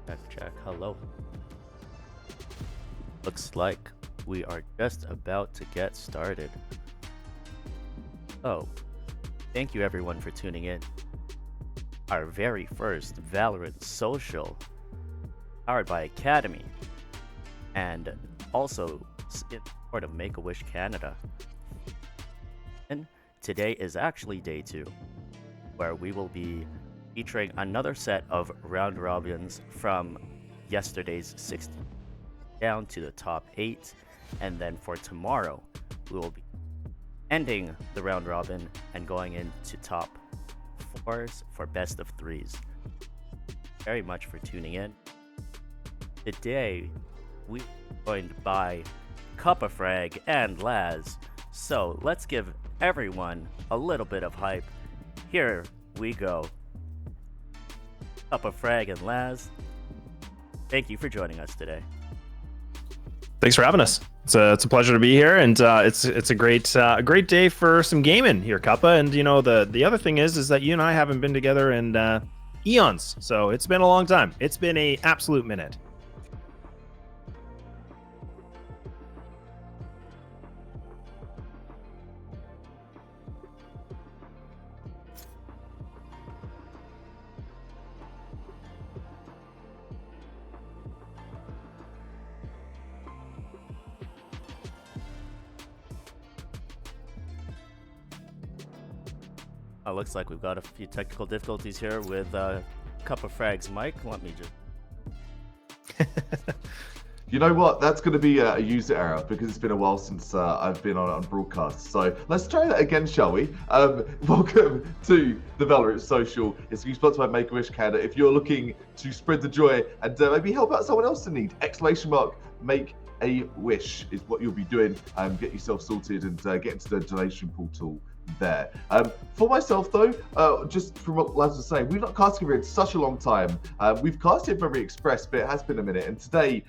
Check. Hello. Looks like we are just about to get started. Oh, thank you everyone for tuning in. Our very first Valorant social, powered by Academy, and also in support of Make-A-Wish Canada. And today is actually day 2, where we will be featuring another set of round robins from yesterday's 16 down to the top 8, and then for tomorrow we will be ending the round robin and going into top 4s for best of 3s. Very much for tuning in. Today we are joined by Frag and Laz, so let's give everyone a little bit of hype. Here we go. Frag and Laz, thank you for joining us today. Thanks for having us. It's a pleasure to be here, and it's a great day for some gaming here, Kappa. And you know the other thing is that you and I haven't been together in eons, so it's been a long time. It's been a absolute minute. Looks like we've got a few technical difficulties here with Frag's mic. Let me just... You know what? That's going to be a user error because it's been a while since I've been on broadcast. So let's try that again, shall we? Welcome to the Valorant Social. It's being sponsored by Make-A-Wish Canada. If you're looking to spread the joy and maybe help out someone else in need, !Make a wish is what you'll be doing. Get yourself sorted and get into the donation portal there. For myself though, just from what Laz was saying, we've not casted here in such a long time. We've casted Memory Express, but it has been a minute. And today,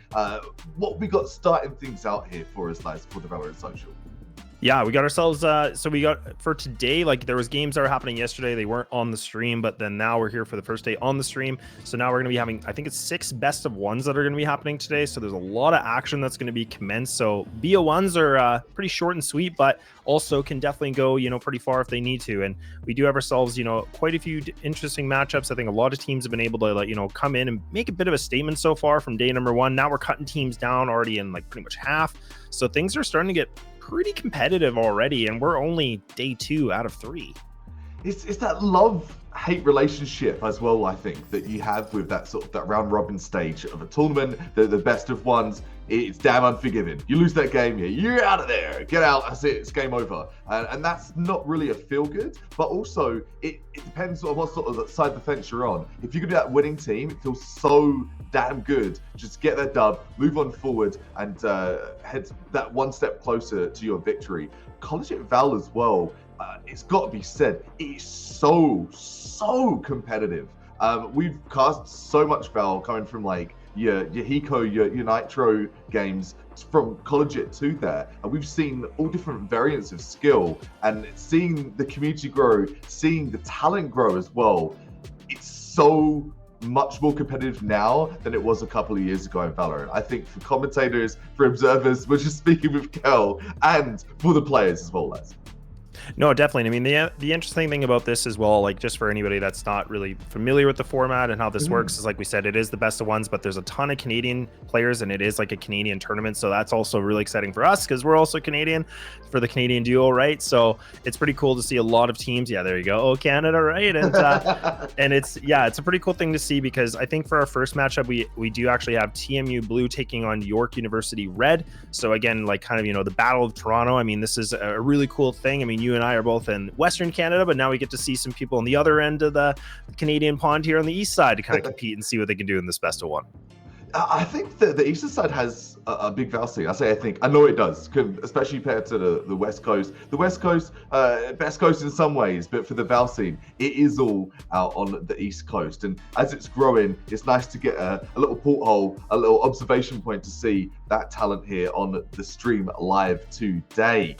what we got starting things out here for us, Laz, for the Valorant Social? Yeah, we got ourselves, so we got, for today, like there was games that were happening yesterday, they weren't on the stream, but then now we're here for the first day on the stream. So now we're going to be having, I think it's 6 best of 1s that are going to be happening today. So there's a lot of action that's going to be commenced. So BO1s are pretty short and sweet, but also can definitely go, pretty far if they need to. And we do have ourselves, quite a few interesting matchups. I think a lot of teams have been able to, come in and make a bit of a statement so far from day number 1. Now we're cutting teams down already in like pretty much half. So things are starting to get pretty competitive already, and we're only day 2 out of 3. It's that love-hate relationship as well, I think, that you have with that sort of that round robin stage of a tournament, the best of 1s. It's damn unforgiving. You lose that game, you're out of there. Get out. That's it. It's game over. And that's not really a feel good, but also it depends on what sort of side of the fence you're on. If you're gonna be that winning team, it feels so damn good. Just get that dub, move on forward, and head that one step closer to your victory. College at Val as well. It's got to be said, it is so competitive. We've cast so much Val coming from like your Hiko, your Nitro games from Collegiate to there, and we've seen all different variants of skill, and seeing the community grow, seeing the talent grow as well. It's so much more competitive now than it was a couple of years ago in Valorant. I think for commentators, for observers, we're just speaking with Kel, and for the players as well as. No, definitely. I mean, the interesting thing about this as well, like just for anybody that's not really familiar with the format and how this works, is like we said, it is the best of 1s, but there's a ton of Canadian players, and it is like a Canadian tournament. So that's also really exciting for us because we're also Canadian for the Canadian duo, right? So it's pretty cool to see a lot of teams. Yeah, there you go. Oh, Canada, right? And and it's a pretty cool thing to see, because I think for our first matchup, we do actually have TMU Blue taking on York University Red. So again, like kind of, the Battle of Toronto. I mean, this is a really cool thing. I mean, you and I are both in Western Canada, but now we get to see some people on the other end of the Canadian pond here on the east side to kind of compete and see what they can do in this best of 1. I think that the eastern side has a big Val scene. I say I think. I know it does, especially compared to the West Coast. The West Coast, best coast in some ways, but for the Val scene, it is all out on the East Coast. And as it's growing, it's nice to get a little porthole, a little observation point to see that talent here on the stream live today.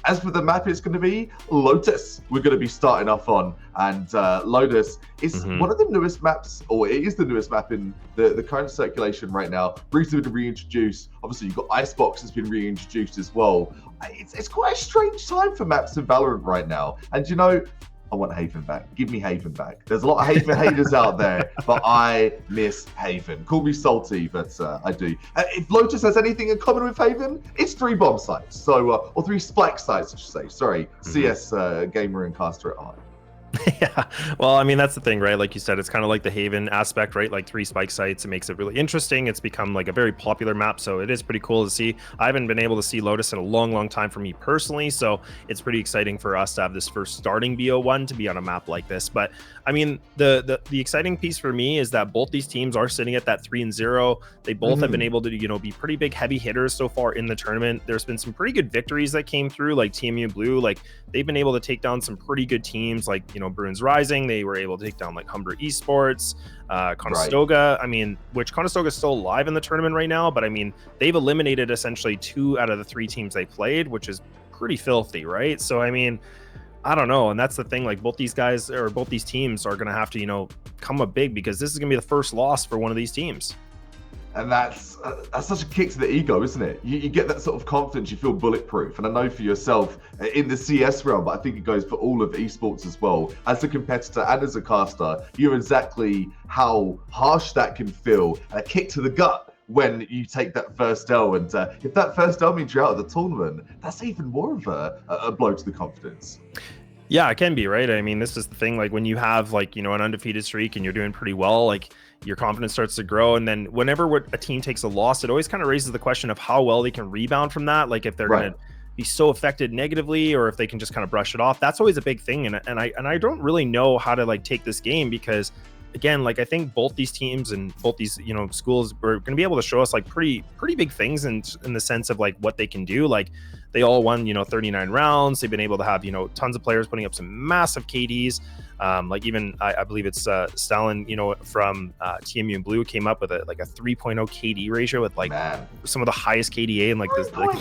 As for the map, it's going to be Lotus. We're going to be starting off on, and Lotus is one of the newest maps, or it is the newest map in the current circulation right now. Recently been reintroduced. Obviously, you've got Icebox has been reintroduced as well. It's quite a strange time for maps in Valorant right now. And you know, I want Haven back. Give me Haven back. There's a lot of Haven haters out there, but I miss Haven. Call me salty, but I do. If Lotus has anything in common with Haven, it's 3 bomb sites. So, or 3 spike sites, I should say. Sorry, CS gamer and caster at heart. Yeah, well, I mean, that's the thing, right? Like you said, it's kind of like the Haven aspect, right? Like 3 spike sites. It makes it really interesting. It's become like a very popular map, so it is pretty cool to see. I haven't been able to see Lotus in a long time for me personally, so it's pretty exciting for us to have this first starting BO1 to be on a map like this. But I mean, the exciting piece for me is that both these teams are sitting at that 3-0. They both have been able to, you know, be pretty big heavy hitters so far in the tournament. There's been some pretty good victories that came through, like TMU Blue. Like they've been able to take down some pretty good teams, like, you know, Bruins Rising. They were able to take down like Humber Esports, Conestoga. I mean, which Conestoga is still alive in the tournament right now, but I mean, they've eliminated essentially 2 out of the 3 teams they played, which is pretty filthy, right? So I mean, I don't know. And that's the thing, like both these guys or both these teams are going to have to, you know, come up big, because this is going to be the first loss for one of these teams. And that's such a kick to the ego, isn't it? You get that sort of confidence, you feel bulletproof. And I know for yourself in the CS realm, but I think it goes for all of esports as well. As a competitor and as a caster, you know exactly how harsh that can feel, and a kick to the gut when you take that first L. And if that first L means you're out of the tournament, that's even more of a blow to the confidence. Yeah, it can be, right? I mean, this is the thing, like when you have like, you know, an undefeated streak and you're doing pretty well, like your confidence starts to grow. And then whenever a team takes a loss, it always kind of raises the question of how well they can rebound from that. Like if they're going to be so affected negatively, or if they can just kind of brush it off. That's always a big thing. And I don't really know how to like take this game, because again, like I think both these teams and both these, you know, schools are going to be able to show us like pretty big things in the sense of like what they can do. Like they all won, you know, 39 rounds. They've been able to have, you know, tons of players putting up some massive KDs. Like even I believe it's Stalin, you know, from TMU Blue came up with a 3.0 KD ratio with like some of the highest KDA and like this. Like,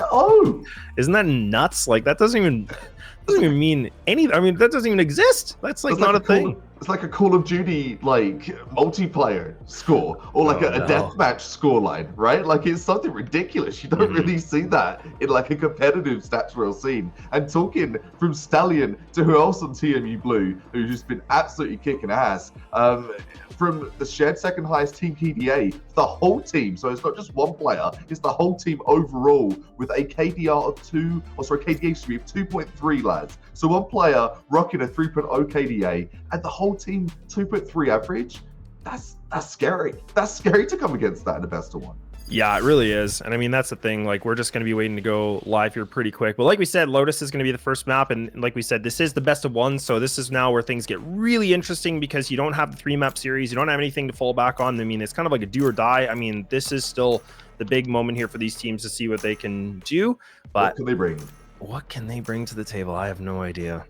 isn't that nuts? Like that doesn't even mean anything. I mean, that doesn't even exist. That's like not a thing. It's like a Call of Duty like multiplayer score, or like a deathmatch scoreline, right? Like it's something ridiculous. You don't really see that in like a competitive stats reel scene. And talking from Stallion to who else on TMU Blue, who's just been absolutely kicking ass. From the shared second highest team KDA, the whole team. So it's not just one player, it's the whole team overall with a KDR of 2.3, lads. So one player rocking a 3.0 KDA and the whole team 2.3 average. That's scary. That's scary to come against that in the best of one. Yeah, it really is. And I mean, that's the thing. Like, we're just going to be waiting to go live here pretty quick. But like we said, Lotus is going to be the first map. And like we said, this is the best of one. So this is now where things get really interesting, because you don't have the 3-map series. You don't have anything to fall back on. I mean, it's kind of like a do or die. I mean, this is still the big moment here for these teams to see what they can do. But what can they bring? What can they bring to the table? I have no idea.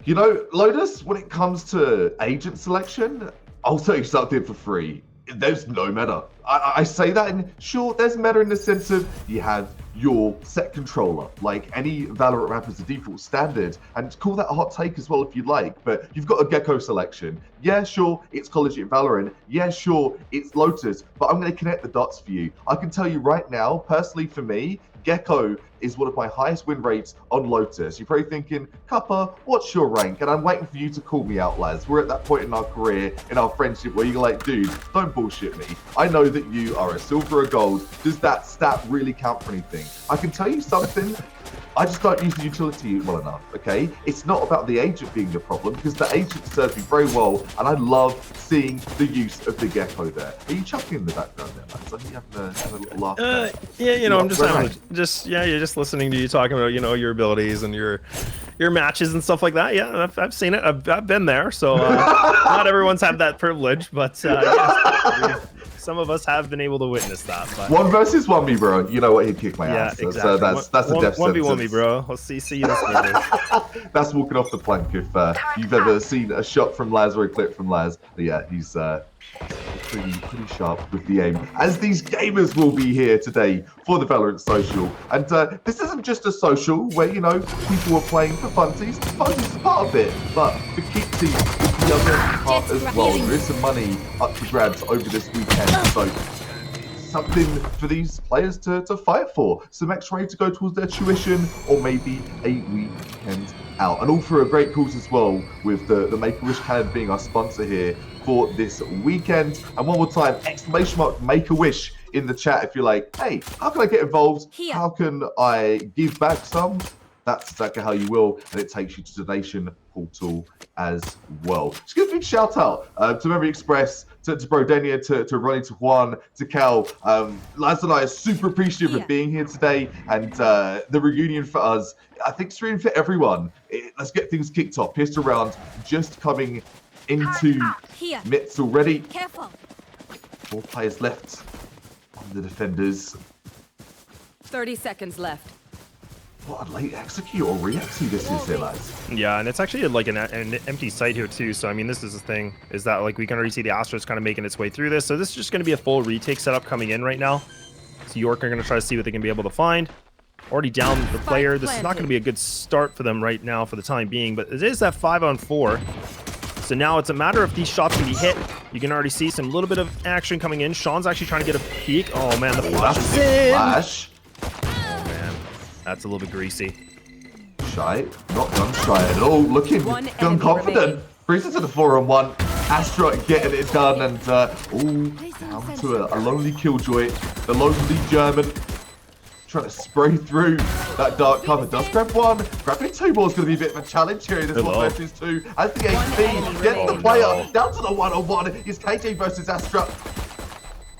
You know, Lotus, when it comes to agent selection, I'll tell you something for free. There's no meta. I say that, and sure, there's meta in the sense of you have your set controller, like any Valorant map is the default standard, and call that a hot take as well if you'd like, but you've got a Gecko selection. Yeah, sure, it's Collegiate Valorant. Yeah, sure, it's Lotus, but I'm going to connect the dots for you. I can tell you right now, personally for me, Gecko is one of my highest win rates on Lotus. You're probably thinking, Cuppa, what's your rank? And I'm waiting for you to call me out, lads. We're at that point in our career, in our friendship, where you're like, dude, don't bullshit me. I know that you are a silver or a gold. Does that stat really count for anything? I can tell you something. I just don't use the utility well enough, okay? It's not about the agent being the problem, because the agent serves me very well, and I love seeing the use of the Gecko there. Are you chuckling in the background there, Max? I think you have a little laugh. Yeah, you know, I'm just having you're just listening to you talking about, you know, your abilities and your matches and stuff like that. Yeah, I've seen it. I've been there, so not everyone's had that privilege, but yeah, some of us have been able to witness that. But 1 versus 1 me, bro. You know what? He'd kick my ass. exactly. So that's a death 1v1 me, sentence. bro. We'll see you later. That's walking off the plank if you've ever seen a shot from Laz or a clip from Laz. But yeah, he's pretty sharp with the aim. As these gamers will be here today for the Valorant social. And this isn't just a social where, you know, people are playing for funsies. Funsies is part of it, but the keepsies is the other part as well. There is some money up for grabs over this weekend, so something for these players to fight for. Some extra to go towards their tuition or maybe a weekend out. And all for a great cause as well, with the Make-A-Wish Canada being our sponsor here for this weekend. And one more time, exclamation mark Make-A-Wish in the chat if you're like, hey, how can I get involved? How can I give back some? That's exactly how you will, and it takes you to the donation portal as well. Just give a big shout out to Memory Express, to Brodenia, to Ronnie, to Juan, to Cal. Laz and I are super appreciative of being here today, and the reunion for us, I think it's reunion for everyone. Let's get things kicked off. Pissed around, just coming into mitts already. Careful. 4 players left on the defenders. 30 seconds left. What a late execute or re-execute this is here, lads. Yeah, and it's actually like an empty site here too. So I mean, this is the thing, is that like we can already see the Astros kind of making its way through this. So this is just going to be a full retake setup coming in right now. So York are going to try to see what they can be able to find. Already down the player. This is not going to be a good start for them right now for the time being, but it is that 5-on-4. So now it's a matter of these shots can be hit. You can already see some little bit of action coming in. Sean's actually trying to get a peek. Oh man, the flash is in. Flash. Oh man, that's a little bit greasy. Shy, not gun shy at all. Looking gun confident. Brings it to the 4-on-1. Astra getting it done, and down to a lonely Killjoy, the lonely German. Trying to spray through that dark cover. Does grab one. Grabbing 2 more is going to be a bit of a challenge here in this 1 versus 2. As the AP gets the player down to the 1-on-1. It's KJ versus Astra.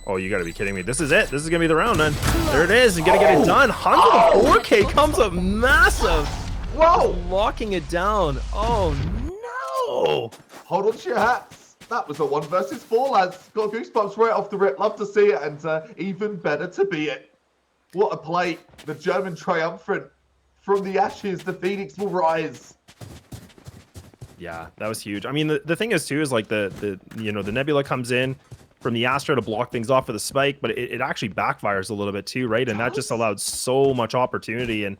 Oh, you gotta be kidding me. This is it. This is gonna be the round, then. There it is, and gonna get it done. 104K comes up massive. Whoa! Locking it down. Oh, no. Hold on to your hats. That was a 1 versus 4, lads. Got goosebumps right off the rip. Love to see it, and even better to be it. What a play. The German triumphant. From the ashes, the Phoenix will rise. Yeah, that was huge. I mean, the thing is, too, is like the Nebula comes in from the Astra to block things off for the spike, but it actually backfires a little bit too, right? And that just allowed so much opportunity. And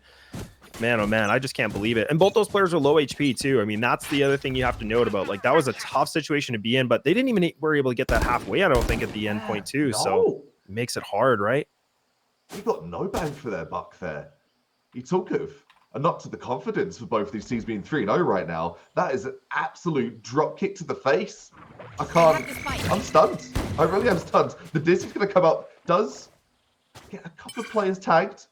man, oh man, I just can't believe it. And both those players are low HP too. I mean, that's the other thing you have to note about. Like, that was a tough situation to be in, but they didn't even were able to get that halfway, I don't think, at the end point too. No. So it makes it hard, right? We got no bang for their buck there. You talk of, and not to the confidence for both these teams being 3-0 right now. That is an absolute drop kick to the face. I can't. I'm stunned. I really am stunned. The disc is going to come up. Does get a couple of players tagged.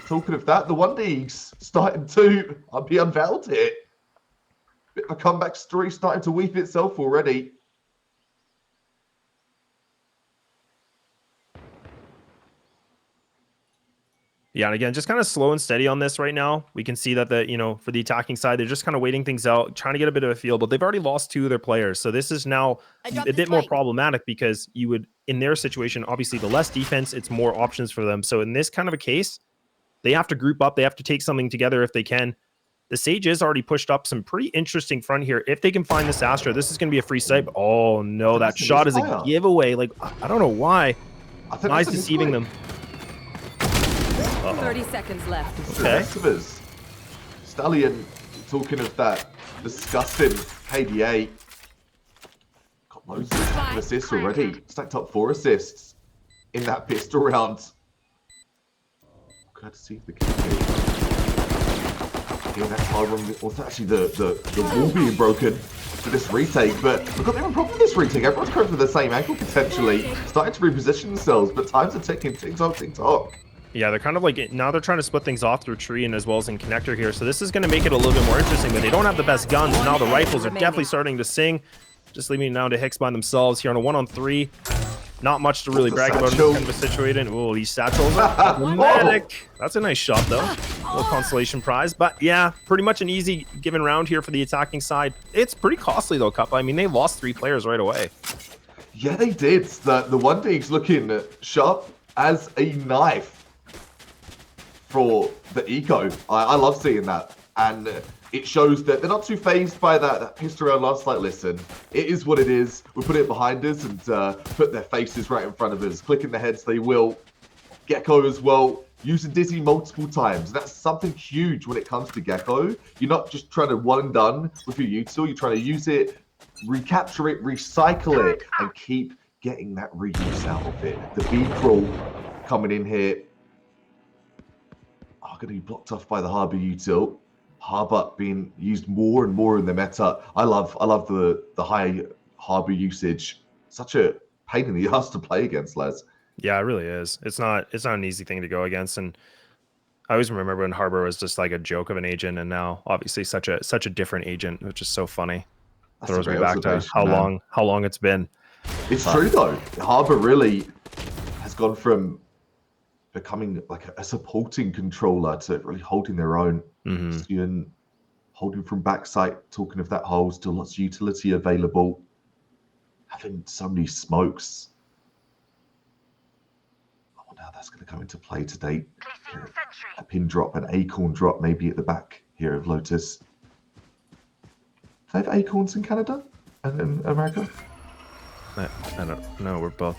Talking of that, the 1D's starting to be unveiled here. Bit of a comeback story starting to weep itself already. Yeah, and again, just kind of slow and steady on this right now. We can see that for the attacking side, they're just kind of waiting things out, trying to get a bit of a feel, but they've already lost 2 of their players. So this is now a bit more problematic, because you would, in their situation, obviously the less defense, it's more options for them. So in this kind of a case, they have to group up. They have to take something together if they can. The Sage is already pushed up some pretty interesting front here. If they can find this Astra, this is going to be a free site. Oh no, that shot is a giveaway. Like, I don't know why. Nice deceiving them. 30 seconds left. Okay. Stallion, talking of that disgusting KDA. Got loads of assists already. Stacked up 4 assists in that pistol round. Glad to see the KDA. Yeah, that's hard one. Well, actually the wall being broken for this retake, but we've got no problem with this retake. Everyone's going for the same angle potentially. Starting to reposition themselves, but times are ticking. Tick-tock, tick-tock. Yeah, they're kind of like, now they're trying to split things off through tree and as well as in connector here. So this is going to make it a little bit more interesting, but they don't have the best guns. Now the rifles are definitely starting to sing. Just leaving now to Hicks by themselves here on a 1-on-3. Not much to really brag about in this kind of a situation. Oh, these satchels are problematic. That's a nice shot, though. A little consolation prize. But yeah, pretty much an easy given round here for the attacking side. It's pretty costly, though, Cup. I mean, they lost 3 players right away. Yeah, they did. The one thing's looking sharp as a knife for the eco. I love seeing that. And it shows that they're not too phased by that pissed around last night. Listen, it is what it is. We put it behind us and put their faces right in front of us. Clicking their heads, they will. Gecko as well, using Dizzy multiple times. That's something huge when it comes to Gecko. You're not just trying to one and done with your util. You're trying to use it, recapture it, recycle it, and keep getting that reuse out of it. The B crawl coming in here are going to be blocked off by the Harbor util. Harbor being used more and more in the meta. I love the high Harbor usage. Such a pain in the ass to play against, Les. Yeah, it really is. It's not an easy thing to go against. And I always remember when Harbor was just like a joke of an agent, and now obviously such a different agent, which is so funny. That's Throws me back to how long it's been. It's true though. Harbor really has gone from becoming like a supporting controller to really holding their own. And holding from backside, talking of that hole, still lots of utility available. Having so many smokes. I wonder how that's going to come into play today. A pin drop, an acorn drop, maybe at the back here of Lotus. Do they have acorns in Canada and in America? I don't know. We're both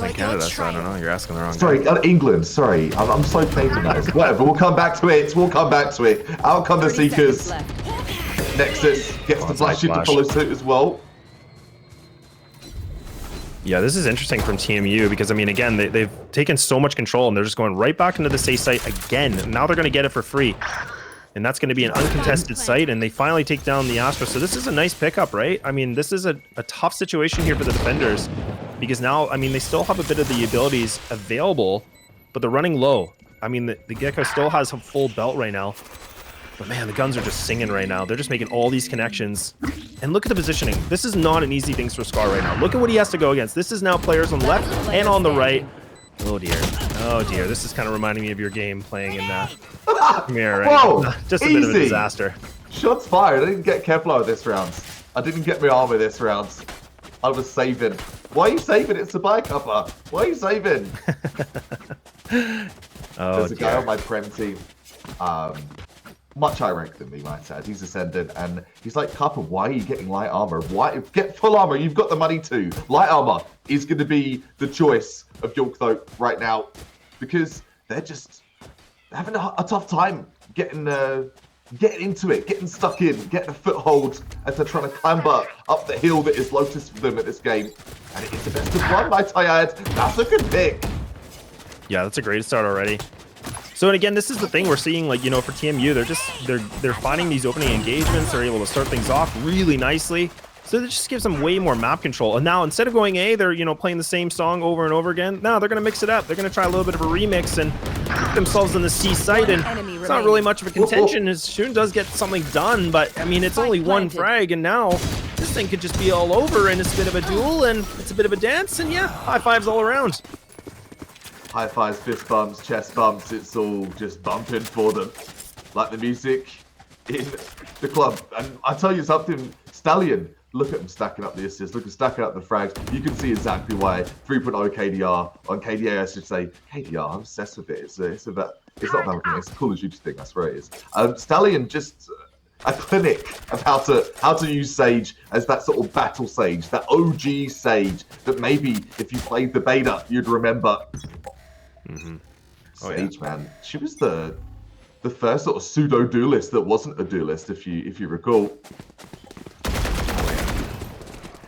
in Canada, so I don't know. You're asking the wrong Sorry, guy. England. Sorry, I'm so patronised. Whatever. We'll come back to it. Out come the 30 seconds Seekers. left. Nexus gets the flash to follow suit as well. Yeah, this is interesting from TMU because, I mean, again, they've taken so much control and they're just going right back into the safe site again. And now they're going to get it for free. And that's going to be an uncontested site, and they finally take down the Astra. So this is a nice pickup, right? I mean, this is a tough situation here for the defenders because now, I mean, they still have a bit of the abilities available, but they're running low. I mean, the Gecko still has a full belt right now. But man, the guns are just singing right now. They're just making all these connections. And look at the positioning. This is not an easy thing for Scar right now. Look at what he has to go against. This is now players on the left and on the right. Oh dear. Oh dear. This is kind of reminding me of your game playing in Premiere, right? Whoa, just a bit of a disaster. Shots fired. I didn't get Kevlar this round. I didn't get my armor this round. I was saving. Why are you saving? It's a buy cover. Why are you saving? There's a guy on my Prem team. Much higher rank than me, might add. He's Ascendant, and he's like, Copper, why are you getting light armor? Why get full armor? You've got the money to. Light armor is going to be the choice of York though right now, because they're just having a tough time getting into it, getting stuck in, getting a foothold as they're trying to clamber up the hill that is Lotus for them at this game. And it is the best of one, might I add. That's a good pick. Yeah, that's a great start already. So, and again, this is the thing we're seeing, like, you know, for TMU, they're finding these opening engagements. They're able to start things off really nicely. So that just gives them way more map control. And now instead of going A, they're, you know, playing the same song over and over again. No, they're going to mix it up. They're going to try a little bit of a remix and put themselves in the C site. And it's not really much of a contention. As Shun does get something done, but I mean, it's only one frag, and now this thing could just be all over, and it's a bit of a duel, and it's a bit of a dance, and yeah, high fives all around. High fives, fist bumps, chest bumps, it's all just bumping for them. Like the music in the club. And I tell you something, Stallion, look at them stacking up the assists, look at stacking up the frags. You can see exactly why 3.0 KDR, on KDA I should say, KDR, I'm obsessed with it. It's not Valorant, it's a Call of Duty thing, I swear it is. Stallion just a clinic of how to use Sage as that sort of battle Sage, that OG Sage that maybe if you played the beta, you'd remember. Sage, man, she was the first sort of pseudo duelist that wasn't a duelist, if you recall.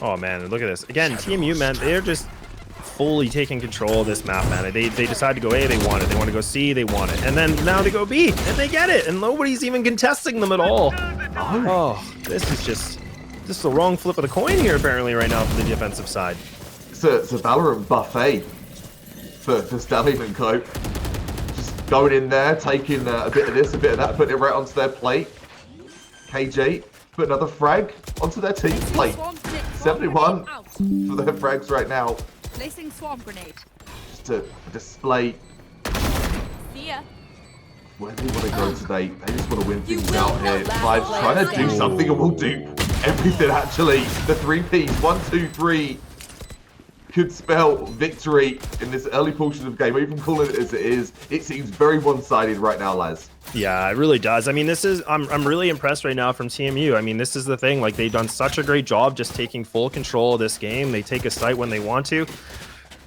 Oh man, look at this again. TMU, man, they're just fully taking control of this map, man. They decide to go A, they want it. They want to go C, they want it, and then now they go B, and they get it, and nobody's even contesting them at all. Oh, this is just the wrong flip of the coin here, apparently, right now for the defensive side. It's a Valorant buffet for Stallion and Co. Just going in there, taking a bit of this, a bit of that, putting it right onto their plate. KJ put another frag onto their team plate. 71 for their frags right now. Placing swarm grenade. Just to display where they want to go today. They just want to win things out here. Five's trying to do something, and we'll do everything actually. The 3 Ps, 1, 2, 3. could spell victory in this early portion of the game, or even calling it as it is. It seems very one-sided right now, Laz. Yeah, it really does. I mean, I'm really impressed right now from TMU. I mean, this is the thing. Like, they've done such a great job just taking full control of this game. They take a site when they want to.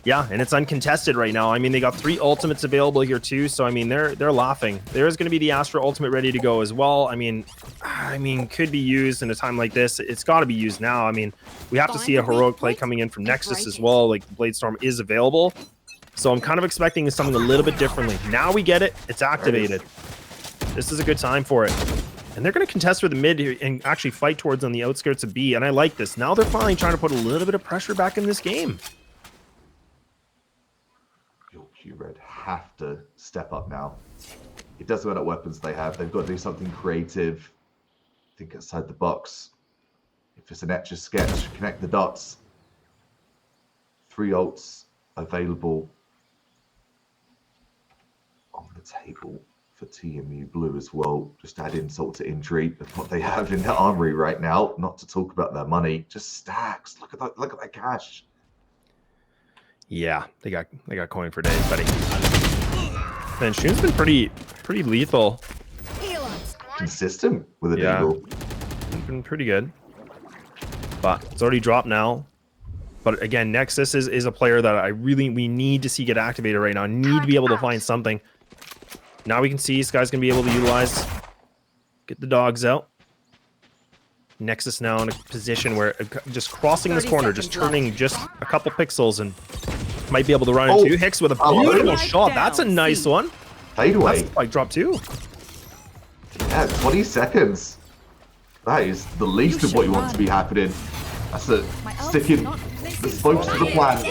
Yeah, and it's uncontested right now. I mean, they got 3 ultimates available here too. So I mean, they're laughing. There's going to be the Astra ultimate ready to go as well. I mean, could be used in a time like this. It's got to be used now. I mean, we have to see a heroic play coming in from Nexus as well. Like, Bladestorm is available. So I'm kind of expecting something a little bit differently. Now we get it. It's activated. This is a good time for it. And they're going to contest for the mid here and actually fight towards on the outskirts of B. And I like this. Now they're finally trying to put a little bit of pressure back in this game. Red have to step up now. It doesn't matter what weapons they have. They've got to do something creative. Think outside the box. If it's an etch a sketch, connect the dots. 3 ults available on the table for TMU Blue as well. Just add insult to injury of what they have in their armory right now. Not to talk about their money, just stacks. Look at that cash. Yeah, they got coin for days, buddy. Man, Shun's been pretty lethal. Consistent with a deagle. He's been pretty good. But it's already dropped now. But again, Nexus is a player that we need to see get activated right now. I need to be able to find something. Now we can see this guy's gonna be able to utilize, get the dogs out. Nexus now in a position where just crossing this corner, just turning just a couple pixels and might be able to run into Hicks with a beautiful shot. That's a nice one. Fade away. That's like drop 2. Yeah, 20 seconds. That is the least of what you want to be happening. That's a sticking the spokes to the plan.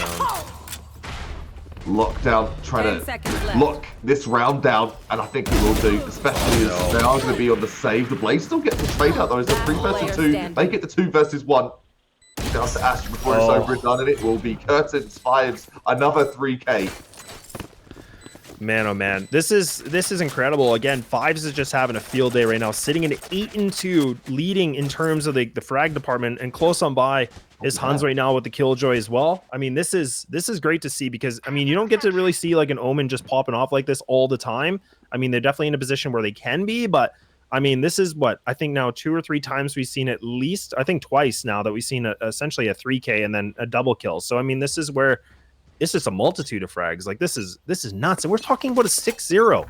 Lockdown, trying to lock this round down, and I think it will do, especially as they are going to be on the save. The Blaze still gets the trade out though. It's a 3 versus 2. They get the 2 versus 1. Down to Astra before it's over and done, and it will be Curtains Fives, another 3K. Man, oh man, this is incredible. Again, Fives is just having a field day right now, sitting at 8-2, leading in terms of the frag department, and close on by is Hans right now with the Killjoy as well. I mean, this is great to see because I mean, you don't get to really see like an Omen just popping off like this all the time. I mean, they're definitely in a position where they can be, but I mean, this is what I think now 2 or 3 times we've seen, at least I think twice now, that we've seen essentially a 3K and then a double kill. So I mean, this is where it's just a multitude of frags. Like this is nuts, and we're talking about a 6-0.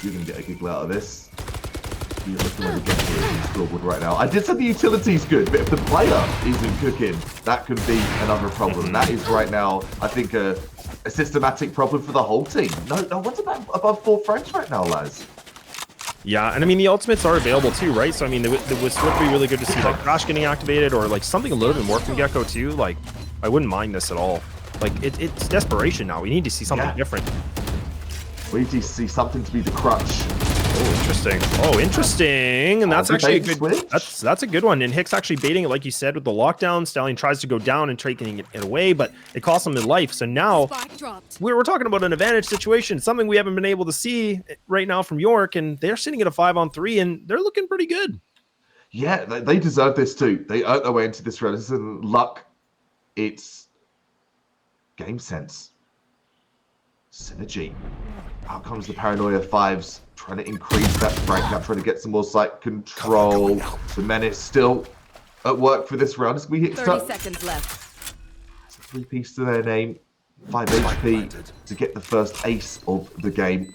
You can get a giggle out of this. You're looking where we get here in scoreboard right now. I did say the utility's good, but if the player isn't cooking, that could be another problem. That is right now, I think, a systematic problem for the whole team. No, what's about above 4 frags right now, lads? Yeah, and I mean, the ultimates are available too, right? So I mean, it would be really good to see like Crash getting activated, or like something a little bit more from Gecko too. Like, I wouldn't mind this at all. Like, it's desperation now. We need to see something different. We need to see something to be the crutch. Oh, interesting. Oh, interesting. And that's actually a good. That's a good one. And Hicks actually baiting it, like you said, with the lockdown. Stallion tries to go down and taking it away, but it costs him his life. So now we're talking about an advantage situation, something we haven't been able to see right now from York, and they're sitting at a 5-on-3, and they're looking pretty good. Yeah, they deserve this too. They earned their way into this round. This isn't luck. It's game sense. Synergy. Out comes the Paranoia Fives, trying to increase that frag count, trying to get some more site control. The Menace still at work for this round. As we hit 30 seconds left. It's a 3-piece to their name. 5 HP to get the first ace of the game.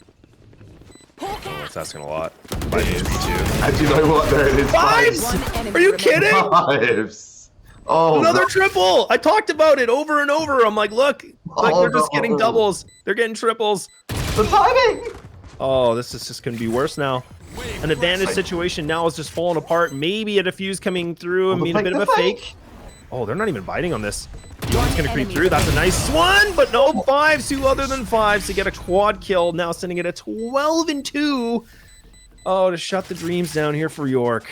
Oh, that's asking a lot. 5 HP too. And you know what? There it is. Fives! Are you kidding? Fives! Oh, another triple! I talked about it over and over. I'm like, look, they're just getting doubles. They're getting triples. The timing! Oh, this is just going to be worse now. An advantage situation now is just falling apart. Maybe a defuse coming through and being a bit of a fake. Oh, they're not even biting on this. One's going to creep through. That's a nice one, but no Fives. 2 other than Fives to get a quad kill. Now sitting at a 12-2. Oh, to shut the dreams down here for York.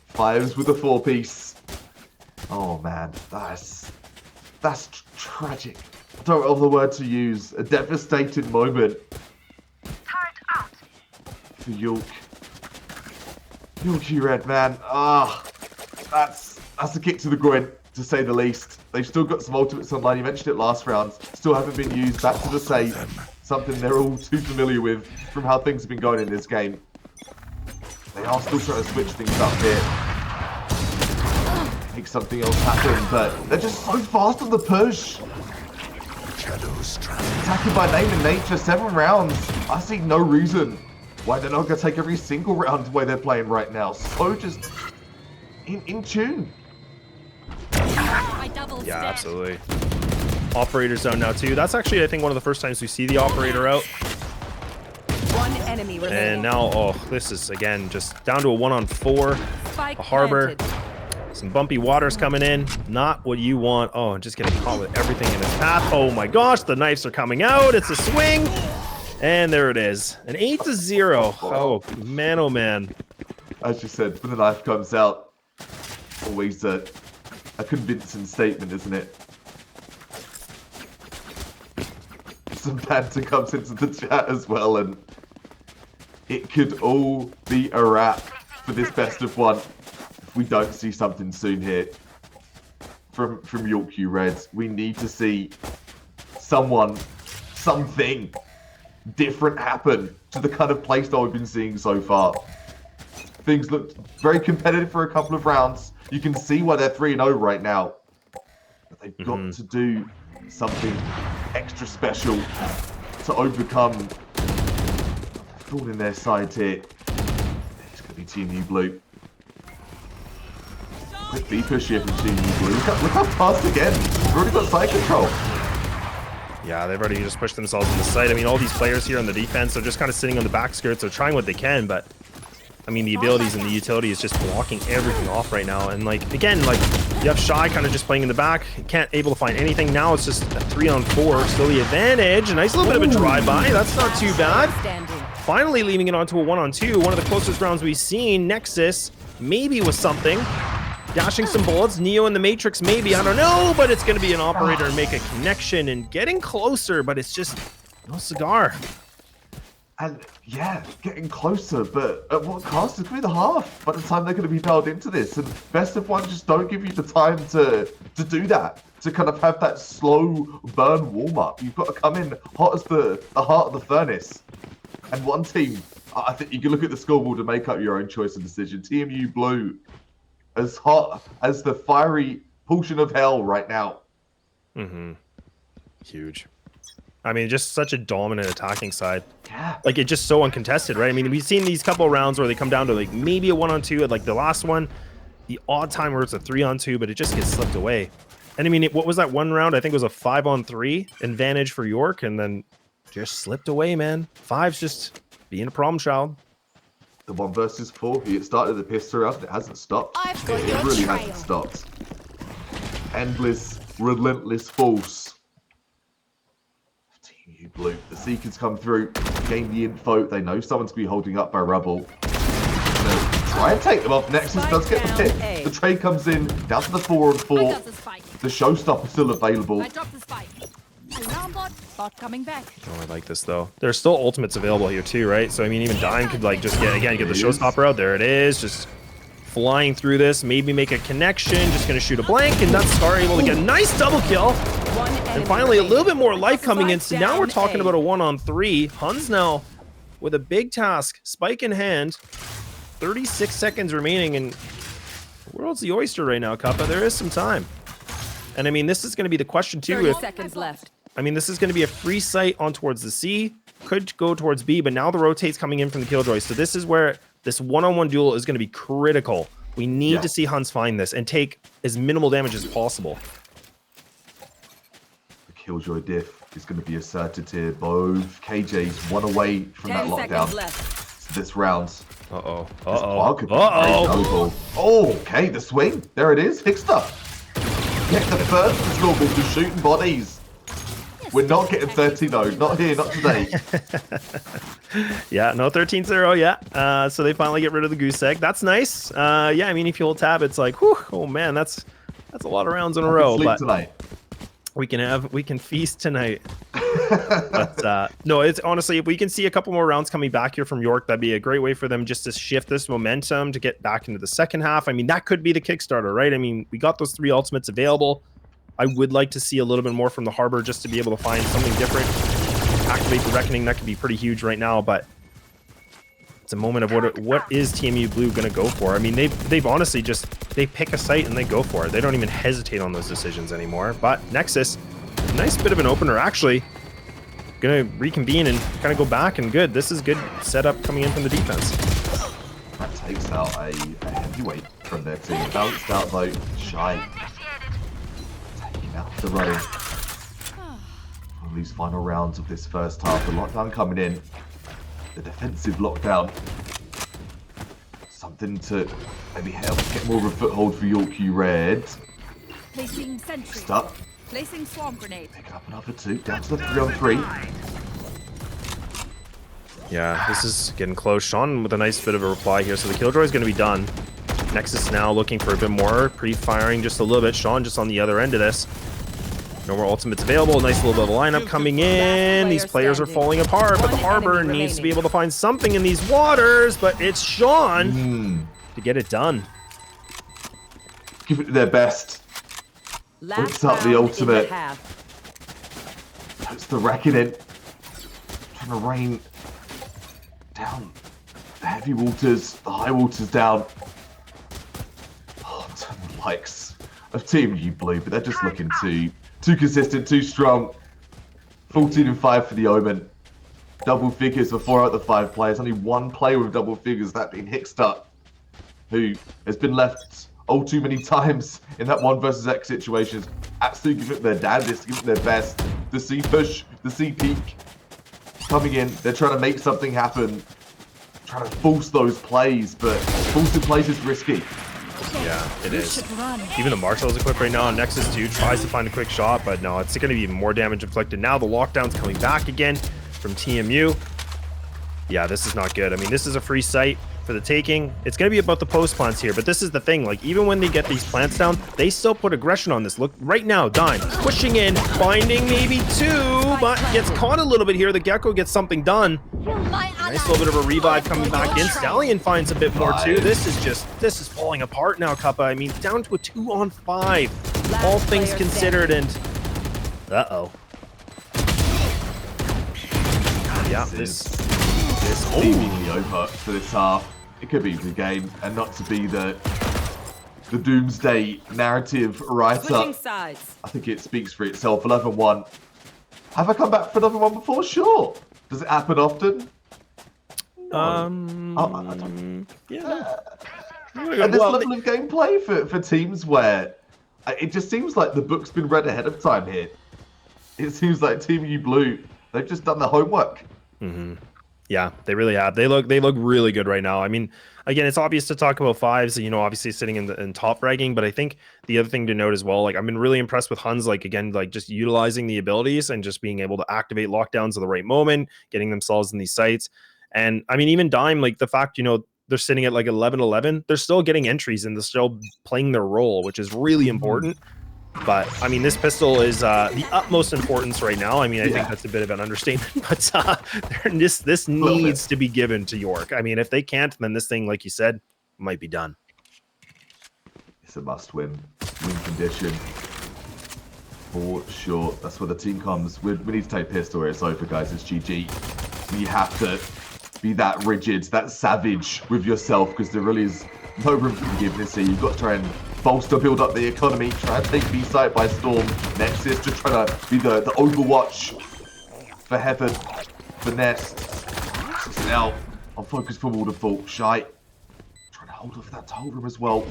Fives with a 4-piece. Oh man, that's tragic. I don't know the word to use. A devastating moment for York. Yorkie Red, man. That's a kick to the groin, to say the least. They've still got some ultimates online. You mentioned it last round. Still haven't been used. Back to the safe. Something they're all too familiar with from how things have been going in this game. They are still trying to switch things up here. Make something else happen, but they're just so fast on the push. Attacking by name and nature, 7 rounds. I see no reason why they're not going to take every single round the way they're playing right now. So just in tune. Yeah, absolutely. Operator zone now too. That's actually, I think, one of the first times we see the operator out. One enemy remaining. And now, oh, this is again just down to a 1-on-4. Spike A harbor. planted. Some bumpy waters coming in. Not what you want. Oh, and just getting caught with everything in his path. Oh my gosh, the knives are coming out. It's a swing. And there it is. An 8-0. Oh, man, oh man. As you said, when the knife comes out, always a convincing statement, isn't it? Some banter comes into the chat as well, and it could all be a wrap for this best of one if we don't see something soon here from York U Reds. We need to see something different happen to the kind of playstyle we've been seeing so far. Things looked very competitive for a couple of rounds. You can see why they're 3-0 right now. But they've got to do something extra special to overcome thorn in their side here. It's going to be TMU Blue. Quick B push here from TMU Blue. Look how fast again. They've already got side control. Yeah, they've already just pushed themselves in the site. I mean, all these players here on the defense are just kind of sitting on the back skirts. They're trying what they can, but I mean, the abilities and the utility is just blocking everything off right now. And like, again, like you have Shy kind of just playing in the back. Can't able to find anything. Now it's just a 3-on-4. Still the advantage. A nice little bit of a drive-by. That's not too bad. Finally leaving it onto a 1-on-2. One of the closest rounds we've seen. Nexus maybe with something. Dashing some bullets. Neo in the Matrix maybe. I don't know. But it's going to be an operator and make a connection and getting closer. But it's just no cigar. And yeah, getting closer, but at what cost? It's going to be the half by the time they're going to be dialed into this. And best of one just don't give you the time to do that, to kind of have that slow burn warm-up. You've got to come in hot as the heart of the furnace. And one team, I think you can look at the scoreboard and make up your own choice and decision. TMU Blue, as hot as the fiery portion of hell right now. Huge. I mean, just such a dominant attacking side. Yeah. Like, it's just so uncontested, right? I mean, we've seen these couple of rounds where they come down to, like, maybe a 1-on-2. Like, the last one, the odd time where it's a 3-on-2, but it just gets slipped away. And, I mean, what was that one round? I think it was a 5-on-3 advantage for York, and then just slipped away, man. Five's just being a problem child. The 1 versus 4, it started the pistol round, it hasn't stopped. I've got It your really trail. hasn't stopped. Endless, relentless force. TMU Blue. The Seekers come through, gain the info. They know someone's going to be holding up by rubble. Try and take them off. Nexus does get the pick. The trade comes in, down to the 4-on-4. The showstopper's still available. I dropped the spike. Alarm bot coming back. Oh, I like this, though. There's still ultimates available here, too, right? So, I mean, even Dime could, like, just get the showstopper out. There it is. Just flying through this. Maybe make a connection. Just going to shoot a blank. And that's Scar able to get a nice double kill. And finally, a little bit more life coming in. So now we're talking about a 1-on-3. Huns now with a big task. Spike in hand. 36 seconds remaining. And the world's the oyster right now, Kappa. There is some time. And, I mean, this is going to be the question, too. 30 seconds left. I mean, this is going to be a free sight on towards the C. Could go towards B, but now the rotate's coming in from the Killjoy. So this is where this 1-on-1 duel is going to be critical. We need to see Huns find this and take as minimal damage as possible. The Killjoy diff is going to be asserted here. Both KJs 1 away from that 10 seconds lockdown. left. This round. Uh-oh. This bar Uh-oh. could be very valuable. Oh, okay, the swing. There it is. Hickster. Get the first as normal to shooting bodies. We're not getting 30 though. Not here, not today. Yeah, no 13-0, yeah. So they finally get rid of the goose egg. That's nice. Yeah, I mean, if you hold tab, it's like, whew, oh man, that's a lot of rounds in a row. Sleep But tonight. We can feast tonight. But no, it's honestly, if we can see a couple more rounds coming back here from York, that'd be a great way for them just to shift this momentum to get back into the second half. I mean, that could be the Kickstarter, right? I mean, we got those 3 ultimates available. I would like to see a little bit more from the Harbor just to be able to find something different. Activate the Reckoning, that could be pretty huge right now, but it's a moment of what is TMU Blue going to go for? I mean, they've honestly they pick a site and they go for it. They don't even hesitate on those decisions anymore. But Nexus, nice bit of an opener, actually. Going to reconvene and kind of go back, and good. This is good setup coming in from the defense. That takes out a heavyweight from their team. Bounced out though, Shy. Taking out the road. On these final rounds of this first half, the lockdown coming in. The defensive lockdown. Something to maybe help get more of a foothold for York U Red. Placing sentry. Stuck. Placing swarm grenade. Picking up another 2, down to the 3-on-3. Yeah, this is getting close. Sean with a nice bit of a reply here. So the Killjoy is going to be done. Nexus now looking for a bit more. Pre-firing just a little bit. Sean just on the other end of this. No more ultimates available. Nice little bit of a lineup coming in. These players are falling apart, but the Harbor needs to be able to find something in these waters. But it's Sean to get it done. Give it their best. Puts up the ultimate. Puts the Reckoning. Trying to rain down the heavy waters, the high waters down. Oh, the likes of TMU Blue, but they're just looking too consistent, too strong. 14-5 for the Omen. Double figures for 4 out of the 5 players. Only 1 player with double figures, that being Hickster, who has been left all too many times in that 1 versus X situations. Absolutely giving it their damnedest, giving it their best. The C push, the C peak coming in. They're trying to make something happen. Trying to force those plays, but forcing plays is risky. Yeah, it is. Even the Marshall is equipped right now. Nexus 2 tries to find a quick shot, but no, it's going to be even more damage inflicted. Now the lockdown's coming back again from TMU. Yeah, this is not good. I mean, this is a free site for the taking. It's going to be about the post plants here, but this is the thing. Like, even when they get these plants down, they still put aggression on this. Look, right now, Dime pushing in, finding maybe 2, but gets caught a little bit here. The Gecko gets something done. Nice little bit of a revive coming back in. Stallion finds a bit more too. This is falling apart now, Kappa. I mean, down to a 2-on-5. All things considered, and yeah, this seemingly over for this half. It could be the game, and not to be the doomsday narrative writer. I think it speaks for itself. 11-1. Have I come back for another one before? Sure. Does it happen often? Yeah. And this level of gameplay for teams where it just seems like the book's been read ahead of time here. It seems like TMU Blue, they've just done their homework. Yeah, they really have. They look really good right now. I mean, again, it's obvious to talk about 5s, you know, obviously sitting in top fragging, but I think the other thing to note as well, like, I've been really impressed with Huns, like, again, like, just utilizing the abilities and just being able to activate lockdowns at the right moment, getting themselves in these sites. And I mean, even Dime, like, the fact, you know, they're sitting at like 11-11, they're still getting entries and they're still playing their role, which is really important. But I mean, this pistol is the utmost importance right now. I mean, I think that's a bit of an understatement, but this needs to be given to York. I mean, if they can't, then this thing, like you said, might be done. It's a must-win condition for sure. That's where the team comes. We need to take pistol where it's over, guys. It's GG. You have to be that rigid, that savage with yourself, because there really is no room for forgiveness here. You've got to try and bolster, build up the economy, try to take B-site by storm. Nexus just trying to be the overwatch for Heaven, for Nest. Nexus now on focus for Waterfall. Shy trying to hold off that toll room as well.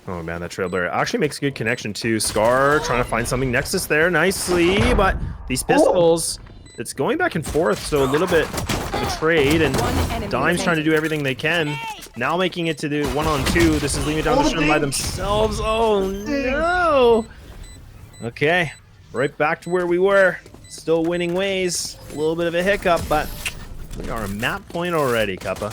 Oh man, that Trailblazer actually makes a good connection too. Scar trying to find something. Nexus there nicely, but these pistols, it's going back and forth, so a little bit of a trade, and Dime's trying to do everything they can. Now making it to the 1-on-2. This is leaving down the stream by themselves. Oh no! Okay, right back to where we were. Still winning ways. A little bit of a hiccup, but we are a map point already, Kappa.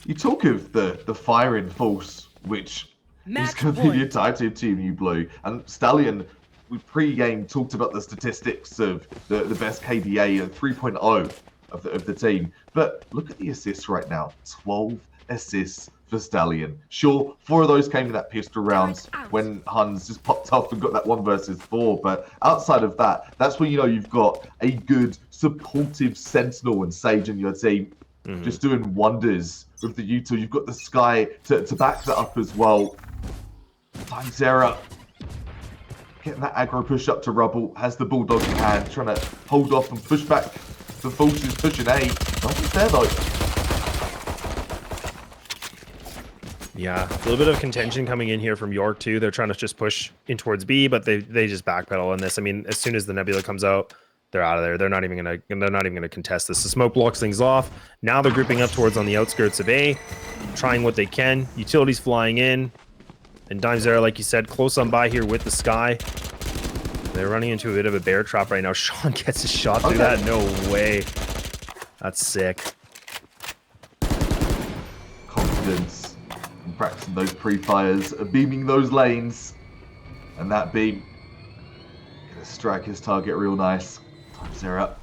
You talk of the firing force, which He's going to be the entirety of TMU Blue. And Stallion, we pre-game talked about the statistics of the best KDA at 3.0 of the team. But look at the assists right now. 12 assists for Stallion. Sure, 4 of those came in that pistol rounds when Huns just popped up and got that 1 versus 4. But outside of that, that's when you know you've got a good supportive Sentinel and Sage in your team. Just doing wonders with the util. You've got the Sky to back that up as well. Times error. Getting that aggro push up to Rubble. Has the Bulldog in hand. Trying to hold off and push back the forces. Pushing A. Nothing's there though. Yeah, a little bit of contention coming in here from York too. They're trying to just push in towards B, but they just backpedal on this. I mean, as soon as the Nebula comes out, they're out of there. They're not even gonna contest this. The smoke blocks things off. Now they're grouping up towards on the outskirts of A, trying what they can. Utilities flying in, and Dimes there, like you said, close on by here with the Sky. They're running into a bit of a bear trap right now. Sean gets a shot through that. No way. That's sick. Confidence. Practicing those pre-fires, beaming those lanes, and that beam gonna strike his target real nice. Times zero.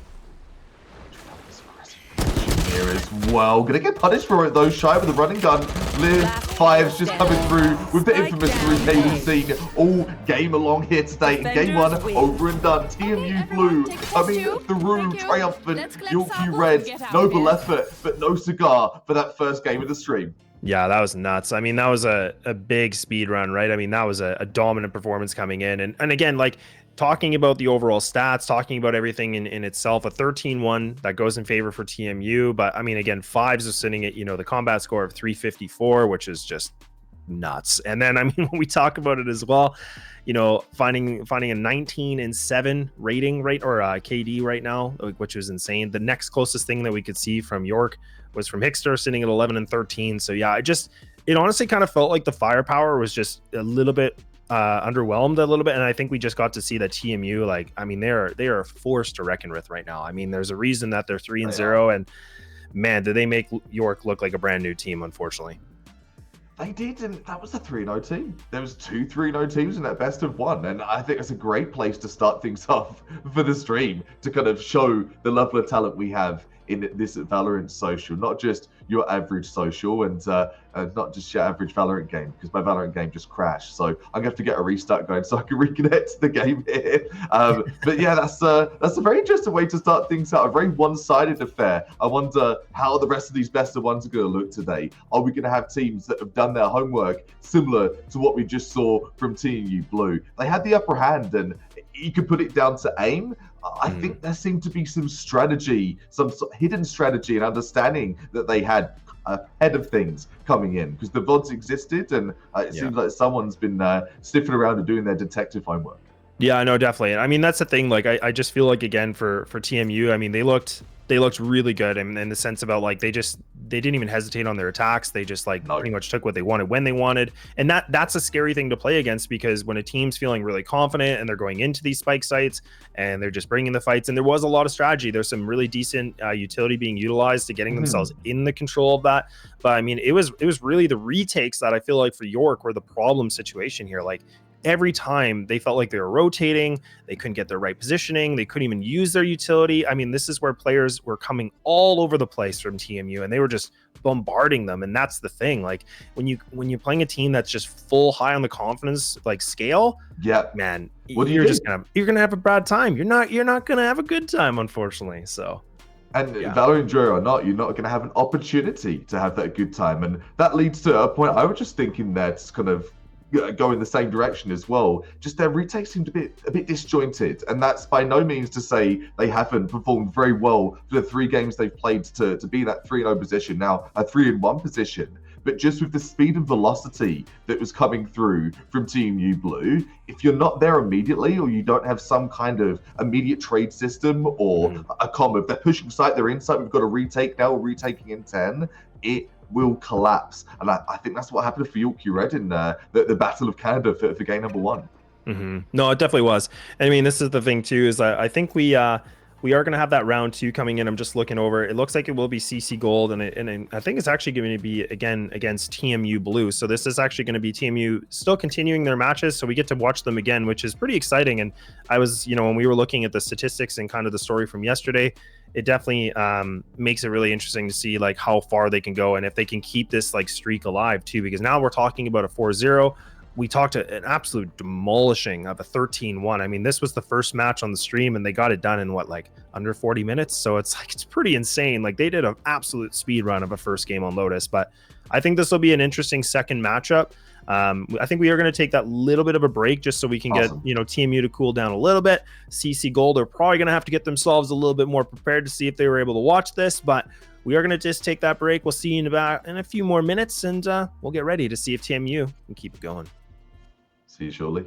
Here as well, gonna get punished for it though. Shy with the running gun. Liv 5's just coming through with the infamous 3K we've seen all game along here today. In game 1, over and done. TMU Blue coming through triumphant. Yorkie Red, noble effort, but no cigar for that first game of the stream. Yeah, that was nuts. I mean, that was a big speed run, right? I mean, that was a dominant performance coming in. And again, like talking about the overall stats, talking about everything in itself, a 13-1 that goes in favor for TMU. But I mean, again, 5s are sitting at, the combat score of 354, which is just nuts. And then, I mean, when we talk about it as well, finding a 19-7 rating rate or KD right now, which was insane. The next closest thing that we could see from York was from Hickster sitting at 11-13. So yeah, it honestly kind of felt like the firepower was just a little bit underwhelmed a little bit. And I think we just got to see that TMU, like, I mean, they are a force to reckon with right now. I mean, there's a reason that they're 3-0, and man, did they make York look like a brand new team, unfortunately. They did, and that was a 3-0 team. There was 2 3-0 teams in that best of 1, and I think it's a great place to start things off for the stream to kind of show the level of talent we have in this Valorant social, not just your average social and not just your average Valorant game, because my Valorant game just crashed. So I'm gonna have to get a restart going so I can reconnect to the game here. But yeah, that's a very interesting way to start things out. A very one-sided affair. I wonder how the rest of these best of ones are going to look today. Are we going to have teams that have done their homework similar to what we just saw from TMU Blue? They had the upper hand, and you could put it down to aim. I think there seemed to be some strategy, some sort of hidden strategy and understanding that they had ahead of things coming in, because the VODs existed, and it seems like someone's been sniffing around and doing their detective homework. Yeah, no, definitely. I mean, that's the thing. Like, I just feel like, again, for TMU, I mean, they looked really good in the sense about, like, they didn't even hesitate on their attacks. They just pretty much took what they wanted when they wanted. And that's a scary thing to play against, because when a team's feeling really confident and they're going into these spike sites and they're just bringing the fights, and there was a lot of strategy. There's some really decent utility being utilized to getting themselves in the control of that. But I mean, it was really the retakes that I feel like for York were the problem situation here. Like, every time they felt like they were rotating, they couldn't get their right positioning, they couldn't even use their utility. I mean, this is where players were coming all over the place from TMU, and they were just bombarding them. And that's the thing. Like, when you're playing a team that's just full high on the confidence scale, man, you're gonna have a bad time. You're not gonna have a good time, unfortunately. So. And Valorant enjoy or not, you're not going to have an opportunity to have that good time. And that leads to a point I was just thinking that's kind of go in the same direction as well. Just their retakes seemed a bit disjointed, and that's by no means to say they haven't performed very well for the 3 games they've played to be that 3-0 position, now a 3-1 position. But just with the speed and velocity that was coming through from TMU Blue, if you're not there immediately, or you don't have some kind of immediate trade system or a comm, if they're pushing site, they're in site, we've got a retake now, we're retaking in 10, it will collapse. And I think that's what happened for Yorkie Red in the Battle of Canada for game number 1. No, it definitely was. I mean, this is the thing too, is I think we we are going to have that round 2 coming in. I'm just looking over. It looks like it will be CC Gold, and I think it's actually going to be again against TMU Blue. So this is actually going to be TMU still continuing their matches, so we get to watch them again, which is pretty exciting. And I was, when we were looking at the statistics and kind of the story from yesterday, it definitely makes it really interesting to see like how far they can go and if they can keep this like streak alive too, because now we're talking about a 4-0. We talked an absolute demolishing of a 13-1. I mean, this was the first match on the stream and they got it done in what, like under 40 minutes. So it's like, it's pretty insane. Like they did an absolute speed run of a first game on Lotus, but I think this will be an interesting second matchup. I think we are going to take that little bit of a break just so we can get, TMU to cool down a little bit. CC Gold are probably going to have to get themselves a little bit more prepared to see if they were able to watch this, but we are going to just take that break. We'll see you in a few more minutes, and we'll get ready to see if TMU can keep it going. See you shortly.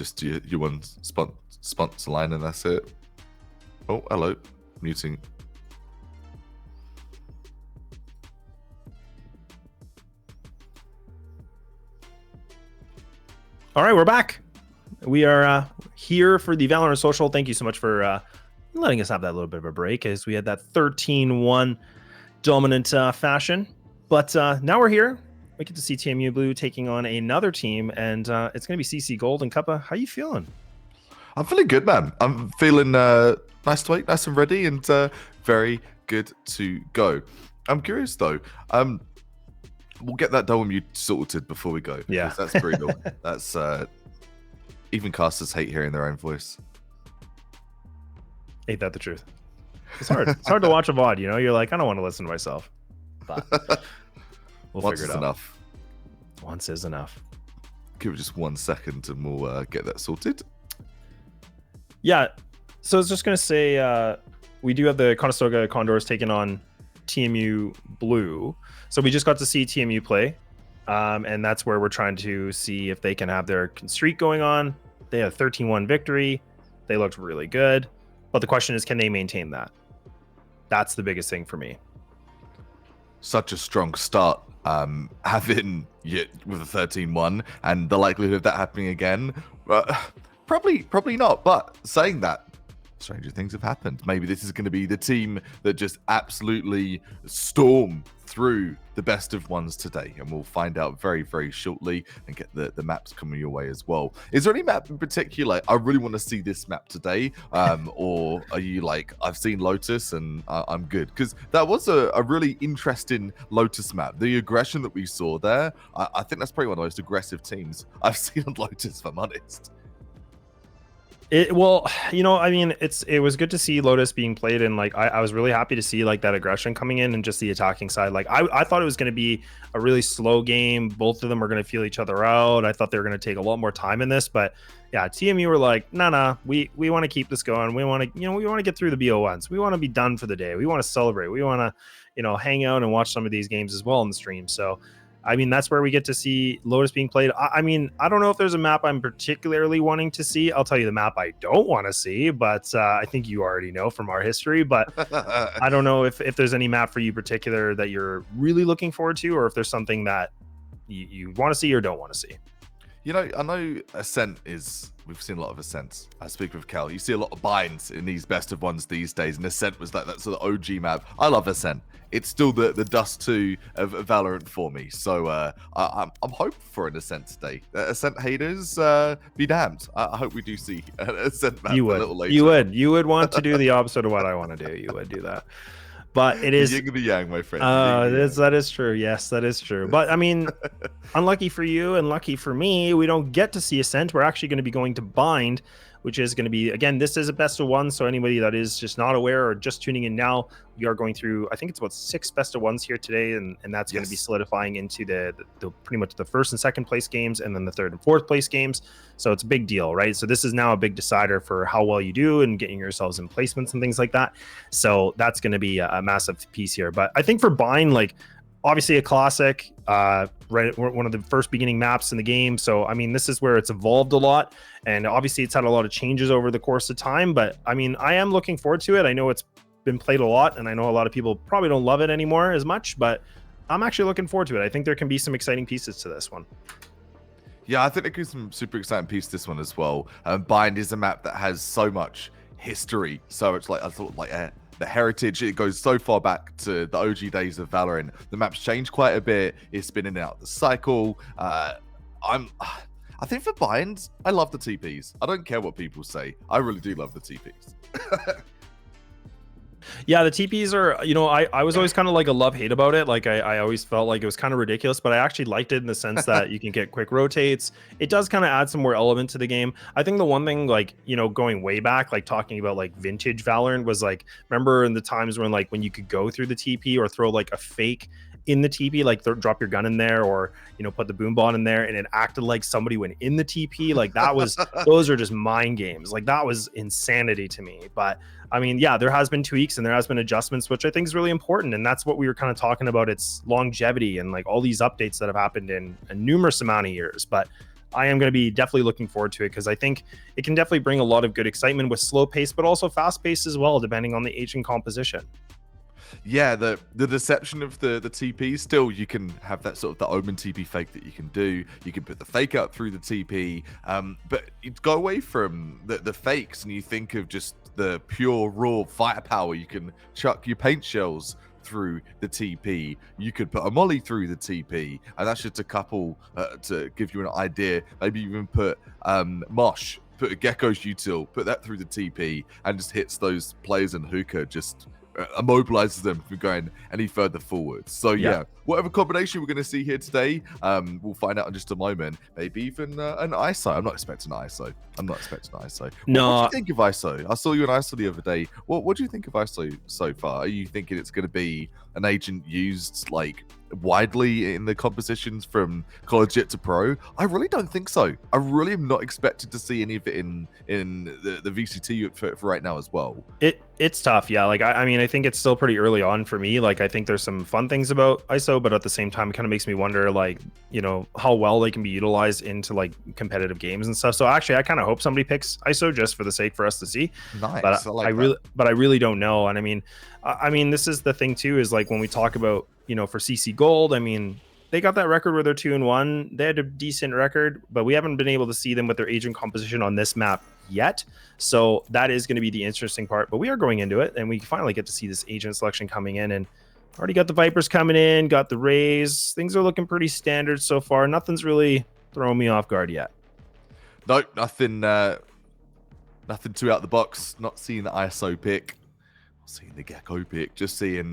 just your one sponsor line, and that's it. Oh, hello, muting. All right, we're back. We are here for the Valorant Social. Thank you so much for letting us have that little bit of a break as we had that 13-1 dominant fashion. But now we're here. We get to see TMU Blue taking on another team, and it's going to be CC Gold. And Cuppa, how you feeling? I'm feeling good, man. I'm feeling nice to wait, nice and ready, and very good to go. I'm curious though. We'll get that double mute sorted before we go. Yeah, that's brutal. That's even casters hate hearing their own voice. Ain't that the truth? It's hard. It's hard to watch a VOD. You know, you're like, I don't want to listen to myself. But we'll Once figure it is out. enough. Once is enough. Give it just 1 second, and we'll get that sorted. Yeah. So I was just gonna say, we do have the Conestoga Condors taking on TMU Blue. So we just got to see TMU play, and that's where we're trying to see if they can have their streak going on. They had a 13-1 victory. They looked really good, but the question is, can they maintain that? That's the biggest thing for me. Such a strong start, having with a 13-1, and the likelihood of that happening again, probably not. But saying that, stranger things have happened. Maybe this is going to be the team that just absolutely storm through the best of ones today, and we'll find out very, very shortly and get the maps coming your way as well. Is there any map in particular, I really want to see this map today, or are you like, I've seen Lotus and I'm good? Because that was a really interesting Lotus map. The aggression that we saw there, I think that's probably one of the most aggressive teams I've seen on Lotus, if I'm honest. Well, you know, I mean, it was good to see Lotus being played, and like I was really happy to see like that aggression coming in and just the attacking side. Like I thought it was going to be a really slow game. Both of them are going to feel each other out. I thought they were going to take a lot more time in this, but yeah, TMU were like, nah, we want to keep this going. We want to get through the BO1s. We want to be done for the day. We want to celebrate. We want to, hang out and watch some of these games as well on the stream. So I mean, that's where we get to see Lotus being played. I mean, I don't know if there's a map I'm particularly wanting to see. I'll tell you the map I don't want to see, but I think you already know from our history. But I don't know if there's any map for you particular that you're really looking forward to, or if there's something that you want to see or don't want to see. You know, I know Ascent we've seen a lot of Ascents. I speak with Cal. You see a lot of binds in these best of ones these days, and Ascent was like that sort of OG map. I love Ascent. It's still the Dust 2 of Valorant for me. So I'm hoping for an Ascent today. Ascent haters, be damned. I hope we do see an Ascent map a little later. You would want to do the opposite of what I want to do. You would do that. But it is yin and the yang, my friend. That is true. Yes, that is true. But I mean, unlucky for you and lucky for me, we don't get to see Ascent. We're actually going to be going to Bind, which is going to be, again, this is a best of one. So anybody that is just not aware or just tuning in now, we are going through, I think it's about 6 best of ones here today, and that's going to be solidifying into the pretty much the first and second place games, and then the third and fourth place games. So it's a big deal, right? So this is now a big decider for how well you do and getting yourselves in placements and things like that. So that's going to be a massive piece here. But I think for Bind, like, obviously a classic, right, one of the first beginning maps in the game. So I mean, this is where it's evolved a lot, and obviously it's had a lot of changes over the course of time. But I mean, I am looking forward to it. I know it's been played a lot, and I know a lot of people probably don't love it anymore as much, but I'm actually looking forward to it. I think there can be some exciting pieces to this one. Yeah, I think there could be some super exciting piece to this one as well. Bind is a map that has so much history, so it's like the heritage. It goes so far back to the OG days of Valorant. The map's changed quite a bit. It's been in and out of the cycle. I think for Bind, I love the TPs. I don't care what people say. I really do love the TPs. Yeah, the TPs are, I was always kind of like a love-hate about it. Like I always felt like it was kind of ridiculous, but I actually liked it in the sense that you can get quick rotates. It does kind of add some more element to the game. I think the one thing, like, going way back, like talking about like vintage Valorant, was like, remember in the times when you could go through the TP or throw like a fake in the TP, like drop your gun in there, or put the boom bot in there, and it acted like somebody went in the TP. Like that was those are just mind games. Like that was insanity to me. But I mean, yeah, there has been tweaks and there has been adjustments, which I think is really important, and that's what we were kind of talking about. It's longevity and like all these updates that have happened in a numerous amount of years. But I am going to be definitely looking forward to it because I think it can definitely bring a lot of good excitement with slow pace, but also fast pace as well, depending on the agent composition. Yeah, the deception of the TP, still you can have that sort of the Omen TP fake that you can do. You can put the fake out through the TP, but you go away from the fakes and you think of just the pure raw firepower. You can chuck your paint shells through the TP. You could put a molly through the TP, and that's just a couple to give you an idea. Maybe even put Mosh, put a Gecko's util, put that through the TP, and just hits those players in hookah, just immobilizes them from going any further forward. So yeah, whatever combination we're going to see here today, we'll find out in just a moment. Maybe even an ISO. I'm not expecting ISO. No. What do you think of ISO? I saw you in ISO the other day. What do you think of ISO so far? Are you thinking it's going to be an agent used like widely in the compositions from college to pro? I really don't think so. I really am not expected to see any of it in the VCT for right now as well. It's tough, yeah. Like I mean, I think it's still pretty early on for me. Like I think there's some fun things about ISO, but at the same time, it kind of makes me wonder, like, you know, how well they can be utilized into like competitive games and stuff. So actually, I kind of hope somebody picks ISO just for the sake for us to see. Nice. But I really don't know. And I mean, this is the thing too, is like when we talk about, you know, for CC Gold, I mean, they got that record where they're 2-1. They had a decent record, but we haven't been able to see them with their agent composition on this map yet. So that is going to be the interesting part. But we are going into it, and we finally get to see this agent selection coming in. And already got the Vipers coming in, got the Rays. Things are looking pretty standard so far. Nothing's really throwing me off guard yet. Nope, nothing too out the box. Not seeing the ISO pick. Seeing the Gecko pick, just seeing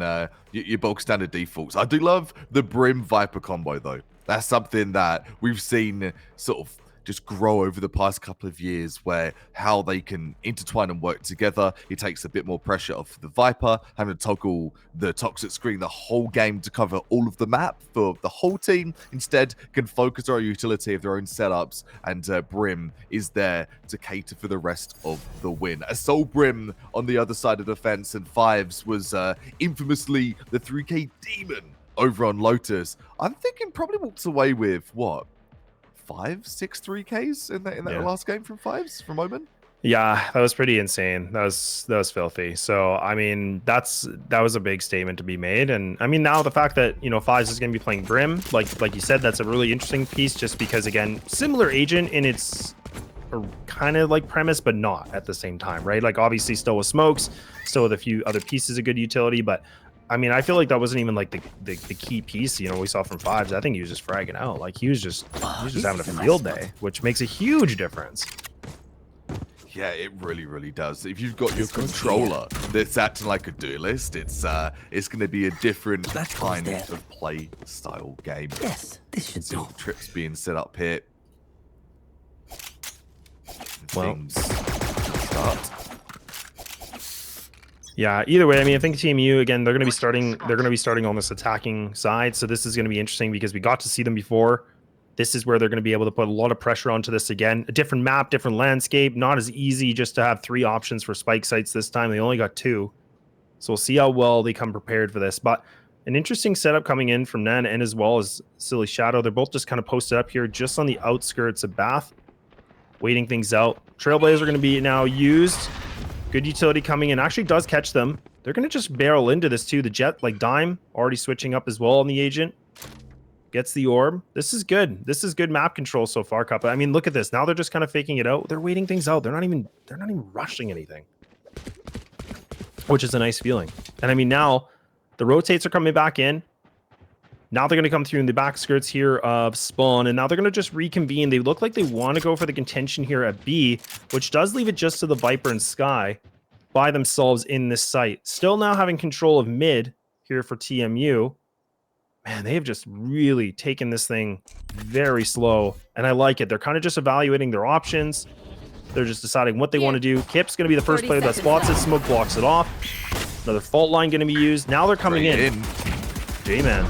your bulk standard defaults. I do love the Brim Viper combo though. That's something that we've seen sort of just grow over the past couple of years, where how they can intertwine and work together. It takes a bit more pressure off the Viper, having to toggle the toxic screen the whole game to cover all of the map for the whole team. Instead, can focus on utility of their own setups, and Brim is there to cater for the rest of the win. As Soul Brim on the other side of the fence, and Fives was infamously the 3K demon over on Lotus. I'm thinking probably walks away with what? 5-6 3Ks in that last game from Omen. Yeah, that was pretty insane. That was filthy. So I mean, that was a big statement to be made. And I mean, now the fact that, you know, Fives is going to be playing Brim, like you said, that's a really interesting piece, just because again, similar agent in its kind of like premise, but not at the same time, right? Like obviously still with smokes, still with a few other pieces of good utility, but I mean, I feel like that wasn't even like the key piece, you know, we saw from Fives. I think he was just fragging out. Like he was just having a field day, which makes a huge difference. Yeah, it really, really does. If you've got your controller that's acting like a duelist, it's going to be a different kind of play style game. Yes, this should do. Trips being set up here. Well, things start. Yeah, either way, I mean, I think TMU, again, they're going to be starting on this attacking side. So this is going to be interesting because we got to see them before. This is where they're going to be able to put a lot of pressure onto this again. A different map, different landscape, not as easy just to have 3 options for spike sites this time. They only got 2. So we'll see how well they come prepared for this. But an interesting setup coming in from Nan and as well as Silly Shadow. They're both just kind of posted up here just on the outskirts of Bath, waiting things out. Trailblazers are going to be now used. Good utility coming in. Actually does catch them. They're going to just barrel into this too. The Jet, like Dime, already switching up as well on the agent. Gets the orb. This is good. This is good map control so far, Kappa. I mean, look at this. Now they're just kind of faking it out. They're waiting things out. They're not even rushing anything, which is a nice feeling. And I mean, now the rotates are coming back in. Now they're going to come through in the back skirts here of Spawn, and now they're going to just reconvene. They look like they want to go for the contention here at B, which does leave it just to the Viper and Sky by themselves in this site. Still now having control of mid here for TMU. Man, they have just really taken this thing very slow, and I like it. They're kind of just evaluating their options. They're just deciding what they want to do. Kip's going to be the first player that spots it. Smoke blocks it off. Another fault line going to be used. Now they're coming in. J-Man.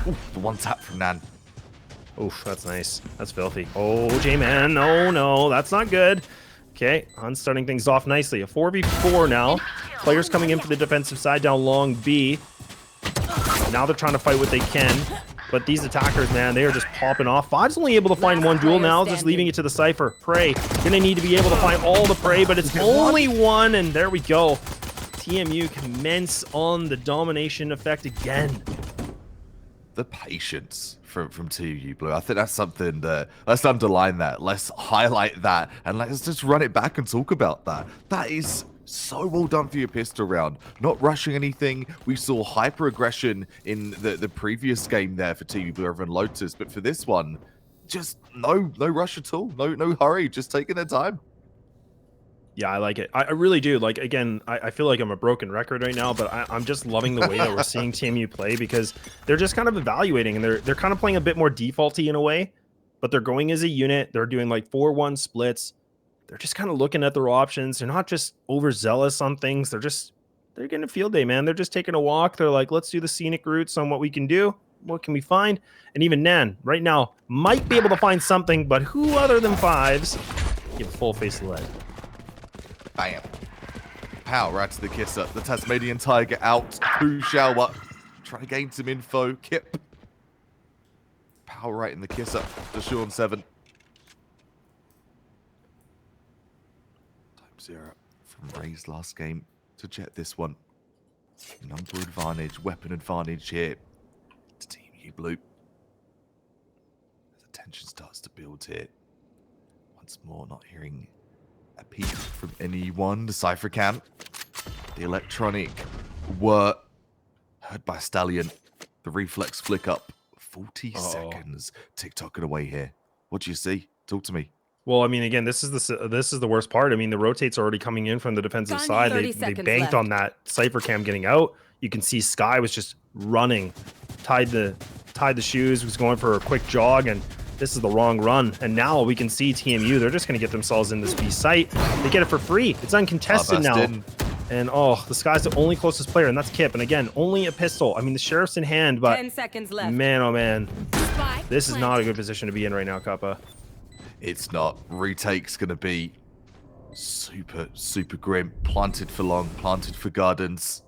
Ooh, the one tap from Nan. Oof, that's nice. That's filthy. Oh, J-Man. Oh, no, that's not good. Okay, Hunt's starting things off nicely. A 4v4 now. Players coming in for the defensive side down long B. Now they're trying to fight what they can. But these attackers, man, they are just popping off. Five's only able to find one duel now, just leaving it to the Cypher. Prey, gonna need to be able to find all the Prey, but it's only one, and there we go. TMU commence on the domination effect again. The patience from TMU Blue. I think that's something that, let's underline that. Let's highlight that, and let's just run it back and talk about that. That is so well done for your pistol round. Not rushing anything. We saw hyper aggression in the previous game there for TMU Blue over in Lotus, but for this one, just no rush at all. No hurry. Just taking their time. Yeah, I like it. I really do. Like, again, I feel like I'm a broken record right now, but I'm just loving the way that we're seeing TMU play, because they're just kind of evaluating, and they're kind of playing a bit more defaulty in a way, but they're going as a unit. They're doing like 4-1 splits. They're just kind of looking at their options. They're not just overzealous on things. They're getting a field day, man. They're just taking a walk. They're like, let's do the scenic routes on what we can do. What can we find? And even Nan, right now, might be able to find something, but who other than Fives give a full face of lead? Bam. Pow, right to the kisser. The Tasmanian Tiger out. Who shower. Trying to gain some info. Kip. Pow right in the kisser. The Sean 7. Time 0 from Ray's last game to Jet this one. Number advantage, weapon advantage here to TMU Blue. As the tension starts to build here. Once more, not hearing a peep from anyone. The Cypher cam. The electronic were heard by Stallion. The reflex flick up. 40 seconds. TikToking away here. What do you see? Talk to me. Well, I mean, again, this is the worst part. I mean, the rotates are already coming in from the defensive side. They banked on that Cypher cam getting out. You can see Sky was just running, tied the shoes, was going for a quick jog, and this is the wrong run. And now we can see TMU, they're just going to get themselves in this B site. They get it for free. It's uncontested now. And the Sky's the only closest player, and that's Kip. And again, only a pistol. I mean, the Sheriff's in hand, but 10 seconds left. Man, oh man, this is not a good position to be in right now, Kappa. It's not. Retake's going to be super grim. Planted for long, planted for gardens.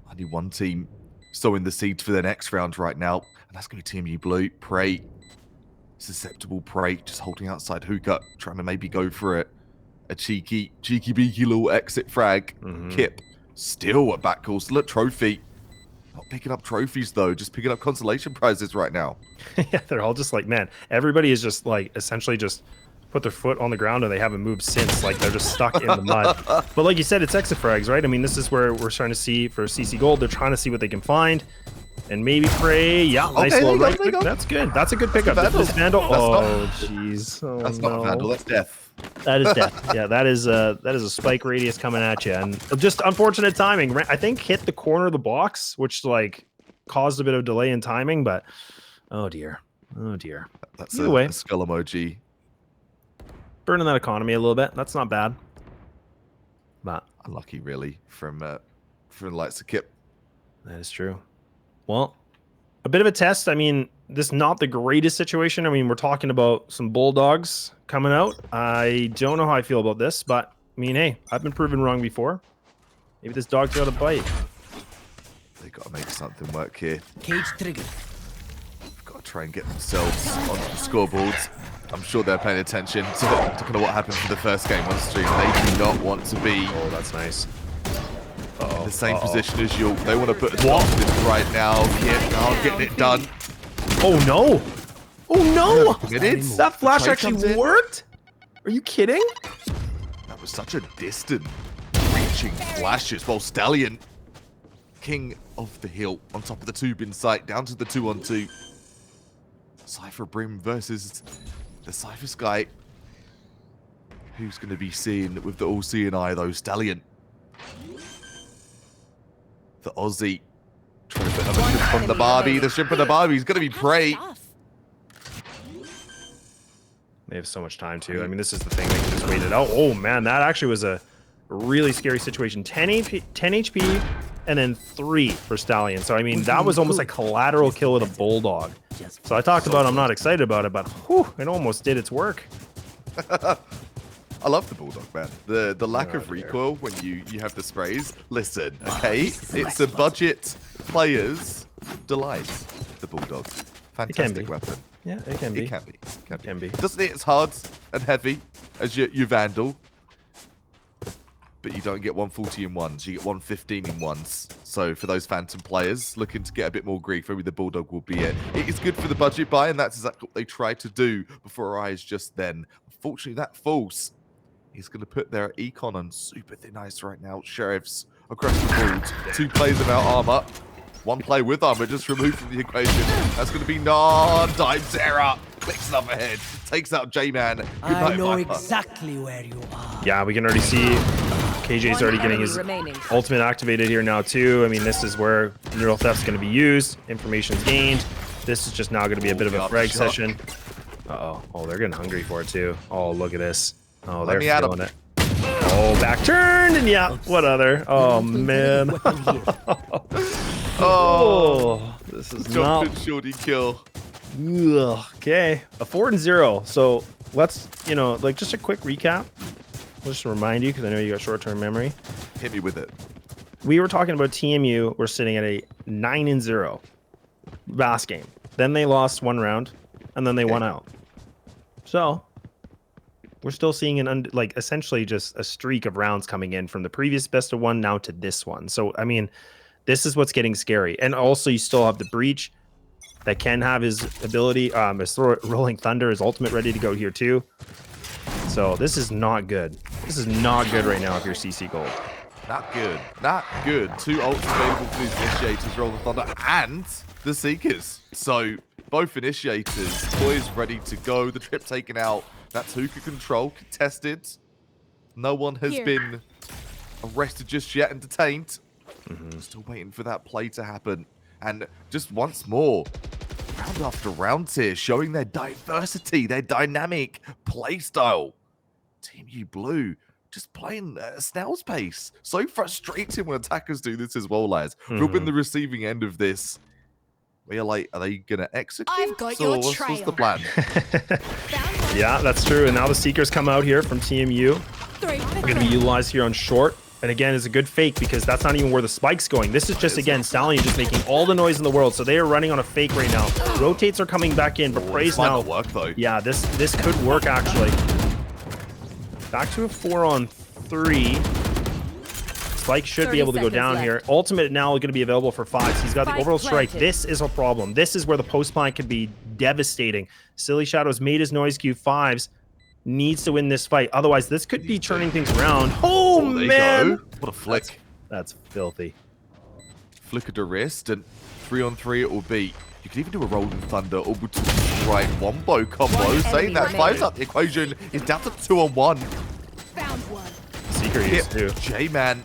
Only one team sowing the seeds for the next round right now, and that's going to be TMU Blue. Prey. Susceptible Prey, just holding outside hookah, trying to maybe go for a cheeky beaky little exit frag. Kip, still a back call, still a trophy. Not picking up trophies though, just picking up consolation prizes right now. Yeah, they're all just like, man, everybody is just like essentially just put their foot on the ground and they haven't moved since. Like they're just stuck in the mud. But like you said, it's exit frags, right? I mean, this is where we're starting to see for CC Gold, they're trying to see what they can find. And maybe Prey, yeah, nice little right. That's good. That's a good pickup. This Vandal. Oh, jeez. Oh, that's not Vandal. That's death. That is death. Yeah, that is a spike radius coming at you, and just unfortunate timing. I think hit the corner of the box, which like caused a bit of delay in timing. But oh dear. That's a skull emoji. Burning that economy a little bit. That's not bad. But unlucky, really, from the likes of Kip. That is true. Well, a bit of a test. I mean, this is not the greatest situation. I mean, we're talking about some Bulldogs coming out. I don't know how I feel about this, but I mean, hey, I've been proven wrong before. Maybe this dog's got a bite. They got to make something work here. Cage trigger. They've got to try and get themselves onto the scoreboards. I'm sure they're paying attention to kind of what happened for the first game on stream. They do not want to be. Oh, that's nice. In the same position as you. They want to put a stop to this right now. Kip now getting it done. Oh no! Oh no! That flash actually worked? Are you kidding? That was such a distant reaching flashes while Stallion, king of the hill, on top of the tube in sight, down to the 2-on-2. Cypher Brim versus the Cypher Sky. Who's going to be seen with the all-seeing eye though? Stallion. The Aussie. Trying to put another shrimp on the Barbie. The shrimp on the Barbie is going to be Prey. They have so much time too. I mean, this is the thing. They can just wait it out. Oh man, that actually was a really scary situation. 10 HP and then 3 for Stallion. So I mean, that was almost like collateral kill with a Bulldog. So I talked about I'm not excited about it, but whew, it almost did its work. I love the Bulldog, man. The lack of recoil when you have the sprays. Listen, okay? It's a budget player's delight, the Bulldog. Fantastic weapon. Yeah, it can be. It can be. It can be. Doesn't hit as hard and heavy as your Vandal, but you don't get 140 in ones. You get 115 in ones. So for those Phantom players looking to get a bit more grief, maybe the Bulldog will be it. It is good for the budget buy, and that's exactly what they tried to do before our eyes just then. Unfortunately, that falls. He's going to put their Econ on super thin ice right now. Sheriffs across the board. 2 players without armor. 1 player with armor just removed from the equation. That's going to be Dimes error. Clicks up ahead. Takes out J-Man. I know exactly where you are. Yeah, we can already see KJ's already getting his ultimate activated here now too. I mean, this is where neural theft's going to be used. Information's gained. This is just now going to be a bit of a frag session. Uh-oh. Oh, they're getting hungry for it too. Oh, look at this. Oh, they're feeling it. Oh, back turned, and yeah, what other? Oh, man. Oh, this is not... Shorty kill. Ugh, okay, a 4-0. So let's, you know, like just a quick recap. Just to remind you, because I know you got short-term memory. Hit me with it. We were talking about TMU. We're sitting at a 9-0 last game. Then they lost 1 round, and then they won out. So we're still seeing like essentially just a streak of rounds coming in from the previous best of 1 now to this one. So I mean, this is what's getting scary. And also, you still have the Breach that can have his ability, his Rolling Thunder, his ultimate ready to go here too. So this is not good. This is not good right now if you're CC Gold. Not good. Not good. 2 ults available for these Initiators, Rolling Thunder, and the Seekers. So both Initiators poised, ready to go. The trip taken out. That's Hookah control contested. No one has been arrested just yet and detained. Still waiting for that play to happen. And just once more, round after round here, showing their diversity, their dynamic play style. TMU Blue just playing at a snail's pace. So frustrating when attackers do this as well, lads. We've been the receiving end of this. We're like, are they going to execute? I've got your what's the plan? Yeah, that's true. And now the Seekers come out here from TMU. They're going to be utilized here on short. And again, it's a good fake because that's not even where the spike's going. This is just, again, Stallion just making all the noise in the world. So they are running on a fake right now. Rotates are coming back in, but Praise now. Work, though. Yeah, this could work, actually. Back to a 4-on-3. Spike should be able to go down here. Ultimate now going to be available for Fox. He's got the overall strike. This is a problem. This is where the post plant could be devastating. Silly Shadows made his noise cue 5s. Needs to win this fight. Otherwise, this could be turning things around. Oh, man. What a flick. That's filthy. Flicker the wrist, and 3-on-3 it will be. You can even do a Rolling Thunder or right wombo combo. Saying that 5's out the equation. Is down to 2-on-1. Found one. Seeker is too. J-Man.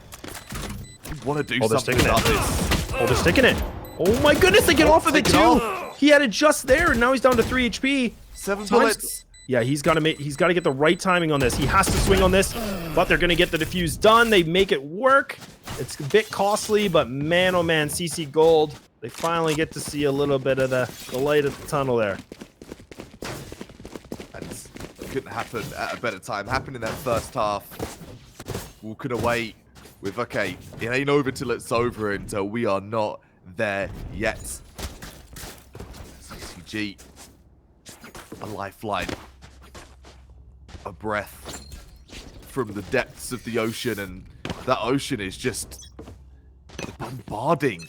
You want to do something about this. Oh, they're sticking it. Oh my goodness, they get off of it too. He had it just there, and now he's down to 3 HP. 7 bullets. Yeah, he's got to get the right timing on this. He has to swing on this, but they're going to get the defuse done. They make it work. It's a bit costly, but man, oh man, CC Gold. They finally get to see a little bit of the light at the tunnel there. And couldn't happen at a better time. Happened in that first half. Walking away with, okay, it ain't over till it's over, and we are not there yet. CCG, a lifeline. A breath from the depths of the ocean, and that ocean is just bombarding.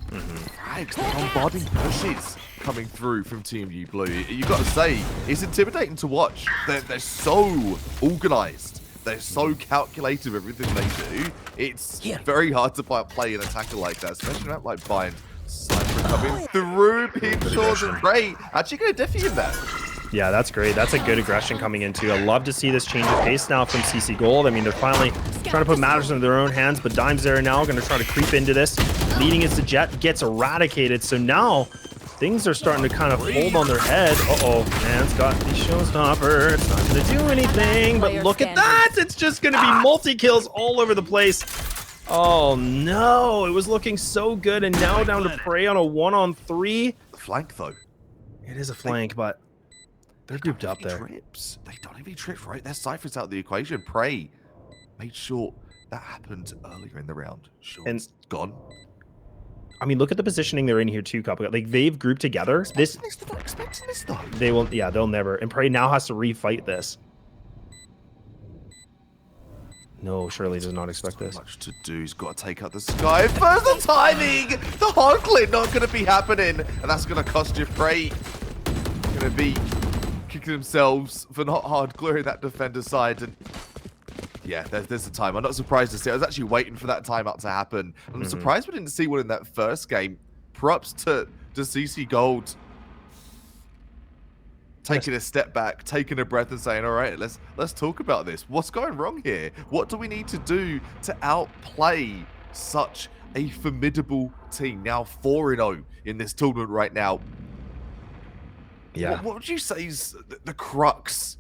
Frags, bombarding pushes coming through from TMU Blue. You got to say, it's intimidating to watch. They're so organized. They're so calculated with everything they do. It's very hard to play an attacker like that, especially not like Bind. Sniper coming through, Pinshaw's and Ray. Actually going to diff you in that. Yeah, that's great. That's a good aggression coming in too. I love to see this change of pace now from CC Gold. I mean, they're finally trying to put matters into their own hands, but Dimes there now going to try to creep into this. Leading as the Jet gets eradicated. So now things are starting to kind of fold on their head. Uh-oh, man's got the showstopper. It's not going to do anything, but look at that. It's just going to be multi-kills all over the place. Oh, no. It was looking so good, and now down to Prey on a 1-on-3. Flank, though. It is a flank, but they're grouped up there. Trips. They don't even trip, right? Their Cypher's out of the equation. Prey made sure that happened earlier in the round. Sure, And it's gone. I mean, look at the positioning they're in here too, Couple. Like they've grouped together. This They're not expecting this though. they will, yeah, they'll never. And Prey now has to refight this. No, Shirley does not expect this. Much to do. He's got to take out the sky. First the timing. The hard clip not going to be happening, and that's going to cost you Prey. Going to be kicking themselves for not hard clearing that defender side. And yeah, there's the time. I'm not surprised to see. I was actually waiting for that timeout to happen. I'm surprised we didn't see one in that first game. Props to CC Gold. Taking a step back, taking a breath and saying, all right, let's talk about this. What's going wrong here? What do we need to do to outplay such a formidable team? Now 4-0 in this tournament right now. Yeah. What would you say is the crux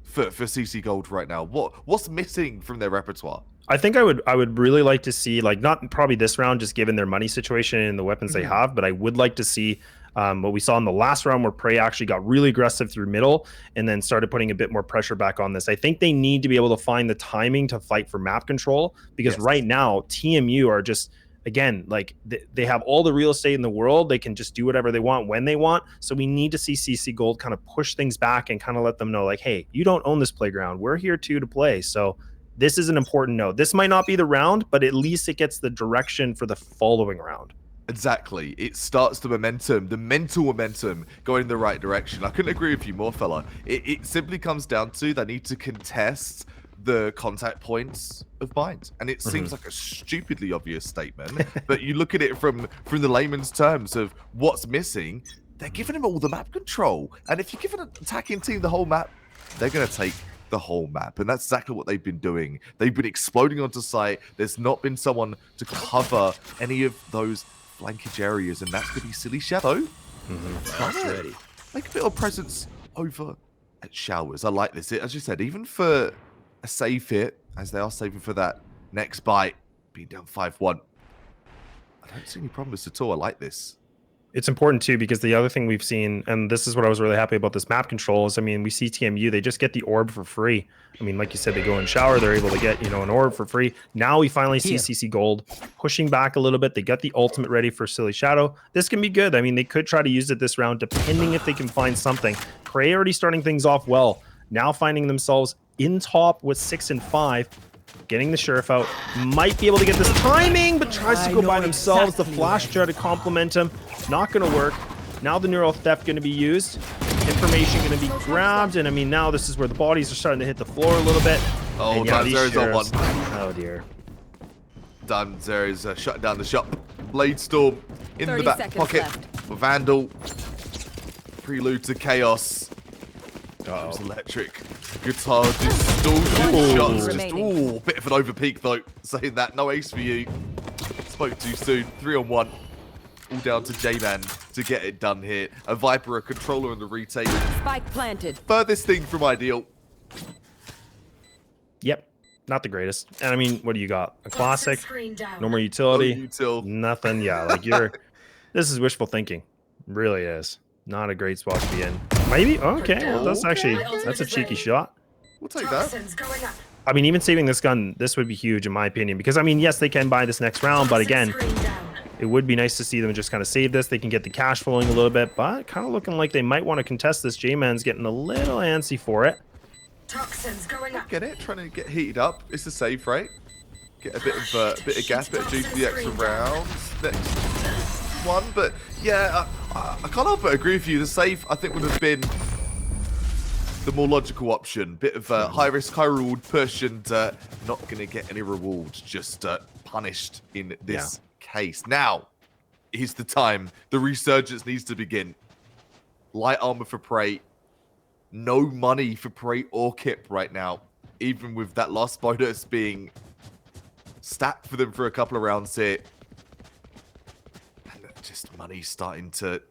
for CC Gold right now? What's missing from their repertoire? I think I would really like to see, like, not probably this round, just given their money situation and the weapons they have, but I would like to see what we saw in the last round where Prey actually got really aggressive through middle and then started putting a bit more pressure back on this. I think they need to be able to find the timing to fight for map control, because right now TMU are just, again, like they have all the real estate in the world. They can just do whatever they want when they want. So we need to see CC Gold kind of push things back and kind of let them know, like, hey, you don't own this playground. We're here too to play. So this is an important note. This might not be the round, but at least it gets the direction for the following round. Exactly. It starts the momentum, the mental momentum going in the right direction. I couldn't agree with you more, fella. It simply comes down to they need to contest the contact points of Bind. And it seems like a stupidly obvious statement, but you look at it from the layman's terms of what's missing, they're giving them all the map control. And if you give an attacking team the whole map, they're going to take the whole map. And that's exactly what they've been doing. They've been exploding onto site. There's not been someone to cover any of those flankage areas, and that's going to be Silly Shadow. Ready. Make a bit of presence over at Showers. I like this. As you said, even for a save hit, as they are saving for that next bite, being down 5-1. I don't see any problems at all. I like this. It's important too, because the other thing we've seen, and this is what I was really happy about this map control, is, I mean, we see TMU, they just get the orb for free. I mean, like you said, they go in shower, they're able to get, you know, an orb for free. Now we finally see CC Gold pushing back a little bit. They got the ultimate ready for Silly Shadow. This can be good. I mean, they could try to use it this round, depending if they can find something. Prey already starting things off well. Now finding themselves in top with 6 and 5. Getting the Sheriff out. Might be able to get this timing, but tries to go by themselves. The flash try to complement him. Not going to work. Now the neural theft going to be used. Information going to be grabbed. And I mean, now this is where the bodies are starting to hit the floor a little bit. Oh, Danzer's on one. Oh, dear. Danzer is shutting down the shop. Blade Storm in the back pocket. Vandal. Prelude to Chaos. It's electric. Guitar distortion shots. Just, ooh, bit of an overpeak though. Saying that, no ace for you. Spoke too soon. 3-on-1. All down to J-Man to get it done here. A Viper, a controller in the retake. Spike planted. Furthest thing from ideal. Yep. Not the greatest. And I mean, what do you got? A classic? No more utility? No util. Nothing. Yeah, like this is wishful thinking. Really is. Not a great spot to be in. Maybe? Okay, well, that's a cheeky shot. We'll take that. I mean, even saving this gun, this would be huge in my opinion. Because, I mean, yes, they can buy this next round, but again, it would be nice to see them just kind of save this. They can get the cash flowing a little bit, but kind of looking like they might want to contest this. J-Man's getting a little antsy for it. Toxins going up. Get it? Trying to get heated up. It's a save, right? Get a bit of gas, bit of juice for the extra rounds. Next one, but yeah, I can't help but agree with you. The save, I think, would have been the more logical option. Bit of high risk, high reward push, and not going to get any rewards. Just punished in this case. Now is the time. The resurgence needs to begin. Light armor for Prey. No money for Prey or Kip right now. Even with that last bonus being stacked for them for a couple of rounds here. And just money starting to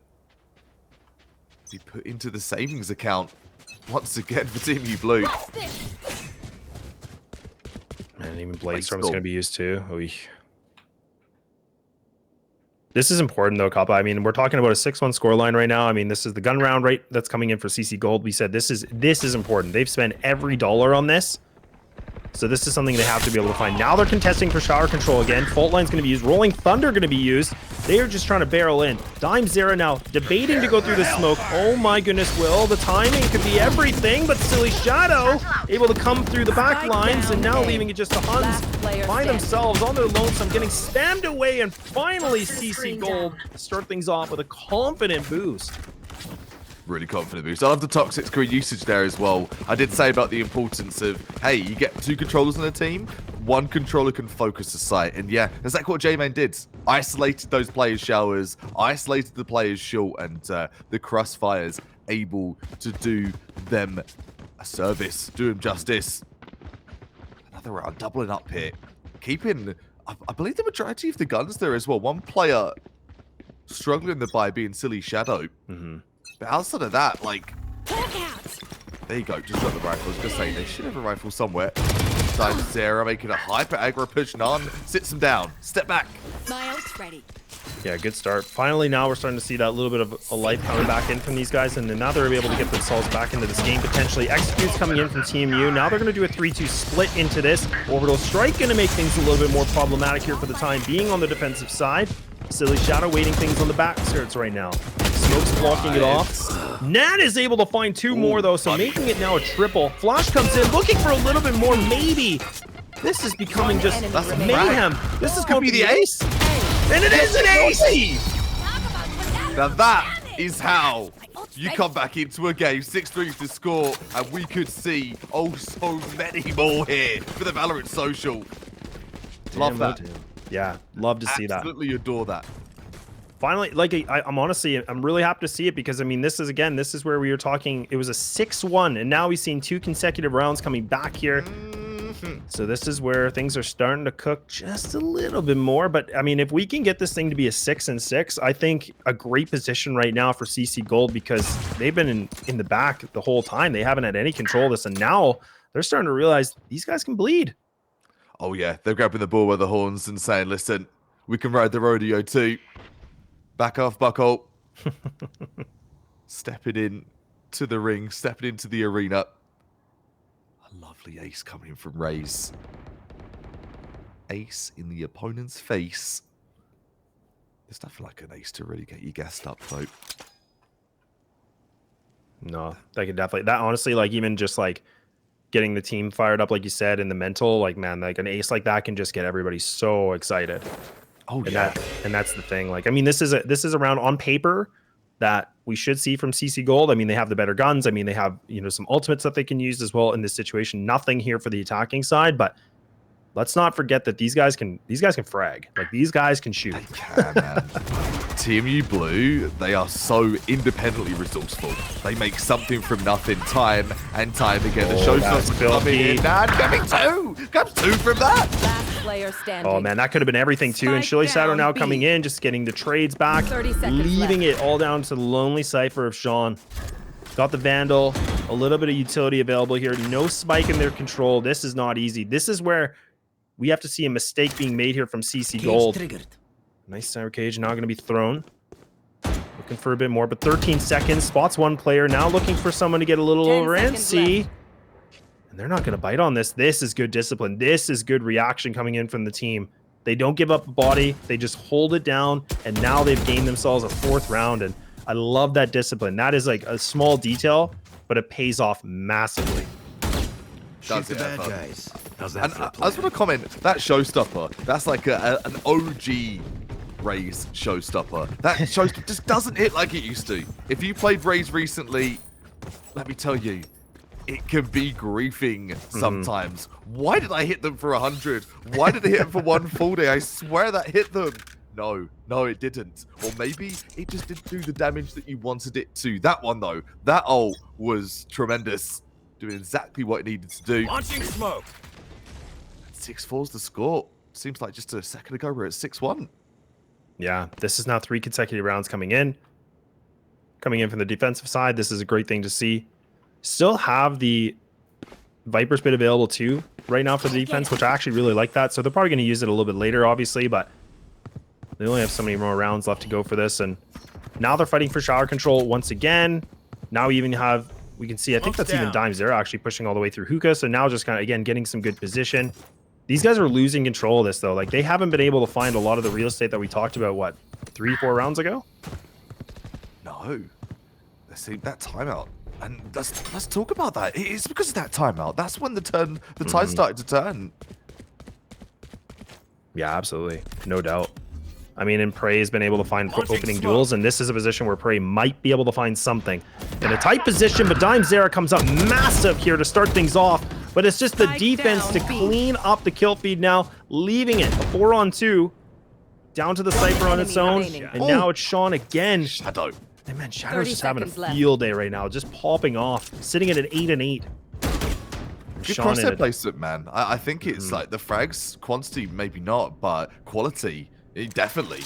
be put into the savings account once again for TMU Blue. And even Bladestorm is going to be used too. Oy. This is important though, Kappa. I mean, we're talking about a 6-1 scoreline right now. I mean, this is the gun round, right? That's coming in for CC Gold. We said this is important. They've spent every dollar on this. So this is something they have to be able to find. Now they're contesting for shower control again. Fault line's going to be used. Rolling Thunder going to be used. They are just trying to barrel in. Dime Zera now debating to go through the smoke. Oh my goodness, Will. The timing could be everything, but Silly Shadow able to come through the back lines and now leaving it just the Huns by themselves on their lonesome, getting spammed away, and finally CC Gold start things off with a confident boost. Really confident boost. I love the toxic screen usage there as well. I did say about the importance of, hey, you get 2 controllers on a team, 1 controller can focus the site. And yeah, that's like what J-Man did. Isolated those players' showers, isolated the players' short, and the Crossfires able to do them a service, do them justice. Another round, doubling up here. Keeping, I believe, the majority of the guns there as well. One player struggling by being Silly Shadow. But outside of that, like, there you go, just got the rifle. I was going to say, they should have a rifle somewhere. Time Sarah making a hyper aggro push. None sits him down. Step back. My ult's ready. Yeah, good start. Finally, now we're starting to see that little bit of a life coming back in from these guys, and then now they're able to get themselves back into this game, potentially. Execute's coming in from TMU. Now they're going to do a 3-2 split into this. Orbital Strike going to make things a little bit more problematic here for the time being on the defensive side. Silly Shadow waiting things on the back skirts right now. Smoke's blocking it off. Nat is able to find 2 more, though, so making it now a triple. Flash comes in, looking for a little bit more, maybe. This is becoming just mayhem. This is going to be the ace. And it is an ace! Now that is how you come back into a game. 6-3 to score, and we could see so many more here for the Valorant Social. Love that. Yeah, love to see that. Absolutely adore that. Finally, like, I'm really happy to see it because, I mean, this is where we were talking. It was a 6-1, and now we've seen 2 consecutive rounds coming back here. So this is where things are starting to cook just a little bit more. But, I mean, if we can get this thing to be a 6-6, I think a great position right now for CC Gold because they've been in the back the whole time. They haven't had any control of this, and now they're starting to realize these guys can bleed. Oh, yeah. They're grabbing the bull by the horns and saying, listen, we can ride the rodeo too. Back off, buckhole. Stepping in to the ring, stepping into the arena. A lovely ace coming from Raze. Ace in the opponent's face. There's nothing like an ace to really get you gassed up, though. No, that could definitely, that honestly, like, even just like getting the team fired up, like you said, in the mental, like, man, like an ace like that can just get everybody so excited. Oh, and yeah. And that's the thing. Like, I mean, this is a round on paper that we should see from CC Gold. I mean, they have the better guns. I mean, they have, you know, some ultimates that they can use as well in this situation. Nothing here for the attacking side, but let's not forget that these guys can frag. Like, these guys can shoot. They can, man. TMU Blue, they are so independently resourceful. They make something from nothing time and time again. The show's not coming in. And coming 2! Comes 2 from that! Last player standing. Oh, man, that could have been everything, too. And Shilly Shadow now coming in, just getting the trades back, 30 seconds leaving left. it all down to the lonely Cypher of Sean. Got the Vandal, a little bit of utility available here. No spike in their control. This is not easy. This is where we have to see a mistake being made here from CC Gold. Nice center cage, now going to be thrown. Looking for a bit more, but 13 seconds. Spots 1 player, now looking for someone to get a little 10 over and seconds see. left. And they're not going to bite on this. This is good discipline. This is good reaction coming in from the team. They don't give up a body. They just hold it down, and now they've gained themselves a 4th round, and I love that discipline. That is like a small detail, but it pays off massively. Shoot the bad guys. How's that And for a I just want to comment, that showstopper, that's like an OG Raze showstopper. That showstopper just doesn't hit like it used to. If you played Raze recently, let me tell you, it can be griefing sometimes. Why did I hit them for 100? Why did I hit them for 140? I swear that hit them. No, it didn't. Or maybe it just didn't do the damage that you wanted it to. That one, though, that ult was tremendous. Doing exactly what it needed to do. Launching smoke. 6-4's the score. Seems like just a second ago we're at 6-1. Yeah, this is now 3 consecutive rounds coming in. Coming in from the defensive side, this is a great thing to see. Still have the Viper's bit available too right now for the defense, which I actually really like that. So they're probably going to use it a little bit later, obviously, but they only have so many more rounds left to go for this. And now they're fighting for shower control once again. Now we even have, we can see, I think that's even Dime Zero actually pushing all the way through hookah. So now just kind of, again, getting some good position. These guys are losing control of this, though. Like, they haven't been able to find a lot of the real estate that we talked about, what, 3-4 rounds ago. No. Let's see that timeout. And let's talk about that. It's because of that timeout. That's when the tide started to turn. Yeah, absolutely. No doubt. I mean, and Prey has been able to find opening duels, and this is a position where Prey might be able to find something. In a tight position, but Dime Zera comes up massive here to start things off, but it's just the defense to clean up the kill feed now, leaving it 4-on-2, down to the Cypher on its own, and now it's Sean again. Shadow. And man, Shadow's just having a field day right now, just popping off, sitting at an 8-8. Good crosshair placement, man. I think it's like the frags quantity, maybe not, but quality, definitely.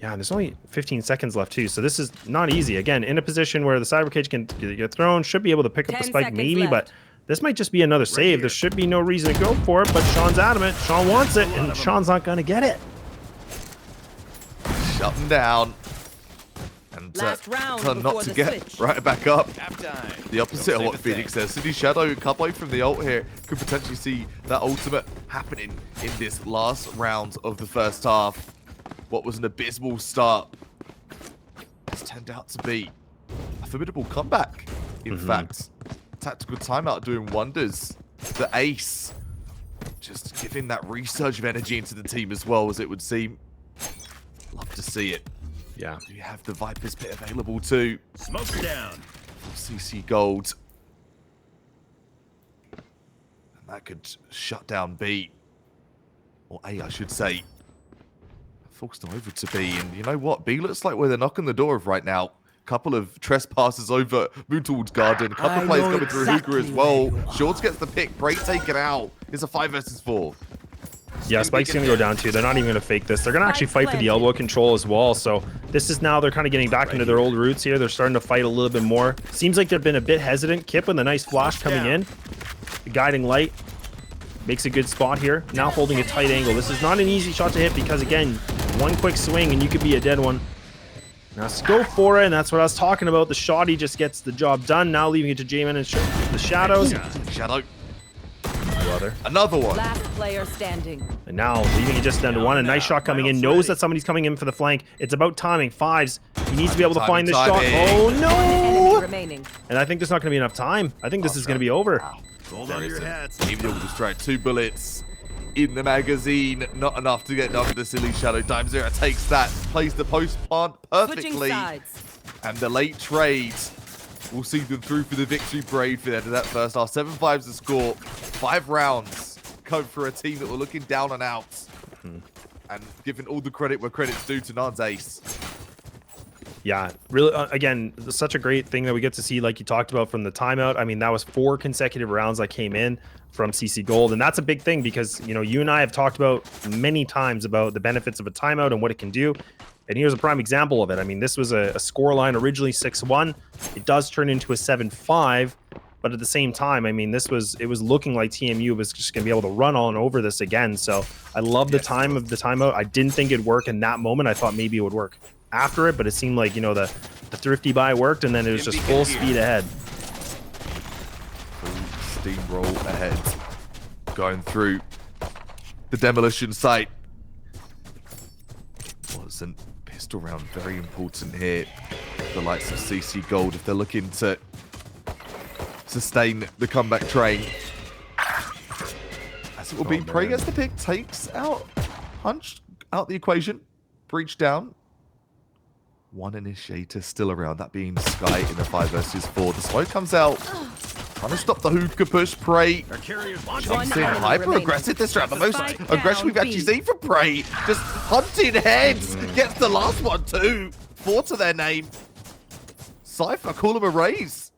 Yeah, there's only 15 seconds left too, so this is not easy. Again, in a position where the Cyber Cage can get thrown, should be able to pick up the spike maybe, but this might just be another save. There should be no reason to go for it, but Sean's adamant. Sean wants it, and Sean's not going to get it. Shut him down. And turn not to get right back up. The opposite of what Phoenix says. City Shadow, cut away from the ult here, could potentially see that ultimate happening in this last round of the first half. What was an abysmal start has turned out to be a formidable comeback. In fact, tactical timeout doing wonders. The ace just giving that resurge of energy into the team as well, as it would seem. Love to see it. Yeah. You have the Viper's pit available too. Smoke down. CC Gold. And that could shut down B. Or A, I should say. Forced them over to B. And you know what? B looks like where they're knocking the door of right now. Couple of trespassers over move towards Garden. Couple of players coming through Hooker as well. Shorts gets the pick. Bray taken out. It's a 5 versus 4. Yeah, Spike's going to go down too. They're not even going to fake this. They're going to actually fight for the elbow control as well. So this is now they're kind of getting back into their old roots here. They're starting to fight a little bit more. Seems like they've been a bit hesitant. Kip with a nice flash coming in. The guiding light makes a good spot here. Now holding a tight angle. This is not an easy shot to hit because, again, one quick swing and you could be a dead one. Now let's go for it, and that's what I was talking about. The shoddy just gets the job done. Now leaving it to J-Man and the Shadows. Shadow. Brother. Another one. Last player standing. And now leaving it just down to one. A nice shot coming in. Knows that somebody's coming in for the flank. It's about timing. Fives. He needs to be able to find this shot. Oh no! And I think there's not going to be enough time. I think this is going to be over. Hold on to your hats. Even able to strike 2 bullets in the magazine. Not enough to get down to the silly Shadow. Dime Zera takes that. Plays the post plant perfectly. And the late trade will see them through for the victory parade for the end of that first half. 7-5's the score. 5 rounds come for a team that were looking down and out. And giving all the credit where credit's due to Nan's ace. Yeah, really, again, such a great thing that we get to see, like you talked about, from the timeout. I mean, that was 4 consecutive rounds that came in from CC Gold, and that's a big thing because, you know, you and I have talked about many times about the benefits of a timeout and what it can do. And here's a prime example of it. I mean, this was a score line originally 6-1. It does turn into a 7-5, but at the same time, I mean, it was looking like TMU was just going to be able to run on over this again. So I love the time of the timeout. I didn't think it'd work in that moment. I thought maybe it would work after it, but it seemed like, you know, the thrifty buy worked, and then it was just full speed ahead. Full steamroll ahead. Going through the demolition site. Wasn't pistol round very important here. The likes of CC Gold, if they're looking to sustain the comeback train. As it will be, Prey gets the pick, takes out Hunch out the equation. Breach down. 1 initiator still around, that being Sky in the 5 versus 4. The smoke comes out. Trying to stop the hookah push. Prey jumps in, hyper aggressive this round. The most aggression we've actually seen from Prey. Just hunting heads. Gets the last one too. 4 to their name. Cypher, call him a raise.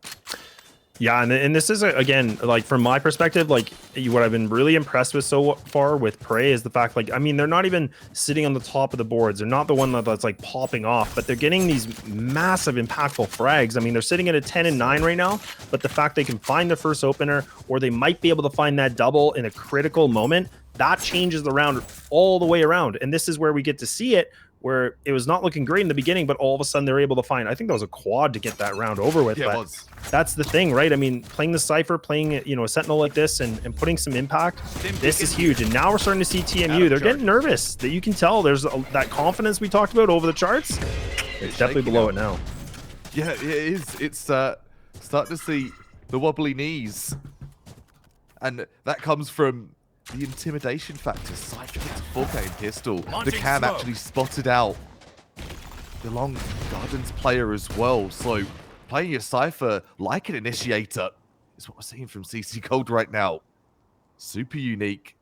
Yeah, and this is, again, like, from my perspective, like, what I've been really impressed with so far with Prey is the fact, like, I mean, they're not even sitting on the top of the boards. They're not the one that's, like, popping off, but they're getting these massive, impactful frags. I mean, they're sitting at a 10-9 right now, but the fact they can find the first opener, or they might be able to find that double in a critical moment, that changes the round all the way around. And this is where we get to see it, where it was not looking great in the beginning, but all of a sudden they're able to find, I think that was a quad to get that round over with. Yeah, but it was. that's the thing, right? I mean, playing the Cypher, playing, you know, a Sentinel like this and putting some impact, this is huge. And now we're starting to see TMU. They're getting nervous. That you can tell there's that confidence we talked about over the charts. It's definitely below it now. Yeah, it is. It's starting to see the wobbly knees. And that comes from the intimidation factor. Cypher gets a 4K pistol. The cam actually spotted out the Long Gardens player as well. So playing your Cypher like an initiator is what we're seeing from CC Gold right now. Super unique.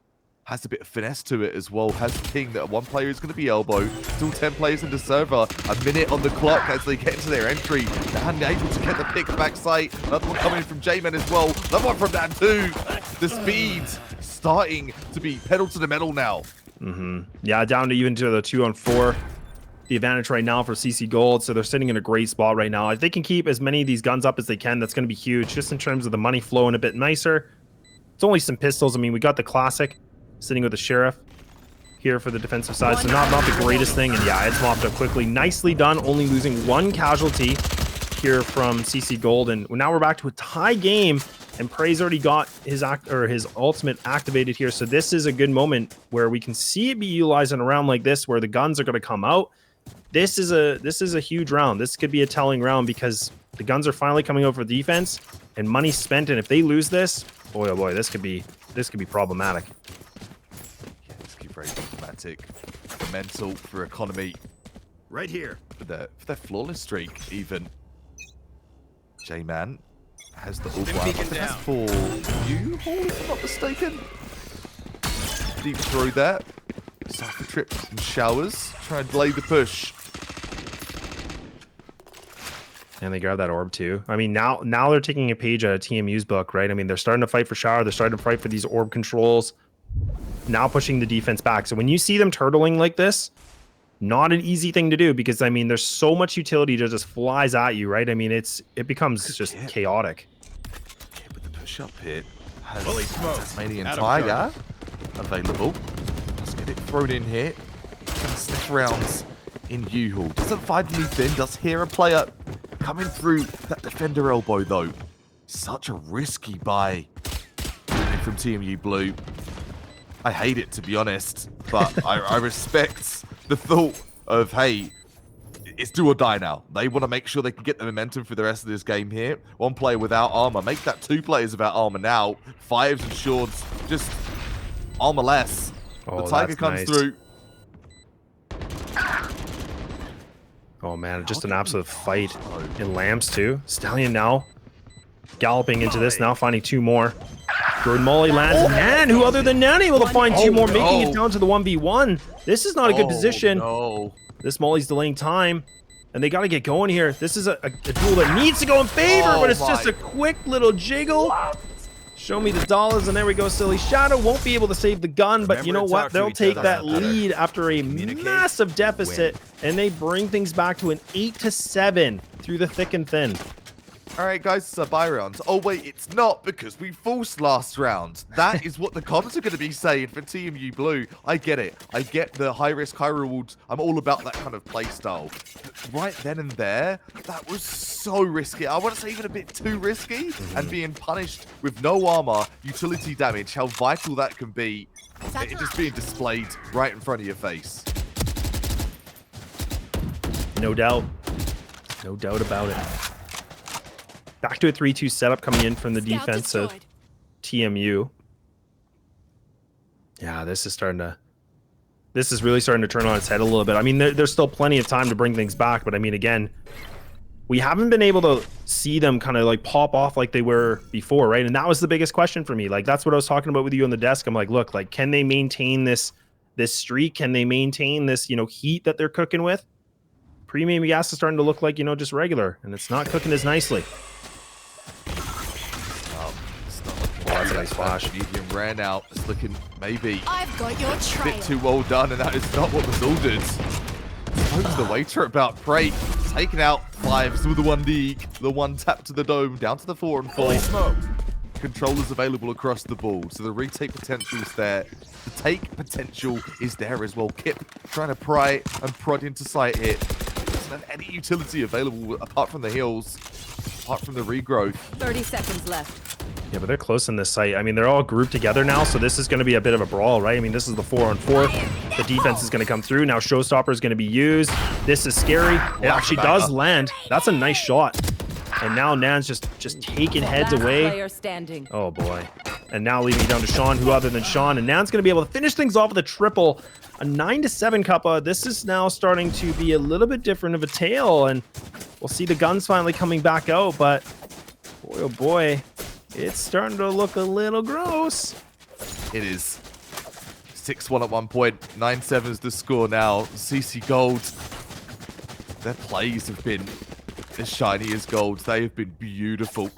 Has a bit of finesse to it as well. Has King that one player is going to be elbowed. Still 10 players in the server. A minute on the clock as they get into their entry. Dan able to get the pick back sight. Another one coming from J-Man as well. Another one from Dan too. The speed starting to be pedal to the metal now. Yeah, down to even to the 2-on-4. The advantage right now for CC Gold, so they're sitting in a great spot right now. If they can keep as many of these guns up as they can, that's going to be huge, just in terms of the money flowing a bit nicer. It's only some pistols. I mean, we got the classic sitting with the Sheriff here for the defensive side, so not the greatest thing. And yeah, it's mopped up quickly. Nicely done, only losing one casualty here from CC Gold. And now we're back to a tie game, and Prey's already got his ultimate activated here. So this is a good moment where we can see it be utilized in a round like this, where the guns are going to come out. This is a huge round. This could be a telling round because the guns are finally coming out for defense and money spent. And if they lose this, boy oh boy, this could be problematic. Yeah, this could be very problematic. For mental, for economy, Right here. for their flawless streak even. J-Man has the all black. That's for you, if I'm not mistaken. Deep throw there. Cypher trips and showers. Try and delay the push. And they grab that orb too. I mean, now they're taking a page out of TMU's book, right? I mean, they're starting to fight for shower. They're starting to fight for these orb controls. Now pushing the defense back. So when you see them turtling like this, not an easy thing to do because, I mean, there's so much utility that just flies at you, right? I mean, it becomes just chaotic. Yeah, but the push-up hit has Fully smoked. Tasmanian Out of Tiger available. Let's get it thrown in here. Gonna sniff rounds in U-Haul. Doesn't find anything. Does hear a player coming through that defender elbow, though. Such a risky buy from TMU Blue. I hate it, to be honest, but I respect the thought of, hey, it's do or die now. They want to make sure they can get the momentum for the rest of this game here. One player without armor. Make that two players without armor now. Fives and shorts, just armor less. Oh, the Tiger that's comes nice. through. Oh man, just an absolute fight in Lamps too. Stallion now galloping into this, now finding two more. Good molly lands, and Nan, who other than Nan able to find two more, making it down to the 1v1. This is not a good position. No. This molly's delaying time, and they got to get going here. This is a duel that needs to go in favor, but it's just a quick little jiggle. Show me the dollars, and there we go. Silly Shadow won't be able to save the gun, but you know what? They'll take that lead after a massive deficit, and they bring things back to an 8-7 through the thick and thin. All right, guys, it's a buy round. Oh, wait, it's not because we forced last round. That is what the comments are going to be saying for TMU Blue. I get it. I get the high risk, high rewards. I'm all about that kind of play style. But right then and there, that was so risky. I want to say even a bit too risky. And being punished with no armor, utility damage, how vital that can be. It just being displayed right in front of your face. No doubt. No doubt about it. Back to a 3-2 setup coming in from the defense of TMU. Yeah, this is really starting to turn on its head a little bit. I mean, there's still plenty of time to bring things back, but I mean, again, we haven't been able to see them kind of like pop off like they were before, right? And that was the biggest question for me. Like, that's what I was talking about with you on the desk. I'm like, look, like, can they maintain this streak? Can they maintain this, heat that they're cooking with? Premium gas is starting to look like, just regular, and it's not cooking as nicely. That's a nice flash. Medium ran out. It's looking maybe I've got your trail. a bit too well done, and that is not what was ordered. Spoke to the waiter about Prey. Taking out fives with the one dig, the one tap to the dome, down to the 4 and 4. Fully smoked. controllers available across the board, so the retake potential is there. The take potential is there as well. Kip trying to pry and prod into sight here. Doesn't have any utility available apart from the heals, apart from the regrowth. 30 seconds left. Yeah, but they're close in this site. I mean, they're all grouped together now, so this is going to be a bit of a brawl, right? I mean, this is the 4-on-4. The defense is going to come through. Now Showstopper is going to be used. This is scary. It actually does land. That's a nice shot. And now Nan's just taking heads away. Player standing. Oh, boy. And now leaving it down to Sean, who other than Sean. And Nan's going to be able to finish things off with a triple. A 9-7 Cuppa. This is now starting to be a little bit different of a tale. And we'll see the guns finally coming back out. But, boy, oh, boy. It's starting to look a little gross. It is. 6-1 at one point. 9-7 is the score now. CC Gold. Their plays have been as shiny as gold. They have been beautiful.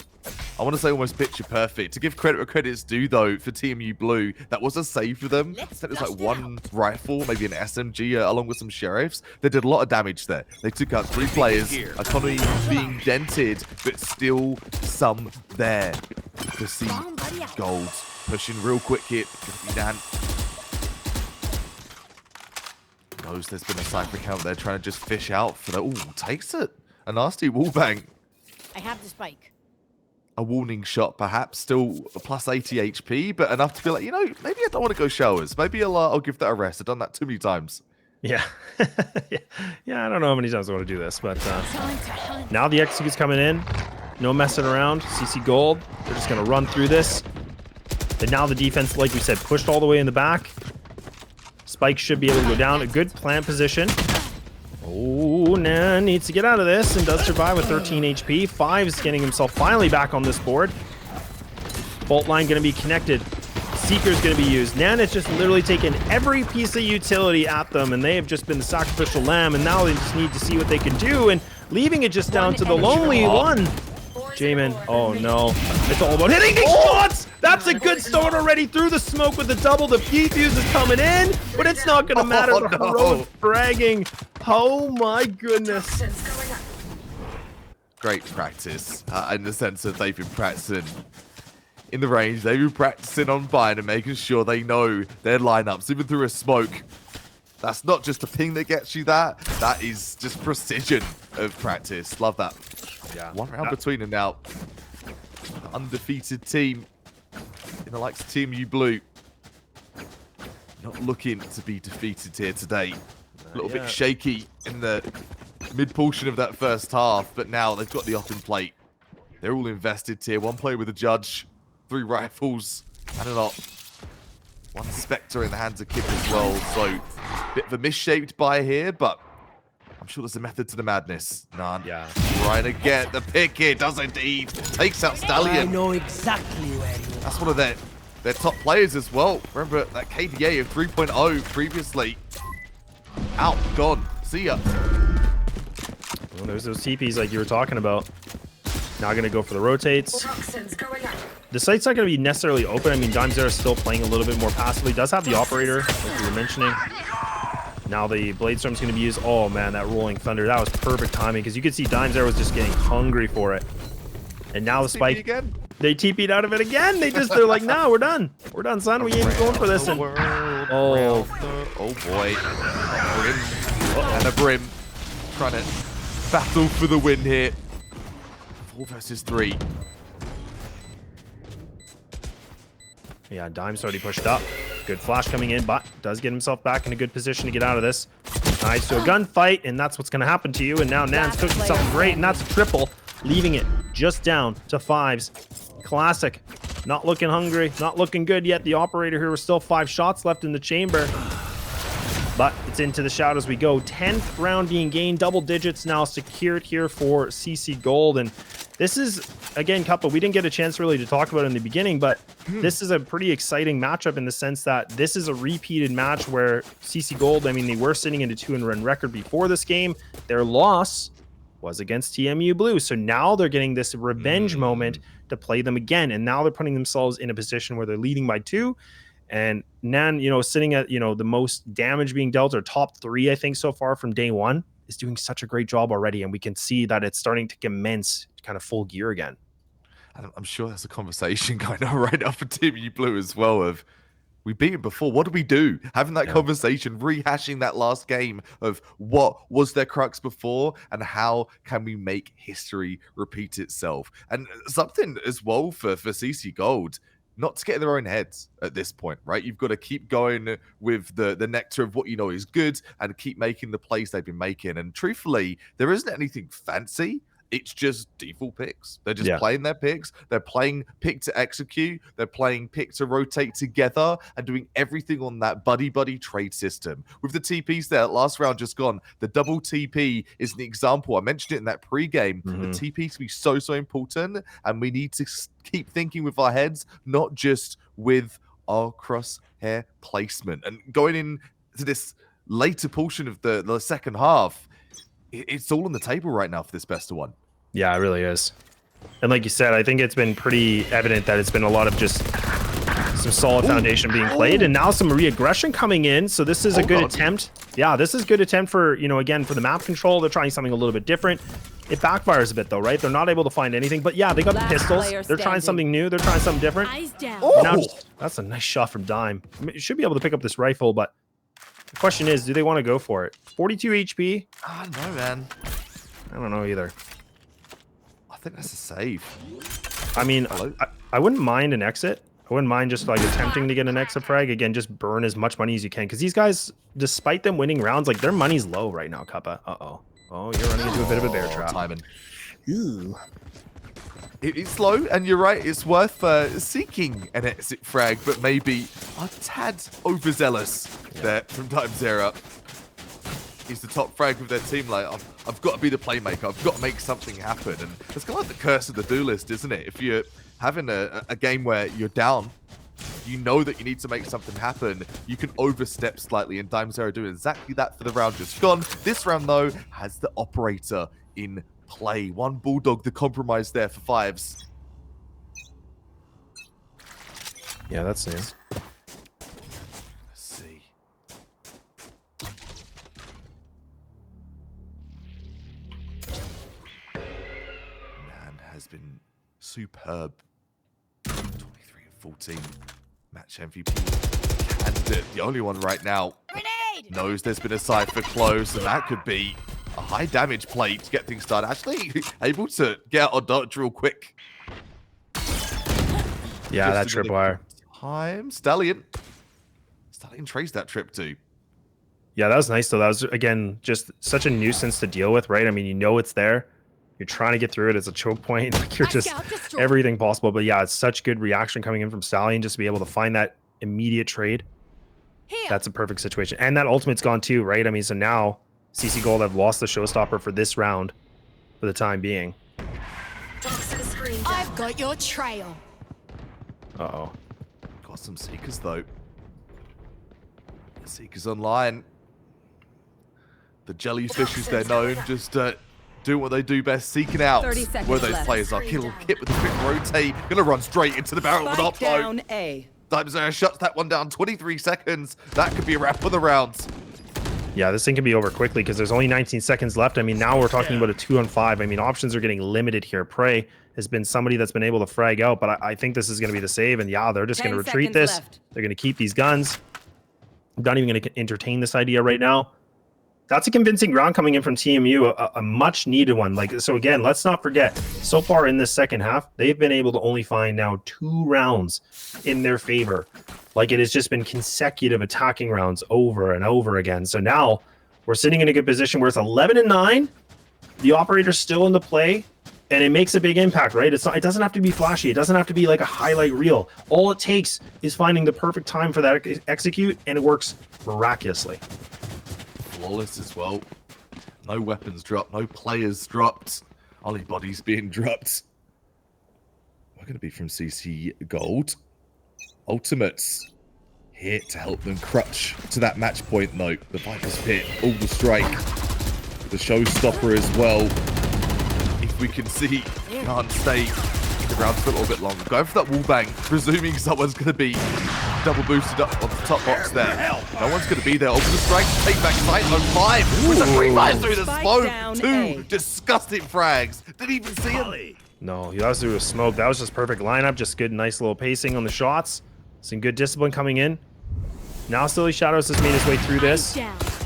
I want to say almost picture perfect. To give credit where credit's due, though, for TMU Blue, that was a save for them. It was like one rifle, maybe an SMG, along with some sheriffs. They did a lot of damage there. They took out 3 players. Economy being dented, but still some there. To see Gold pushing real quick here. Dan knows there's been a cypher count there trying to just fish out for the... Ooh, takes it. A nasty wallbang. I have the spike. A warning shot, perhaps. Still a plus 80 HP, but enough to be like, you know, maybe I don't want to go showers. Maybe I'll give that a rest. I've done that too many times. Yeah. Yeah, I don't know how many times I want to do this, but now the execute's coming in. No messing around. CC Gold. They're just going to run through this. And now the defense, like we said, pushed all the way in the back. Spike should be able to go down. A good plant position. Oh, Nan needs to get out of this and does survive with 13 HP. 5 is getting himself finally back on this board. Bolt line going to be connected. Seeker's going to be used. Nan has just literally taken every piece of utility at them, and they have just been the sacrificial lamb, and now they just need to see what they can do, and leaving it just down to the lonely one. Jamin, oh no. It's all about hitting these shots! That's a good start already through the smoke with the double. The defuse is coming in, but it's not going to matter. The heroic fragging. Oh my goodness. Great practice in the sense that they've been practicing in the range. They've been practicing on bind and making sure they know their lineups, even through a smoke. That's not just a ping that gets you that. That is just precision of practice. Love that. Yeah. One round between them now. The undefeated team in the likes of TMU Blue. Not looking to be defeated here today. A little bit shaky in the mid portion of that first half, but now they've got the up in plate. They're all invested here. 1 player with a judge, 3 rifles, and an op. 1 Spectre in the hands of Kip as well. So, bit of a misshaped buy here, but I'm sure there's a method to the madness. None. Yeah. Trying to get the pick here. Does indeed. Takes out Stallion. I know exactly where you are. That's one of their top players as well. Remember that KDA of 3.0 previously. Out. Gone. See ya. Well, there's those TPs like you were talking about. Now going to go for the rotates. The site's not going to be necessarily open. I mean, Dimezera is still playing a little bit more passively. Does have the operator, like we were mentioning. Now the Bladestorm's going to be used. Oh, man, that Rolling Thunder. That was perfect timing because you could see Dimezera was just getting hungry for it. And now the spike. Again? They TP'd out of it again. They're like, no, we're done. We're done, son. We ain't going for this. And oh boy. And a Brim trying to battle for the win here. 4 versus 3. Yeah, Dime's already pushed up. Good flash coming in, but does get himself back in a good position to get out of this. Nice to a gunfight, and that's what's going to happen to you. And now Nan's cooking something great, and that's a triple, leaving it just down to 5s. Classic. Not looking hungry, not looking good yet. The operator here was still 5 shots left in the chamber. But it's into the shout as we go. 10th round being gained, double digits now secured here for CC Gold. And this is, again, Cuppa, we didn't get a chance really to talk about it in the beginning, but this is a pretty exciting matchup in the sense that this is a repeated match where CC Gold, I mean, they were sitting in a 2-run record before this game. Their loss was against TMU Blue. So now they're getting this revenge moment to play them again. And now they're putting themselves in a position where they're leading by 2. And Nan, you know, sitting at, you know, the most damage being dealt, or top 3, I think, so far from day 1, is doing such a great job already. And we can see that it's starting to commence kind of full gear again. And I'm sure there's a conversation going on right now for TMU Blue as well of, we beat it before. What do we do? Having that conversation, rehashing that last game of what was their crux before and how can we make history repeat itself? And something as well for CC Gold, not to get in their own heads at this point, right? You've got to keep going with the nectar of what you know is good and keep making the plays they've been making. And truthfully, there isn't anything fancy. It's just default picks. They're just playing their picks. They're playing pick to execute. They're playing pick to rotate together and doing everything on that buddy-buddy trade system. With the TPs there, last round just gone, the double TP is an example. I mentioned it in that pregame. The TPs can be so important, and we need to keep thinking with our heads, not just with our crosshair placement. And going into this later portion of the second half, it's all on the table right now for this best of one. Yeah, it really is. And like you said, I think it's been pretty evident that it's been a lot of just some solid foundation being played, and now some re-aggression coming in. So this is a good attempt. Yeah, this is a good attempt for, you know, again, for the map control. They're trying something a little bit different. It backfires a bit though, right? They're not able to find anything, but yeah, they got the pistols. They're trying something new. They're trying something different. Eyes down. Now that's a nice shot from Dime. I mean, you should be able to pick up this rifle, but the question is, do they want to go for it? 42 HP? I don't know, man. I don't know either. I think that's a save. I mean, I wouldn't mind an exit. I wouldn't mind just like attempting to get an exit frag. Again, just burn as much money as you can. Because these guys, despite them winning rounds, like their money's low right now, Kappa. Uh-oh. Oh, you're running into a bit of a bear trap. Timing. Ooh. It's low, and you're right. It's worth seeking an exit frag, but maybe a tad overzealous there from Time Zero. He's the top frag of their team. Like, I've got to be the playmaker. I've got to make something happen. And it's kind of like the curse of the duelist, isn't it? If you're having a game where you're down, you know that you need to make something happen, you can overstep slightly, and Dime Zero doing exactly that for the round just gone. This round, though, has the operator in play. One Bulldog, the compromise there for Fives. Yeah, that's new. Let's see. Man has been superb. 23 and 14. Match MVP candidate. The only one right now knows there's been a cypher close, and that could be a high damage play to get things started. Actually able to get out on dodge real quick. Yeah, that tripwire. Time. Stallion traced that trip too. Yeah, that was nice though. That was, again, just such a nuisance to deal with, right? I mean, you know it's there. You're trying to get through it. It's a choke point. Like, you're just everything possible. But yeah, it's such good reaction coming in from Stallion just to be able to find that immediate trade. That's a perfect situation. And that ultimate's gone too, right? I mean, so now CC Gold have lost the showstopper for this round for the time being. I've got your trail. Uh-oh. Got some Seekers though. Seekers online. The jellyfishes, they're known, just doing what they do best, seeking out where those players are. Kill Kit with a quick rotate. Gonna run straight into the barrel with up though. Time Zero shuts that one down. 23 seconds. That could be a wrap for the round. Yeah, this thing can be over quickly because there's only 19 seconds left. I mean, now we're talking about a 2-on-5. I mean, options are getting limited here. Prey has been somebody that's been able to frag out, but I think this is going to be the save. And yeah, they're just going to retreat this. They're going to keep these guns. I'm not even going to entertain this idea right now. That's a convincing round coming in from TMU, a much needed one. Like, so again, let's not forget, so far in this second half, they've been able to only find now 2 rounds in their favor. Like, it has just been consecutive attacking rounds over and over again. So now we're sitting in a good position where it's 11-9. The operator's still in the play, and it makes a big impact, right? It's not, it doesn't have to be flashy. It doesn't have to be like a highlight reel. All it takes is finding the perfect time for that execute, and it works miraculously. Flawless as well. No weapons dropped, no players dropped, only bodies being dropped. We're going to be from CC Gold. Ultimates here to help them crutch to that match point though. The Viper's Pit, all the strike, the showstopper as well. If we can see, can't stay the round for a little bit longer. Going for that wall bang, presuming someone's going to be double boosted up on the top box there. No one's going to be there. Over the strike, take back sight on 5. With a free fire through the smoke. 2 disgusting frags. Didn't even see him. No, that was through a smoke. That was just perfect lineup. Just good, nice little pacing on the shots. Some good discipline coming in. Now Silly Shadows has made his way through this.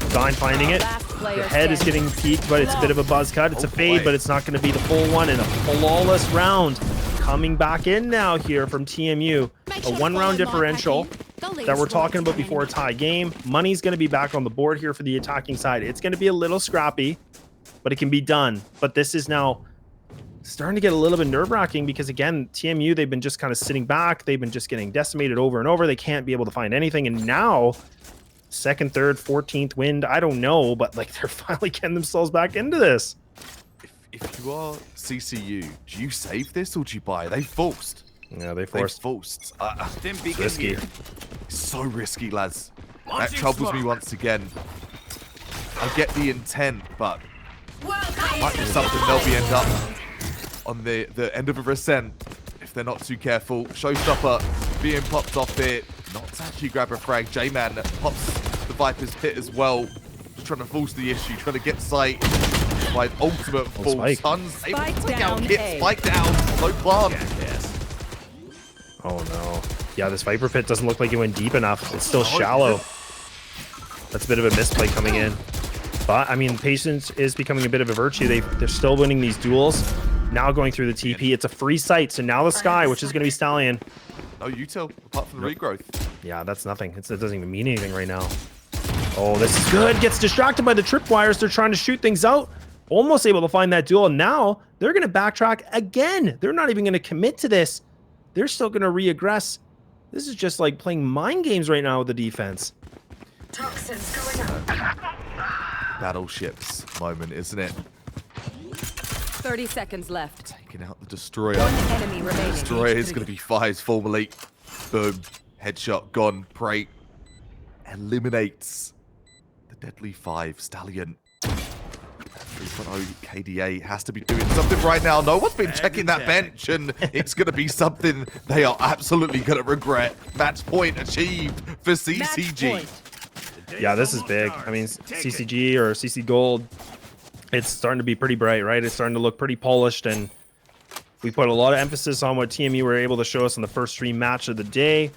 Dine finding it. The head is getting peaked, but it's a bit of a buzz cut. It's a fade, but it's not going to be the full one. And a flawless round coming back in now here from TMU. A one-round differential that we're talking about before a tie game. Money's going to be back on the board here for the attacking side. It's going to be a little scrappy, but it can be done. But this is now starting to get a little bit nerve-wracking because, again, TMU, they've been just kind of sitting back. They've been just getting decimated over and over. They can't be able to find anything. And now, second, third, 14th wind, I don't know, but like they're finally getting themselves back into this. If you are CCU, do you save this or do you buy? They forced. Yeah, they forced. It's risky. So risky, lads. That troubles me once again. I get the intent, but might be something they'll be end up on the end of a rescent if they're not too careful. Showstopper being popped off here. Not to actually grab a frag. J-Man pops the Viper's pit as well. Just trying to force the issue, trying to get sight. By ultimate full Suns able to take out hit, spike down, low plant. Oh no. Yeah, this Viper pit doesn't look like it went deep enough. It's still shallow. That's a bit of a misplay coming in. But I mean, patience is becoming a bit of a virtue. They're still winning these duels. Now going through the TP. It's a free sight. So now the Sky, which is going to be Stallion. No util apart from the regrowth. Yeah, that's nothing. It doesn't even mean anything right now. Oh, this is good. Gets distracted by the tripwires. They're trying to shoot things out. Almost able to find that duel. And now they're going to backtrack again. They're not even going to commit to this. They're still going to reaggress. This is just like playing mind games right now with the defense. Toxins going up. Battleships moment, isn't it? 30 seconds left. Taking out the Destroyer. One enemy remaining. Destroyer is going to be Fire's formally. Boom. Headshot gone. Prey eliminates the deadly 5 Stallion. 3.0 KDA has to be doing something right now. No one's been checking that bench, and it's going to be something they are absolutely going to regret. Match point achieved for CCG. Yeah, this is big. I mean, CCG or CC Gold, it's starting to be pretty bright, right? It's starting to look pretty polished, and we put a lot of emphasis on what TMU were able to show us in the first stream match of the day.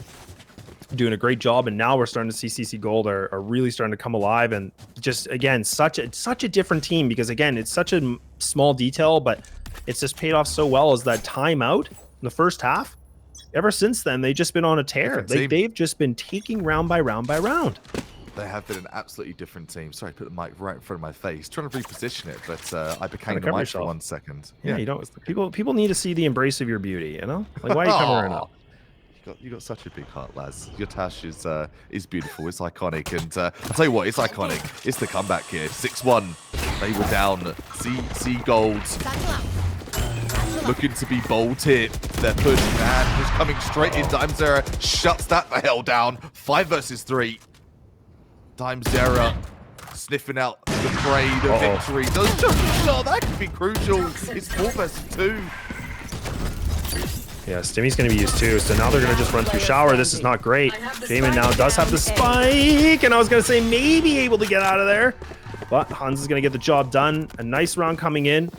Doing a great job, and now we're starting to see CC Gold are really starting to come alive, and just again such a different team, because again it's such a small detail, but it's just paid off so well as that timeout in the first half. Ever since then, they've just been on a tear. They've just been taking round by round by round. They have been an absolutely different team. Sorry, I put the mic right in front of my face, trying to reposition it, but I became the mic for 1 second. Yeah, you don't. People need to see the embrace of your beauty. You know, like why are you coming around? You got such a big heart, Laz. Your Tash is beautiful. It's iconic, and I'll tell you what, it's iconic. It's the comeback here. 6-1. They were down. C Gold looking to be bold here. They're pushing, and just coming straight in. Dimezera shuts that the hell down. 5 versus 3. Dimezera sniffing out the parade of victory. Does just a shot. That could be crucial. It's 4 versus 2. Yeah, Stimmy's going to be used too, so now they're going to just run through shower. This is not great. Jamin now does have the spike, and I was going to say maybe able to get out of there, but Hans is going to get the job done. A nice round coming in.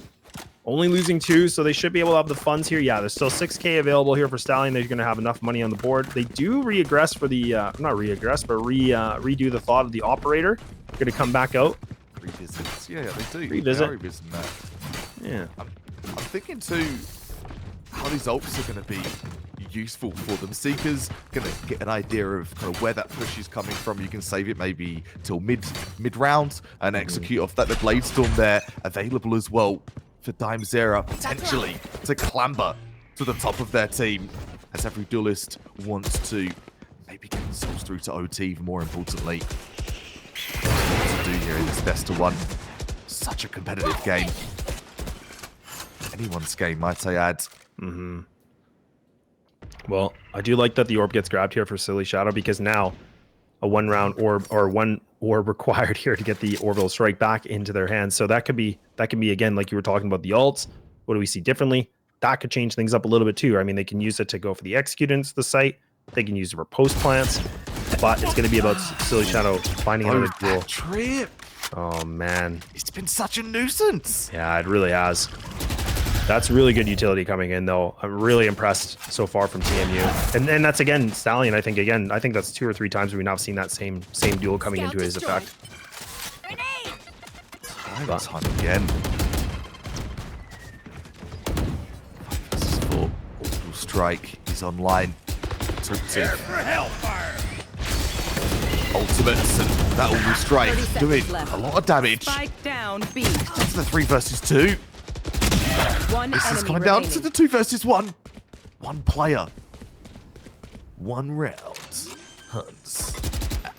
Only losing 2, so they should be able to have the funds here. Yeah, there's still 6K available here for Stallion. They're going to have enough money on the board. They do reaggress for the, not reaggress, but redo the thought of the operator. Going to come back out. Revisits. Yeah, they do. Revisit. Revisiting that. Yeah. I'm thinking too, how these ults are going to be useful for them. Seeker's going to get an idea of kind of where that push is coming from. You can save it maybe till mid round and execute off that. The Blade Storm there available as well for Dimezera potentially to clamber to the top of their team, as every duelist wants to maybe get themselves through to OT. More importantly, what to do here in this best of 1. Such a competitive game. Anyone's game, might I add. Well, I do like that the orb gets grabbed here for Silly Shadow, because now a 1-round orb, or 1 orb required here to get the orbital strike back into their hands. So that can be again, like you were talking about the ults. What do we see differently? That could change things up a little bit too. I mean, they can use it to go for the execute into the site. They can use it for post plants, but it's going to be about Silly Shadow finding another duel. Trip. Oh man, It's been such a nuisance. yeah, it really has. That's really good utility coming in, though. I'm really impressed so far from TMU. And then that's, again, Stallion, I think that's 2 or 3 times we've now seen that same duel coming into his effect. Time again. 5 vs 4. Orbital strike is online. Ultimates and that orbital strike doing a lot of damage. Spike down, B. That's the 3 vs 2. This is coming down to the 2 vs 1. One player. 1 round. Hunts.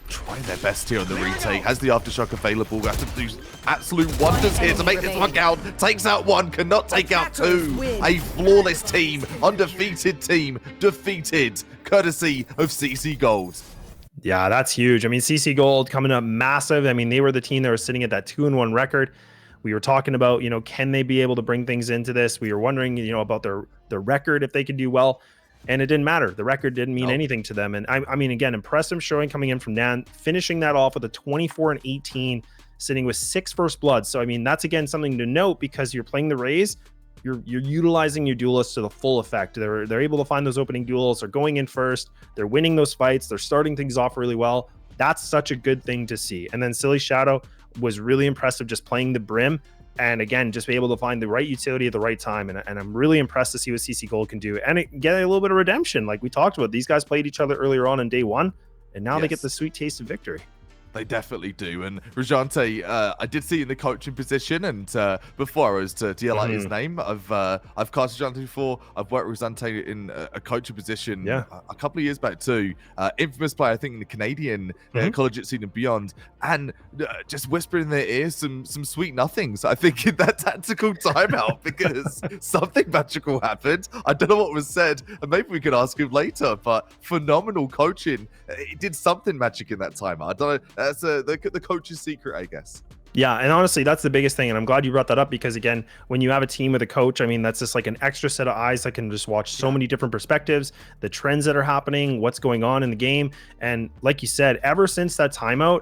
Trying their best here on the retake. Has the aftershock available. Has to do absolute wonders here to make this one count. Takes out 1. Cannot take out 2. A flawless team. Undefeated team. Defeated. Courtesy of CC Gold. Yeah, that's huge. I mean, CC Gold coming up massive. I mean, they were the team that was sitting at that 2-1 record. We were talking about, can they be able to bring things into this? We were wondering, about their record, if they could do well. And it didn't matter. The record didn't mean anything to them. And I mean, again, impressive showing coming in from Dan, finishing that off with a 24-18, sitting with 6 first bloods. So, I mean, that's, again, something to note because you're playing the Rays. You're utilizing your duelists to the full effect. They're able to find those opening duels. They're going in first. They're winning those fights. They're starting things off really well. That's such a good thing to see. And then Silly Shadow was really impressive just playing the Brim. And again, just be able to find the right utility at the right time. And I'm really impressed to see what CC Gold can do. And get a little bit of redemption. Like we talked about, these guys played each other earlier on in day 1. And now they get the sweet taste of victory. They definitely do. And Rajante, I did see in the coaching position, and before I was to yell out his name, I've cast Rajante before. I've worked with Rajante in a coaching position a couple of years back too. Infamous player, I think, in the Canadian collegiate scene and beyond, and just whispering in their ears some sweet nothings. I think in that tactical timeout because something magical happened. I don't know what was said, and maybe we could ask him later. But phenomenal coaching. It did something magic in that timeout. I don't know. That's the coach's secret, I guess. Yeah, and honestly, that's the biggest thing. And I'm glad you brought that up because, again, when you have a team with a coach, I mean, that's just like an extra set of eyes that can just watch so many different perspectives, the trends that are happening, what's going on in the game. And like you said, ever since that timeout,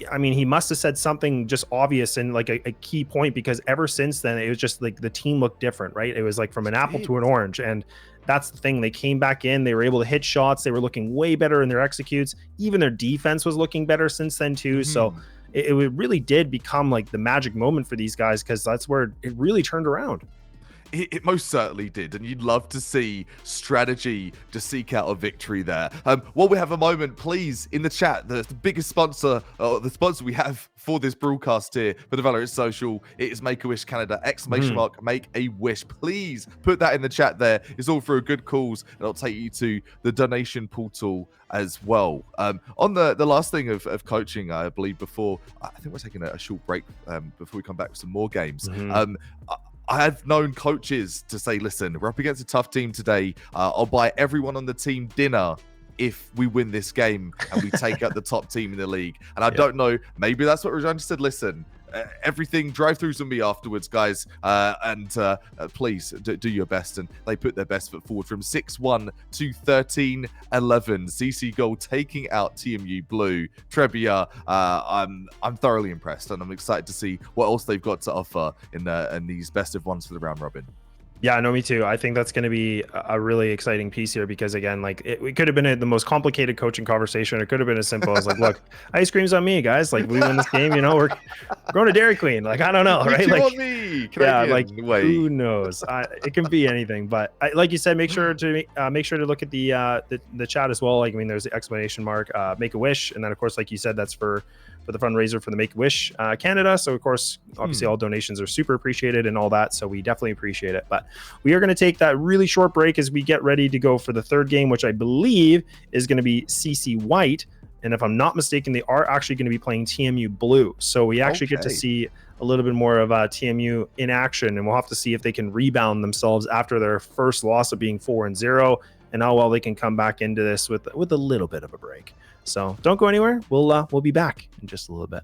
I mean, he must have said something just obvious and like a key point because ever since then, it was just like the team looked different, right? It was like from an apple to an orange. And that's the thing. They came back in. They were able to hit shots. They were looking way better in their executes. Even their defense was looking better since then too. So it really did become like the magic moment for these guys because that's where it really turned around. It most certainly did, and you'd love to see strategy to seek out a victory there. While we have a moment, please, in the chat, the biggest sponsor, the sponsor we have for this broadcast here for the Valorant Social, it is Make-A-Wish Canada, !mark, make a wish. Please put that in the chat there. It's all for a good cause, and it'll take you to the donation portal as well. On the last thing of coaching, I believe before, I think we're taking a short break before we come back with some more games. I have known coaches to say, listen, we're up against a tough team today. I'll buy everyone on the team dinner if we win this game and we take out the top team in the league. And I don't know, maybe that's what Rajan said. Listen, everything, drive-throughs on me afterwards, guys. Please do your best. And they put their best foot forward from 6-1 to 13-11. CC Gold taking out TMU Blue. Trebia, I'm thoroughly impressed, and I'm excited to see what else they've got to offer in these best of ones for the round robin. Yeah, no, me too. I think that's going to be a really exciting piece here because, again, like it could have been the most complicated coaching conversation. It could have been as simple as like, look, ice cream's on me, guys. Like we win this game, we're going to Dairy Queen. Like, I don't know, right? Like, on me. Who knows? It can be anything. But like you said, make sure to look at the chat as well. Like, I mean, there's the exclamation mark, make a wish, and then of course, like you said, that's for the fundraiser for the Make-A-Wish Canada. So of course, obviously all donations are super appreciated and all that. So we definitely appreciate it. But we are going to take that really short break as we get ready to go for the third game, which I believe is going to be CC White. And if I'm not mistaken, they are actually going to be playing TMU Blue. So we actually get to see a little bit more of TMU in action, and we'll have to see if they can rebound themselves after their first loss of being 4-0 and how well they can come back into this with a little bit of a break. So don't go anywhere. We'll be back in just a little bit.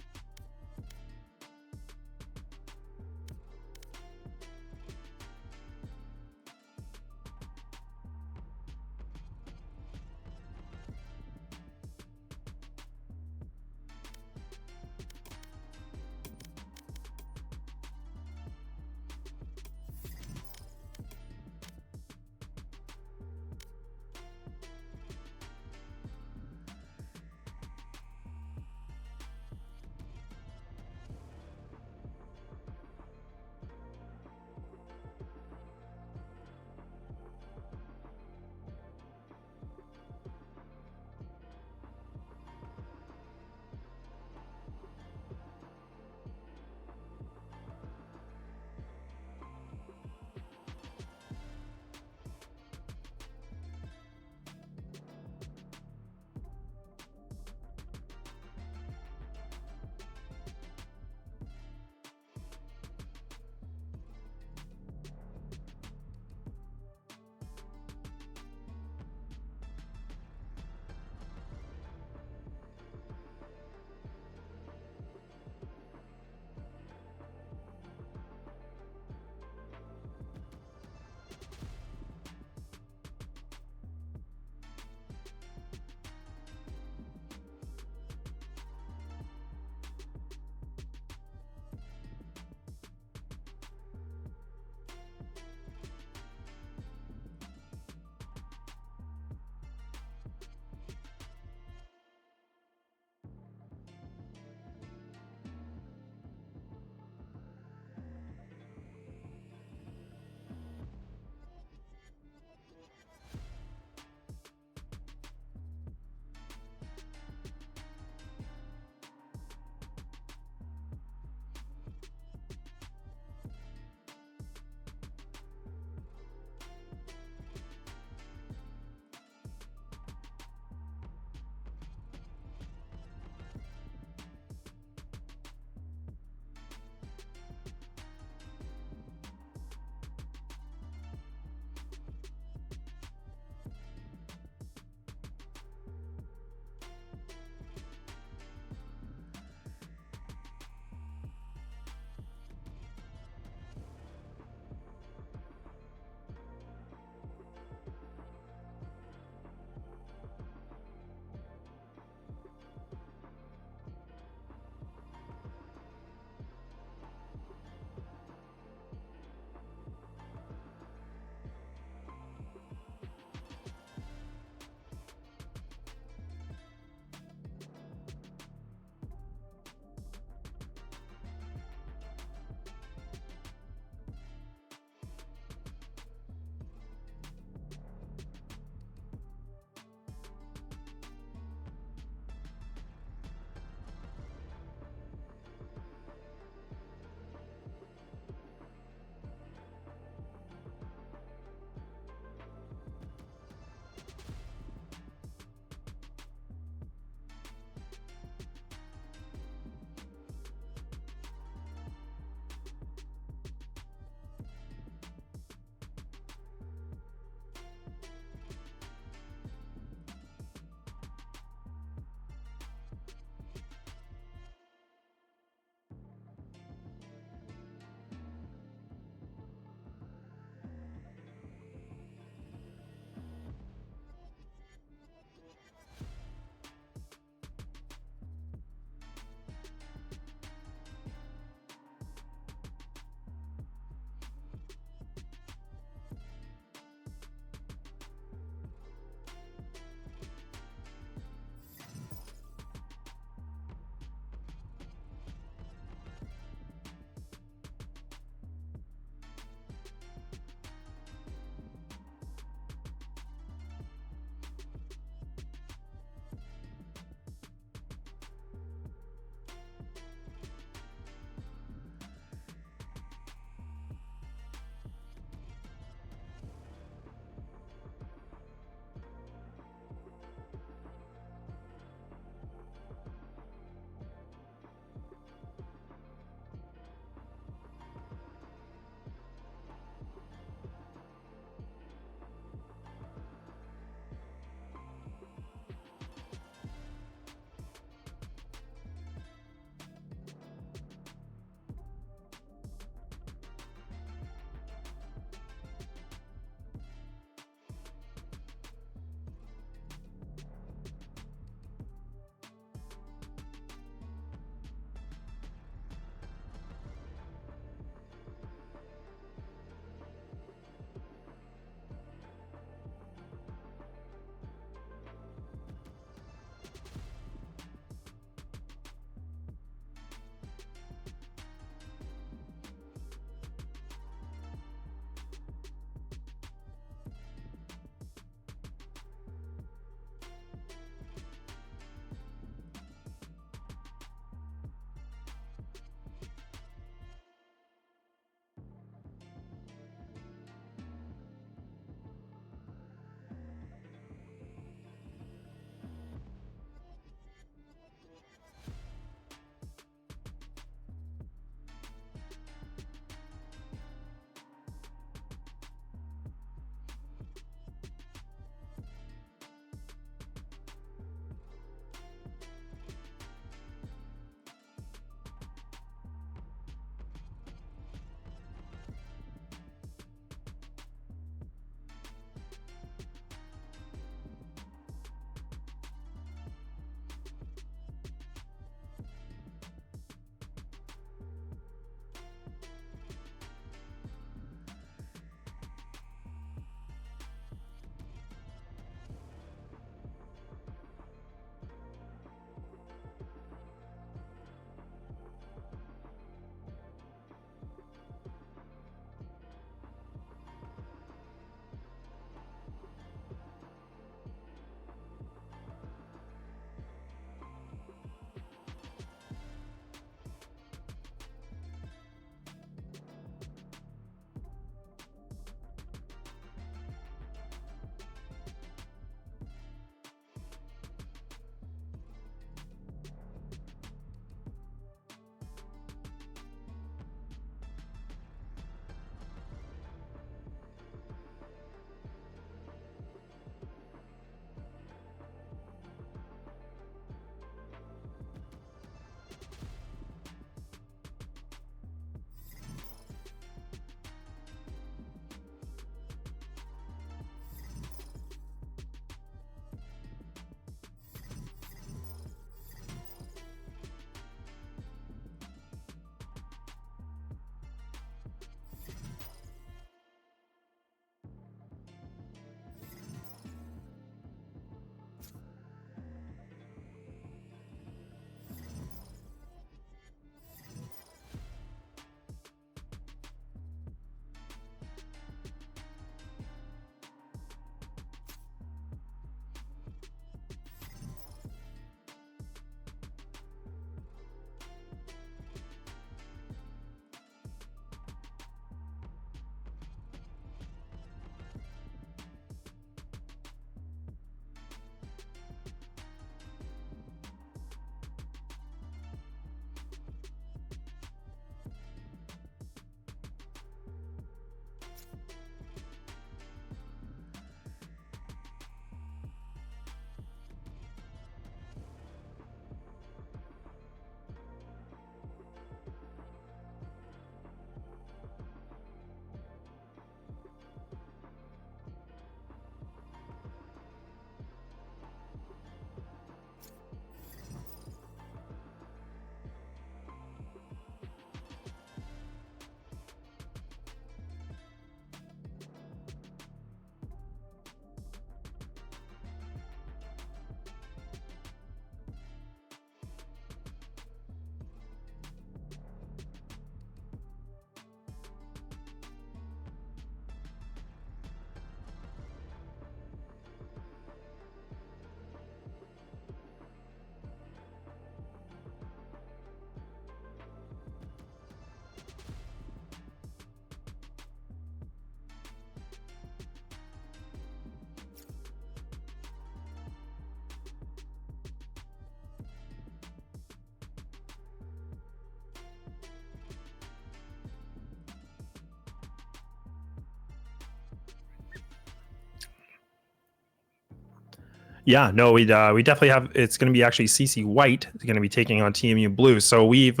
Yeah, no, we definitely have. It's going to be actually CC White is going to be taking on TMU Blue. So we've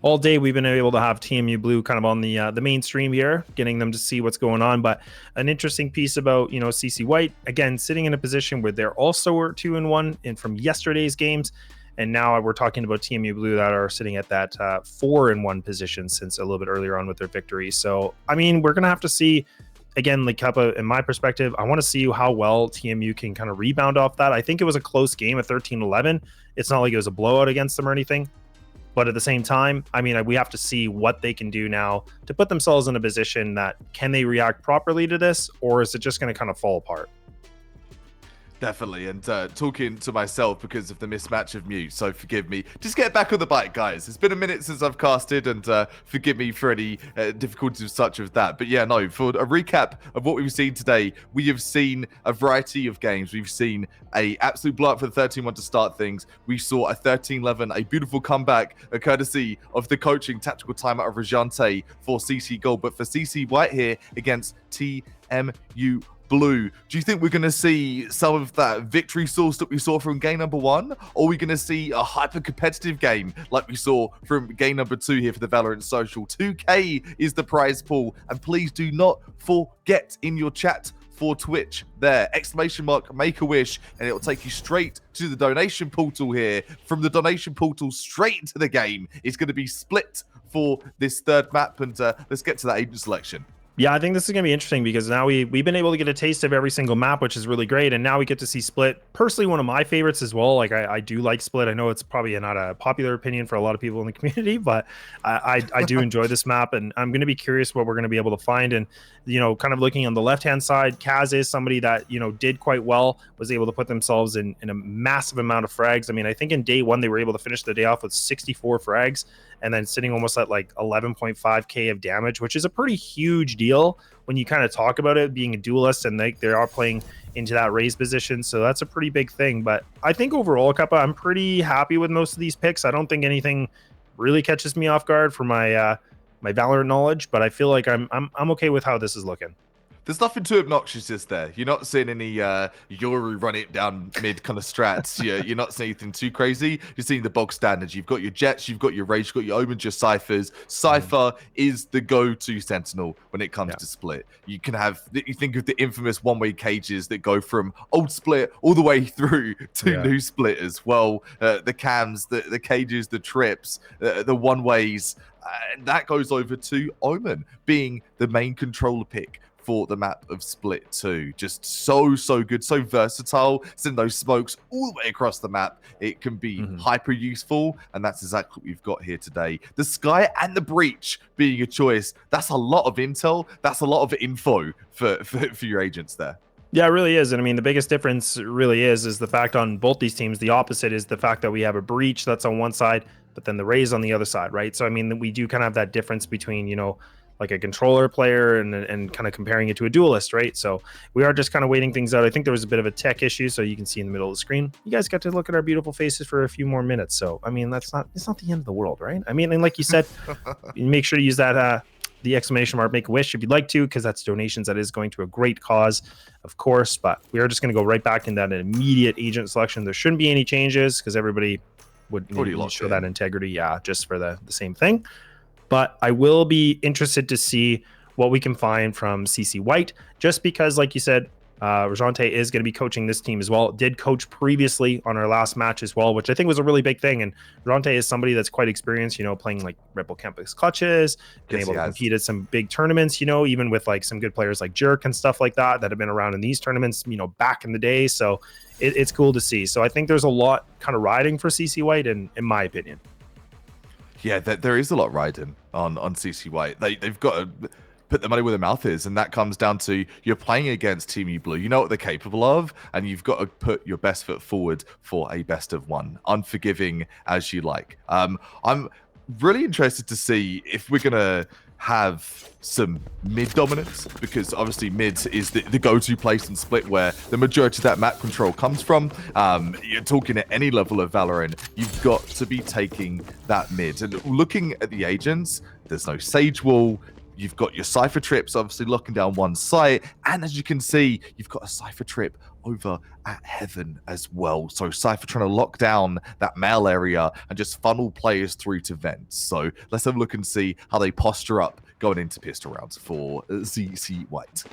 all day we've been able to have TMU Blue kind of on the mainstream here, getting them to see what's going on. But an interesting piece about CC White, again, sitting in a position where they're also 2-1 in from yesterday's games, and now we're talking about TMU Blue that are sitting at that 4-1 position since a little bit earlier on with their victory. So I mean, we're going to have to see. Again, like Kappa, in my perspective, I want to see how well TMU can kind of rebound off that. I think it was a close game at 13-11. It's not like it was a blowout against them or anything. But at the same time, I mean, we have to see what they can do now to put themselves in a position that can they react properly to this, or is it just going to kind of fall apart? Definitely, and talking to myself because of the mismatch of mute, so forgive me. Just get back on the bike, guys. It's been a minute since I've casted, and forgive me for any difficulties such of that. But yeah, no, for a recap of what we've seen today, we have seen a variety of games. We've seen a absolute blowout for the 13-1 to start things. We saw a 13-11, a beautiful comeback, courtesy of the coaching tactical timeout of Rajante for CC Gold. But for CC White here against TMU Blue, do you think we're going to see some of that victory source that we saw from game number 1? Or are we going to see a hyper-competitive game like we saw from game number 2 here for the Valorant Social? 2K is the prize pool. And please do not forget in your chat for Twitch there, ! Make-A-Wish, and it'll take you straight to the donation portal here. From the donation portal straight into the game. It's going to be split for this third map, and let's get to that agent selection. Yeah, I think this is going to be interesting because now we've been able to get a taste of every single map, which is really great. And now we get to see Split. Personally, one of my favorites as well. Like I do like Split. I know it's probably not a popular opinion for a lot of people in the community, but I do enjoy this map. And I'm going to be curious what we're going to be able to find. And, kind of looking on the left-hand side, Kaz is somebody that, did quite well, was able to put themselves in a massive amount of frags. I mean, I think in day 1, they were able to finish the day off with 64 frags. And then sitting almost at like 11.5k of damage, which is a pretty huge deal when you kind of talk about it being a duelist, and they are playing into that raise position. So that's a pretty big thing. But I think overall, Kappa, I'm pretty happy with most of these picks. I don't think anything really catches me off guard for my my Valorant knowledge, but I feel like I'm okay with how this is looking. There's nothing too obnoxious, is there? You're not seeing any Yuri run it down mid kind of strats. You're not seeing anything too crazy. You're seeing the bog standards. You've got your Jets, you've got your Rage, you've got your Omens, your Cyphers. Cypher is the go-to Sentinel when it comes to Split. You think of the infamous one-way cages that go from old Split all the way through to new Split as well. The cams, the cages, the trips, the one-ways. That goes over to Omen being the main controller pick for the map of Split 2. Just so good, so versatile. Send those smokes all the way across the map. It can be hyper useful, and that's exactly what we've got here today. The Sky and the Breach being a choice. That's a lot of intel. That's a lot of info for your agents there. Yeah, it really is. And I mean, the biggest difference really is the fact on both these teams, the opposite is the fact that we have a Breach that's on one side, but then the Raze on the other side, right? So, I mean, we do kind of have that difference between, like a controller player and kind of comparing it to a duelist, right? So we are just kind of waiting things out. I think there was a bit of a tech issue, so you can see in the middle of the screen. You guys got to look at our beautiful faces for a few more minutes. So, I mean, it's not the end of the world, right? I mean, and like you said, make sure to use that the ! Make a wish if you'd like to, because that's donations. That is going to a great cause, of course. But we are just going to go right back in that immediate agent selection. There shouldn't be any changes because everybody would show that integrity, just for the same thing. But I will be interested to see what we can find from CC White, just because, like you said, Rajante is going to be coaching this team as well. Did coach previously on our last match as well, which I think was a really big thing. And Rajante is somebody that's quite experienced, playing like Red Bull Campus clutches, been able to compete at some big tournaments, even with like some good players like Jerk and stuff like that have been around in these tournaments, back in the day. So it's cool to see. So I think there's a lot kind of riding for CC White, in my opinion. Yeah, there is a lot riding on CC White. They've got to put their money where their mouth is, and that comes down to you're playing against TMU Blue. You know what they're capable of, and you've got to put your best foot forward for a best of one. Unforgiving as you like. I'm really interested to see if we're going to have some mid dominance, because obviously mid is the go-to place in Split where the majority of that map control comes from. You're talking at any level of Valorant, you've got to be taking that mid. And looking at the agents, there's no Sage Wall. You've got your Cypher trips obviously locking down one site, and as you can see, you've got a Cypher trip over at Heaven as well. So Cypher trying to lock down that mail area and just funnel players through to vents. So let's have a look and see how they posture up going into pistol rounds for CC White.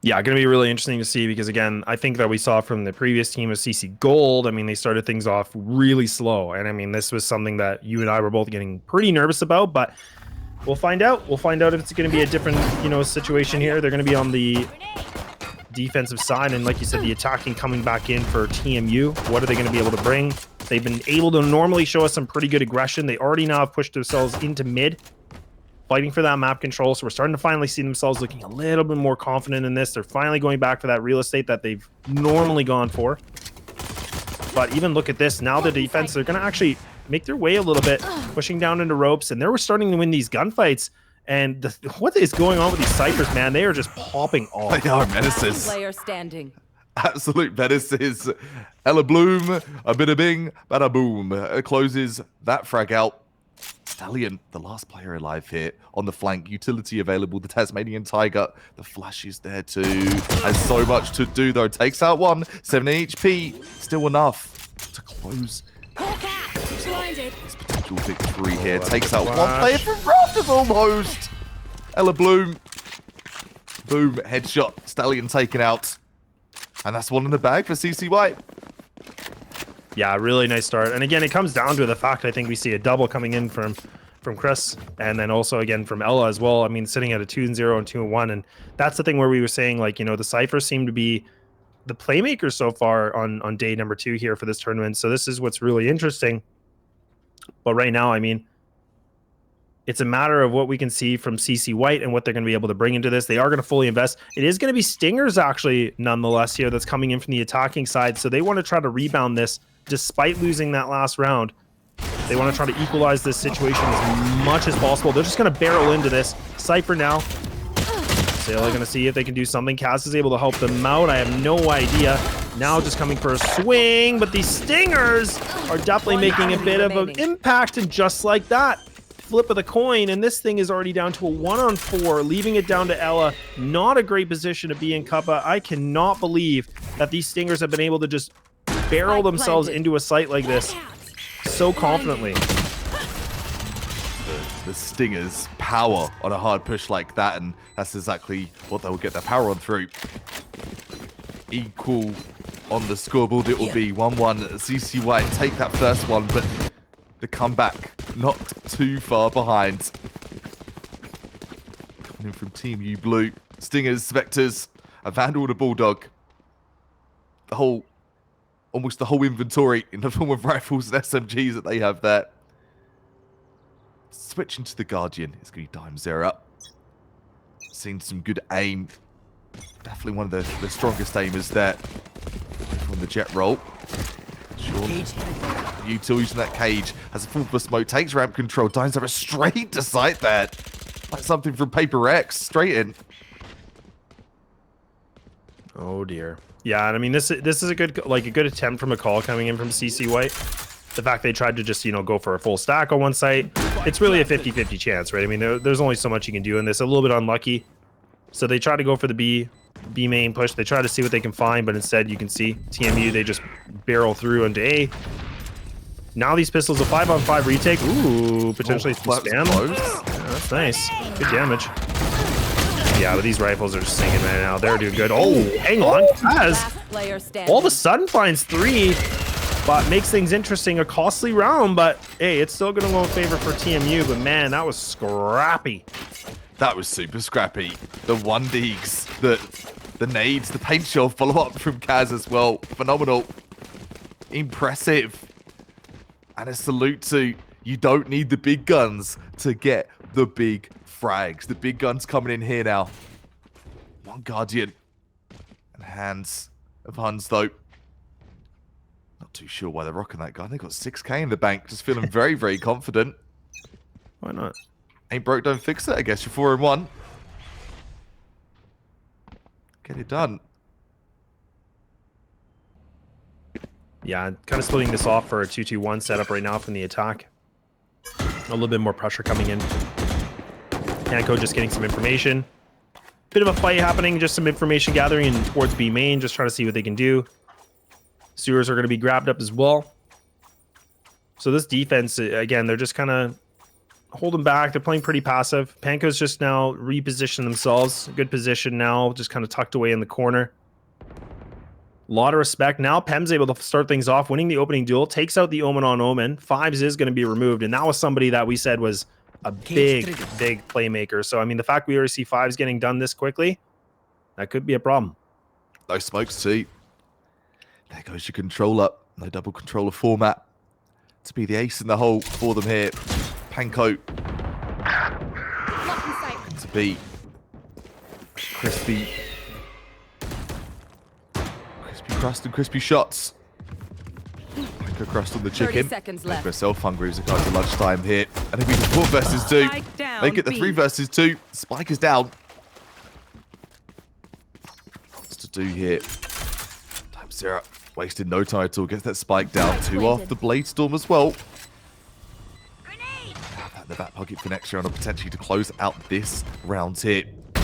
Yeah, going to be really interesting to see because, again, I think that we saw from the previous team of CC Gold, I mean, they started things off really slow. And, I mean, this was something that you and I were both getting pretty nervous about, but we'll find out. We'll find out if it's going to be a different, situation here. They're going to be on the defensive side, and like you said, the attacking coming back in for TMU. What are they going to be able to bring? They've been able to normally show us some pretty good aggression. They already now have pushed themselves into mid, fighting for that map control. So we're starting to finally see themselves looking a little bit more confident in this. They're finally going back for that real estate that they've normally gone for. But even look at this. Now the defense, they're going to actually make their way a little bit, pushing down into ropes. And they were starting to win these gunfights. And what is going on with these Cyphers, man? They are just popping off. They are menaces. Player standing. Absolute menaces. Ella Bloom, a bada bing, bada boom. Closes that frag out. Stallion, the last player alive here on the flank. Utility available, the Tasmanian Tiger. The flash is there too. Has so much to do though. Takes out one, 7 HP. Still enough to close this potential victory here. Takes out one player from Rafters almost. Ella Bloom. Boom, headshot. Stallion taken out. And that's one in the bag for CC White. Yeah, really nice start. And again, it comes down to the fact I think we see a double coming in from Chris, and then also again from Ella as well. I mean, sitting at a 2-0 and 2-1, and that's the thing where we were saying, like, the Cyphers seem to be the playmakers so far on day number 2 here for this tournament. So this is what's really interesting. But right now, I mean, it's a matter of what we can see from CC White and what they're going to be able to bring into this. They are going to fully invest. It is going to be Stingers, actually, nonetheless, here that's coming in from the attacking side. So they want to try to rebound this despite losing that last round. They want to try to equalize this situation as much as possible. They're just going to barrel into this. Cypher now. They're going to see if they can do something. Cass is able to help them out. I have no idea. Now just coming for a swing, but these Stingers are definitely making a bit of an impact, and just like that, flip of the coin, and this thing is already down to a 1-on-4, leaving it down to Ella. Not a great position to be in, Cuppa. I cannot believe that these Stingers have been able to just barrel themselves into a site like this so confidently. The Stingers power on a hard push like that, and that's exactly what they'll get their power on through. Equal on the scoreboard, it will be 1-1. CC White take that first one, but the comeback not too far behind. Coming in from TMU Blue. Stingers, Spectres, a Vandal and a Bulldog. Almost the whole inventory in the form of rifles and SMGs that they have there. Switching to the Guardian, it's going to be Dime Zero up. Seen some good aim. Definitely one of the strongest aimers there from the jet roll. Sean, U2 using that cage has a full for smoke, takes ramp control. Dime Zero straight to sight there. Like something from Paper X, straight in. Oh dear. Yeah, and I mean this is a good attempt from a call coming in from CC White. The fact they tried to just go for a full stack on one site, it's really a 50-50 chance, right? I mean there's only so much you can do in this. A little bit unlucky, so they try to go for the B main push. They try to see what they can find, but instead you can see TMU, they just barrel through into A. Now these pistols, a 5-on-5 retake. Ooh, potentially some spam. Yeah, that's nice. Good damage. Yeah, but these rifles are just singing right now. They're doing good. Oh, hang on. Kaz all of a sudden finds 3, but makes things interesting. A costly round, but hey, it's still going to go in favor for TMU. But man, that was scrappy. That was super scrappy. The 1-digs, the nades, the paint shell follow-up from Kaz as well. Phenomenal. Impressive. And a salute to, you don't need the big guns to get the big frags. The big guns coming in here now. One Guardian. And hands of Huns, though. Not too sure why they're rocking that gun. They got 6k in the bank. Just feeling very, very confident. Why not? Ain't broke, don't fix it, I guess. You're 4-1. Get it done. Yeah, kind of splitting this off for a 2-2-1 setup right now from the attack. A little bit more pressure coming in. Panko just getting some information. Bit of a fight happening, just some information gathering towards B main, just trying to see what they can do. Sewers are going to be grabbed up as well. So this defense, again, they're just kind of holding back. They're playing pretty passive. Panko's just now repositioned themselves. Good position now, just kind of tucked away in the corner. A lot of respect. Now Pem's able to start things off, winning the opening duel, takes out the Omen on Omen. Fives is going to be removed, and that was somebody that we said was a big playmaker. So, I mean, the fact we already see Fives getting done this quickly, that could be a problem. No smokes too. There goes your controller. No double controller format. To be the ace in the hole for them here. Panko. To be crispy. Crispy crust and crispy shots. Panko crust on the chicken. 30 seconds left. Myself hungry as it goes to lunchtime here. And it'll be the 4 versus 2. Make it the 3 versus 2. Spike is down. What's to do here? Time Zero. Wasted no time at all. Gets that spike down. 2 off the Blade Storm as well. Have that in the back pocket for next round, or potentially to close out this round here. The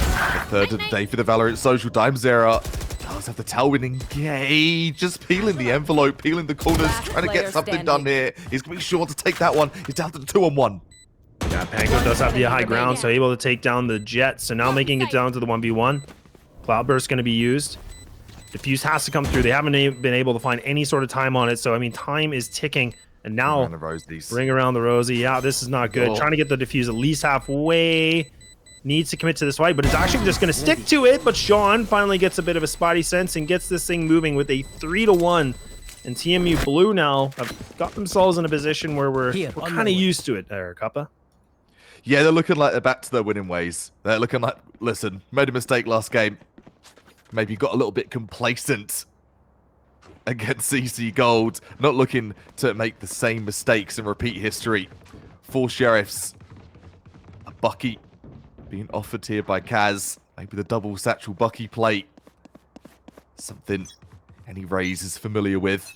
third of the day for the Valorant Social. Time Zero does have the tailwind engage. Just peeling the envelope, peeling the corners, trying to get something done here. He's going to be sure to take that one. He's down to the 2-on-1. Yeah, Panko does have the high ground, so able to take down the Jet. So now making it down to the 1v1. Cloudburst going to be used. Diffuse has to come through. They haven't been able to find any sort of time on it. So, I mean, time is ticking. And now, ring around the Rosie. Yeah, this is not good. Oh. Trying to get the Diffuse at least halfway. Needs to commit to this fight, but it's actually just going to stick to it. But Sean finally gets a bit of a spidey sense and gets this thing moving with a 3-1. And TMU Blue now have got themselves in a position where we're kind of used to it there, Kappa. Yeah, they're looking like they're back to their winning ways. They're looking like, listen, made a mistake last game. Maybe got a little bit complacent against CC Gold. Not looking to make the same mistakes and repeat history. 4 Sheriffs. A Bucky being offered here by Kaz. Maybe the double satchel Bucky plate. Something any Rays is familiar with.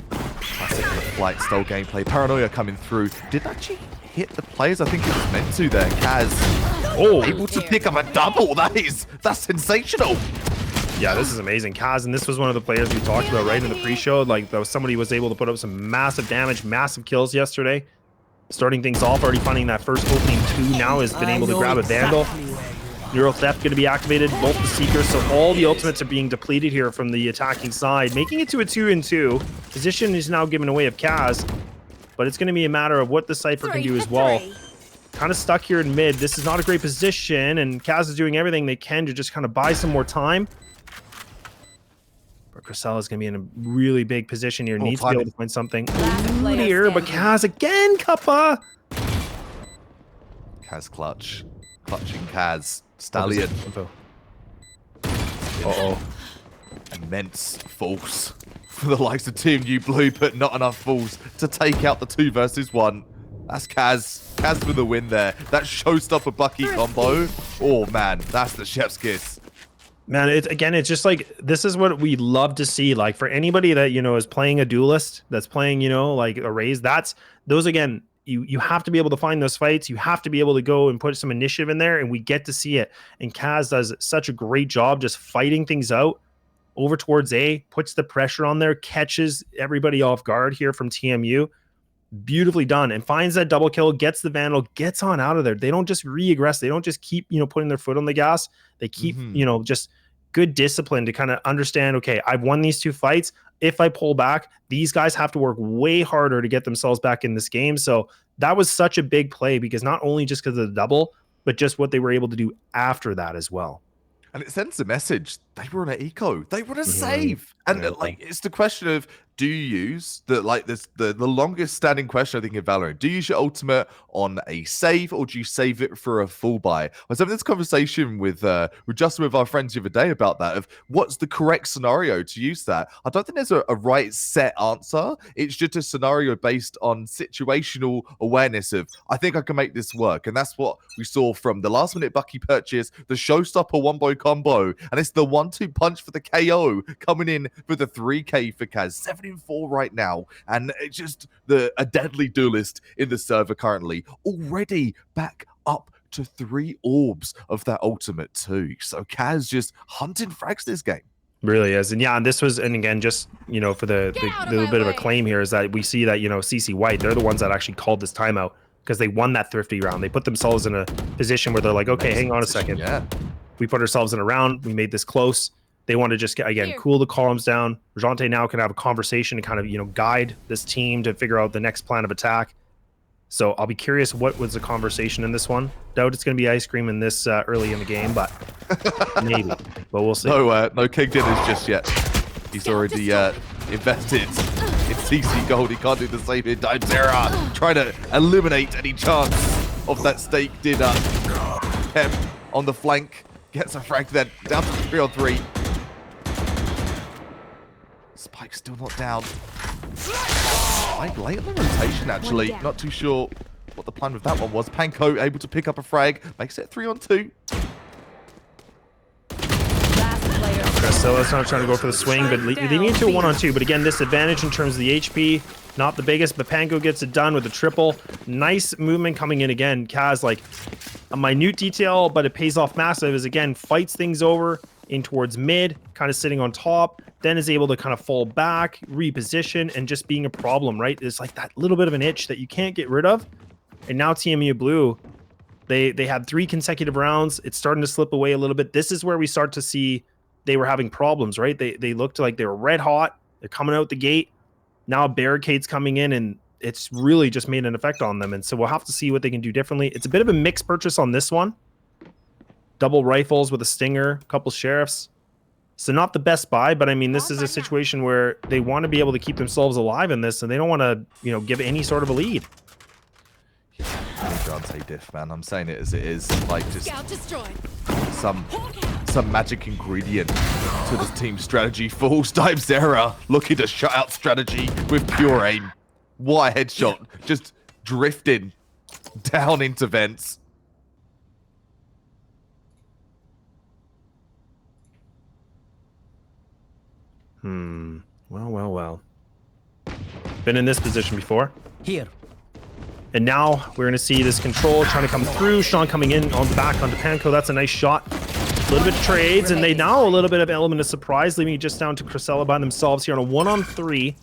Classic flight style gameplay. Paranoia coming through. Didn't actually hit the players. I think it was meant to there. Kaz able to pick up a double. That's sensational. Yeah, this is amazing. Kaz, and this was one of the players we talked about right in the pre-show. Like, that was somebody who was able to put up some massive damage, massive kills yesterday. Starting things off, already finding that first opening 2. Now has been able to grab a Vandal. Neural Theft going to be activated, both the Seekers, so all the ultimates are being depleted here from the attacking side, making it to a 2-2. Position is now given away of Kaz, but it's going to be a matter of what the Cypher can do as well. Kind of stuck here in mid. This is not a great position, and Kaz is doing everything they can to just kind of buy some more time. But Crisella is going to be in a really big position here. Needs to be able to find something here, but Kaz again, Kappa! Kaz clutch. Clutching Kaz. Stallion. Uh-oh. Immense falls for the likes of TMU Blue, but not enough falls to take out the 2 versus 1. That's Kaz. Kaz for the win there. That showstopper Bucky combo. Oh, man. That's the chef's kiss. Man, it's just like, this is what we love to see. Like, for anybody that, is playing a duelist, that's playing, like a Raze, those, again, you have to be able to find those fights. You have to be able to go and put some initiative in there, and we get to see it. And Kaz does such a great job just fighting things out over towards A, puts the pressure on there, catches everybody off guard here from TMU. Beautifully done, and finds that double kill, gets the Vandal, gets on out of there. They don't just re-aggress. They don't just keep, putting their foot on the gas. They keep, just good discipline to kind of understand, okay, I've won these 2 fights. If I pull back, these guys have to work way harder to get themselves back in this game. So that was such a big play, because not only just because of the double, but just what they were able to do after that as well. And it sends a message. They were on an eco. They want to save. And it's the question of, do you use the longest standing question I think in Valorant? Do you use your ultimate on a save, or do you save it for a full buy? I was having this conversation with Justin, with our friends the other day, about that, of what's the correct scenario to use that. I don't think there's a right set answer. It's just a scenario based on situational awareness of, I think I can make this work. And that's what we saw from the last minute Bucky purchase, the showstopper 1-boy combo. And it's the one 1-2 punch for the KO, coming in for the 3K for Kaz. 7-4 right now, and it's just a deadly duelist in the server currently. Already back up to 3 orbs of that ultimate too. So Kaz just hunting frags this game. Really is. And yeah, and this was, and again, just, you know, for the little bit of a claim here is that we see that, you know, CC White, they're the ones that actually called this timeout because they won that thrifty round. They put themselves in a position where they're like, okay, hang on a second. Yeah. We put ourselves in a round. We made this close. They want to just, again, cool the columns down. Rajante now can have a conversation to kind of, you know, guide this team to figure out the next plan of attack. So I'll be curious what was the conversation in this one. Doubt it's going to be ice cream in this early in the game, but maybe. But we'll see. No King dinners just yet. He's already invested in CC Gold. He can't do the same in Dimezera. Trying to eliminate any chance of that steak dinner. Pep on the flank. Gets a frag then. Down to 3-on-3. Spike's still not down. Spike late in the rotation, actually. Not too sure what the plan with that one was. Panko able to pick up a frag. Makes it 3-on-2. Conestoga's not trying to go for the swing, but leaving into a 1-on-2. But again, this advantage in terms of the HP, not the biggest, but Panko gets it done with a triple. Nice movement coming in again. Kaz, like a minute detail, but it pays off massive, is again, fights things over in towards mid, kind of sitting on top, then is able to kind of fall back, reposition, and just being a problem, right? It's like that little bit of an itch that you can't get rid of. And now TMU Blue, they had 3 consecutive rounds. It's starting to slip away a little bit. This is where we start to see they were having problems, right? They looked like they were red hot. They're coming out the gate. Now barricades coming in, and it's really just made an effect on them. And so we'll have to see what they can do differently. It's a bit of a mixed purchase on this one. Double rifles with a stinger, a couple sheriffs. So not the best buy, but I mean, this is a situation where they want to be able to keep themselves alive in this, and they don't want to, you know, give any sort of a lead. Can't say diff, man. I'm saying it as it is. Like, just some magic ingredient to this team strategy. Falls Dimezera looking to shut out strategy with pure aim. What a headshot. Just drifting down into vents. Well. Been in this position before. Here. And now we're going to see this control trying to come through. Sean coming in on the back onto Panko. That's a nice shot. A little bit of trades, and they now a little bit of element of surprise, leaving it just down to Crusella by themselves here on a 1-on-3.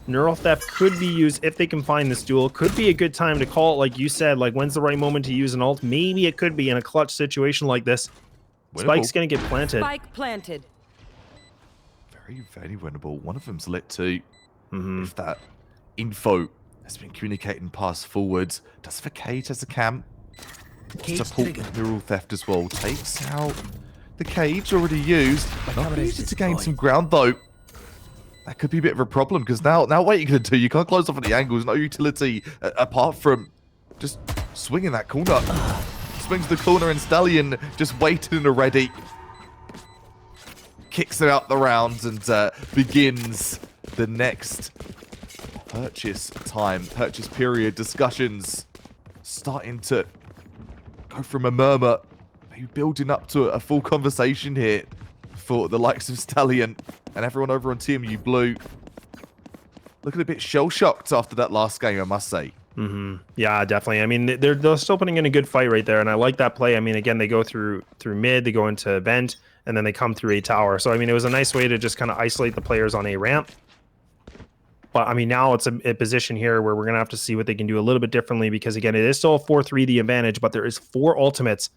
Neural Theft could be used if they can find this duel. Could be a good time to call it, like you said. Like, when's the right moment to use an ult? Maybe it could be in a clutch situation like this. Spike's going to get planted. Spike planted. Very, very winnable. One of them's lit too. If that info has been communicating past forwards. Does for Cage as a camp. Support Neural Theft as well. Takes out the Cage already used. Not used it to gain some ground though. That could be a bit of a problem because now what are you going to do? You can't close off any angles. No utility apart from just swinging that corner. Swings the corner and Stallion just waiting and ready. Kicks it out the rounds and begins the next purchase period discussions. Starting to go from a murmur, maybe building up to a full conversation here for the likes of Stallion and everyone over on TMU Blue. Looking a bit shell-shocked after that last game, I must say. Yeah, definitely. I mean, they're still putting in a good fight right there, and I like that play. I mean, again, they go through mid, they go into vent, and then they come through a tower. So, I mean, it was a nice way to just kind of isolate the players on a ramp. But, I mean, now it's a position here where we're going to have to see what they can do a little bit differently because, again, it is still a 4-3 the advantage, but there is 4 ultimates.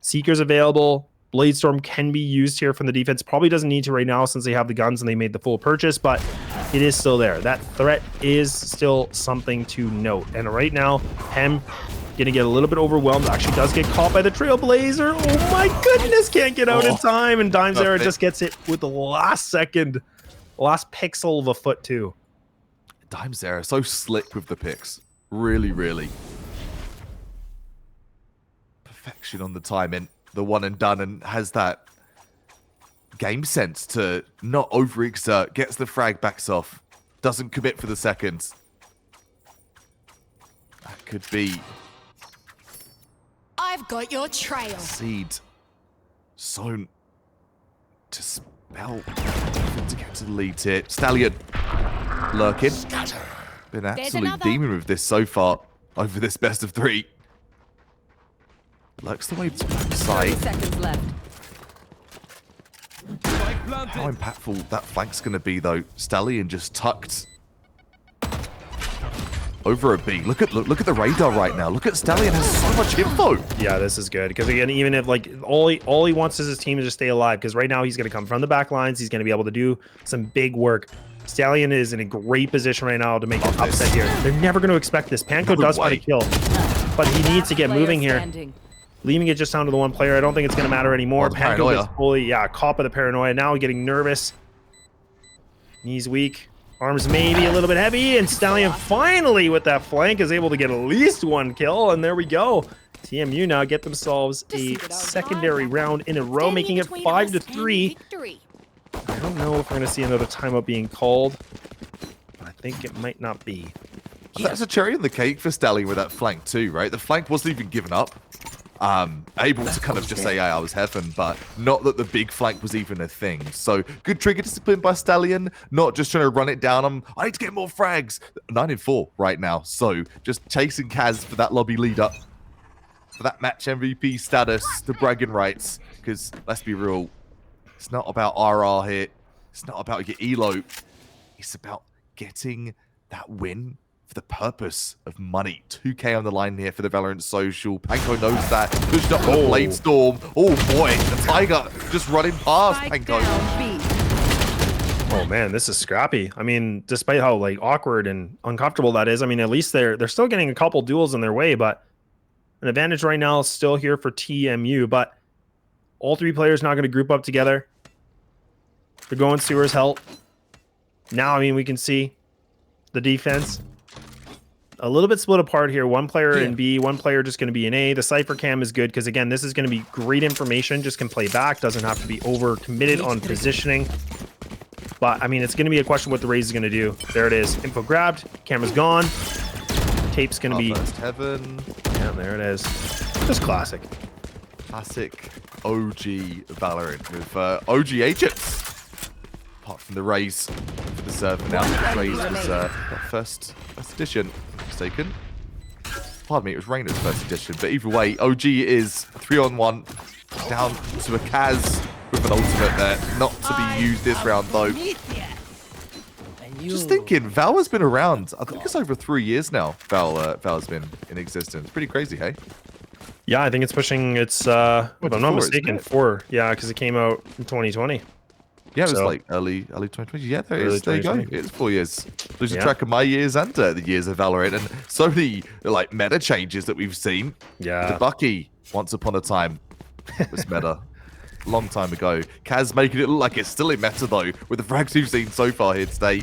Seeker's available. Bladestorm can be used here from the defense. Probably doesn't need to right now since they have the guns and they made the full purchase, but it is still there. That threat is still something to note. And right now, Hem going to get a little bit overwhelmed. Actually does get caught by the Trailblazer. Oh my goodness, can't get out in time. And Dimezera just gets it with the last second, last pixel of a foot too. Dimezera, so slick with the picks. Really, really. Perfection on the timing. The one and done, and has that game sense to not overexert, gets the frag, backs off, doesn't commit for the seconds. That could be... I've got your trail. Seed sown to spell to get to the lead here. Stallion lurking. Been an absolute demon with this so far over this best of 3. Lurks the way to the 30 side. seconds left. How impactful that flank's going to be, though. Stallion just tucked over a B. Look at the radar right now. Look at Stallion has so much info. Yeah, this is good because again, even if like all he wants is his team to just stay alive, because right now he's going to come from the back lines. He's going to be able to do some big work. Stallion is in a great position right now to make an upset here. They're never going to expect this. Panko does find a kill, but he needs to get moving here. Leaving it just down to the 1 player, I don't think it's going to matter anymore. Panko is fully, caught by the paranoia. Now getting nervous. Knees weak. Arms maybe a little bit heavy. And Stallion finally with that flank is able to get at least 1 kill. And there we go. TMU now get themselves a secondary round in a row, making it 5-3. I don't know if we're going to see another timeout being called. But I think it might not be. That's a cherry on the cake for Stallion with that flank too, right? The flank wasn't even given up. Able to kind of just say, I was heaven, but not that the big flank was even a thing. So good trigger discipline by Stallion, not just trying to run it down. I need to get more frags. 9-4 right now. So just chasing Kaz for that lobby lead up, for that match MVP status, the bragging rights. Because let's be real, it's not about RR here. It's not about your elo. It's about getting that win for the purpose of money. 2K on the line here for the Valorant social. Panko knows that. Pushed up the Blade Storm. Oh boy, the Tiger just running past Panko. Oh man, this is scrappy. I mean, despite how like awkward and uncomfortable that is, I mean, at least they're still getting a couple duels in their way, but an advantage right now is still here for TMU. But all 3 players not going to group up together. They're going Sewer's help. Now, I mean, we can see the defense a little bit split apart here. 1 player in B, 1 player just going to be in A. The Cypher cam is good because, again, this is going to be great information. Just can play back. Doesn't have to be over committed on positioning. But, I mean, it's going to be a question what the Raze is going to do. There it is. Info grabbed. Camera's gone. Tape's going to be... Heaven. Yeah, there it is. Just classic. Classic OG Valorant with OG agents. Apart from the Raze for the server now. The Raze was first edition. Mistaken. Pardon me, it was Reyna's first edition. But either way, OG is 3-on-1 down to a Kaz with an ultimate there. Not to be used this round though. Just thinking, Val has been around. I think it's over 3 years now. Val's been in existence. Pretty crazy, hey? Yeah, I think it's pushing. It's if I'm not mistaken, 4. Yeah, because it came out in 2020. Yeah, it was like early 2020. Yeah, there you go. It's 4 years. Losing track of my years and the years of Valorant, and so many like meta changes that we've seen. Yeah, the Bucky once upon a time was meta. Long time ago. Kaz making it look like it's still in meta though, with the frags we've seen so far here today.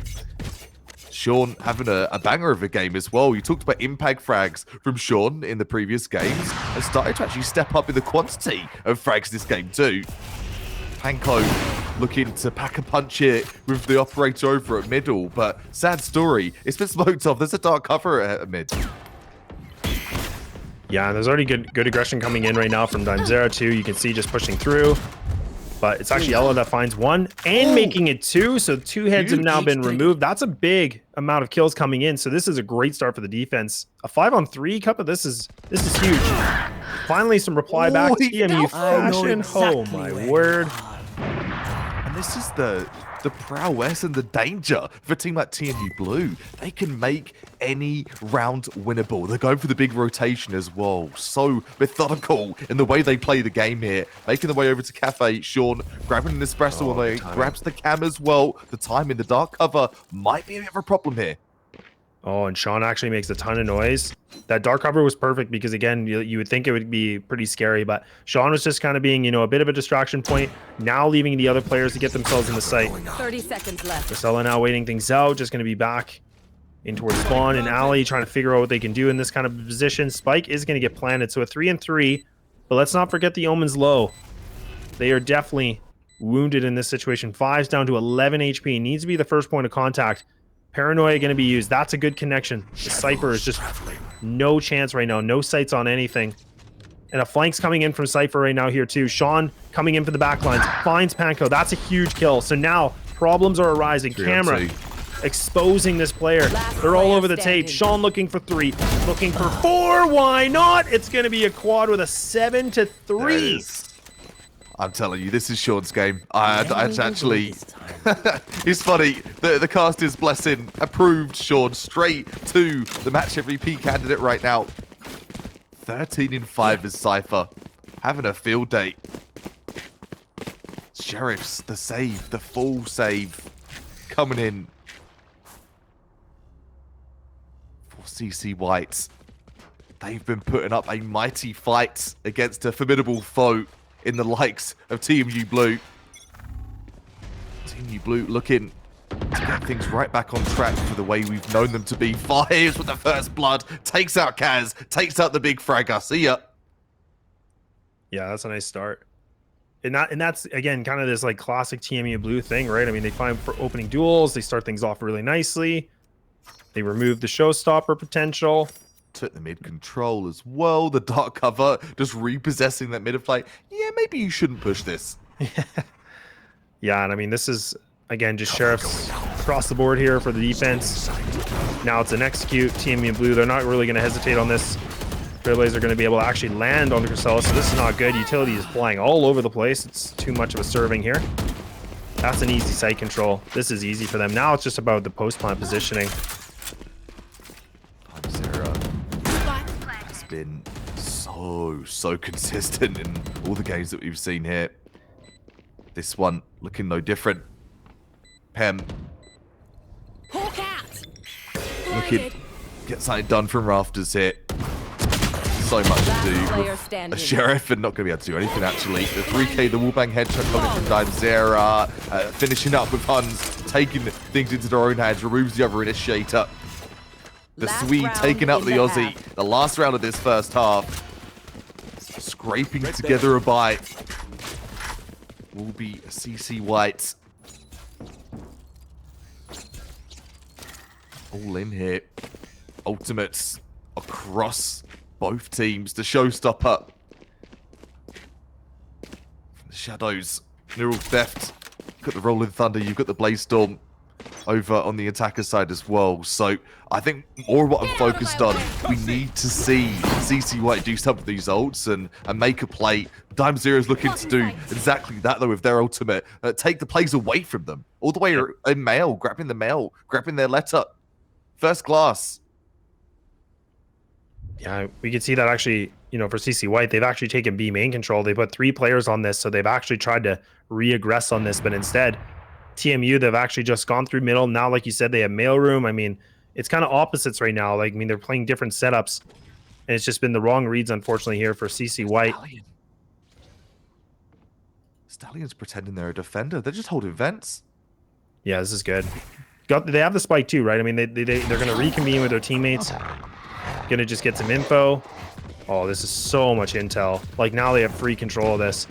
Sean having a banger of a game as well. You talked about impact frags from Sean in the previous games and started to actually step up in the quantity of frags this game too. Panko looking to pack a punch here with the operator over at middle, but sad story. It's been smoked off. There's a dark cover at mid. Yeah, and there's already good aggression coming in right now from Dimezera too. You can see just pushing through. But it's actually Ella that finds 1 and making it 2. So 2 heads have now been removed. That's a big amount of kills coming in. So this is a great start for the defense. A 5-on-3 cup of this is huge. Finally, some reply back. TMU fashion. Oh my word. And this is the prowess and the danger for a team like TMU Blue. They can make any round winnable. They're going for the big rotation as well. So methodical in the way they play the game here. Making their way over to Cafe. Sean grabbing an espresso while they grabs the cam as well. The time in the dark cover might be a bit of a problem here. Oh, and Sean actually makes a ton of noise. That dark cover was perfect because, again, you would think it would be pretty scary, but Sean was just kind of being, a bit of a distraction point, now leaving the other players to get themselves in the sight. 30 seconds left. Marcella now waiting things out, just going to be back in towards spawn and alley, trying to figure out what they can do in this kind of position. Spike is going to get planted, so a 3-3, but let's not forget the Omen's low. They are definitely wounded in this situation. 5's down to 11 HP, needs to be the first point of contact. Paranoia going to be used. That's a good connection. The Cypher is just no chance right now. No sights on anything. And a flank's coming in from Cypher right now here too. Sean coming in for the backlines. Finds Panko. That's a huge kill. So now problems are arising. Camera exposing this player. They're all over the tape. Sean looking for 3. Looking for 4. Why not? It's going to be a quad with a 7-3. I'm telling you, this is Sean's game. I actually... It's funny. The caster's blessing approved Sean straight to the match MVP candidate right now. 13-5 is Cypher. Having a field day. Sheriffs, the save, the full save. Coming in. For CC White. They've been putting up a mighty fight against a formidable foe in the likes of TMU Blue. TMU Blue looking to get things right back on track for the way we've known them to be. Fires with the first blood, takes out Kaz, takes out the big fragger. See ya. Yeah, that's a nice start. And that's, again, kind of this like classic TMU Blue thing, right? I mean, they find for opening duels, they start things off really nicely. They remove the showstopper potential. Took the mid control as well. The dark cover just repossessing that mid of like, yeah, maybe you shouldn't push this. Yeah, and I mean, this is, again, just Sheriffs across the board here for the defense. Now it's an execute. TMU Blue, they're not really going to hesitate on this. Trailblazers are going to be able to actually land on the Crisella, so this is not good. Utility is flying all over the place. It's too much of a serving here. That's an easy site control. This is easy for them. Now it's just about the post-plant positioning. Has been so consistent in all the games that we've seen here. This one looking no different. Pem looking get something done from rafters here. So much to do with a Sheriff and not going to be able to do anything actually. The 3K, the wallbang headshot coming from Dimezera, finishing up with Huns, taking things into their own hands, removes the other initiator. The Swede taking out the Aussie. The last round of this first half. Scraping together a bite. Will be CC White. All in here. Ultimates across both teams. The showstopper. From the shadows. Neural Theft. You've got the Rolling Thunder. You've got the Blaze Storm over on the attacker side as well. So I think more of what I'm focused on, we need to see CC White do some of these ults and make a play. Dime Zero's looking to do exactly that though with their ultimate. Take the plays away from them. All the way in mail, grabbing the mail, grabbing their letter. First class. Yeah, we can see that actually, you know, for CC White, they've actually taken B main control. They put 3 players on this, so they've actually tried to re-aggress on this, but instead, TMU, they've actually just gone through middle. Now, like you said, they have mailroom. I mean, it's kind of opposites right now. Like, I mean, they're playing different setups, and it's just been the wrong reads, unfortunately, here for CC White. Stallion's pretending they're a defender. They're just holding vents. Yeah, this is good. They have the spike too, right? I mean, they're going to reconvene with their teammates. Going to just get some info. Oh, this is so much intel. Like, now they have free control of this.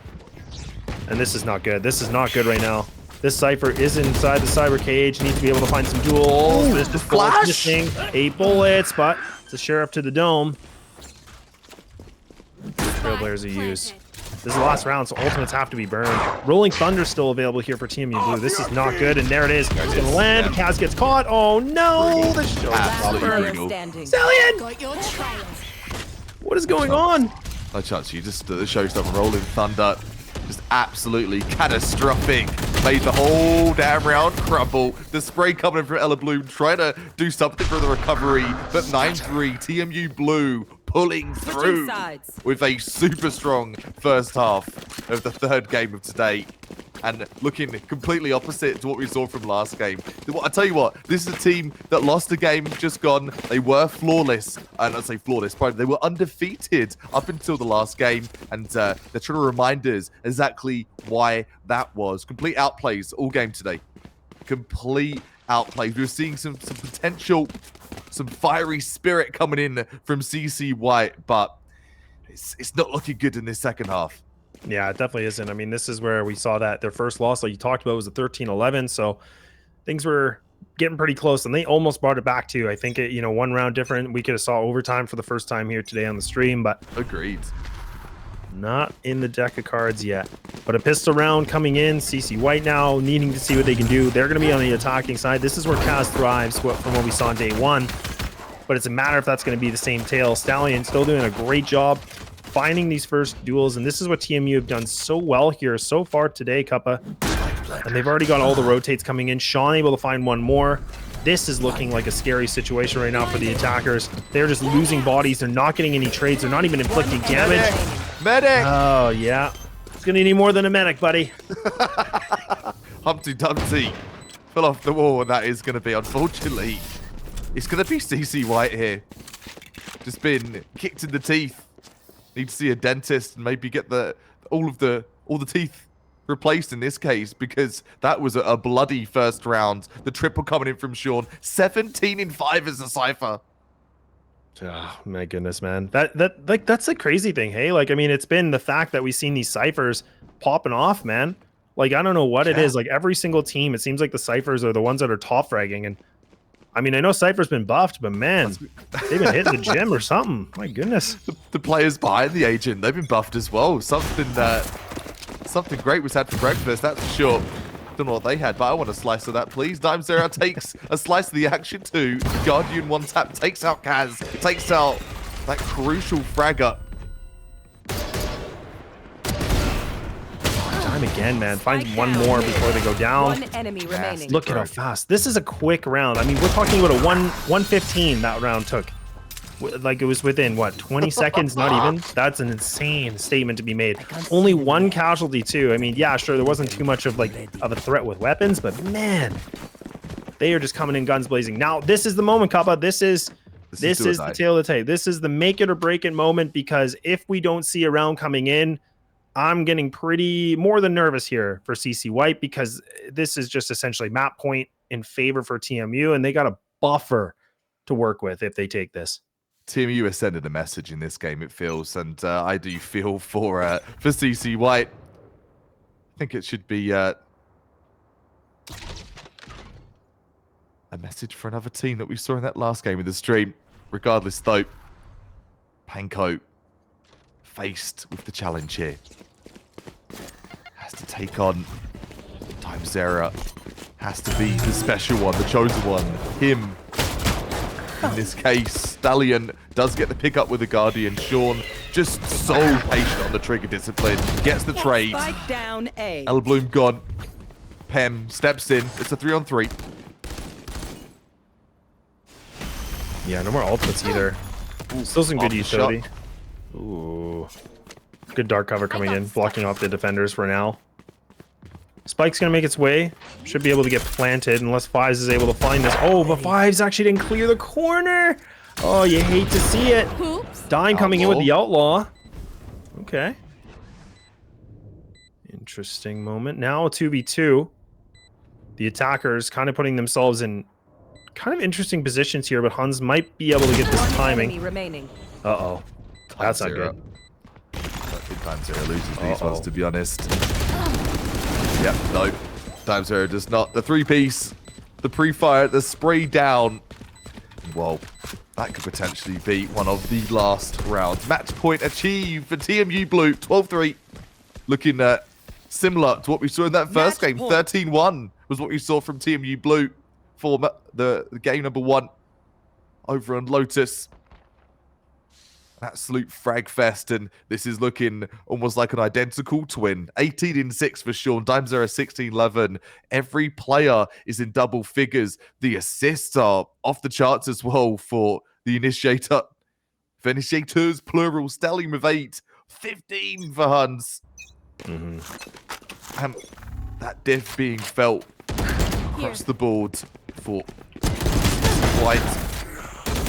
And this is not good. This is not good right now. This Cypher is inside the cyber cage. Needs to be able to find some duels. There's just flash. Missing 8 bullets, but it's a Sheriff to the dome. Trailblazers are used. This is the last round, so ultimates have to be burned. Rolling Thunder still available here for TMU Blue. This is not good, and there it is. It's going to land. Kaz gets caught. Oh, no. The showstopper. Stallion! What is going on? No chance. You just the showstopper Rolling Thunder. Just absolutely catastrophic. Made the whole damn round crumble. The spray coming in from Ella Bloom, trying to do something for the recovery. But 9-3, TMU Blue pulling through with a super strong first half of the 3rd game of today. And looking completely opposite to what we saw from last game. I tell you what, this is a team that lost a game just gone. They were flawless. And I say flawless, probably they were undefeated up until the last game. And they're trying to remind us exactly why that was. Complete outplays all game today. Complete outplays. We were seeing some potential, some fiery spirit coming in from CC White, but it's not looking good in this second half. Yeah, it definitely isn't. I mean, this is where we saw that their first loss, like you talked about, was a 13-11. So things were getting pretty close, and they almost brought it back to, I think, it, you know, 1 round different. We could have saw overtime for the first time here today on the stream, but agreed. Not in the deck of cards yet. But a pistol round coming in. CC White now needing to see what they can do. They're going to be on the attacking side. This is where Kaz thrives from what we saw on day one. But it's a matter if that's going to be the same tale. Stallion still doing a great job finding these first duels. And this is what TMU have done so well here so far today, Cuppa. And they've already got all the rotates coming in. Sean able to find one more. This is looking like a scary situation right now for the attackers. They're just losing bodies. They're not getting any trades. They're not even inflicting damage. Medic! Oh, yeah. It's going to need more than a medic, buddy. Humpty Dumpty fell off the wall, and that is going to be, unfortunately, it's going to be CC White here. Just been kicked in the teeth. Need to see a dentist and maybe get all the teeth replaced in this case, because that was a bloody first round. The triple coming in from Sean. 17-5 as a Cypher. Oh my goodness, man. That's the crazy thing, hey? Like, I mean, it's been the fact that we've seen these Cyphers popping off, man. Like, I don't know what it is. Like, every single team, it seems like the Cyphers are the ones that are top fragging. And I mean, I know Cypher's been buffed, but man, they've been hitting the gym or something. My goodness. The players behind the agent, they've been buffed as well. Something great was had for breakfast, that's for sure. Don't know what they had, but I want a slice of that, please. Dimezera takes a slice of the action too. Guardian one tap takes out Kaz, takes out that crucial fragger. Time again, man. Find one more before they go down. One enemy remaining. Look at how fast. This is a quick round. I mean, we're talking about a 115 that round took. Like, it was within, what, 20 seconds? Not even? That's an insane statement to be made. Only one casualty, too. I mean, yeah, sure, there wasn't too much of a threat with weapons, but man, they are just coming in guns blazing. Now, this is the moment, Kappa. This is the tail of the tape. This is the make it or break it moment, because if we don't see a round coming in, I'm getting more than nervous here for CC White, because this is just essentially map point in favor for TMU, and they got a buffer to work with if they take this. TMU has sending a message in this game, it feels, and I do feel for CC White. I think it should be a message for another team that we saw in that last game of the stream. Regardless, though, Panko faced with the challenge here. Has to take on Dimezera. Has to be the special one, the chosen one, him. In this case, Stallion does get the pickup with the Guardian. Sean just so patient on the trigger discipline. Gets the trade. Spike down A. Bloom gone. Pem steps in. It's a 3-on-3. Yeah, no more ultimates either. Still some good utility. Ooh. Good dark cover coming in, blocking off the defenders for now. Spike's going to make its way. Should be able to get planted unless Fives is able to find this. Oh, but Fives actually didn't clear the corner. Oh, you hate to see it. Dime coming in with the Outlaw. Okay. Interesting moment. Now a 2v2. The attackers kind of putting themselves in kind of interesting positions here, but Huns might be able to get this timing. Uh-oh. That's not good. I think Dimezera loses these ones, to be honest. Yep, no. Dimezera does not. The three-piece, the pre-fire, the spray down. Well, that could potentially be one of the last rounds. Match point achieved for TMU Blue. 12-3. Looking similar to what we saw in that first game. 13-1 was what we saw from TMU Blue for the game number 1 over on Lotus. Absolute frag fest, and this is looking almost like an identical twin. 18-6 for Sean, Dimezera 16-11. Every player is in double figures. The assists are off the charts as well for the initiator. For initiators, plural, Stallion with 8. 15 for Huns. And that diff being felt across the board for White.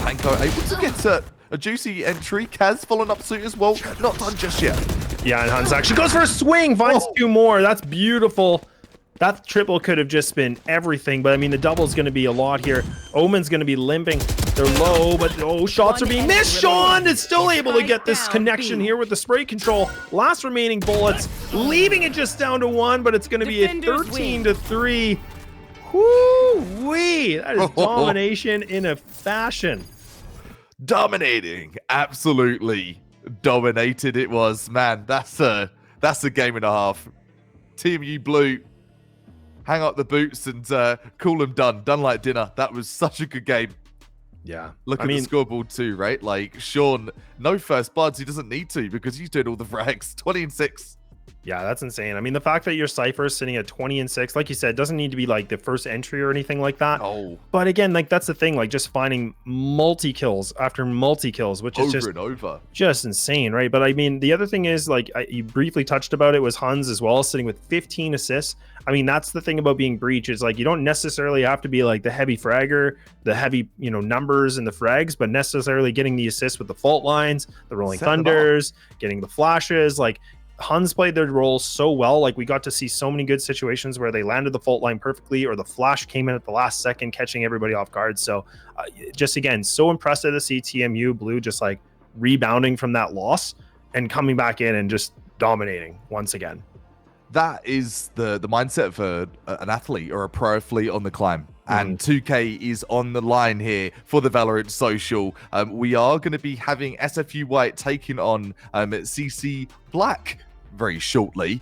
Panko able to get a juicy entry. Kaz following up suit as well. Not done just yet. Yeah, and Huns actually goes for a swing. Finds 2 more. That's beautiful. That triple could have just been everything, but I mean, the double's going to be a lot here. Omen's going to be limping. They're low, but shots are being missed. Sean is still able to get this connection here with the spray control. Last remaining bullets, leaving it just down to 1, but it's going to be a 13-3. Whoo-wee. That is domination in a fashion. Dominating, absolutely. dominated it was. Man, that's a game and a half. TMU Blue, hang up the boots and call them done. Done like dinner. That was such a good game. Yeah. Look at the scoreboard too, right? Like, Sean, no first bloods. He doesn't need to because he's doing all the frags. 20-6. Yeah, that's insane. I mean, the fact that your Cypher is sitting at 20-6, like you said, doesn't need to be like the first entry or anything like that. No. But again, like that's the thing, like just finding multi-kills after multi-kills, which is just insane, right? But I mean, the other thing is, like you briefly touched about it, was Huns as well, sitting with 15 assists. I mean, that's the thing about being Breach, is like you don't necessarily have to be like the heavy fragger, the heavy, numbers and the frags, but necessarily getting the assists with the fault lines, the rolling thunders, getting the flashes. Like Huns played their role so well. Like we got to see so many good situations where they landed the fault line perfectly, or the flash came in at the last second, catching everybody off guard. So just again, so impressive to see TMU Blue just like rebounding from that loss and coming back in and just dominating once again. That is the mindset of an athlete or a pro athlete on the climb. And 2K is on the line here for the Valorant Social. We are going to be having SFU White taking on CC Black very shortly.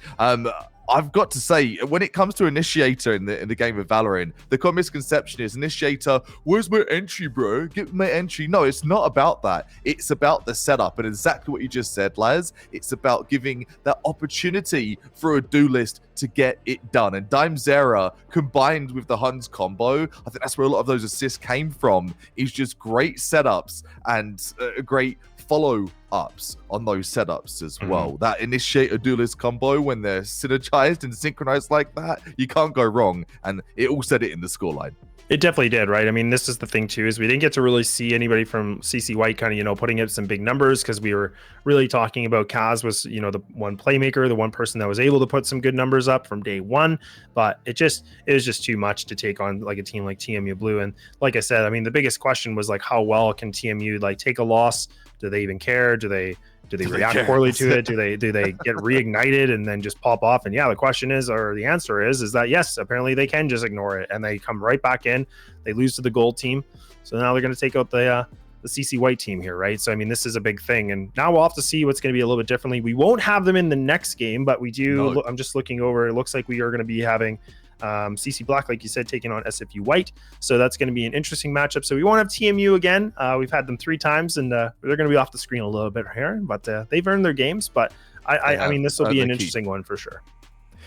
I've got to say, when it comes to Initiator in the game of Valorant, the common misconception is Initiator, where's my entry, bro? Get my entry. No, it's not about that. It's about the setup, and exactly what you just said, Laz. It's about giving that opportunity for a duelist to get it done. And Dime Zera, combined with the Huns combo, I think that's where a lot of those assists came from, is just great setups and great follow-ups on those setups as well. That Initiator Duelist combo, when they're synergized and synchronized like that, you can't go wrong. And it all said it in the scoreline. It definitely did, right? I mean, this is the thing too, is we didn't get to really see anybody from CC White kind of, putting up some big numbers, because we were really talking about Kaz was, the one playmaker, the one person that was able to put some good numbers up from day one. But it was just too much to take on like a team like TMU Blue. And like I said, I mean, the biggest question was like, how well can TMU like take a loss? Do they even care? Do they react poorly to it? Do they get reignited and then just pop off? And yeah, the question is, or the answer is that yes, apparently they can just ignore it and they come right back in. They lose to the gold team, so now they're going to take out the CC White team here, right? So I mean, this is a big thing, and now we'll have to see what's going to be a little bit differently. We won't have them in the next game, but we do. No. I'm just looking over. It looks like we are going to be having CC Black, like you said, taking on SFU White. So that's going to be an interesting matchup. So we won't have TMU again. We've had them 3 times, and they're going to be off the screen a little bit here, but they've earned their games. But I mean, this will be an interesting one for sure.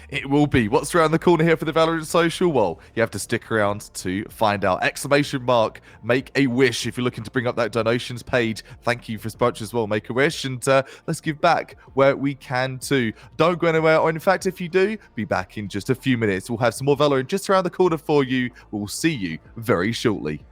It will be. What's around the corner here for the Valorant Social? Well, you have to stick around to find out. Exclamation mark, make a wish. If you're looking to bring up that donations page, thank you for sponsoring as well. Make a wish, and let's give back where we can too. Don't go anywhere, or in fact, if you do, be back in just a few minutes. We'll have some more Valorant just around the corner for you. We'll see you very shortly.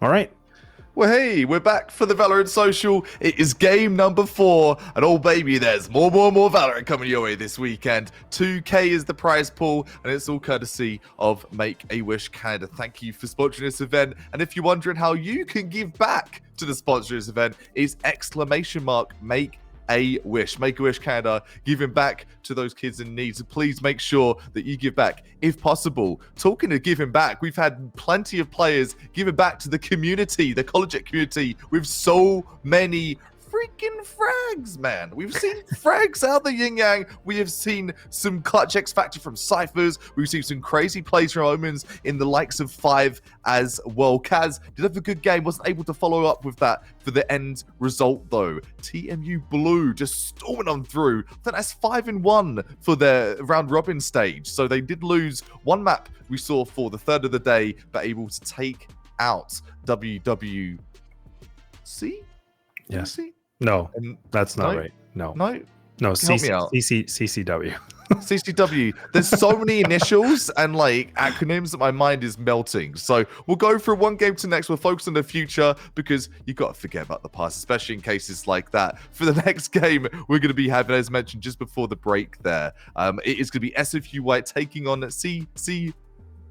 All right. Well, hey, we're back for the Valorant Social. It is game number 4, and oh baby, there's more Valorant coming your way this weekend. 2K is the prize pool, and it's all courtesy of Make-A-Wish Canada. Thank you for sponsoring this event, and if you're wondering how you can give back to the sponsor of this event, it's !Make-A-Wish. Make-A-Wish Canada, giving back to those kids in need. So please make sure that you give back if possible. Talking of giving back, we've had plenty of players giving back to the community, the college community, with so many freaking frags, man. We've seen frags out the yin yang. We have seen some clutch X Factor from Cyphers. We've seen some crazy plays from Omens in the likes of 5 as well. Kaz did have a good game, wasn't able to follow up with that for the end result though. TMU Blue just storming on through. I think that's 5-1 for their round robin stage. So they did lose one map we saw for the third of the day, but able to take out WWC? Yes. No, that's not right. No, CCW. CCW. There's so many initials and like acronyms that my mind is melting. So we'll go from one game to next. We'll focus on the future because you got to forget about the past, especially in cases like that. For the next game, we're going to be having, as mentioned just before the break there, it is going to be SFU White taking on CC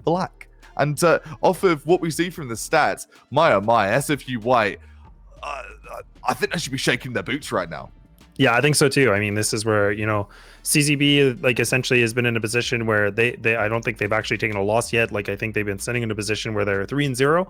Black. And off of what we see from the stats, my SFU White, I think they should be shaking their boots right now. Yeah, I think so too. I mean, this is where, CZB like essentially has been in a position where they I don't think they've actually taken a loss yet. Like I think they've been sitting in a position where they're 3-0.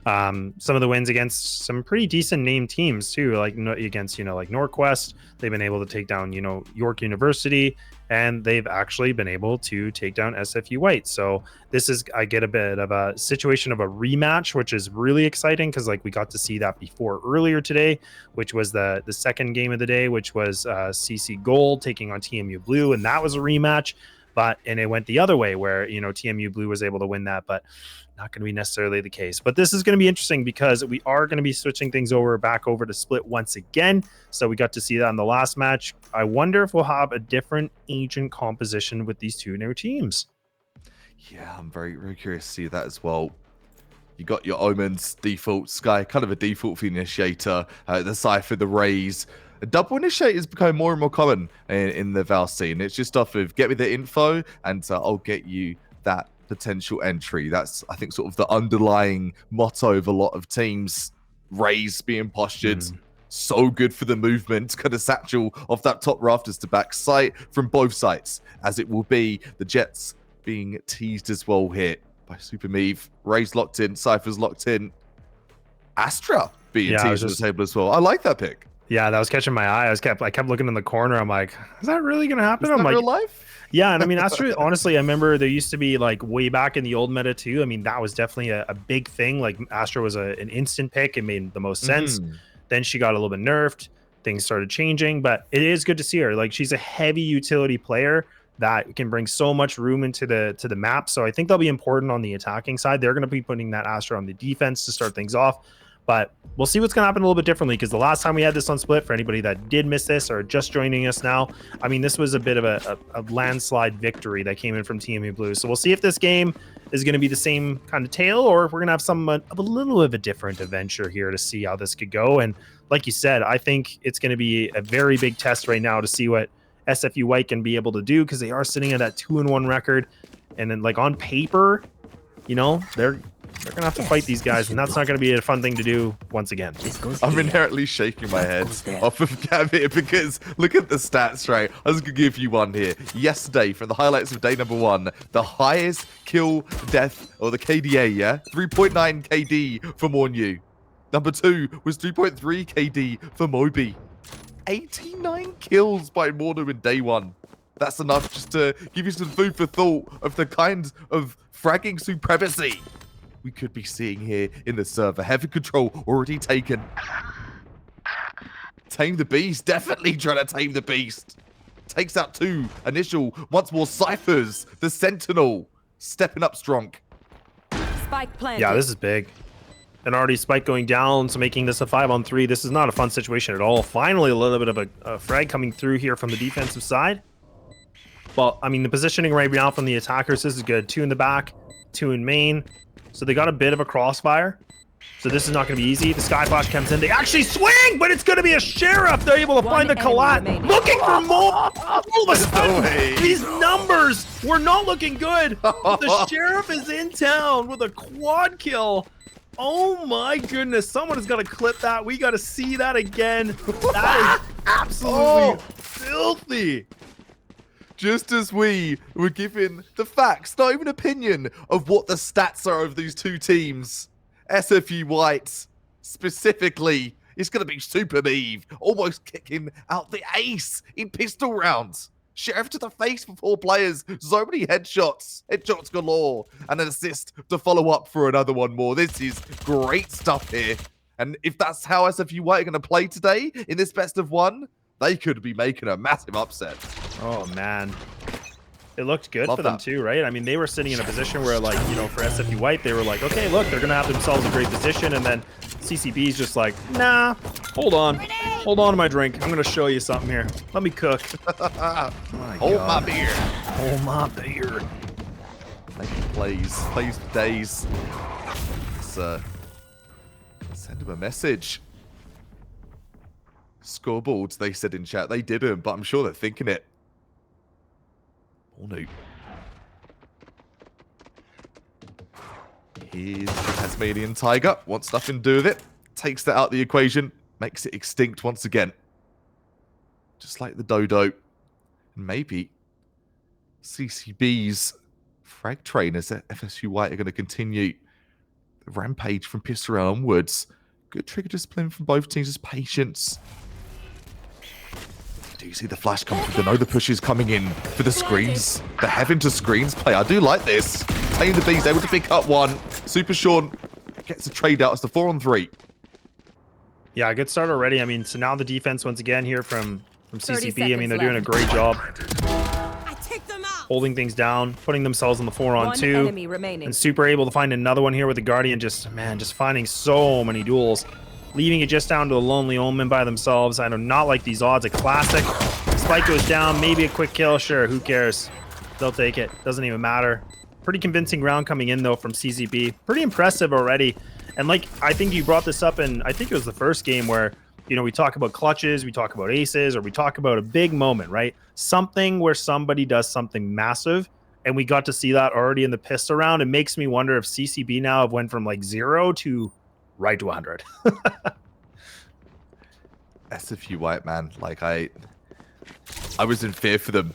Some of the wins against some pretty decent named teams too, like against like Norquest. They've been able to take down York University, and they've actually been able to take down SFU White. So this is, I get a bit of a situation of a rematch, which is really exciting because like we got to see that before earlier today, which was the second game of the day, which was CC Gold taking on TMU Blue, and that was a rematch. And it went the other way where TMU Blue was able to win that, but not going to be necessarily the case. But this is going to be interesting because we are going to be switching things back over to Split once again. So we got to see that in the last match. I wonder if we'll have a different agent composition with these two new teams. Yeah, I'm very, very curious to see that as well. You got your Omens default Sky, kind of a default for the Initiator, the Cypher, the Rays. Double Initiators become more and more common in the Val scene. It's just off of get me the info and I'll get you that potential entry. That's, I think, sort of the underlying motto of a lot of teams. Rays being postured. So good for the movement. Kind of satchel off that top rafters to back sight from both sides, as it will be. The Jets being teased as well here by Super Meave. Rays locked in. Cypher's locked in. Astra being teased on the table as well. I like that pick. Yeah, that was catching my eye. I kept looking in the corner. I'm like, is that really going to happen? Is that real life? Yeah, and I mean, Astra, honestly, I remember there used to be like way back in the old meta too. I mean, that was definitely a big thing. Like Astra was an instant pick. It made the most sense. Then she got a little bit nerfed. Things started changing, but it is good to see her. Like she's a heavy utility player that can bring so much room into the map. So I think they'll be important on the attacking side. They're going to be putting that Astra on the defense to start things off. But we'll see what's going to happen a little bit differently, because the last time we had this on Split, for anybody that did miss this or just joining us now, I mean, this was a bit of a landslide victory that came in from TMU Blue. So we'll see if this game is going to be the same kind of tale, or if we're going to have some a little of a different adventure here to see how this could go. And like you said, I think it's going to be a very big test right now to see what SFU White can be able to do, because they are sitting at that 2-1 record. And then like on paper, they're going to have to fight these guys, and that's not going to be a fun thing to do once again. I'm inherently shaking my head off of Gav here, because look at the stats, right? I was going to give you one here. Yesterday, from the highlights of day number 1, the highest kill death, or the KDA, yeah? 3.9 KD for Mornew. Number 2 was 3.3 KD for Moby. 89 kills by Mornew in day 1. That's enough just to give you some food for thought of the kind of fragging supremacy we could be seeing here in the server. Heavy control already taken. Tame the beast. Definitely trying to tame the beast. Takes out 2 initial. Once more Cyphers. The Sentinel. Stepping up strong. Spike planted. Yeah, this is big. And already Spike going down, so making this a 5-on-3. This is not a fun situation at all. Finally, a little bit of a frag coming through here from the defensive side. Well, I mean, the positioning right now from the attackers, this is good. 2 in the back, 2 in main. So they got a bit of a crossfire. So this is not going to be easy. The Sky Flash comes in. They actually swing, but it's going to be a Sheriff. They're able to find the collat. Looking for more. All of a sudden, these numbers were not looking good. The Sheriff is in town with a quad kill. Oh my goodness. Someone has got to clip that. We got to see that again. That is absolutely filthy. Just as we were given the facts, not even opinion, of what the stats are of these two teams, SFU White specifically It's going to be Super Eve, almost kicking out the ace in pistol rounds. Sheriff to the face for 4 players. So many headshots. Headshots galore. And an assist to follow up for another one more. This is great stuff here. And if that's how SFU White are going to play today in this best of 1, they could be making a massive upset. Oh, man. It looked good Love for them that. too, right? I mean, they were sitting in a position where, like, you know, for SFU White, they were like, okay, look, they're going to have themselves a great position. And then CCB's just like, nah, hold on. Hold on to my drink. I'm going to show you something here. Let me cook. Hold my beer. Hold my beer. Making plays for days. Let's send him a message. Scoreboards, they said in chat. They didn't, but I'm sure they're thinking it. Oh no. Here's the Tasmanian Tiger. Wants nothing to do with it. Takes that out of the equation. Makes it extinct once again. Just like the dodo. And maybe CCB's frag trainers at FSU White are going to continue the rampage from pistol round onwards. Good trigger discipline from both teams. Just patience. Do you see the flash come through? They know the push is coming in for the screens. The heaven to screens play. I do like this. Tame the Bees able to pick up one. Super Sean gets a trade out. It's the 4-on-3. Yeah, good start already. I mean, so now the defense once again here from 30 CCB. I mean, they're doing a seconds great job I take them out. holding things down, putting themselves on the 1 4-on-2. enemy remaining. And Super able to find another one here with the Guardian. Just finding so many duels. Leaving it just down to a Lonely Omen by themselves. I do not like these odds. A classic. Spike goes down. Maybe a quick kill. Sure, who cares? They'll take it. Doesn't even matter. Pretty convincing round coming in, though, from CCB. Pretty impressive already. And, like, I think you brought this up in, I think it was the first game where, you know, we talk about clutches, we talk about aces, or we talk about a big moment, right? Something where somebody does something massive. And we got to see that already in the pistol round. It makes me wonder if CCB now have went from, like, 0 to right to 100. SFU White, man. Like, I was in fear for them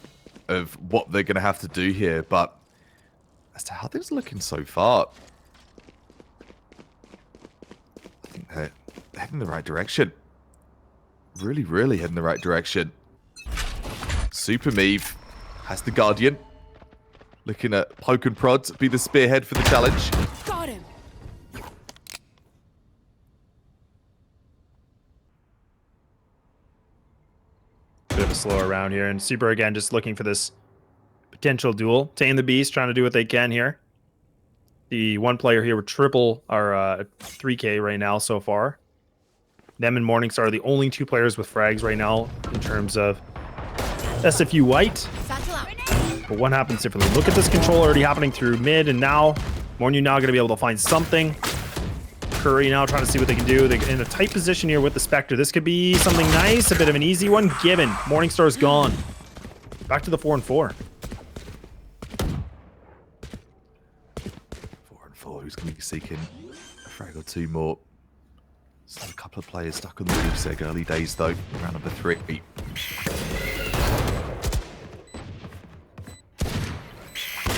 of what they're going to have to do here, but as to how things are looking so far, I think they're heading in the right direction. Really, really heading in the right direction. Super Meave has the Guardian. Looking at poke and prod, be the spearhead for the challenge. Got him. Bit of a slower round here, and Super again just looking for this potential duel. Tame the Beast trying to do what they can here. The one player here with triple our 3K right now so far. Them and Morningstar are the only 2 players with frags right now in terms of SFU White. Satchel out. But what happens differently? Look at this control already happening through mid, and now Mornu now going to be able to find something. Curry now trying to see what they can do. They're in a tight position here with the Spectre. This could be something nice, a bit of an easy one. Given. Morningstar's gone. Back to the 4-on-4. 4-on-4. Who's going to be seeking a frag or 2 more? Still a couple of players stuck on the loose egg. Early days, though. Round number 3.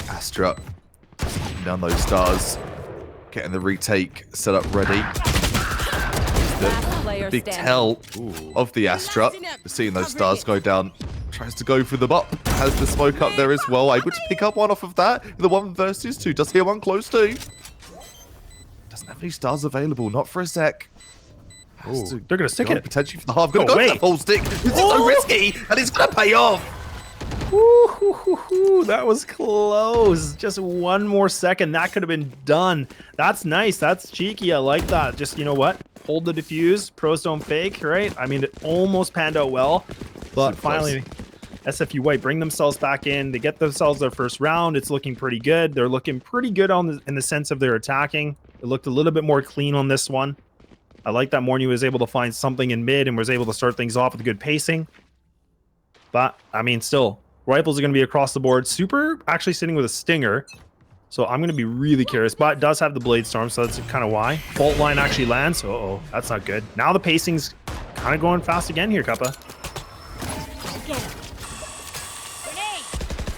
Astra. Slapping down those stars. Getting the retake set up ready. The big tell of the Astra. Seeing those stars go down. Tries to go for them up. Has the smoke up there as well. Able to pick up one off of that. The 1 versus 2. Does hear one close too. Doesn't have any stars available. Not for a sec. They're going to stick it. Potentially for the half. Going to go for the full stick. It's so risky. And it's going to pay off. Ooh, that was close. Just 1 more second. That could have been done. That's nice. That's cheeky. I like that. Just, you know what? Hold the defuse. Pros don't fake, right? I mean, it almost panned out well. But finally, SFU White bring themselves back in. They get themselves their first round. It's looking pretty good. They're looking pretty good in the sense of their attacking. It looked a little bit more clean on this one. I like that Mornu was able to find something in mid and was able to start things off with good pacing. But, I mean, still, rifles are going to be across the board. Super actually sitting with a Stinger. So I'm going to be really curious. But it does have the Blade Storm, so that's kind of why. Fault line actually lands. Uh-oh, that's not good. Now the pacing's kind of going fast again here, Kappa.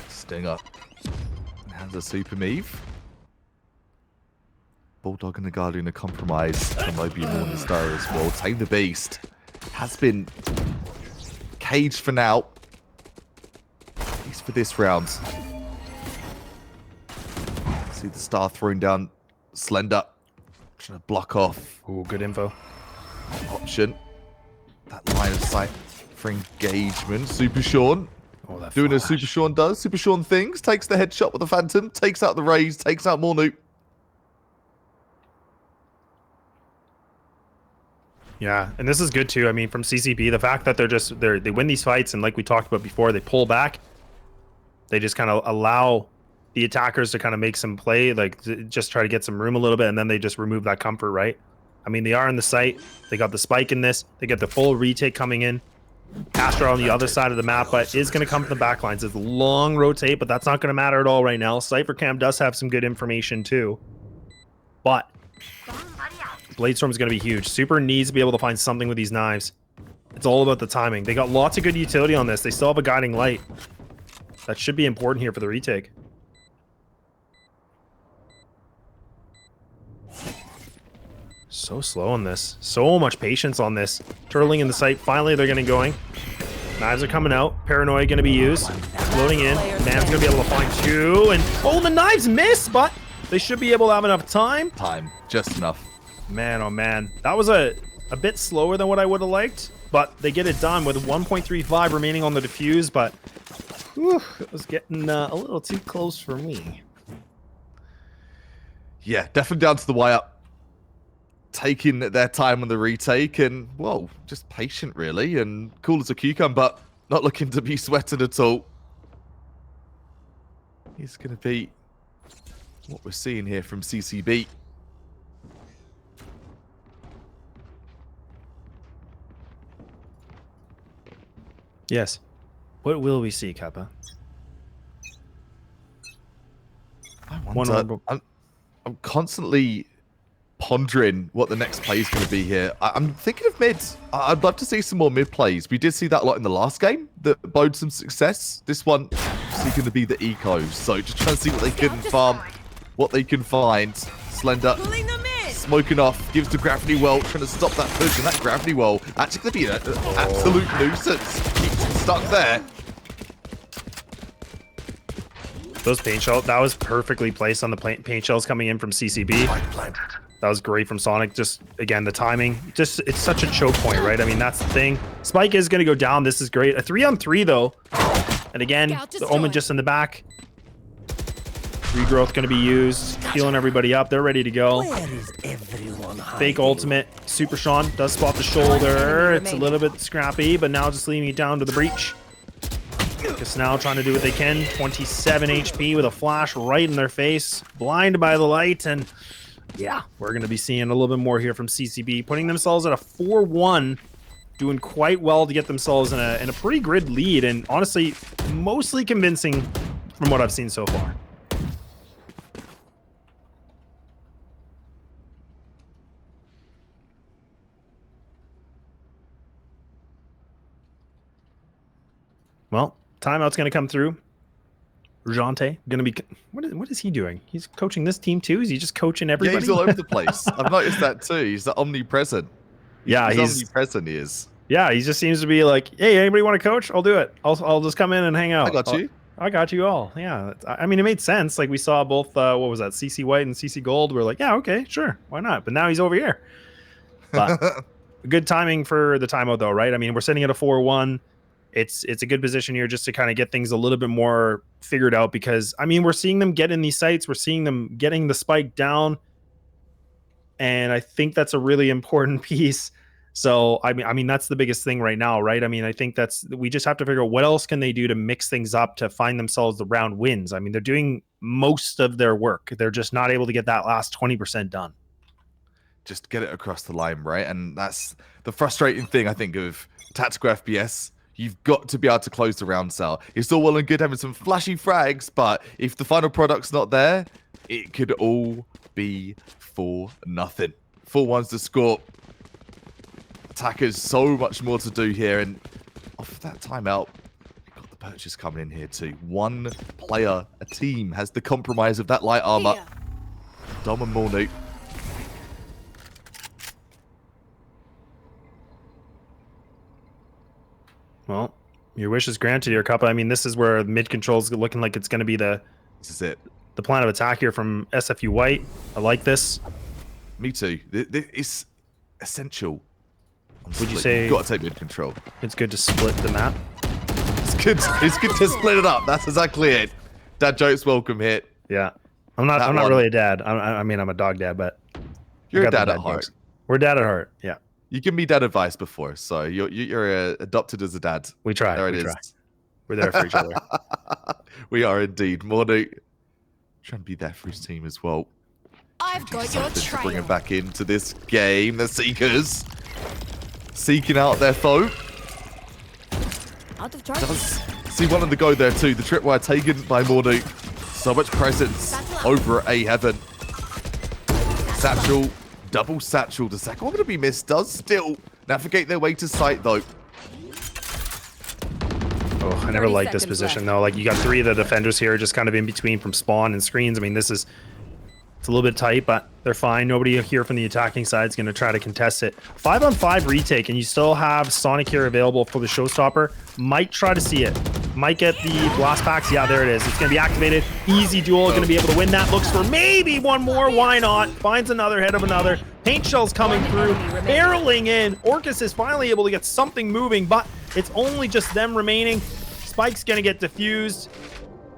Stinger. Hands a Super Meave. Bulldog and the Guardian are compromised. And Moby and Morningstar as well. Tame the Beast has been caged for now. At least for this round. See the Star throwing down Slender. Trying to block off. Ooh, good info. Option. That line of sight for engagement. Super Sean. Oh, that doing flash. as Super Sean does. Super Sean things. Takes the headshot with the Phantom. Takes out the Raze. Takes out Mornu. Yeah, and this is good too. I mean, from CCP, the fact that they win these fights, and like we talked about before, they pull back. They just kind of allow the attackers to kind of make some play, like just try to get some room a little bit, and then they just remove that comfort, right? I mean, they are in the site. They got the spike in this. They get the full retake coming in. Astra on the other side of the map, but is going to come from the backlines. It's a long rotate, but that's not going to matter at all right now. Cypher Cam does have some good information too, but Bladestorm is going to be huge. Super needs to be able to find something with these knives. It's all about the timing. They got lots of good utility on this. They still have a guiding light. That should be important here for the retake. So slow on this. So much patience on this. Turtling in the site. Finally, they're getting going. Knives are coming out. Paranoia going to be used. Floating in. Man's going to be able to find two. And oh, the knives miss, but they should be able to have enough time. Just enough. Man, oh man. That was a bit slower than what I would have liked, but they get it done with 1.35 remaining on the defuse, but whew, it was getting a little too close for me. Yeah, definitely down to the wire. Taking their time on the retake and, well, just patient really and cool as a cucumber, but not looking to be sweated at all. It's going to be what we're seeing here from CCB. Yes. What will we see, Kappa? I wonder, I'm constantly pondering what the next play is going to be here. I'm thinking of mid. I'd love to see some more mid plays. We did see that a lot in the last game that bode some success. This one is going to be the ecos. So just trying to see what they can farm, what they can find. Slender smoking off, gives the gravity well, trying to stop that push, and that gravity well actually going to be an absolute nuisance. Keeps him stuck there. Those paint shells, that was perfectly placed on the paint shells coming in from CCB. That was great from Sonic. Just, again, the timing. Just, it's such a choke point, right? I mean, that's the thing. Spike is going to go down. This is great. A 3-on-3, though. And again, the Omen just in the back. Regrowth going to be used. Healing everybody up. They're ready to go. Fake ultimate. Super Sean does spot the shoulder. It's a little bit scrappy, but now just leaving it down to the breach. Just now trying to do what they can. 27 HP with a flash right in their face. Blinded by the light, and yeah, we're going to be seeing a little bit more here from CCB, putting themselves at a 4-1, doing quite well to get themselves in a pretty grid lead, and honestly, mostly convincing from what I've seen so far. Well, timeout's going to come through. Rajante going to be... What is he doing? He's coaching this team too? Is he just coaching everybody? Yeah, he's all over the place. I've noticed that too. He's omnipresent. Yeah, he's omnipresent, he is. Yeah, he just seems to be like, hey, anybody want to coach? I'll do it. I'll just come in and hang out. I got you. I got you all. Yeah, I mean, it made sense. Like, we saw both, what was that, CC White and CC Gold. We're like, yeah, okay, sure, why not? But now he's over here. But good timing for the timeout, though, right? I mean, we're sitting at a 4-1. It's a good position here just to kind of get things a little bit more figured out, because, I mean, we're seeing them get in these sites. We're seeing them getting the spike down. And I think that's a really important piece. So, I mean, that's the biggest thing right now, right? I mean, I think we just have to figure out what else can they do to mix things up to find themselves the round wins. I mean, they're doing most of their work. They're just not able to get that last 20% done. Just get it across the line, right? And that's the frustrating thing, I think, of tactical FPS. You've got to be able to close the round cell. It's all well and good having some flashy frags, but if the final product's not there, it could all be for nothing. 4-1's the score. Attackers, so much more to do here, and off that timeout, we've got the purchase coming in here too. One player, a team, has the compromise of that light armor. Dom and Mornu Well, your wish is granted here, Cuppa. I mean, this is where mid control's looking like it's going to be the This is it. the plan of attack here from SFU White. I like this. Me too. It's essential. Honestly. Would you say you've got to take mid control? It's good to split the map? It's good. It's good to split it up. That's exactly it. Dad jokes welcome here. Yeah. I'm not really a dad. I mean, I'm a dog dad, but you're a dad at heart. Jokes. We're dad at heart. Yeah. You give me dad advice before, so you're adopted as a dad. We try. There we it try. is. We're there for each other. We are indeed. Mornu trying to be there for his team as well. I've got your trail. Bring him back into this game. The Seekers seeking out their foe. Out of charge. Does see one on the go there too. The tripwire taken by Mornu. So much presence over A Heaven. Satchel, double satchel. The second one going to be missed. Does still navigate their way to site though. Oh, I never liked this position though. Like you got 3 of the defenders here, just kind of in between from spawn and screens. I mean, it's a little bit tight, but they're fine. Nobody here from the attacking side is going to try to contest it. 5-on-5 retake, and you still have Sonic here available for the showstopper. Might try to see it. Might get the blast packs. Yeah, there it is. It's going to be activated. Easy duel. Going to be able to win that. Looks for maybe one more. Why not? Finds another head of another. Paint shell's coming through. Barreling in. Orcus is finally able to get something moving, but it's only just them remaining. Spike's going to get diffused.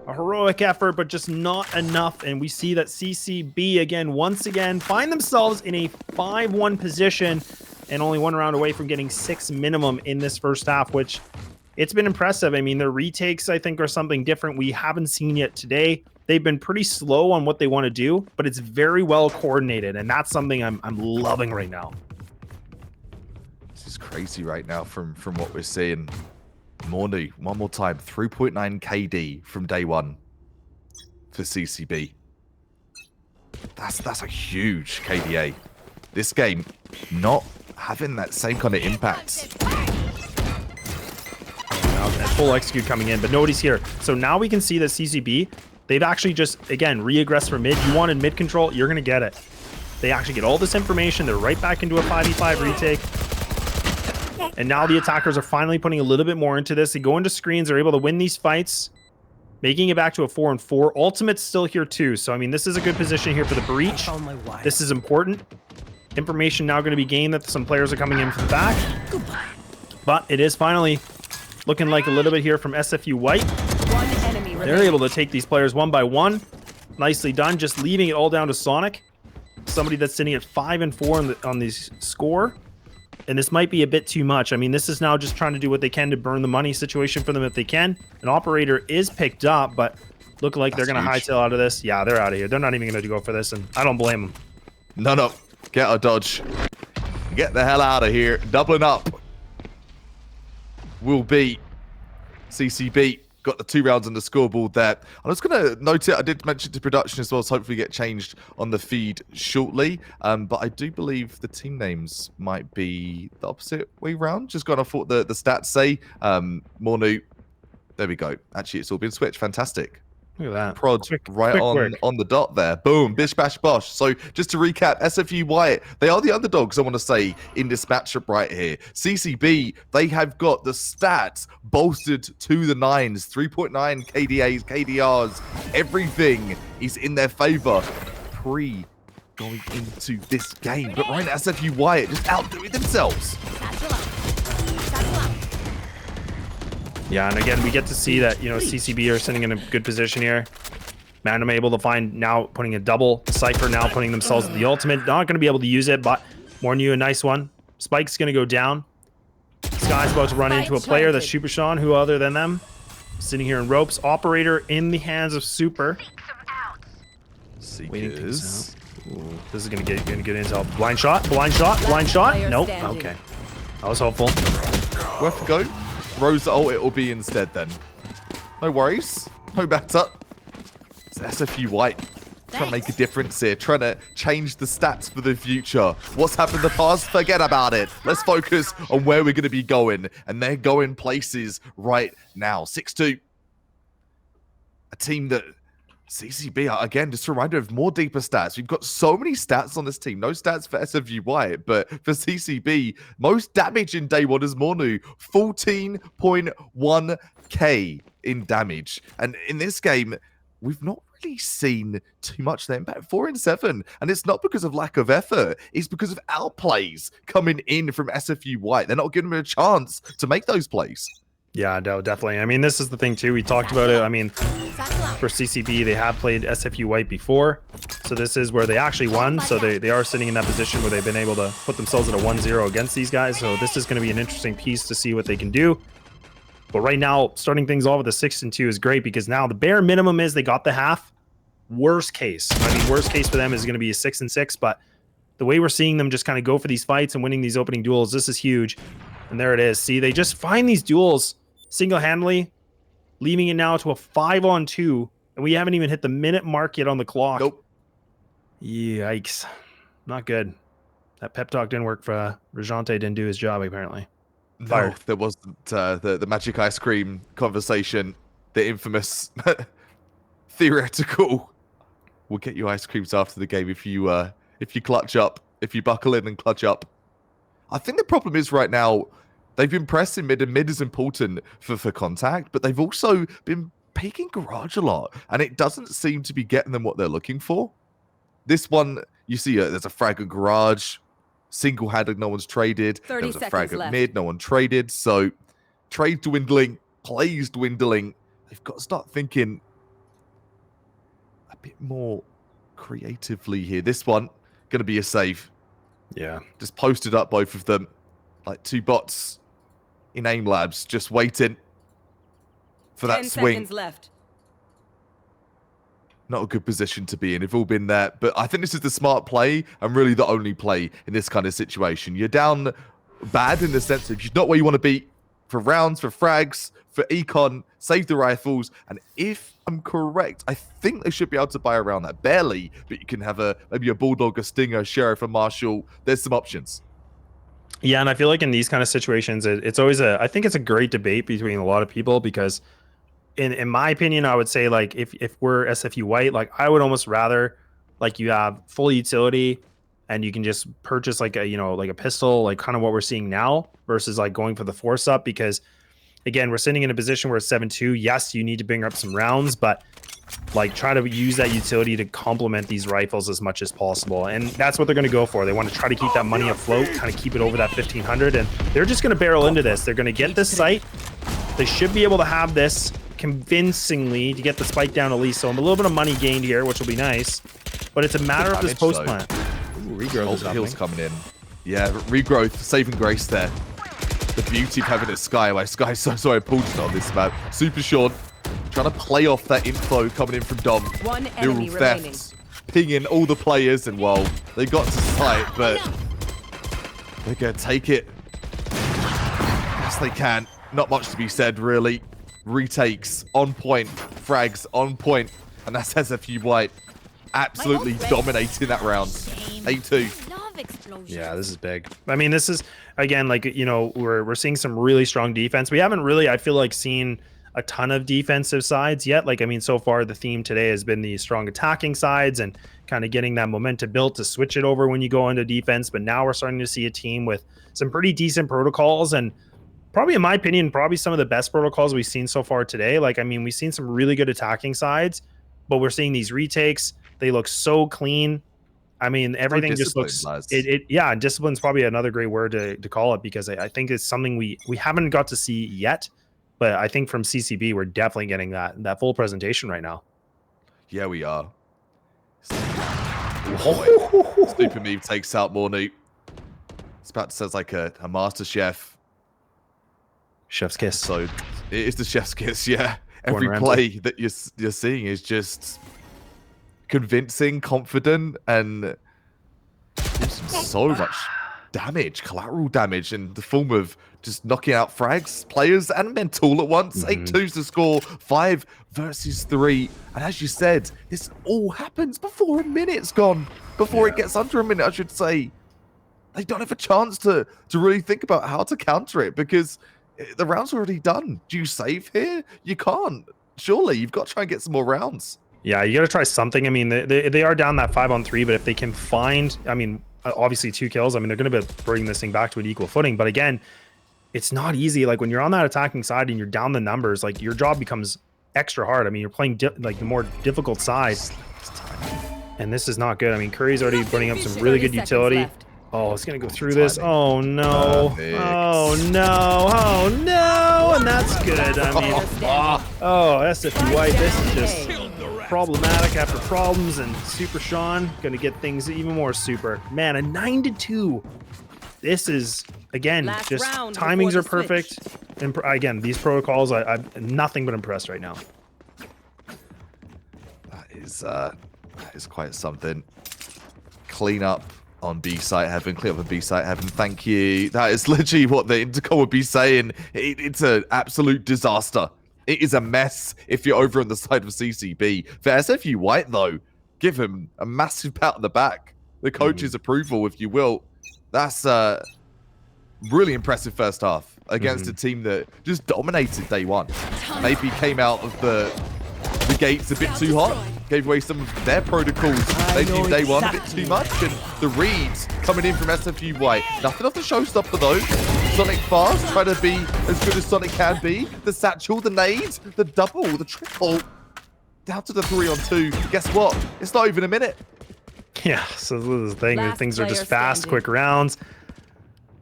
A heroic effort, but just not enough. And we see that CCB again, once again, find themselves in a 5-1 position and only 1 round away from getting 6 minimum in this first half, which it's been impressive. I mean, their retakes, I think, are something different we haven't seen yet today. They've been pretty slow on what they want to do, but it's very well coordinated. And that's something I'm loving right now. This is crazy right now from what we're seeing. Mornu, one more time, 3.9 KD from day 1 for CCB. That's a huge KDA. This game not having that same kind of impact. And full execute coming in, but nobody's here. So now we can see that CCB, they've actually just, again, re-aggressed for mid. You wanted mid control, you're going to get it. They actually get all this information. They're right back into a 5v5 retake. And now the attackers are finally putting a little bit more into this. They go into screens. They're able to win these fights, making it back to a 4-4. Ultimate's still here too. So, I mean, this is a good position here for the breach. This is important. Information now going to be gained that some players are coming in from the back. But it is finally looking like a little bit here from SFU White. They're able to take these players 1 by 1. Nicely done. Just leaving it all down to Sonic. Somebody that's sitting at 5-4 on the score. And this might be a bit too much. I mean, this is now just trying to do what they can to burn the money situation for them if they can. An operator is picked up, but look like they're going to hightail out of this. Yeah, they're out of here. They're not even going to go for this, and I don't blame them. No. Get a dodge. Get the hell out of here. Doubling up will be CCB. Got the 2 rounds on the scoreboard there. I'm just going to note it. I did mention to production as well, so hopefully get changed on the feed shortly. But I do believe the team names might be the opposite way round. Just going off what the stats say. Mornu. There we go. Actually, it's all been switched. Fantastic. Look at that. Prod quick on the dot there. Boom. Bish, bash, bosh. So just to recap, SFU White, they are the underdogs, I want to say, in this matchup right here. CCB, they have got the stats bolstered to the 9s. 3.9 KDAs, KDRs. Everything is in their favor going into this game. But right now, SFU White just outdoing themselves. Yeah, and again, we get to see that, CCB are sitting in a good position here. Mandem able to find now putting a double. Cypher now putting themselves at the ultimate. Not going to be able to use it, but Mornu, a nice one. Spike's going to go down. Sky's about to run into a player. That's Super Sean, who other than them. Sitting here in ropes. Operator in the hands of Super. Waiting things out. Ooh, this is going to get good intel. Blind shot. Nope. Okay. I was hopeful. Worth a go. Rose ult it will be instead then. No worries. No matter. It's SFU White trying to make a difference here. Trying to change the stats for the future. What's happened in the past? Forget about it. Let's focus on where we're going to be going. And they're going places right now. 6-2. A team that CCB, again, just a reminder of more deeper stats. We've got so many stats on this team. No stats for SFU White, but for CCB, most damage in day one is Mornu. 14.1k in damage. And in this game, we've not really seen too much there. In fact, 4 and 7. And it's not because of lack of effort. It's because of outplays coming in from SFU White. They're not giving them a chance to make those plays. Yeah, no, definitely. I mean, this is the thing too. We talked about it. I mean, for CCB, they have played SFU White before. So this is where they actually won. So they are sitting in that position where they've been able to put themselves at a 1-0 against these guys. So this is going to be an interesting piece to see what they can do. But right now, starting things off with a 6-2 is great because now the bare minimum is they got the half. Worst case. I mean, worst case for them is going to be a 6-6. But the way we're seeing them just kind of go for these fights and winning these opening duels, this is huge. And there it is. See, they just find these duels single-handedly, leaving it now to a 5-on-2, and we haven't even hit the minute mark yet on the clock. Nope. Yikes. Not good. That pep talk didn't work for Rajante. Didn't do his job, apparently. Fired. No, there was the magic ice cream conversation, the infamous theoretical. We'll get you ice creams after the game if you clutch up, if you buckle in and clutch up. I think the problem is right now, they've been pressing mid, and mid is important for contact, but they've also been peeking garage a lot, and it doesn't seem to be getting them what they're looking for. This one, you see, there's a frag at garage, single-handed, no one's traded. There was a frag at mid, no one traded. So trade dwindling, plays dwindling. They've got to start thinking a bit more creatively here. This one, going to be a save. Yeah. Just posted up both of them, like two bots in aim labs, just waiting for that 10 swing. seconds left. Not a good position to be in. They've all been there, but I think this is the smart play and really the only play in this kind of situation. You're down bad in the sense of you're not where you want to be for rounds, for frags, for econ, save the rifles, and if I'm correct, I think they should be able to buy around that. Barely, but you can have maybe a Bulldog, a Stinger, a Sheriff, a Marshall. There's some options. Yeah, and I feel like in these kind of situations, it's always I think it's a great debate between a lot of people because in my opinion, I would say like if we're SFU White, like I would almost rather like you have full utility and you can just purchase like a, like a pistol, like kind of what we're seeing now versus like going for the force up because again, we're sitting in a position where it's 7-2. Yes, you need to bring up some rounds, but like try to use that utility to complement these rifles as much as possible. And that's what they're going to go for. They want to try to keep that money afloat, kind of keep it over that 1500. And they're just going to barrel into this. They're going to get this site. They should be able to have this convincingly to get the spike down at least. So a little bit of money gained here, which will be nice. But it's a matter of this post plant. Ooh, regrowth is heals coming in. Yeah, regrowth, saving grace there. The beauty of having a Skyway. Sky so sorry, I pulled it on this map. Super short. Trying to play off that info coming in from Dom. One enemy remaining. Pinging all the players, and well, they got to sight, but they're going to take it. Yes, they can. Not much to be said, really. Retakes on point, frags on point, and that's SFU White absolutely dominating that round. 8-2. Yeah, this is big. I mean, this is again like we're seeing some really strong defense. We haven't really, I feel like, seen a ton of defensive sides yet. Like, I mean, so far the theme today has been the strong attacking sides and kind of getting that momentum built to switch it over when you go into defense. But now we're starting to see a team with some pretty decent protocols and probably, in my opinion, probably some of the best protocols we've seen so far today. Like, I mean, we've seen some really good attacking sides, but we're seeing these retakes. They look so clean. I mean, everything just looks yeah, discipline's probably another great word to call it because I think it's something we haven't got to see yet. But I think from CCB, we're definitely getting that full presentation right now. Yeah, we are. Oh, Super Meme takes out Mornu. It's about to sound like a master chef. Chef's kiss. So it is the chef's kiss, yeah. Every play that you're seeing is just convincing, confident, and so much damage, collateral damage in the form of just knocking out frags, players, and mental at once. 8-2's the score, 5 versus 3. And as you said, this all happens before a minute's gone. Before it gets under a minute, I should say. They don't have a chance to really think about how to counter it because the round's already done. Do you save here? You can't. Surely, you've got to try and get some more rounds. Yeah, you got to try something. I mean, they are down that 5-on-3, but if they can find, I mean, obviously 2 kills, I mean, they're going to be bringing this thing back to an equal footing. But again, it's not easy. Like when you're on that attacking side and you're down the numbers, like your job becomes extra hard. I mean, you're playing like the more difficult side. And this is not good. I mean, Curry's already putting up some really good utility. Oh, it's going to go through this. Oh, no. Oh, no. Oh, no. And that's good. I mean, oh, SFU White, this is just problematic after problems. And Super Sean going to get things even more super. Man, a 9-2. This is, again, just timings are perfect. And again, these protocols, I'm nothing but impressed right now. That is quite something. Clean up on B site heaven, clean up on B site heaven. Thank you. That is literally what the intercom would be saying. It's an absolute disaster. It is a mess if you're over on the side of CCB. For SFU White, though, give him a massive pat on the back. The coach's approval, if you will. That's really impressive first half against a team that just dominated day one. Maybe came out of the gates a bit too hot. Gave away some of their protocols they did day one a bit too much. And the reads coming in from SFU White. Nothing off the showstopper though. Sonic fast, trying to be as good as Sonic can be. The satchel, the nades, the double, the triple. Down to the 3-on-2. Guess what? It's not even a minute. Yeah, so this is the thing. Things are just fast, quick rounds.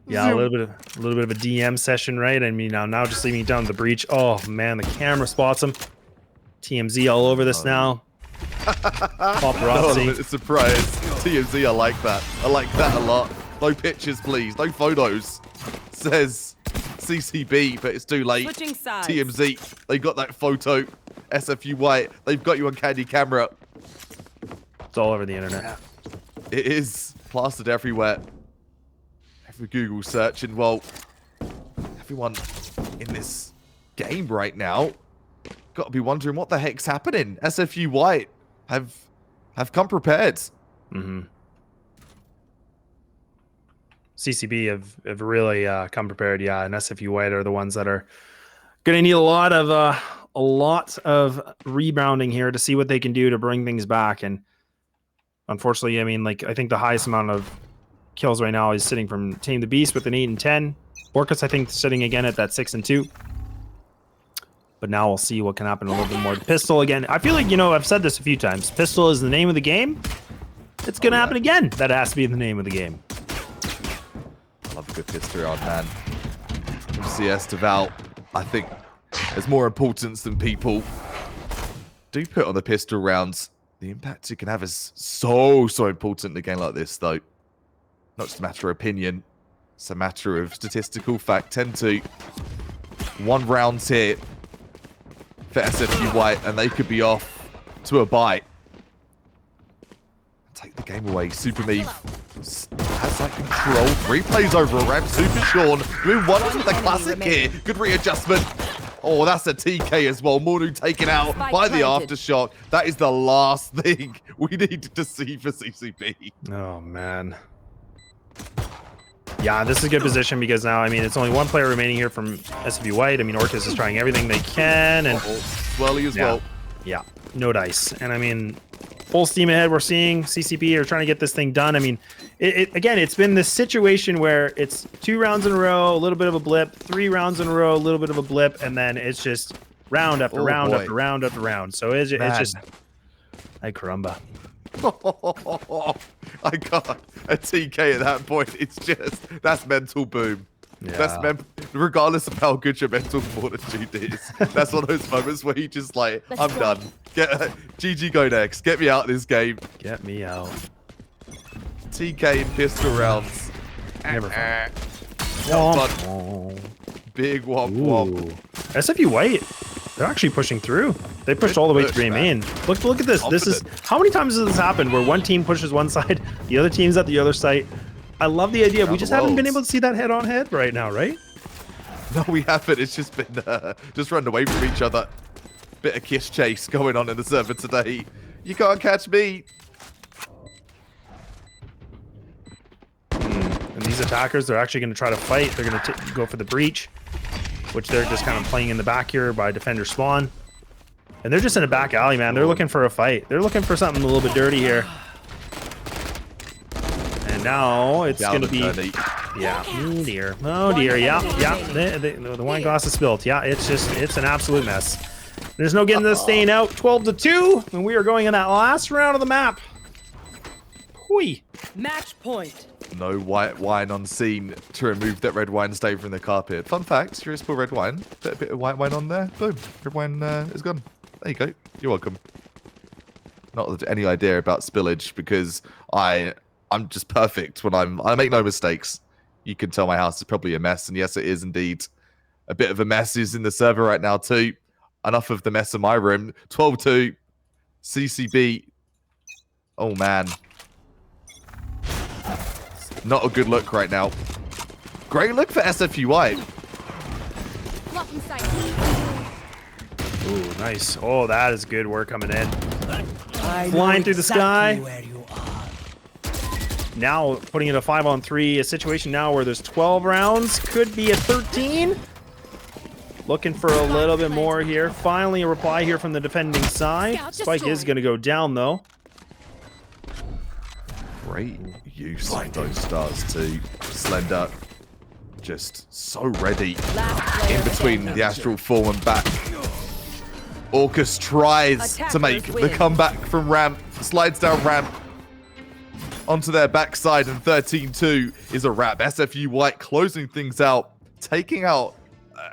Yeah, a little bit of a DM session, right? I mean, now just leaving down the breach. Oh man, the camera spots him. TMZ all over this now. Paparazzi. Surprise. TMZ, I like that. I like that a lot. No pictures, please. No photos. Says CCB, but it's too late. TMZ, they got that photo. SFU White, they've got you on candy camera. It's all over the internet. It is plastered everywhere. Every Google search, and well, everyone in this game right now got to be wondering what the heck's happening. SFU White have come prepared. CCB have really come prepared. Yeah, and SFU White are the ones that are going to need a lot of rebounding here to see what they can do to bring things back. And unfortunately, I mean, like I think the highest amount of kills right now is sitting from Tame the Beast with an 8 and 10. Orcus, I think, sitting again at that 6 and 2. But now we'll see what can happen a little bit more. Pistol again. I feel like, you know, I've said this a few times. Pistol is the name of the game. It's going to happen again. That has to be the name of the game. I love a good pistol round, man. From CS to Val, I think there's more importance than people do put on the pistol rounds. The impact you can have is so important in a game like this, though. Not just a matter of opinion. It's a matter of statistical fact. 10-2. 1 round here for SFU White, and they could be off to a bye. Take the game away. Super Meave has that control. 3 plays over a ramp. Super Sean doing wonders with the classic here. Good readjustment. Oh, that's a TK as well. Mornu taken out by the aftershock. That is the last thing we needed to see for CCB. Oh, man. Yeah, this is a good position because now, I mean, it's only 1 player remaining here from SFU White. I mean, Orcus is trying everything they can. And Swirly as well. Yeah, no dice. And I mean, full steam ahead. We're seeing CCB are trying to get this thing done. I mean, again, it's been this situation where it's 2 rounds in a row, a little bit of a blip, 3 rounds in a row, a little bit of a blip, and then it's just round after round after round after round. So it's just, ay caramba. I got a TK at that point. It's just, that's mental boom. Yeah. That's regardless of how good your mental fortitude is. That's one of those moments where you just like, I'm done. GG go next. Get me out of this game. Get me out. TK and pistol rounds. Never fun. Big womp womp. SFU White, they're actually pushing through. They pushed all the way to main. Look at this. This is, how many times has this happened where one team pushes one side, the other team's at the other side? I love the idea. We just haven't been able to see that head on head right now, right? No, we haven't. It's just been just running away from each other. Bit of kiss chase going on in the server today. You can't catch me. And these attackers, they're actually going to try to fight. They're going to go for the breach, which they're just kind of playing in the back here by defender spawn. And they're just in a back alley, man. They're looking for a fight. They're looking for something a little bit dirty here. And now it's going to be... Yeah. Oh, dear. Oh, dear. Yeah. Yeah. The wine glass is spilled. Yeah, it's an absolute mess. There's no getting this staying out. 12-2. And we are going in that last round of the map. Hui. Match point. No white wine on scene to remove that red wine stain from the carpet. Fun fact, you just pour red wine, put a bit of white wine on there, boom, red wine is gone. There you go. You're welcome. Not any idea about spillage because I'm just perfect when I make no mistakes. You can tell my house is probably a mess, and yes, it is indeed. A bit of a mess is in the server right now too. Enough of the mess in my room. 12-2, CCB. Oh man. Not a good look right now. Great look for SFU White. Ooh, nice. Oh, that is good work coming in. Flying through the sky. Now putting it a 5-on-3, a situation now where there's 12 rounds, could be a 13. Looking for a little bit more here. Finally a reply here from the defending side. Spike is going to go down though. Great use of those stars too. Slender, just so ready in between the astral form and back. Orcus tries to make the comeback from ramp, slides down ramp onto their backside, and 13-2 is a wrap. SFU White closing things out, taking out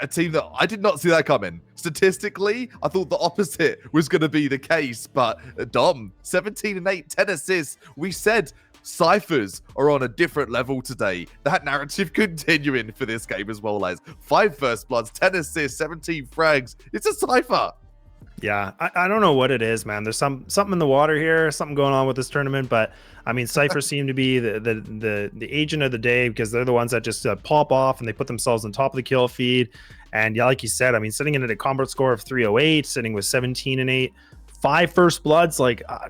a team that I did not see that coming. Statistically, I thought the opposite was going to be the case, but Dom, 17-8, 10 assists. We said Cyphers are on a different level today. That narrative continuing for this game as well, as 5 first bloods, 10 assists, 17 frags. It's a Cypher. Yeah, I don't know what it is, man. There's something in the water here, something going on with this tournament, but I mean, Cyphers seem to be the agent of the day because they're the ones that just pop off and they put themselves on top of the kill feed. And yeah, like you said, I mean, sitting in at a combat score of 308, sitting with 17-8, 5 first bloods, like I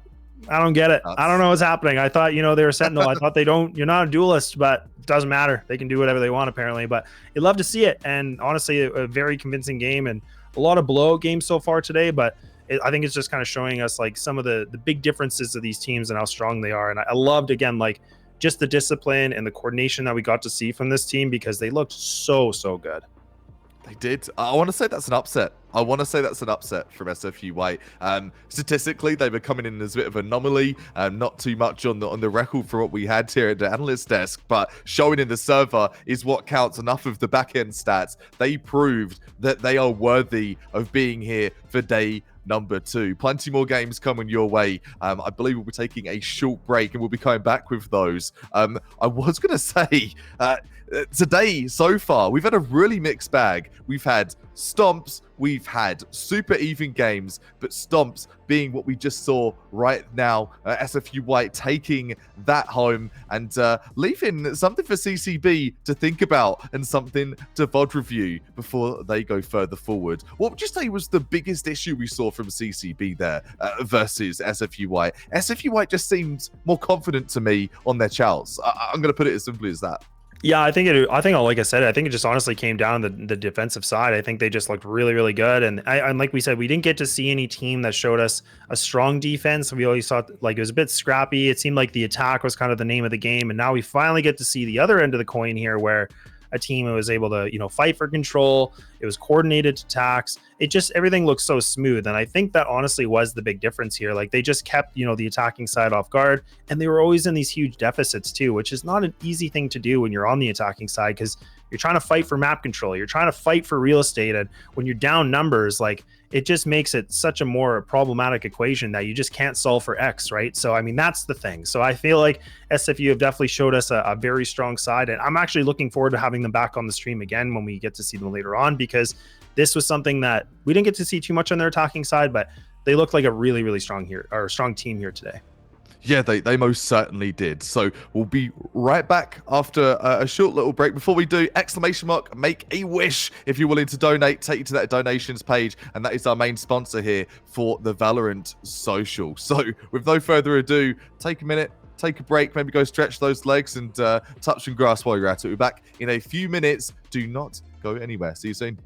don't get it. I don't know what's happening. I thought, you know, they were Sentinel. I thought you're not a duelist, but it doesn't matter. They can do whatever they want apparently, but you'd love to see it. And honestly, a very convincing game and a lot of blowout games so far today, but I think it's just kind of showing us like some of the big differences of these teams and how strong they are. And I loved, again, like just the discipline and the coordination that we got to see from this team because they looked so good. They did. I want to say that's an upset. I want to say that's an upset from SFU White. Statistically, they were coming in as a bit of an anomaly. Not too much on the record for what we had here at the analyst desk, but showing in the server is what counts. Enough of the back-end stats. They proved that they are worthy of being here for day number 2. Plenty more games coming your way. I believe we'll be taking a short break and we'll be coming back with those. I was going to say, today so far, we've had a really mixed bag. We've had stomps, we've had super even games, but stomps being what we just saw right now. SFU White taking that home and leaving something for CCB to think about and something to VOD review before they go further forward. What would you say was the biggest issue we saw from CCB there versus SFU White? SFU White just seemed more confident to me on their chows. I'm going to put it as simply as that. Yeah, I think like I said, I think it just honestly came down to the defensive side. I think they just looked really good. And like we said, we didn't get to see any team that showed us a strong defense. We always thought like it was a bit scrappy. It seemed like the attack was kind of the name of the game. And now we finally get to see the other end of the coin here where a team that was able to, you know, fight for control. It was coordinated attacks. It just, everything looks so smooth. And I think that honestly was the big difference here. Like they just kept, you know, the attacking side off guard, and they were always in these huge deficits too, which is not an easy thing to do when you're on the attacking side, because you're trying to fight for map control. You're trying to fight for real estate. And when you're down numbers, like it just makes it such a more problematic equation that you just can't solve for X, right? So, I mean, that's the thing. So I feel like SFU have definitely showed us a very strong side. And I'm actually looking forward to having them back on the stream again when we get to see them later on, because this was something that we didn't get to see too much on their attacking side, but they look like a really strong team here today. Yeah, they most certainly did. So we'll be right back after a short little break. Before we do, ! Make a wish if you're willing to donate. Take you to that donations page, and that is our main sponsor here for the Valorant social. So with no further ado, take a minute, take a break, maybe go stretch those legs and touch some grass while you're at it. We're back in a few minutes. Do not go anywhere. See you soon.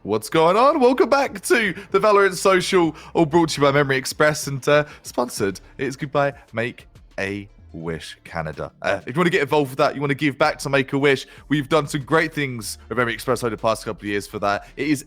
What's going on? Welcome back to the Valorant Social, all brought to you by Memory Express and sponsored. It's Goodbye Make a Wish Canada. If you want to get involved with that, you want to give back to Make a Wish, we've done some great things with Memory Express over the past couple of years for that. It is !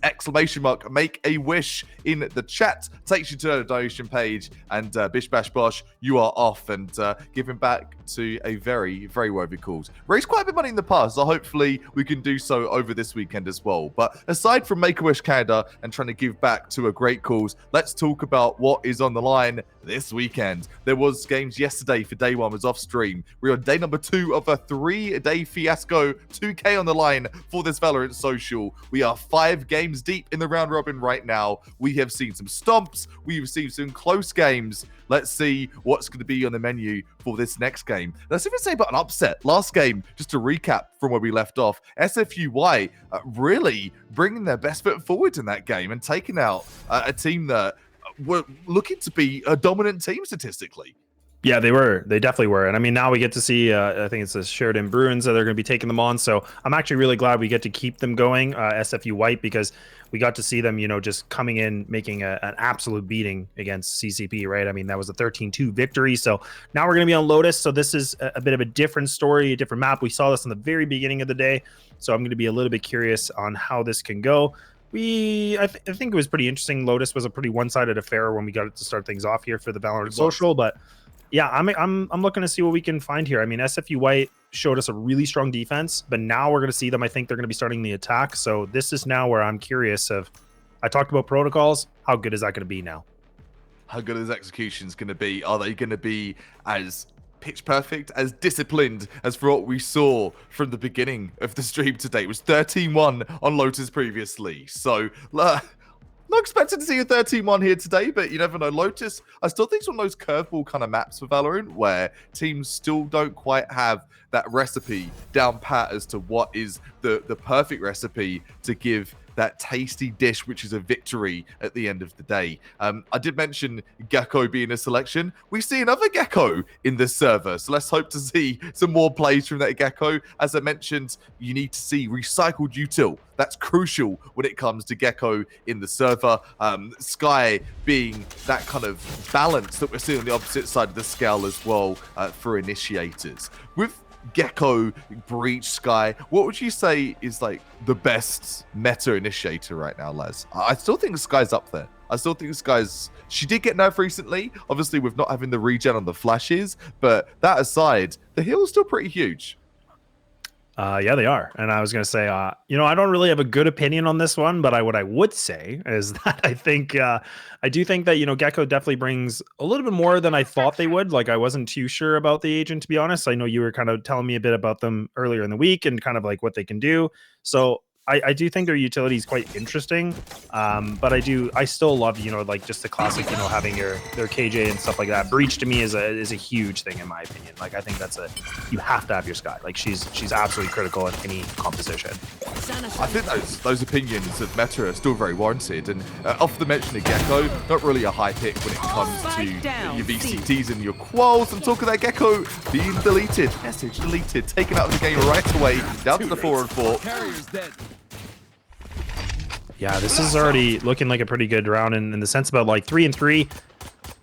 Make a Wish in the chat, takes you to the donation page, and bish bash bosh, you are off and giving back to a very, very worthy cause. Raised quite a bit of money in the past, so hopefully we can do so over this weekend as well. But aside from Make a Wish Canada and trying to give back to a great cause, let's talk about what is on the line this weekend. There was games yesterday for day one, was off stream. We're on day number 2 of a 3-day fiasco. 2K on the line for this Valorant Social. We are 5 games deep in the round robin right now. We have seen some stomps. We've seen some close games. Let's see what's going to be on the menu for this next game. Let's even say about an upset. Last game, just to recap from where we left off, SFU White really bringing their best foot forward in that game and taking out a team that were looking to be a dominant team statistically. Yeah, they were. They definitely were. And I mean, now we get to see, I think it's the Sheridan Bruins that they're going to be taking them on. So I'm actually really glad we get to keep them going, SFU White, because we got to see them, you know, just coming in, making an absolute beating against CCP, right? I mean, that was a 13-2 victory. So now we're going to be on Lotus. So this is a bit of a different story, a different map. We saw this in the very beginning of the day. So I'm going to be a little bit curious on how this can go. I think it was pretty interesting. Lotus was a pretty one-sided affair when we got to start things off here for the Valorant Social, but yeah, I'm looking to see what we can find here. I mean, SFU White showed us a really strong defense, but now we're going to see them. I think they're going to be starting the attack. So this is now where I'm curious of, I talked about protocols. How good is that going to be now? How good is executions going to be? Are they going to be as pitch perfect, as disciplined as for what we saw from the beginning of the stream today? It was 13-1 on Lotus previously. So not expecting to see a 13-1 here today, but you never know. Lotus, I still think it's one of those curveball kind of maps for Valorant where teams still don't quite have that recipe down pat as to what is the perfect recipe to give that tasty dish, which is a victory at the end of the day. I did mention Gecko being a selection. We see another Gecko in this server, so let's hope to see some more plays from that Gecko. As I mentioned, you need to see recycled util. That's crucial when it comes to Gecko in the server. Sky being that kind of balance that we're seeing on the opposite side of the scale as well for initiators. With Gecko, Breach, Sky, what would you say is like the best meta initiator right now, Les? I still think Sky's up there. I still think Sky's, she did get nerfed recently, obviously with not having the regen on the flashes, but that aside, the heal's still pretty huge. Yeah, they are. And I was going to say, you know, I don't really have a good opinion on this one, but what I would say is that I do think that, you know, Gecko definitely brings a little bit more than I thought they would. Like, I wasn't too sure about the agent, to be honest. I know you were kind of telling me a bit about them earlier in the week and kind of like what they can do. So I do think their utility is quite interesting, but I still love, you know, like just the classic, you know, having their KJ and stuff like that. Breach to me is a huge thing in my opinion. Like I think that's you have to have your Sky. Like she's absolutely critical in any composition. I think those opinions of meta are still very warranted, and off the mention of Gecko, not really a high pick when it comes to your VCTs and your quals. I'm talking that Gecko being deleted, message deleted, taken out of the game right away, down to the 4-4. Carrier's dead. Yeah, this is already looking like a pretty good round in the sense about like 3-3,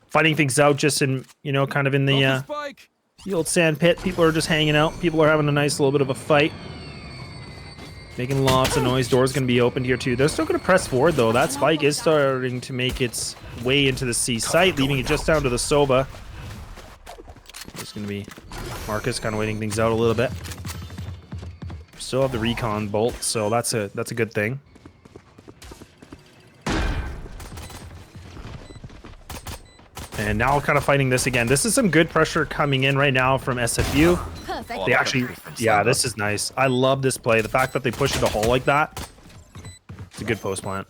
fighting things out just in, you know, kind of in the old sand pit. People are just hanging out. People are having a nice little bit of a fight, making lots of noise. Door's going to be opened here too. They're still going to press forward though. That spike is starting to make its way into the C site, leaving it just down to the Sova. There's going to be Marcus kind of waiting things out a little bit. Still have the recon bolt, so that's a good thing. And now kind of fighting this again. This is some good pressure coming in right now from SFU. Perfect. They actually, yeah, this is nice. I love this play. The fact that they push it a hole like that. It's a good post plant.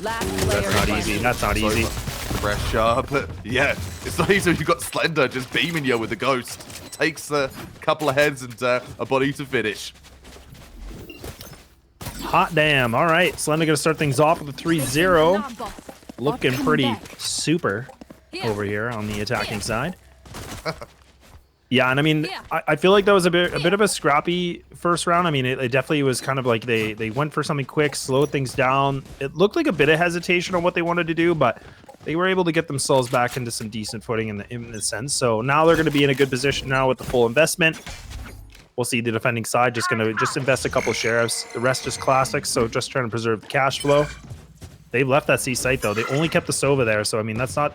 That's not easy. That's not easy. Pressure, but yeah, it's not easy. You've got Slender just beaming you with the ghost. Takes a couple of heads and a body to finish. Hot damn. All right, Slender gonna start things off with a 3-0. Looking pretty super over here on the attacking side. Yeah, and I mean, I feel like that was a bit of a scrappy first round. I mean, it definitely was kind of like they went for something quick, slowed things down. It looked like a bit of hesitation on what they wanted to do, but they were able to get themselves back into some decent footing in the sense. So now they're going to be in a good position now with the full investment. We'll see the defending side just going to invest a couple of sheriffs. The rest just classics, so just trying to preserve the cash flow. They've left that C site though. They only kept the Sova there, so I mean that's not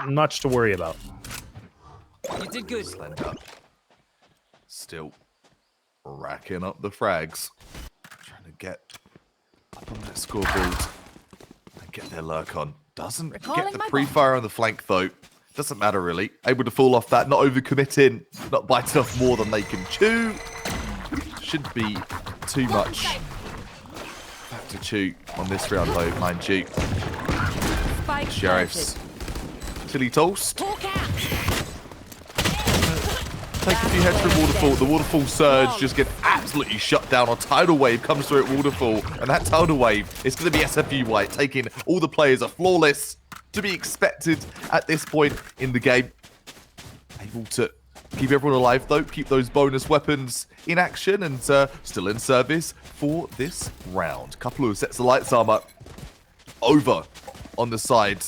much to worry about. You did good. Slender. Still racking up the frags. Trying to get up on that scoreboard and get their lurk on. Doesn't get the pre-fire on the flank though. Doesn't matter really. Able to fall off that, not overcommitting, not biting off more than they can chew. Shouldn't be too much have to chew on this round though, mind you. Sheriffs. Chili toast. Take a few heads from Waterfall. The Waterfall surge just get absolutely shut down. A tidal wave comes through at Waterfall, and that tidal wave is going to be SFU White, taking all the players are flawless to be expected at this point in the game. Able to keep everyone alive though, keep those bonus weapons in action and still in service for this round. Couple of sets of lights armor over on the side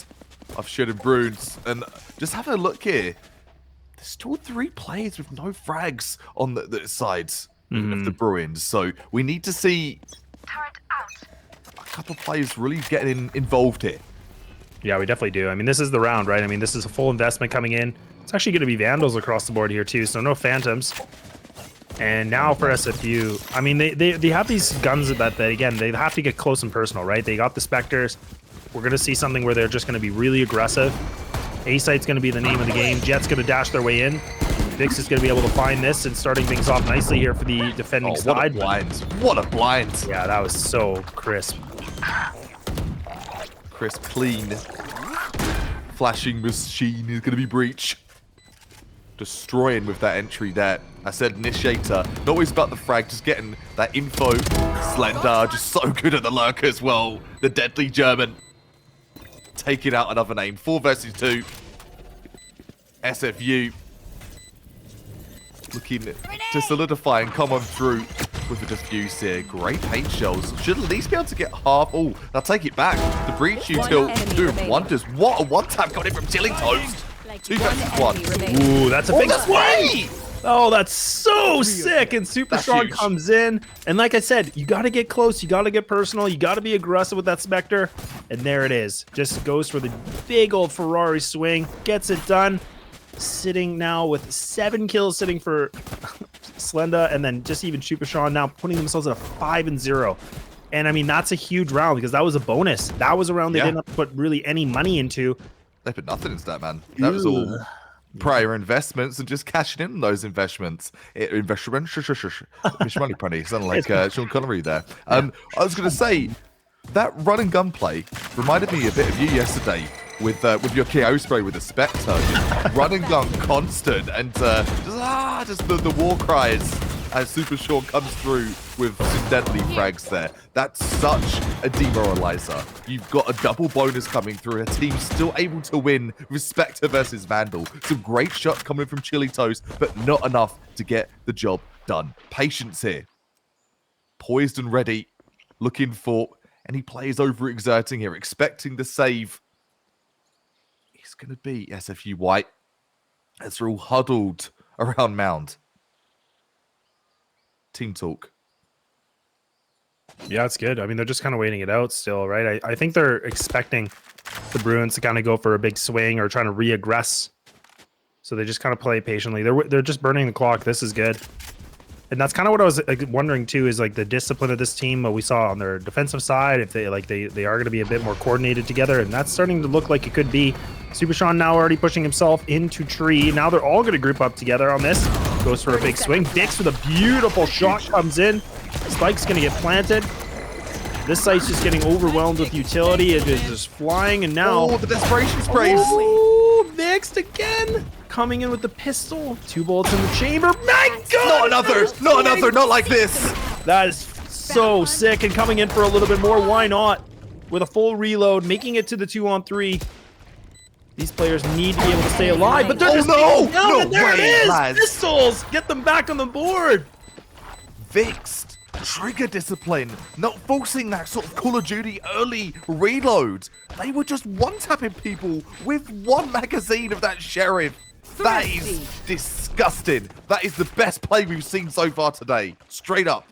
of Sheridan Bruins, and just have a look here. There's still 3 players with no frags on the sides of the Bruins, so we need to see a couple of players really getting involved here. Yeah, we definitely do. I mean, this is the round, right? I mean, this is a full investment coming in. It's actually going to be Vandals across the board here too, so no Phantoms. And now for SFU, I mean, they have these guns that again, they have to get close and personal, right? They got the Spectres. We're going to see something where they're just going to be really aggressive. A-Site's going to be the name of the game. Jet's going to dash their way in. Vix is going to be able to find this and starting things off nicely here for the defending side. What a blind. What a blind. Yeah, that was so crisp. Crisp, clean. Flashing machine is going to be Breach. Destroying with that entry there. I said Initiator. Not always about the frag, just getting that info. Slender, just so good at the lurk as well. The deadly German. Taking out another name. 4 versus 2. SFU. Looking to solidify and come on through with a defuse here. Great paint shells. Should at least be able to get half. Oh, now take it back. The Breach util doing wonders. What a one-tap got it from Chilling Toast. 2 versus 1. Ooh, that's a big swing! Oh, that's so sick. And Super Strong comes in. And like I said, you got to get close. You got to get personal. You got to be aggressive with that Spectre. And there it is. Just goes for the big old Ferrari swing. Gets it done. Sitting now with 7 kills sitting for Slenda. And then just even Super Strong now putting themselves at a 5-0. And I mean, that's a huge round because that was a bonus. That was a round they didn't have to put really any money into. They put nothing into that, man. That was all prior investments and just cashing in those investments. Investment, money penny. Sounded like Sean Connery there. I was going to say that run and gun play reminded me a bit of you yesterday with your KO spray with the Spectre. Just run and gun constant and just the war cries as Super Sean comes through with some deadly frags there. That's such a demoralizer. You've got a double bonus coming through and a team still able to win with Spectre versus Vandal. Some great shots coming from Chili Toast, but not enough to get the job done. Patience here. Poised and ready. Looking for any players overexerting here, expecting the save. It's going to be SFU White as they're all huddled around Mound. Team talk. Yeah, it's good. I mean, they're just kind of waiting it out still, right? I think they're expecting the Bruins to kind of go for a big swing or trying to re-aggress. So they just kind of play patiently. They're just burning the clock. This is good. And that's kind of what I was wondering too, is like the discipline of this team, what we saw on their defensive side, if they are going to be a bit more coordinated together, and that's starting to look like it could be. Super Sean now already pushing himself into tree. Now they're all going to group up together on this. Goes for a big swing. Dix with a beautiful shot comes in. Spike's going to get planted. This site's just getting overwhelmed with utility. It is just flying, and now... Oh, the desperation sprays. Oh, Vix again. Coming in with the pistol. 2 bullets in the chamber. My God! Not another! Not another! Not like this! That is so sick, and coming in for a little bit more. Why not? With a full reload, making it to the 2-on-3. These players need to be able to stay alive, but they're just no! down, No and there it way, is! lads. Pistols! Get them back on the board! Fixed. Trigger discipline. Not forcing that sort of Call of Duty early reload. They were just one-tapping people with one magazine of that Sheriff. That is disgusting. That is the best play we've seen so far today. Straight up.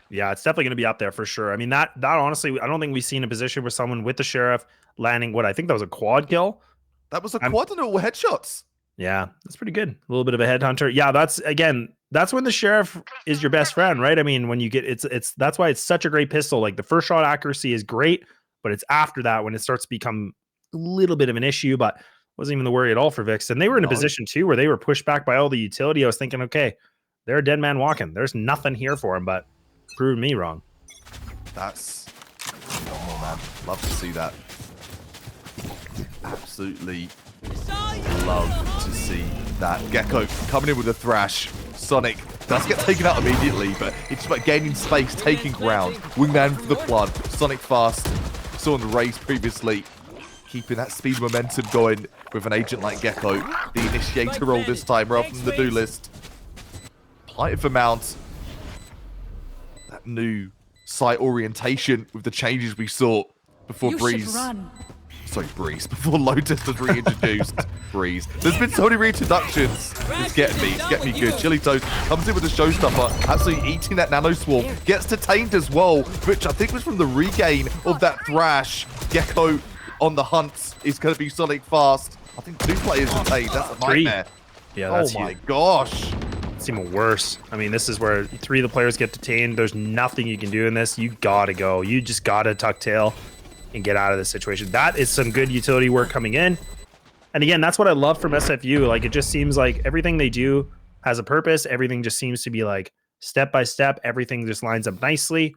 Yeah, it's definitely going to be up there for sure. I mean, that honestly, I don't think we've seen a position where someone with the Sheriff landing what I think that was a quad kill. That was a quad and all headshots. Yeah, that's pretty good. A little bit of a headhunter. Yeah, that's when the Sheriff is your best friend, right? I mean, when you get that's why it's such a great pistol. Like the first shot accuracy is great, but it's after that when it starts to become a little bit of an issue, but wasn't even the worry at all for Vix. And they were in a position too where they were pushed back by all the utility. I was thinking, okay, they're a dead man walking. There's nothing here for him, but proved me wrong. That's phenomenal, man. Love to see that. Absolutely love to see that. Gecko coming in with a thrash. Sonic does get taken out immediately, but it's about gaining space, taking ground. Wingman for the plant. Sonic fast. Saw in the race previously. Keeping that speed momentum going with an agent like Gecko. The initiator role this time rather than the do list. Plighted for Mount. That new sight orientation with the changes we saw before Breeze. Sorry, Breeze. Before Lotus was reintroduced. Breeze. There's been so many reintroductions. It's getting me. It's getting me good. Chili Toast comes in with a showstopper. Absolutely eating that nano swarm. Gets detained as well, which I think was from the regain of that thrash. Gecko on the hunt is going to be Sonic fast. I think 2 players detained. That's a nightmare. Yeah, that's oh my gosh. It's even worse. I mean, this is where 3 of the players get detained. There's nothing you can do in this. You gotta go. You just gotta tuck tail and get out of this situation. That is some good utility work coming in. And again, that's what I love from SFU. Like, it just seems like everything they do has a purpose. Everything just seems to be like step by step. Everything just lines up nicely.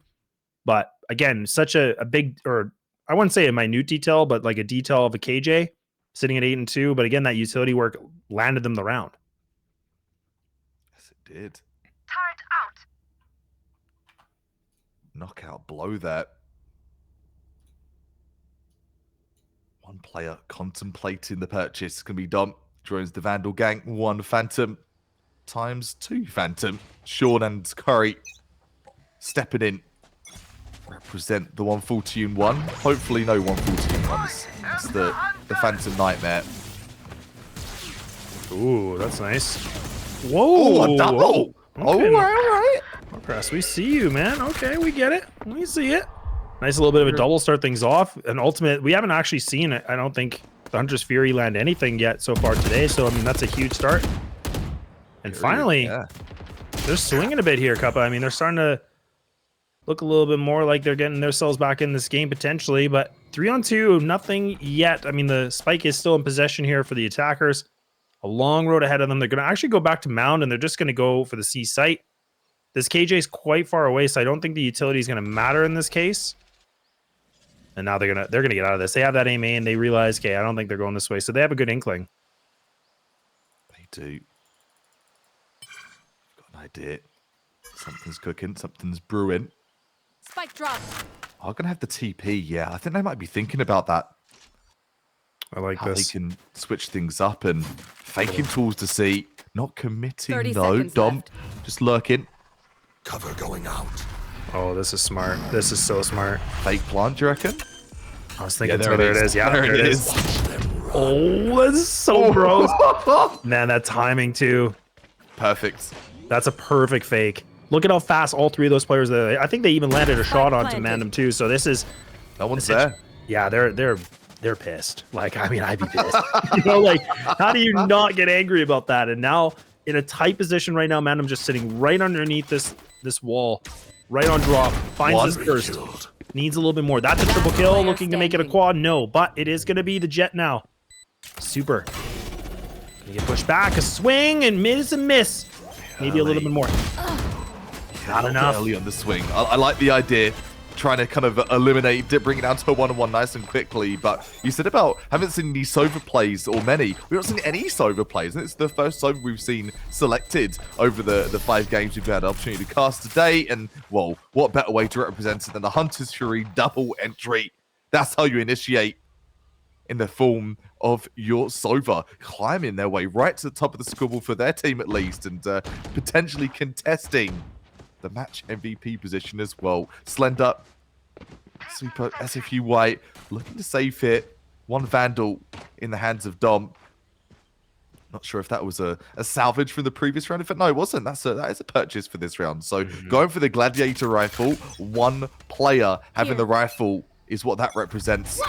But again, such a big, or I wouldn't say a minute detail, but like a detail of a KJ sitting at 8-2. But again, that utility work landed them the round. Yes, it did. Knockout blow that. One player contemplating the purchase can be Dom. Joins the Vandal gang. 1 Phantom times 2 Phantom. Sean and Curry stepping in. Represent the 114-1. Hopefully no 114-1s. It's the Phantom Nightmare. Ooh, that's nice. Whoa! Oh, a double! Okay. Oh, all right. Press, we see you, man. Okay, we get it. We see it. Nice little bit of a double start things off. An ultimate. We haven't actually seen it. I don't think the Hunter's Fury land anything yet so far today. So, I mean, that's a huge start. And finally, they're swinging a bit here, Cuppa. I mean, they're starting to look a little bit more like they're getting themselves back in this game potentially. But 3-on-2, nothing yet. I mean, the spike is still in possession here for the attackers. A long road ahead of them. They're going to actually go back to Mound, and they're just going to go for the C site. This KJ is quite far away, so I don't think the utility is going to matter in this case. And now they're gonna get out of this. They have that aim A, and they realize, okay, I don't think they're going this way. So they have a good inkling. They do. Got an idea. Something's cooking. Something's brewing. Spike drop. I'm gonna have the TP. Yeah, I think they might be thinking about that. I like How this. they can switch things up and faking tools to see. Not committing 30 though. seconds Dom left. just lurking. Cover going out. Oh, this is smart. This is so smart. Fake plant, do you reckon? I was thinking, there there it is. Yeah, there it is. Oh, that's so gross. Man, that timing too. Perfect. That's a perfect fake. Look at how fast all 3 of those players are. I think they even landed a shot onto planted. Mandem too. So this is, No one's there. yeah, they're pissed. Like, I mean, I'd be pissed. You know, like, how do you not get angry about that? And now in a tight position right now, Mandem just sitting right underneath this wall, right on drop. Finds his first. Needs a little bit more. That's a triple kill. Looking to make it a quad. No, but it is going to be the Jet now. Super. Gonna get pushed back. A swing and miss and miss. Maybe a little bit more. Not enough. Early on the swing. I like the idea. Trying to kind of eliminate, bring it down to a 1-on-1 nice and quickly. But you said about haven't seen any Sova plays or many. We've not seen any Sova plays. And it's the first Sova we've seen selected over the 5 games we've had the opportunity to cast today. And, well, what better way to represent it than the Hunter's Fury double entry? That's how you initiate in the form of your Sova, climbing their way right to the top of the scoreboard for their team at least, and potentially contesting the match MVP position as well. Slender, super SFU White, looking to save it. One Vandal in the hands of Dom. Not sure if that was a salvage from the previous round. No, it wasn't. That is a purchase for this round. So going for the Gladiator rifle, one player having the rifle is what that represents.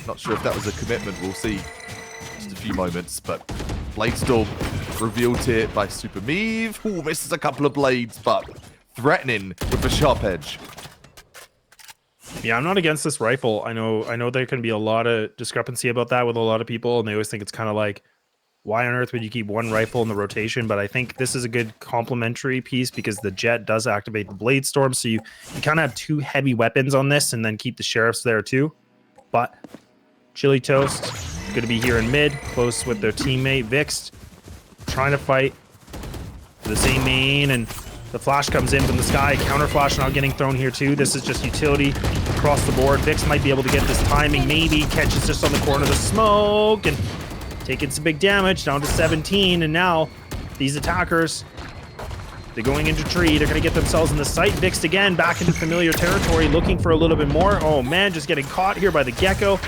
Not sure if that was a commitment. We'll see just a few moments. But Bladestorm revealed here by Super Meave. Ooh, misses a couple of blades, but threatening with a sharp edge. Yeah, I'm not against this rifle. I know there can be a lot of discrepancy about that with a lot of people, and they always think it's kind of like, why on earth would you keep one rifle in the rotation? But I think this is a good complementary piece because the Jet does activate the Bladestorm, so you kind of have two heavy weapons on this and then keep the Sheriffs there too. But Chili Toast going to be here in mid, close with their teammate Vix, trying to fight for the same main, and the flash comes in from the sky. Counter flash now getting thrown here too. This is just utility across the board. Vix might be able to get this timing, maybe catches just on the corner of the smoke, and taking some big damage, down to 17, and now these attackers, they're going into tree. They're going to get themselves in the sight. Vixed again, back into familiar territory, looking for a little bit more. Oh man, just getting caught here by the Gecko.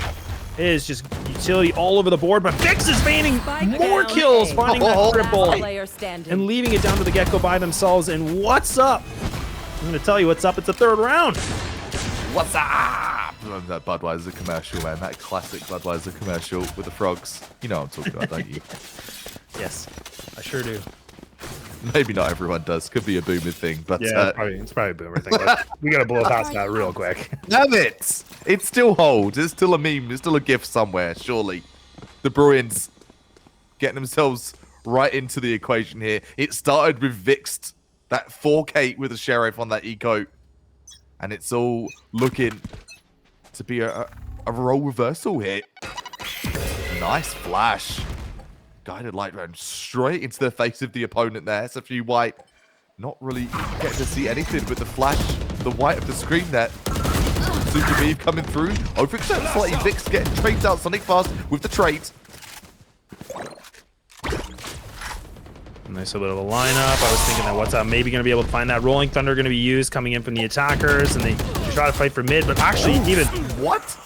It is just utility all over the board, but Vix is feigning more kills, finding that triple, and leaving it down to the Gecko by themselves. And what's up? I'm going to tell you what's up. It's the third round. What's up? That Budweiser commercial, man. That classic Budweiser commercial with the frogs. You know what I'm talking about, don't you? Yes, I sure do. Maybe not everyone does. Could be a boomer thing, but yeah, it's probably a boomer thing. We gotta blow past that real quick. Damn it! It still holds. It's still a meme. It's still a GIF somewhere, surely. The Bruins getting themselves right into the equation here. It started with Vixed, that 4K with a Sheriff on that eco, and it's all looking to be a role reversal here. Nice flash. Guided light round straight into the face of the opponent there. SFU White not really getting to see anything with the flash, the white of the screen there. Super Beam coming through. Overextended slightly. Vix getting trades out. Sonic Fast with the trade. Nice little bit of a lineup. I was thinking that what's up, maybe going to be able to find that Rolling Thunder going to be used coming in from the attackers, and they try to fight for mid, but actually even what?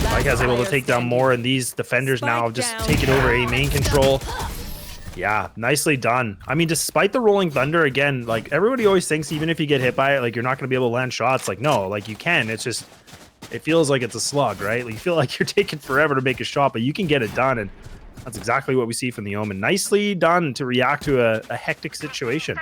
Micah's able to take down more, and these defenders now have just taken over A main control. Yeah, nicely done. I mean, despite the Rolling Thunder, again, like everybody always thinks even if you get hit by it, like you're not going to be able to land shots. Like, no, like you can. It's just, it feels like it's a slug, right? Like you feel like you're taking forever to make a shot, but you can get it done, and that's exactly what we see from the Omen. Nicely done to react to a hectic situation.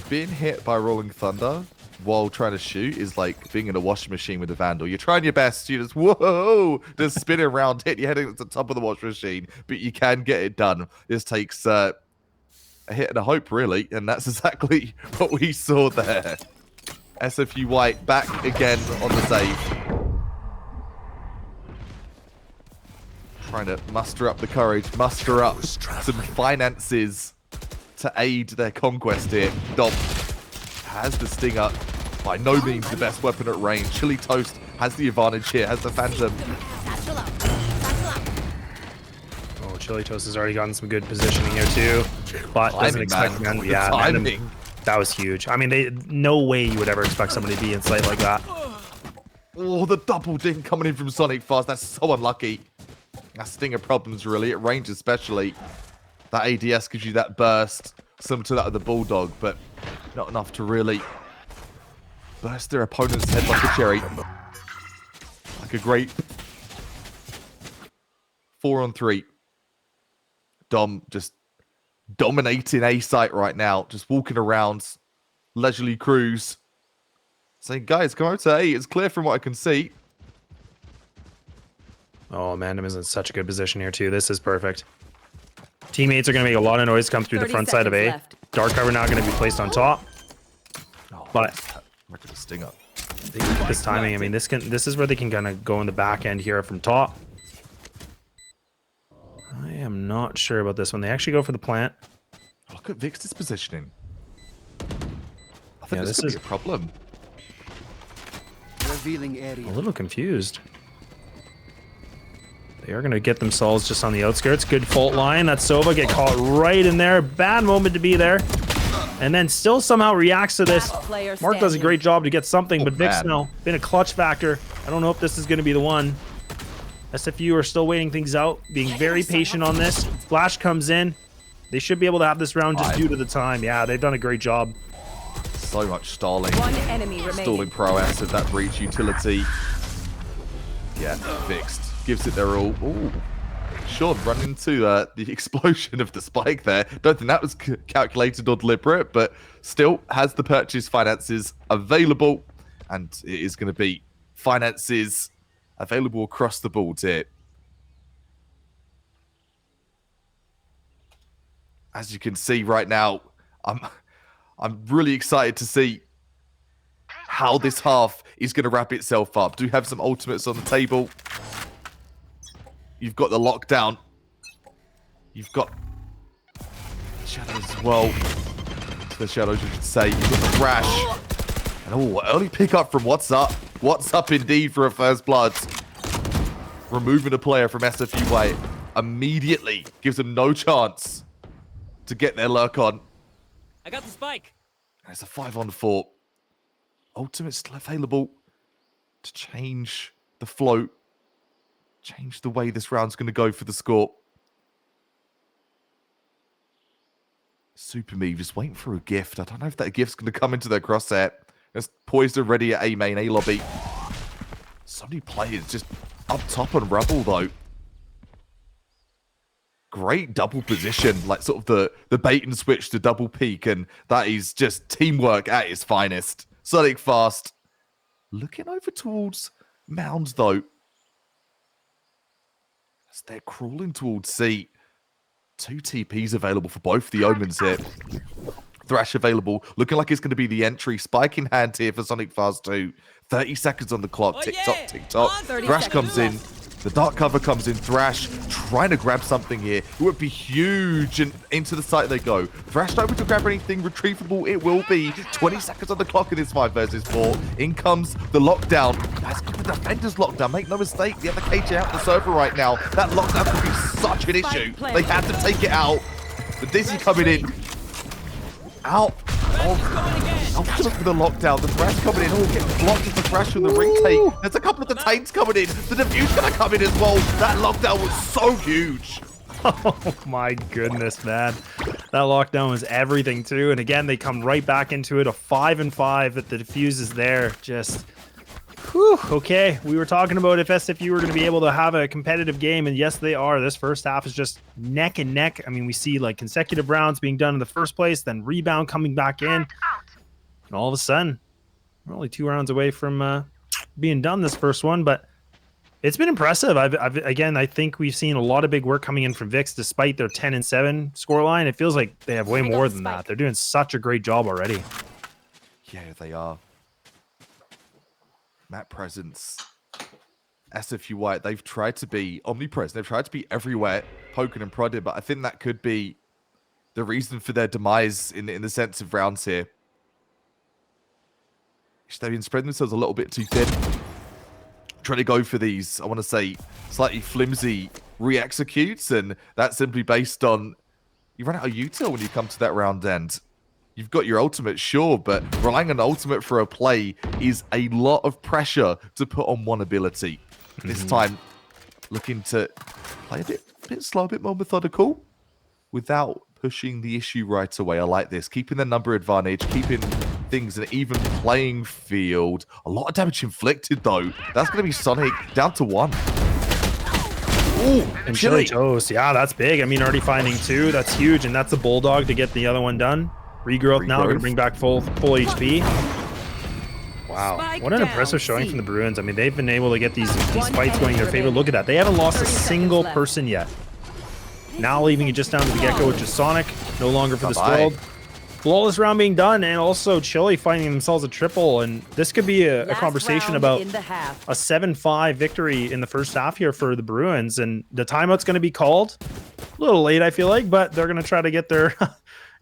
Being hit by Rolling Thunder while trying to shoot is like being in a washing machine with a Vandal. You're trying your best, you just, whoa, just spin around, hit your head at the top of the washing machine, but you can get it done. This takes a hit and a hope, really, and that's exactly what we saw there. SFU White back again on the save. Trying to muster up the courage, muster up some finances to aid their conquest here. Dom has the Stinger, by no means the best weapon at range. Chili Toast has the advantage here, has the Phantom. Oh, Chili Toast has already gotten some good positioning here too, but doesn't expect man. Yeah, man, that was huge. I mean, no way you would ever expect somebody to be in sight like that. Oh, the double ding coming in from Sonic Fast. That's so unlucky. That's Stinger problems, really, at range especially. That ADS gives you that burst, similar to that of the Bulldog, but not enough to really burst their opponent's head like a cherry. Like a great 4-on-3. Dom just dominating A site right now, just walking around, leisurely cruise, saying, guys, come over to A. It's clear from what I can see. Oh, Mandem is in such a good position here, too. This is perfect. Teammates are going to make a lot of noise come through the front side of A. Left. Dark cover now going to be placed on top. Oh, but sting up. This timing, I mean, this is where they can kind of go in the back end here from top. I am not sure about this one. They actually go for the plant. Look at Vix's positioning. I think this could be a problem. Revealing area. A little confused. They're going to get themselves just on the outskirts. Good fault line. That Sova get caught right in there. Bad moment to be there. And then still somehow reacts to this. Mark does a great job to get something, but Vic's now been a clutch factor. I don't know if this is going to be the one. SFU are still waiting things out, being very patient on this. Flash comes in. They should be able to have this round just due to the time. Yeah, they've done a great job. So much stalling. One enemy remaining. Stalling prowess of that breach utility. Yeah, fixed. Gives it their all. Ooh. Sean run into the explosion of the spike there. Don't think that was calculated or deliberate, but still has the purchase finances available. And it is going to be finances available across the board here. As you can see right now, I'm really excited to see how this half is going to wrap itself up. Do have some ultimates on the table. You've got the lockdown. You've got shadows as well. The shadows, you could say. You've got the thrash. And oh, early pickup from What's Up. What's Up indeed for a first blood. Removing a player from SFU White immediately gives them no chance to get their lurk on. I got the spike. And it's a 5-on-4. Ultimate still available to change the float. Change the way this round's going to go for the score. Super me just waiting for a gift. I don't know if that gift's going to come into their crosshair. It's poised already at A main, A lobby. So many players just up top on Rebel though. Great double position, like sort of the bait and switch to double peek, and that is just teamwork at its finest. Sonic fast. Looking over towards Mound though. As they're crawling towards C. 2 TPs available for both the Omens here. Thrash available. Looking like it's going to be the entry. Spike in hand here for Sonic Fast 2. 30 seconds on the clock. Tick-tock, tick-tock. Thrash comes in. The dark cover comes in. Thrash trying to grab something here. It would be huge. And into the site they go. Thrash not able to grab anything retrievable. It will be 20 seconds on the clock in this 5 versus 4. In comes the lockdown. That's got the defender's lockdown. Make no mistake. The other KJ out the server right now. That lockdown could be such an issue. They had to take it out. The Dizzy coming in. Out. Oh, for the lockdown. The Thrash coming in. Oh, getting blocked with the Thrash from the retake. There's a couple of the Taints coming in. The Diffuse going to come in as well. That lockdown was so huge. Oh my goodness, man. That lockdown was everything too. And again, they come right back into it. A 5-5 that the Diffuse is there. Just, whew, okay. We were talking about if SFU were going to be able to have a competitive game, and yes, they are. This first half is just neck and neck. I mean, we see like consecutive rounds being done in the first place, then rebound coming back in. And all of a sudden, we're only 2 rounds away from being done this first one, but it's been impressive. Again, I think we've seen a lot of big work coming in from Vix, despite their 10-7 scoreline. It feels like they have way more than that. They're doing such a great job already. Yeah, they are. Map presence. SFU White, they've tried to be omnipresent. They've tried to be everywhere, poking and prodding, but I think that could be the reason for their demise in the sense of rounds here. They've been spreading themselves a little bit too thin. Trying to go for these, I want to say, slightly flimsy re-executes, and that's simply based on you run out of util when you come to that round end. You've got your ultimate, sure, but relying on ultimate for a play is a lot of pressure to put on one ability. This time, looking to play a bit slow, a bit more methodical, without pushing the issue right away. I like this. Keeping the number advantage, keeping things in an even playing field. A lot of damage inflicted, though. That's going to be Sonic down to 1. Ooh, and Chili Toast. Yeah, that's big. I mean, already finding 2. That's huge, and that's a Bulldog to get the other one done. Regrowth now, going to bring back full HP. Wow, what an impressive showing from the Bruins. I mean, they've been able to get these fights going in their favor. Look at that. They haven't lost a single person yet. Now leaving it just down to the get-go, which is Sonic. No longer for this world. Flawless round being done, and also Chili finding themselves a triple. And this could be a conversation about a 7-5 victory in the first half here for the Bruins. And the timeout's going to be called. A little late, I feel like, but they're going to try to get their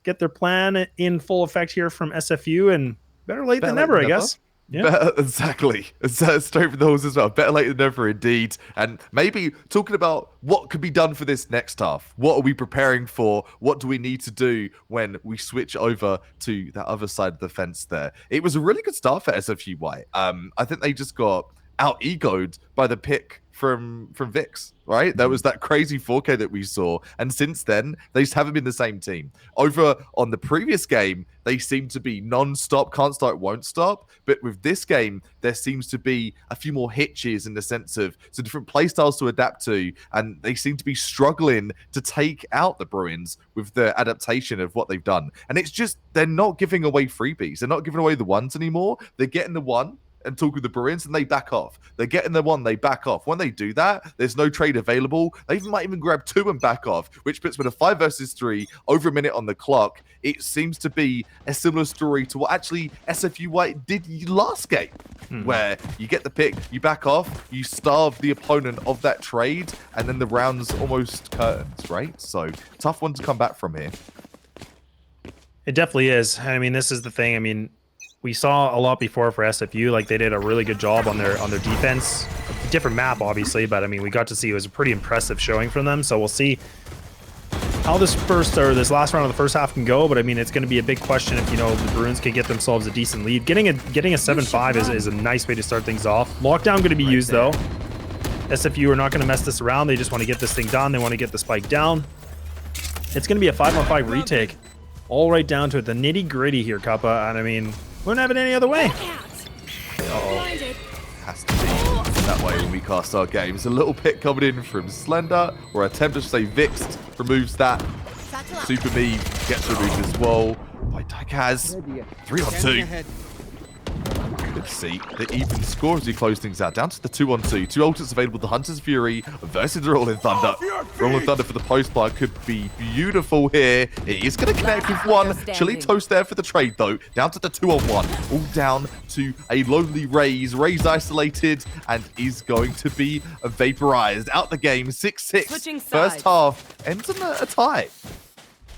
get their plan in full effect here from SFU. And better late than never, I guess. Yeah. Exactly. It's straight from the horse as well. Better late than never, indeed. And maybe talking about what could be done for this next half. What are we preparing for? What do we need to do when we switch over to that other side of the fence there? It was a really good start for SFU White. I think they just got out-egoed by the pick from Vix, right? There was that crazy 4K that we saw, and since then, they just haven't been the same team. Over on the previous game, they seem to be non-stop, can't start, won't stop, but with this game, there seems to be a few more hitches in the sense of some different playstyles to adapt to, and they seem to be struggling to take out the Bruins with the adaptation of what they've done. And it's just, they're not giving away freebies. They're not giving away the ones anymore. They're getting the one, and talk with the Bruins, and they back off. They're getting the one, they back off. When they do that, there's no trade available. They might even grab 2 and back off, which puts with a 5 versus 3, over a minute on the clock. It seems to be a similar story to what actually SFU White did last game, where you get the pick, you back off, you starve the opponent of that trade, and then the round's almost curtains, right? So, tough one to come back from here. It definitely is. I mean, this is the thing. I mean, we saw a lot before for SFU. Like, they did a really good job on their defense. A different map, obviously, but I mean, we got to see it was a pretty impressive showing from them. So we'll see how this last round of the first half can go. But I mean, it's going to be a big question if, you know, the Bruins can get themselves a decent lead. Getting a 7-5 is a nice way to start things off. Lockdown going to be used though. SFU are not going to mess this around. They just want to get this thing done. They want to get the spike down. It's going to be a 5-on-5 retake. All right down to it. The nitty gritty here, Kappa. And I mean, we wouldn't have it any other way. Has to be that way when we cast our games. A little pick coming in from Slender, or attempt to say Vix removes that. Super Me gets removed as well by Dykaz. 3-on-2. Good to see the even score as we close things out. Down to the 2-on-2. 2 ultimates available. The Hunter's Fury versus the Rolling Thunder. Rolling Thunder for the post-bar could be beautiful here. It is going to connect with one. Chili Toast there for the trade, though. Down to the 2-on-1. All down to a lonely Raze. Raze isolated and is going to be vaporized. Out the game. 6-6. First half ends in a tie.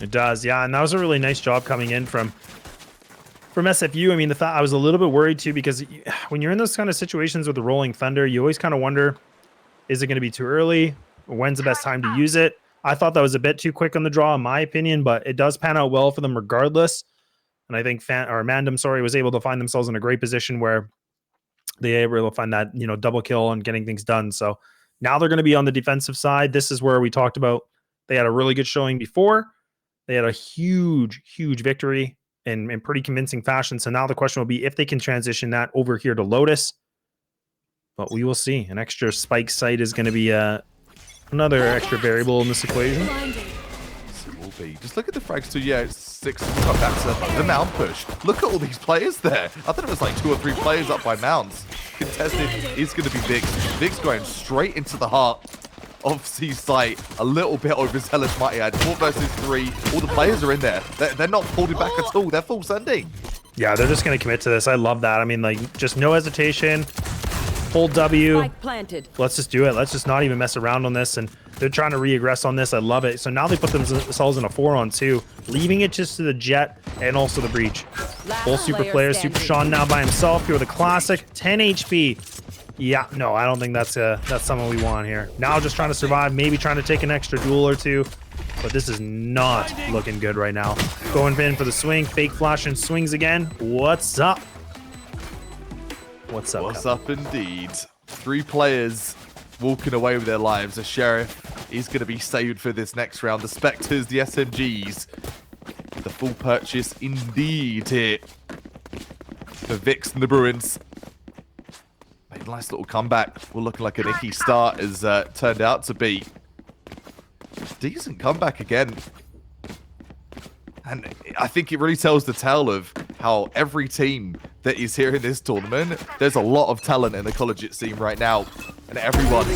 It does, yeah. And that was a really nice job coming in from SFU. I mean, I was a little bit worried too, because when you're in those kind of situations with the Rolling Thunder, you always kind of wonder, is it going to be too early? When's the best time to use it? I thought that was a bit too quick on the draw, in my opinion, but it does pan out well for them regardless. And I think Mandem, was able to find themselves in a great position where they were able to find that, you know, double kill and getting things done. So now they're going to be on the defensive side. This is where we talked about they had a really good showing before. They had a huge, huge victory in pretty convincing fashion. So now the question will be if they can transition that over here to Lotus. But we will see. An extra spike site is going to be another extra variable in this equation. It will be. Just look at the frags too. Yeah, it's 6. That's the mount push. Look at all these players there. I thought it was like 2 or 3 players up by mounts. Contested is going to be Vix. Vix going straight into the heart of C-Site, a little bit overzealous, might add. 4 versus 3. All the players are in there. They're not holding back at all. They're full sending. Yeah, they're just going to commit to this. I love that. I mean, like, just no hesitation. Hold W. Let's just do it. Let's just not even mess around on this. And they're trying to re-aggress on this. I love it. So now they put themselves in a 4-on-2, leaving it just to the Jet and also the Breach. Full super player. Super Sean now by himself here with a classic 10 HP. Yeah, no, I don't think that's someone we want here. Now just trying to survive, maybe trying to take an extra duel or 2. But this is not looking good right now. Going in for the swing, fake flash and swings again. What's up? What's up? What's up indeed. 3 players walking away with their lives. A Sheriff is going to be saved for this next round. The Spectres, the SMGs. The full purchase indeed here for Vix and the Bruins. Made a nice little comeback. Well, looking like an icky start has turned out to be. Decent comeback again. And I think it really tells the tale of how every team that is here in this tournament, there's a lot of talent in the collegiate scene right now. And everyone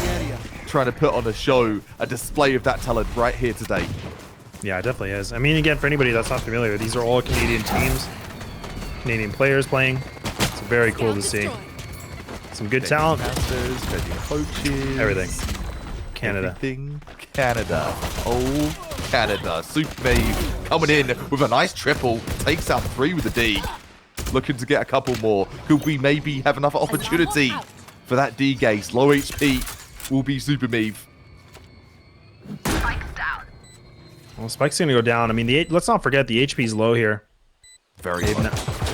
trying to put on a show, a display of that talent right here today. Yeah, it definitely is. I mean, again, for anybody that's not familiar, these are all Canadian teams. Canadian players playing. It's very cool to see. Some good talent. Coaches, everything. Canada. Everything Canada. Oh, Canada. Super Mave coming in with a nice triple. Takes out 3 with a D. looking to get a couple more. Could we maybe have another opportunity for that D-Gaze? Low HP will be Super Meave. Well, Spike's going to go down. I mean, let's not forget the HP's low here. Very low.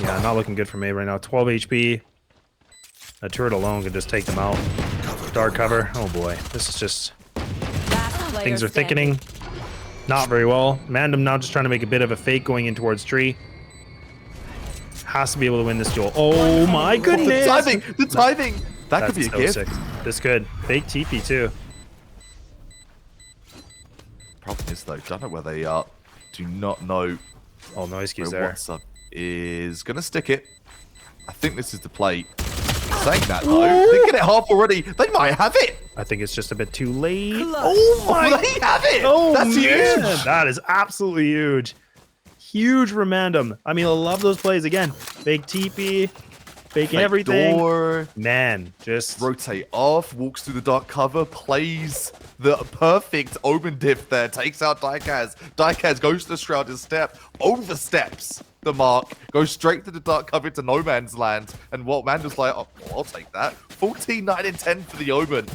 Not looking good for Maeve right now. 12 HP. A turret alone could just take them out. Dark cover. Oh boy. This is just... Things are thickening. Not very well. Mandem now just trying to make a bit of a fake going in towards tree. Has to be able to win this duel. Oh my goodness! The timing! That could be a gift. Sick. This could. Fake TP too. Problem is though, don't know where they are. Do not know. Oh, noise cues there. WhatsApp is gonna stick it. I think this is the play. Saying that though, they get it half already. They might have it. I think it's just a bit too late. Oh my! They have it. Oh, that's man. huge. That is absolutely huge. Huge Remandum. I mean, I love those plays again. Fake TP, fake everything. Door. Man, just Rotate off, walks through the dark cover, plays the perfect omen diff there, takes out Daikaz. Daikaz goes to the Shrouded Step, oversteps the mark, goes straight to the dark cover into no man's land, and what Manda's like, oh, I'll take that. 14, 9, and 10 for the omen.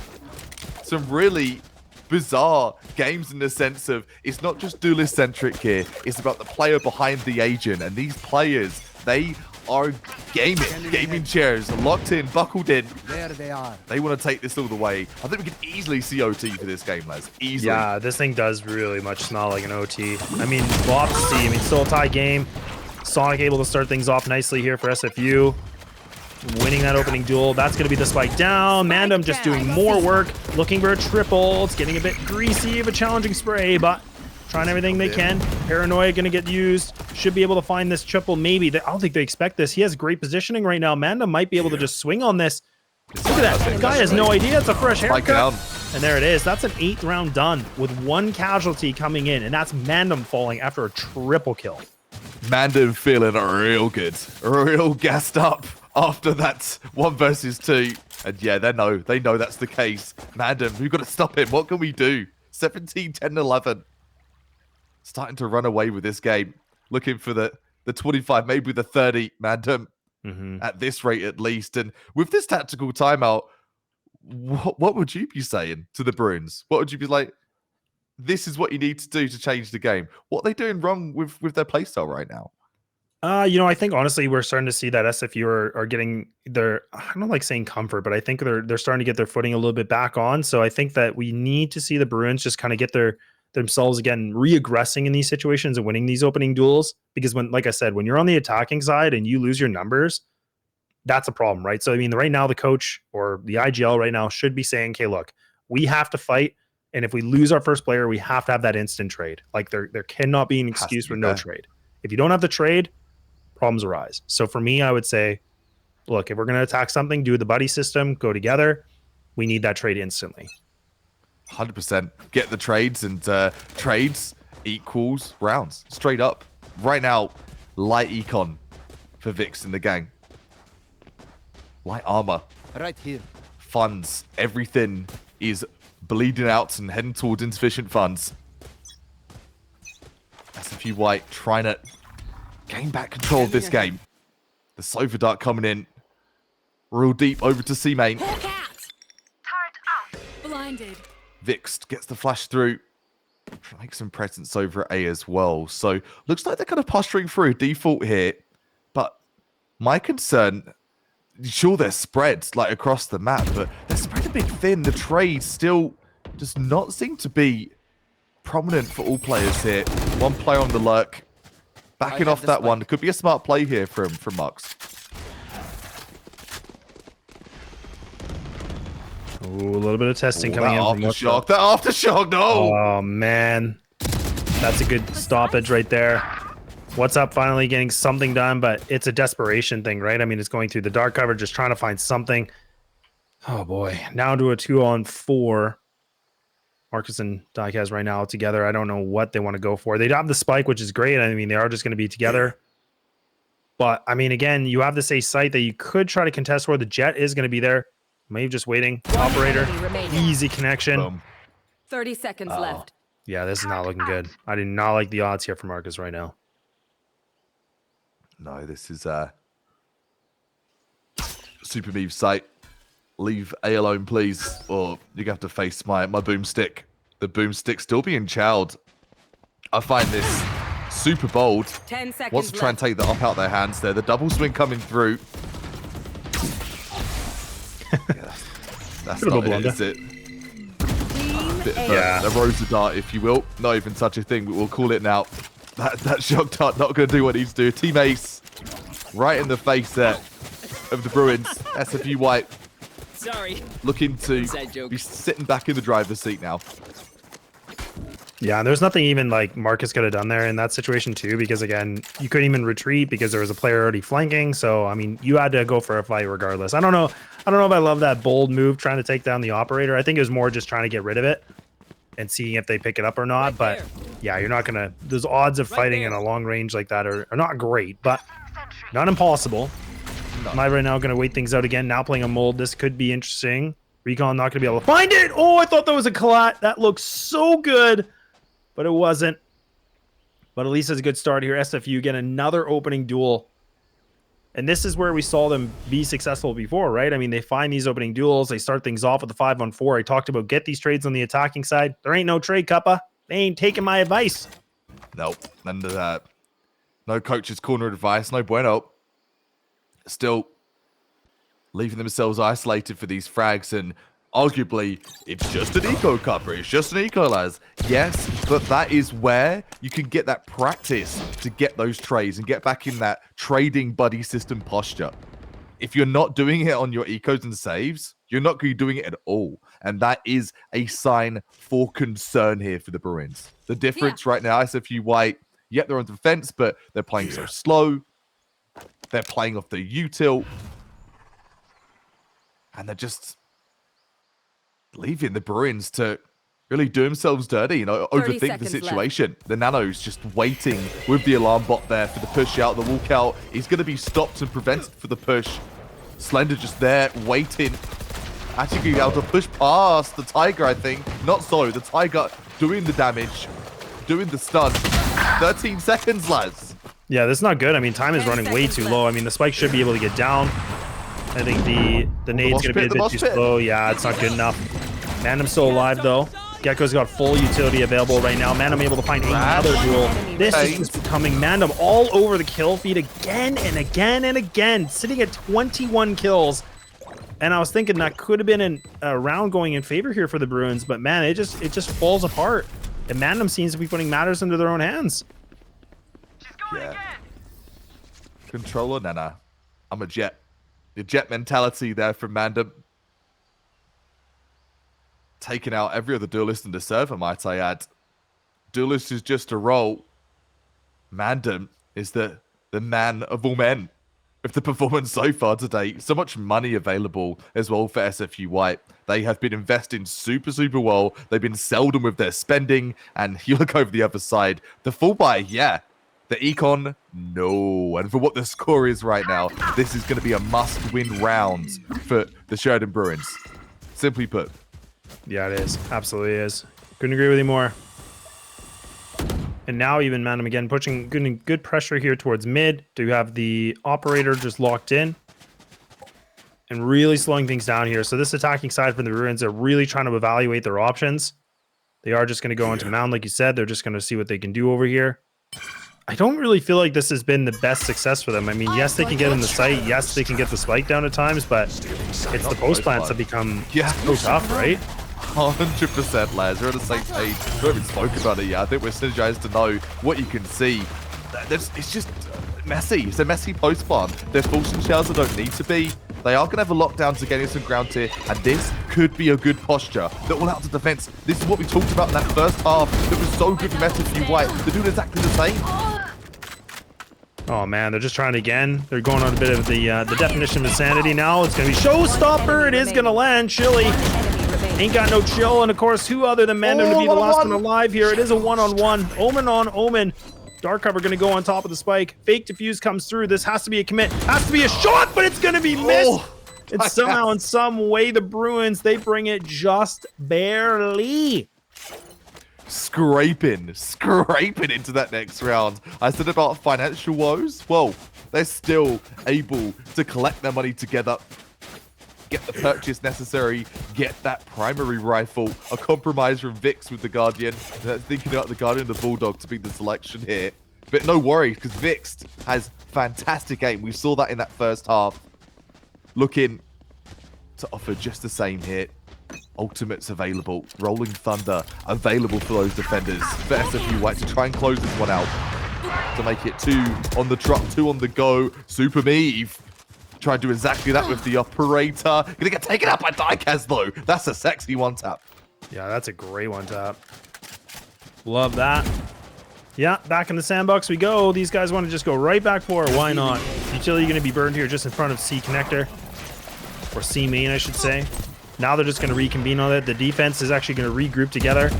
Some really bizarre games in the sense of it's not just duelist centric here, it's about the player behind the agent, and these players, they are gaming chairs, locked in, buckled in. There they are. They want to take this all the way. I think we can easily see OT for this game, lads. Easily. yeah, this thing does really much smell like an OT. I mean, we'll have to see. I mean, still a tie game. Sonic able to start things off nicely here for SFU. Winning that opening duel. That's going to be the spike down. Mandem just doing more work. Looking for a triple. It's getting a bit greasy of a challenging spray, but trying everything they can. Paranoia going to get used. Should be able to find this triple maybe. I don't think they expect this. He has great positioning right now. Mandem might be able to just swing on this. Look at that. Guy has no idea. It's a fresh haircut. And there it is. That's an 8th round done with 1 casualty coming in. And that's Mandem falling after a triple kill. Mandem feeling real good. Real gassed up after that 1 versus 2. And yeah, they know that's the case. Mandem, we've got to stop him. What can we do? 17, 10, 11. Starting to run away with this game. Looking for the 25, maybe the 30. Mandem. At this rate at least. And with this tactical timeout, what would you be saying to the Bruins? What would you be like, this is what you need to do to change the game? What are they doing wrong with their playstyle right now? I think honestly we're starting to see that SFU are getting their, I don't like saying comfort, but I think they're starting to get their footing a little bit back on. So I think that we need to see the Bruins just kind of get themselves again re-aggressing in these situations and winning these opening duels. Because when, like I said, when you're on the attacking side and you lose your numbers, that's a problem, right? So I mean, right now the coach or the IGL right now should be saying, okay, look, we have to fight. And if we lose our first player, we have to have that instant trade. Like there cannot be an excuse for no trade. If you don't have the trade, problems arise. So for me, I would say, look, if we're going to attack something, do the buddy system, go together. We need that trade instantly. 100%. Get the trades, and trades equals rounds. Straight up. Right now, light econ for Vix in the gang. Light armor. Right here. Funds. Everything is bleeding out and heading towards insufficient funds. SFU White trying to gain back control of this game. The Sova Dart coming in real deep over to C main. Turret out. Blinded. Vix gets the flash through. Trying to make some presence over at A as well. So looks like they're kind of posturing through default here. But my concern, sure they're spread like across the map, but they're spread a bit thin. The trade still does not seem to be prominent for all players here. One player on the lurk. Backing off that one. Could be a smart play here from Mux. Ooh, a little bit of testing coming in. Aftershock. That aftershock, no! Oh, man. That's a good stoppage right there. What's up finally getting something done, but it's a desperation thing, right? I mean, it's going through the dark cover, just trying to find something. Oh, boy. Now to a 2-on-4. Marcus and Daikaz right now together. I don't know what they want to go for. They have the spike, which is great. I mean, they are just going to be together. But, I mean, again, you have this A site that you could try to contest where the jet is going to be there. Maybe just waiting. Operator. Easy connection. Boom. 30 seconds left. Yeah, this is not looking good. I do not like the odds here for Marcus right now. No, this is Super Meve site. Leave A alone, please, or you're gonna have to face my boomstick. The boomstick still being chowed. I find this super bold. 10 seconds Wants to try and take that up out their hands there. The double swing coming through. Yeah, that's not it, is it? Bit of a Rosa dart, if you will. Not even such a thing, but we'll call it now. That shock dart not going to do what it needs to do. Team Ace, right in the face there of the Bruins. SFU White. Sorry. Looking to be sitting back in the driver's seat now. Yeah, and there's nothing even like Marcus could have done there in that situation too, because again, you couldn't even retreat because there was a player already flanking. So I mean, you had to go for a fight regardless. I don't know if I love that bold move trying to take down the operator. I think it was more just trying to get rid of it and seeing if they pick it up or not. But yeah, you're not gonna. Those odds of fighting in a long range like that are not great, but not impossible. Am I right now going to wait things out again? Now playing a mold, this could be interesting. Recon not going to be able to find it. Oh, I thought that was a collat. That looks so good, but it wasn't. But at least it's a good start here. SFU get another opening duel. And this is where we saw them be successful before, right? I mean, they find these opening duels. They start things off with the 5-on-4. I talked about get these trades on the attacking side. There ain't no trade, Cuppa. They ain't taking my advice. Nope, none of that. No coach's corner advice, no bueno. Still leaving themselves isolated for these frags, and arguably it's just an eco cover, it's just an eco, lads. Yes, but that is where you can get that practice to get those trades and get back in that trading buddy system posture. If you're not doing it on your ecos and saves, you're not going to be doing it at all, and that is a sign for concern here for the Bruins. The difference right now, SFU White, yep, they're on defense, but they're playing so slow. They're playing off the util. And they're just leaving the Bruins to really do themselves dirty, you know, overthink the situation. Left. The Nano's just waiting with the alarm bot there for the push out. The walkout is going to be stopped and prevented for the push. Slender just there, waiting. Actually being able to push past the Tiger, I think. Not so. The Tiger doing the damage, doing the stun. 13 seconds, lads. Yeah, this is not good. I mean, time is running way too low. I mean, the spike should be able to get down. I think the nade's going to be a bit too slow. Yeah, it's not good enough. Mandem's still alive, though. Gecko's got full utility available right now. Mandem able to find another duel. This is just becoming Mandem all over the kill feed again and again and again, sitting at 21 kills. And I was thinking that could have been a round going in favor here for the Bruins, but man, it just falls apart. And Mandem seems to be putting matters into their own hands. Yeah. Controller, Nana. I'm a jet. The jet mentality there from Mandem. Taking out every other duelist in the server, might I add. Duelist is just a role. Mandem is the man of all men. With the performance so far today, so much money available as well for SFU White. They have been investing super, super well. They've been seldom with their spending. And you look over the other side. The full buy, yeah. The econ, no. And for what the score is right now, this is going to be a must-win round for the Sheridan Bruins. Simply put. Yeah, it is. Absolutely is. Couldn't agree with you more. And now even Mandem again pushing good pressure here towards mid to have the operator just locked in and really slowing things down here. So this attacking side from the Bruins are really trying to evaluate their options. They are just going to go into mound, like you said. They're just going to see what they can do over here. I don't really feel like this has been the best success for them. I mean, yes, they can get in the site. Yes, they can get the spike down at times, but it's the post plants that become so tough, right? 100%, lads. We're on the same page. We haven't spoken about it yet. I think we're synergized to know what you can see. It's just messy. It's a messy post plant. They're forcing shells that don't need to be. They are going to have a lockdown to getting some ground tier, and this could be a good posture. They're all out to defense. This is what we talked about in that first half. That was so good for SFU White. They're doing exactly the same. Oh man, they're just trying again. They're going on a bit of the definition of insanity now. It's going to be showstopper. It is going to land. Chili ain't got no chill. And of course, who other than Mandem to be the last one alive here? It is a one-on-one. Omen on Omen. Dark cover going to go on top of the spike. Fake defuse comes through. This has to be a commit. Has to be a shot, but it's going to be missed. It's somehow in some way the Bruins, they bring it just barely. Scraping into that next round. I said about financial woes. Well, they're still able to collect their money together. get the purchase necessary, get that primary rifle, a compromise from Vix with the Guardian, thinking about the Guardian and the Bulldog to be the selection here. But no worries, because Vix has fantastic aim. We saw that in that first half. Looking to offer just the same here. Ultimates available. Rolling Thunder available for those defenders. For SFU White to try and close this one out. To make it 2 on the truck, 2 on the go. Super Meave. Try and do exactly that with the operator. Gonna get taken out by Diecast though. That's a sexy one tap. Yeah, that's a great one tap. Love that. Yeah, back in the sandbox we go. These guys want to just go right back for it. Why not? Utility going to be burned here just in front of C connector. Or C main, I should say. Now they're just going to reconvene on it. The defense is actually going to regroup together.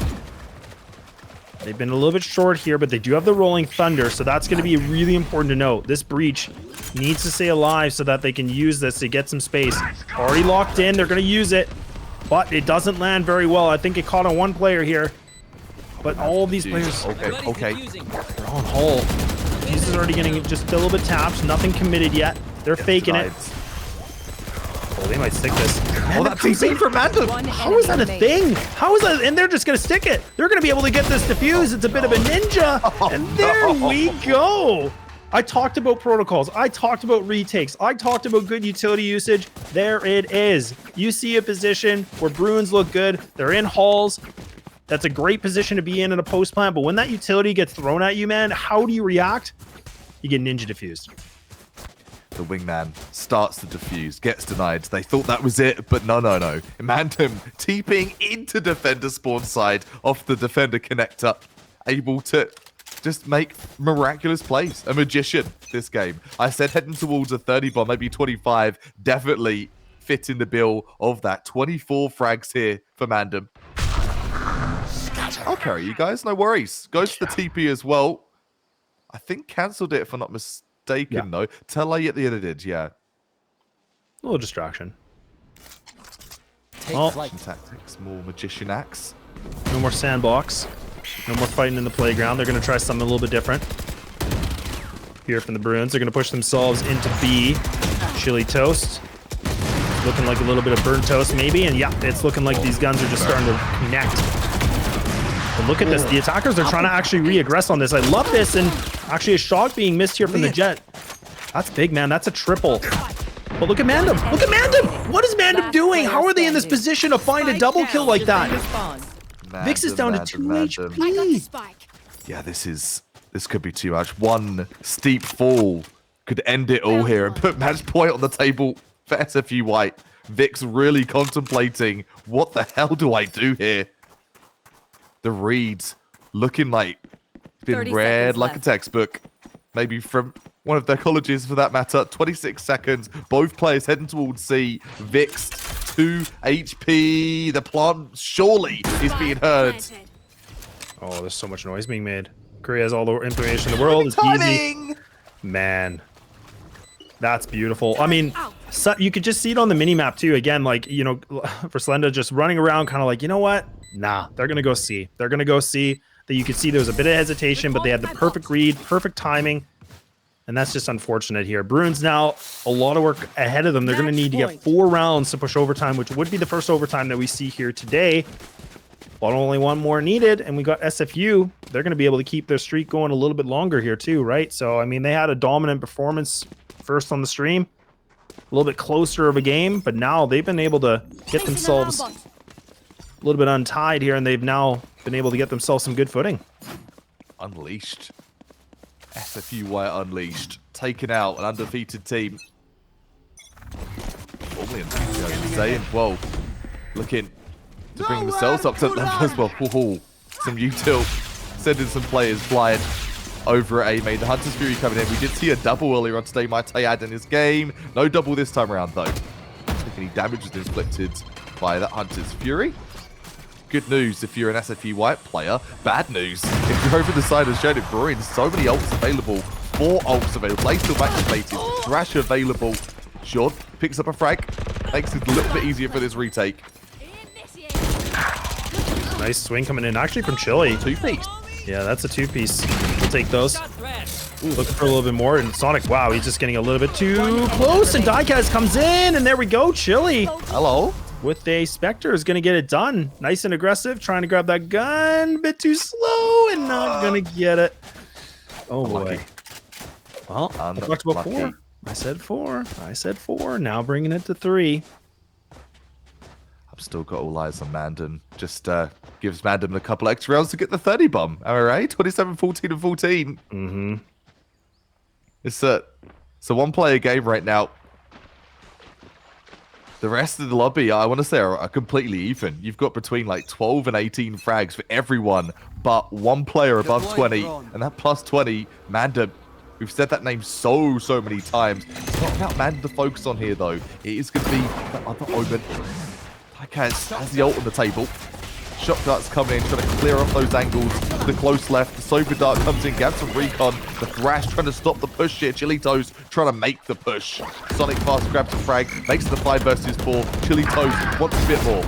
They've been a little bit short here, but they do have the Rolling Thunder, so that's going to be really important to note. This breach needs to stay alive so that they can use this to get some space. Already locked in. They're going to use it, but it doesn't land very well. I think it caught on one player here. But all of these players okay. They're on hull. Fuse is already getting just a little bit tapped. Nothing committed yet. They're faking it. Oh, they might stick this. Oh, that's easy for Mandem. How is that a thing? How is that? And they're just going to stick it. They're going to be able to get this defused. It's a bit of a ninja. And there we go. I talked about protocols. I talked about retakes. I talked about good utility usage. There it is. You see a position where Bruins look good. They're in halls. That's a great position to be in a post plant, but when that utility gets thrown at you, man, how do you react? You get ninja diffused. The wingman starts to defuse, gets denied. They thought that was it, but no. Mandem TPing into defender spawn side off the defender connector, able to just make miraculous plays. A magician this game. I said heading towards a 30 bomb, maybe 25, definitely fit in the bill of that. 24 frags here for Mandem. I'll carry you guys, no worries. Goes to the TP as well. I think cancelled it if I'm not mistaken, though. Tele at the end did, yeah. A little distraction. Tactics, more magician acts. No more sandbox. No more fighting in the playground. They're going to try something a little bit different. Here from the Bruins. They're going to push themselves into B. Chili toast. Looking like a little bit of burnt toast, maybe. And yeah, it's looking like these guns are just starting to connect. But look at this. The attackers are trying to actually re-aggress on this. I love this. And actually a shot being missed here from the Jet. That's big, man. That's a triple. But look at Mandem. Look at Mandem. What is Mandem doing? How are they in this position to find a double kill like that? Vix is down to 2 HP. Yeah, this could be too much. One steep fall could end it all here and put match point on the table for SFU White. Vix really contemplating, what the hell do I do here? The reads looking like been read like a textbook. Maybe from one of their colleges for that matter. 26 seconds. Both players heading towards C. Vix 2 HP. The plant surely is being heard. Oh, there's so much noise being made. Korea has all the information in the world. It's easy. Man. That's beautiful. I mean, so you could just see it on the mini-map too. Again, like, you know, for Slenda just running around kind of like, you know what? Nah, they're going to go C. They're going to go C. That you could see there was a bit of hesitation, but they had the perfect read, perfect timing. And that's just unfortunate here. Bruins now, a lot of work ahead of them. They're going to need to get 4 rounds to push overtime, which would be the first overtime that we see here today. But only one more needed, and we got SFU. They're going to be able to keep their streak going a little bit longer here too, right? So, I mean, they had a dominant performance first on the stream. A little bit closer of a game, but now they've been able to get themselves a little bit untied here, and they've now been able to get themselves some good footing. Unleashed. SFU White unleashed. Taken out an undefeated team. Formally undefeated, I was saying. Whoa. Looking to bring themselves up to level as well. Whoa. Some util. Sending some players flying over at A-Main. The Hunter's Fury coming in. We did see a double earlier on today. Might add in this game. No double this time around, though. I think any damage was inflicted by that Hunter's Fury. Good news if you're an SFU White player. Bad news if you're over the side of Sheridan Bruins. So many ults available. 4 ults available. Play still activated. Thrash available. Sean picks up a frag. Makes it a little bit easier for this retake. Nice swing coming in. Actually from Chili. 2-piece. Yeah, that's a 2-piece. We'll take those. Ooh, looking for a little bit more. And Sonic, wow, he's just getting a little bit too close. And Diecast comes in, and there we go. Chili Hello. with a Spectre is going to get it done. Nice and aggressive, trying to grab that gun. Bit too slow and not going to get it. Oh, boy. Well, I talked about 4. I said 4. I said 4. Now bringing it to 3. I've still got all eyes on Mandem. Just gives Mandem a couple extra rounds to get the 30 bomb. Am I right? 27, 14, and 14. Mm-hmm. It's a one-player game right now. The rest of the lobby, I want to say, are completely even. You've got between like 12 and 18 frags for everyone, but one player above 20, and that plus 20, Mandem. We've said that name so many times. It's not about Mandem to focus on here, though. It is going to be the other Omen. Diecast has the ult on the table. Shot darts coming in, trying to clear off those angles. The close left, the Sober Dart comes in, gets some recon. The Thrash trying to stop the push here. Chilitos trying to make the push. Sonic fast grabs a frag, makes the 5 versus 4. Chilitos wants a bit more.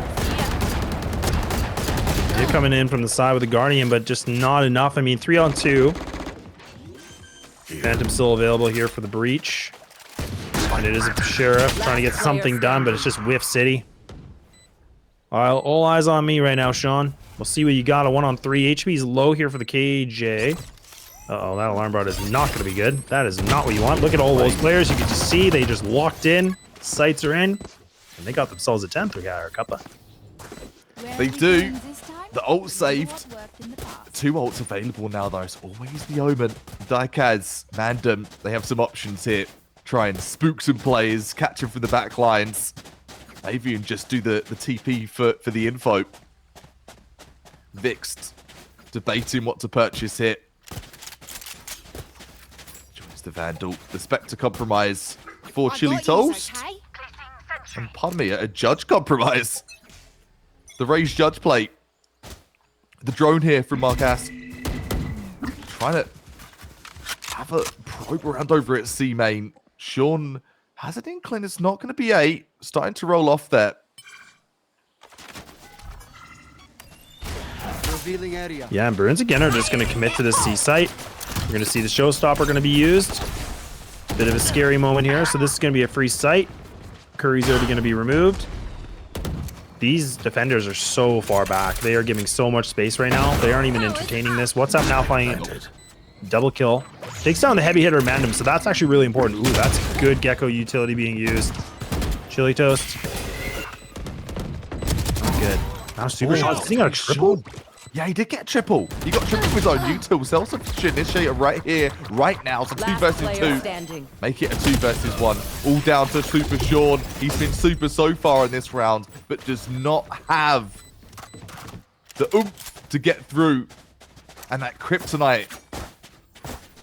They're coming in from the side with the Guardian, but just not enough. I mean, 3 on 2. Phantom still available here for the breach. And it is a Sheriff trying to get something done, but it's just Whiff City. All eyes on me right now, Sean. We'll see what you got. A 1 on 3. HP's low here for the KJ. Uh-oh, that alarm bar is not going to be good. That is not what you want. Look at all those players. You can just see they just locked in. Sights are in. And they got themselves a 10th or a cuppa. They do. The ult saved. 2 ults available now, though. It's always the Omen. Diecast, Mandem, they have some options here. Try and spook some players, catch them from the back lines. Maybe even just do the TP for the info. Vixed debating what to purchase here. Joins the Vandal. The Spectre compromise for Chili Toast. And pardon me, a Judge compromise. The raised Judge plate. The drone here from Marcas. Trying to have a probe around over at C main. Sean has an inkling it's not going to be 8. Starting to roll off there. Revealing area. Yeah, and Bruins again are just going to commit to this C site. We're going to see the showstopper going to be used. Bit of a scary moment here. So this is going to be a free site. Curry's already going to be removed. These defenders are so far back. They are giving so much space right now. They aren't even entertaining this. What's up now playing double kill. Takes down the heavy hitter Mandem, so that's actually really important. Ooh, that's good Gecko utility being used. Chili Toast. Good. Now super shots. He got a triple? Yeah, he did get a triple. He got triple with his own util. Self-sufficient initiator right here, right now. So 2 versus 2. Make it a 2 versus 1. All down to Super Sean. He's been super so far in this round, but does not have the oomph to get through. And that kryptonite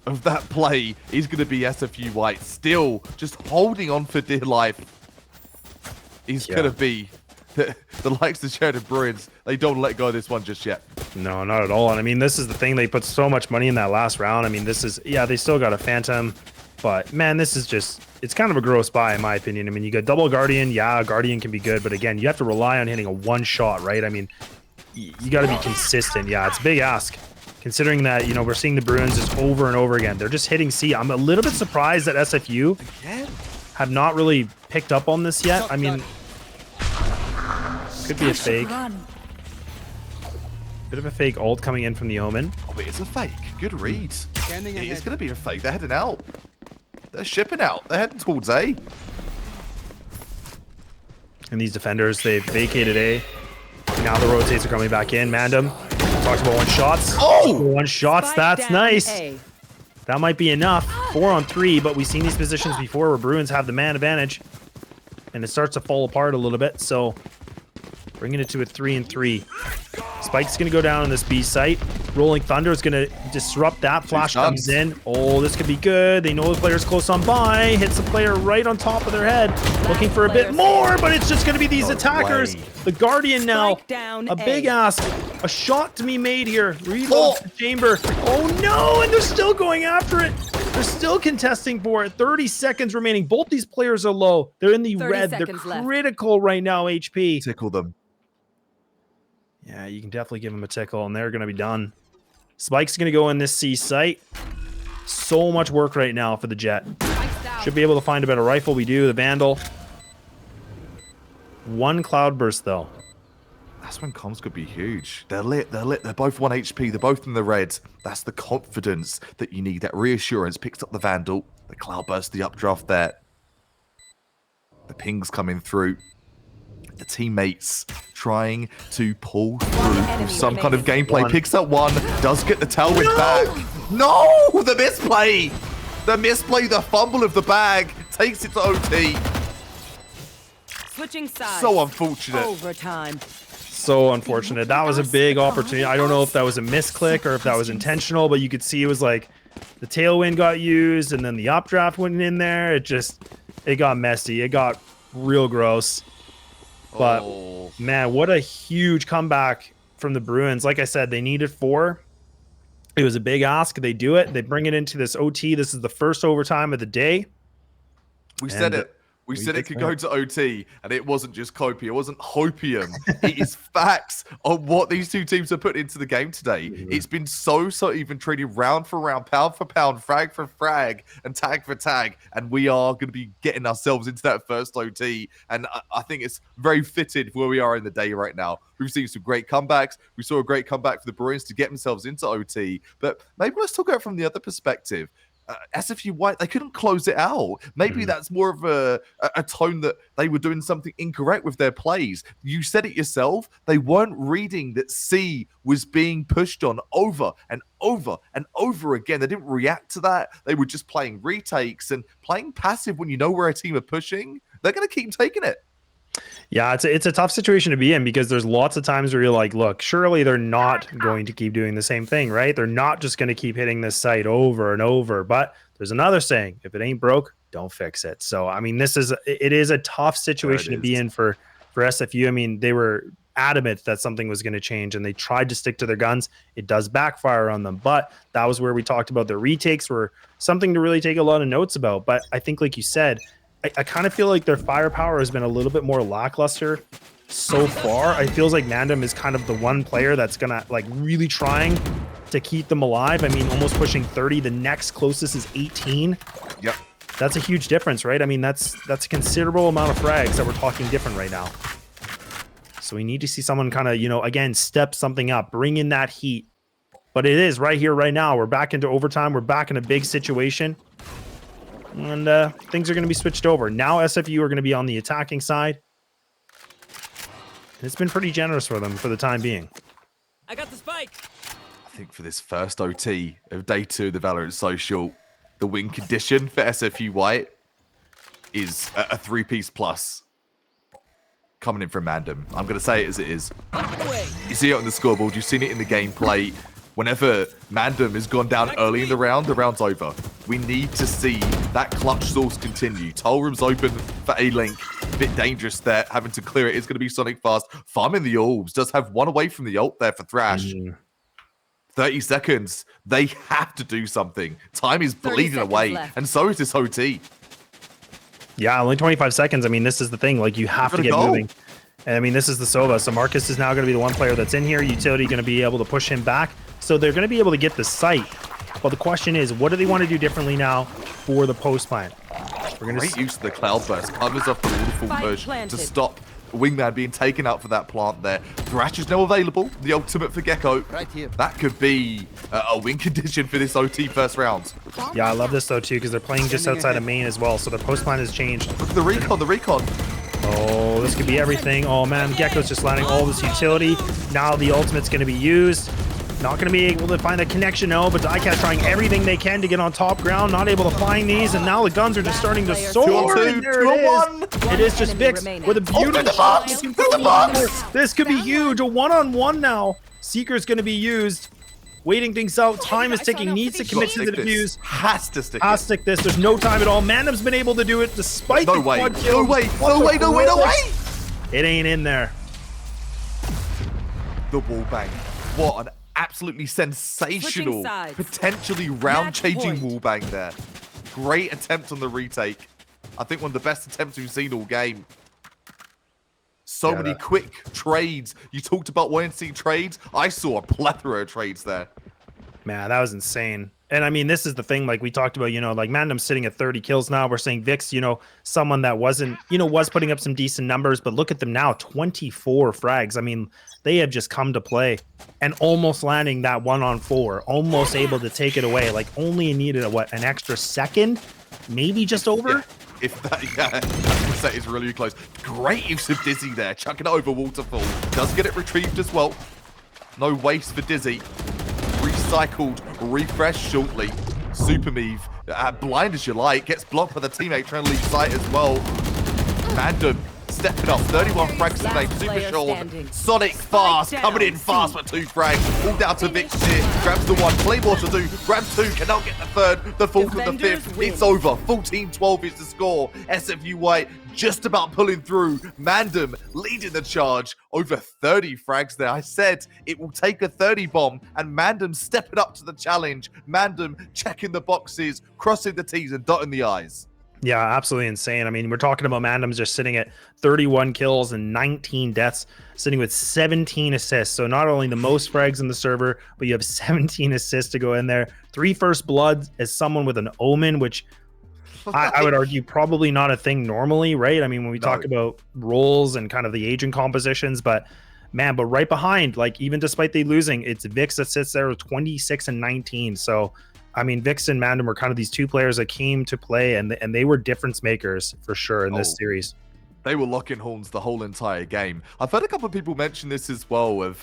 of that play is going to be SFU White. Still just holding on for dear life. He's going to be the likes of Sheridan Bruins. They don't let go of this one just yet. No, not at all. And I mean, this is the thing. They put so much money in that last round. I mean, this is, yeah, they still got a Phantom. But, man, this is just, it's kind of a gross buy, in my opinion. I mean, you got double Guardian. Yeah, Guardian can be good. But, again, you have to rely on hitting a 1 shot, right? I mean, you got to be consistent. Yeah, it's a big ask. Considering that, you know, we're seeing the Bruins just over and over again. They're just hitting C. I'm a little bit surprised that SFU have not really picked up on this yet. I mean, could be a fake. Bit of a fake ult coming in from the Omen. Oh, it is a fake. Good read. It is going to be a fake. They're heading out. They're shipping out. They're heading towards A. And these defenders, they've vacated A. Now the rotates are coming back in. Mandem talks about 1 shots. Oh! 1 shots. That's nice. That might be enough. 4 on 3, but we've seen these positions before where Bruins have the man advantage. And it starts to fall apart a little bit. So bringing it to a 3 and 3. Spike's going to go down on this B site. Rolling Thunder is going to disrupt that. Flash comes in. Oh, this could be good. They know the player's close on by. Hits the player right on top of their head. Looking for a bit more, but it's just going to be these attackers. The Guardian now. A big ask. A shot to be made here. Reload the chamber. Oh, no, and they're still going after it. They're still contesting for it. 30 seconds remaining. Both these players are low. They're in the red. They're critical right now, HP. Tickle them. Yeah, you can definitely give them a tickle, and they're going to be done. Spike's going to go in this C site. So much work right now for the Jet. Spike's down. Should be able to find a better rifle. We do. The Vandal. One Cloudburst, though. That's when comms could be huge. They're lit. They're lit. They're both 1 HP. They're both in the red. That's the confidence that you need. That reassurance. Picks up the Vandal. The Cloudburst, the updraft there. The ping's coming through. The teammates trying to pull through with some kind of gameplay. Picks up one. Does get the tailwind back. No! The misplay! The misplay, the fumble of the bag. Takes it to OT. Switching sides. So unfortunate. Overtime. So unfortunate. That was a big opportunity. I don't know if that was a misclick or if that was intentional, but you could see it was like the tailwind got used and then the updraft went in there. It got messy. It got real gross. But man, what a huge comeback from the Bruins. Like I said, they needed 4. It was a big ask. They do it. They bring it into this OT. This is the first overtime of the day. We said it. We said it could go to OT, and it wasn't just copy. It wasn't hopium. It is facts on what these two teams have put into the game today. It's been so even treated round for round, pound for pound, frag for frag, and tag for tag. And we are going to be getting ourselves into that first OT. And I think it's very fitted where we are in the day right now. We've seen some great comebacks. We saw a great comeback for the Bruins to get themselves into OT. But maybe let's talk about it from the other perspective. SFU White, they couldn't close it out. Maybe that's more of a tone that they were doing something incorrect with their plays. You said it yourself. They weren't reading that C was being pushed on over and over and over again. They didn't react to that. They were just playing retakes and playing passive when you know where a team are pushing. They're going to keep taking it. Yeah, it's a tough situation to be in because there's lots of times where you're like, look, surely they're not going to keep doing the same thing, right? They're not just going to keep hitting this site over and over. But there's another saying, if it ain't broke, don't fix it. So, I mean, it is a tough situation to be in for SFU. I mean, they were adamant that something was going to change and they tried to stick to their guns. It does backfire on them. But that was where we talked about the retakes were something to really take a lot of notes about. But I think, like you said, I kind of feel like their firepower has been a little bit more lackluster so far. I feels like Mandem is kind of the one player that's gonna like really trying to keep them alive. I mean, almost pushing 30. The next closest is 18. Yep. That's a huge difference, right? I mean, that's a considerable amount of frags that we're talking different right now. So we need to see someone kind of, again, step something up, bring in that heat. But it is right here, right now. We're back into overtime. We're back in a big situation. And things are going to be switched over. Now SFU are going to be on the attacking side. It's been pretty generous for them for the time being. I got the spike. I think for this first OT of day 2 of the Valorant Social, the win condition for SFU White is a 3-piece plus coming in from Mandem. I'm going to say it as it is. You see it on the scoreboard. You've seen it in the gameplay. Whenever Mandem has gone down early in the round's over. We need to see that clutch source continue. Toll room's open for A-Link. A bit dangerous there. Having to clear it is going to be Sonic Fast. Farming the orbs. Does have one away from the ult there for Thrash. 30 seconds. They have to do something. Time is bleeding away. Left. And so is this OT. Yeah, only 25 seconds. I mean, this is the thing. Like, you have to get moving. And I mean, this is the Sova. So Marcus is now going to be the one player that's in here. Utility going to be able to push him back. So they're going to be able to get the site. Well, the question is, what do they want to do differently now for the post plant? We're going to Great use of the Cloudburst. Covers up the waterfall push to stop Wingman being taken out for that plant there. Thrash is now available. The ultimate for Gecko. Right here. That could be a win condition for this OT first round. Yeah, I love this though too because they're playing just outside of main as well. So their post plant has changed. Look at the recon. Oh, this could be everything. Oh man, Gecko's just landing all this utility. Now the ultimate's going to be used. Not going to be able to find a connection, no, but Diecast trying everything they can to get on top ground, not able to find these, and now the guns are just starting to soar. 2-on-2, 2-on-1. It is just Vix with a beautiful This could be huge. A one-on-one now. Seeker's going to be used. Waiting things out. Time is ticking. Needs to commit to the defuse. Has to stick this. There's no time at all. Mandem's been able to do it despite the quad kill. No way. It ain't in there. The wall bang. What an absolutely sensational, potentially round-changing wallbang there. Great attempt on the retake. I think one of the best attempts we've seen all game. So many quick trades. You talked about wanting to see trades. I saw a plethora of trades there. Man, that was insane. And I mean, this is the thing, like we talked about, like Mandem's sitting at 30 kills now. We're saying Vix, someone that wasn't, was putting up some decent numbers, but look at them now, 24 frags. I mean, they have just come to play and almost landing that 1-on-4, almost able to take it away. Like only needed an extra second, maybe just over. Yeah. If that, yeah, I was gonna say it's really close. Great use of Dizzy there, chucking it over Waterfall. Does get it retrieved as well. No waste for Dizzy. Recycled, refreshed shortly. Super Meave, blind as you like, gets blocked by the teammate trying to leave sight as well. Mandem stepping up, 31 frags today, Super Sean. Sonic fast, coming in fast for 2 frags. All down to Vix here, grabs the 1, Claymore to do, grabs 2, cannot get the 3rd, the 4th and the 5th. It's over, 14-12 is the score. SFU White just about pulling through. Mandem leading the charge, over 30 frags there. I said it will take a 30 bomb, and Mandem stepping up to the challenge. Mandem checking the boxes, crossing the T's and dotting the I's. Yeah, absolutely insane. I mean, we're talking about Mandem's just sitting at 31 kills and 19 deaths, sitting with 17 assists. So not only the most frags in the server, but you have 17 assists to go in there. 3 first bloods as someone with an Omen, which I would argue probably not a thing normally, right? I mean, when we talk about roles and kind of the agent compositions, but man, but right behind, like even despite they losing, it's Vix that sits there with 26 and 19. So I mean, Vix and Mandem were kind of these 2 players that came to play, and they were difference makers for sure in this series. They were locking horns the whole entire game. I've heard a couple of people mention this as well, of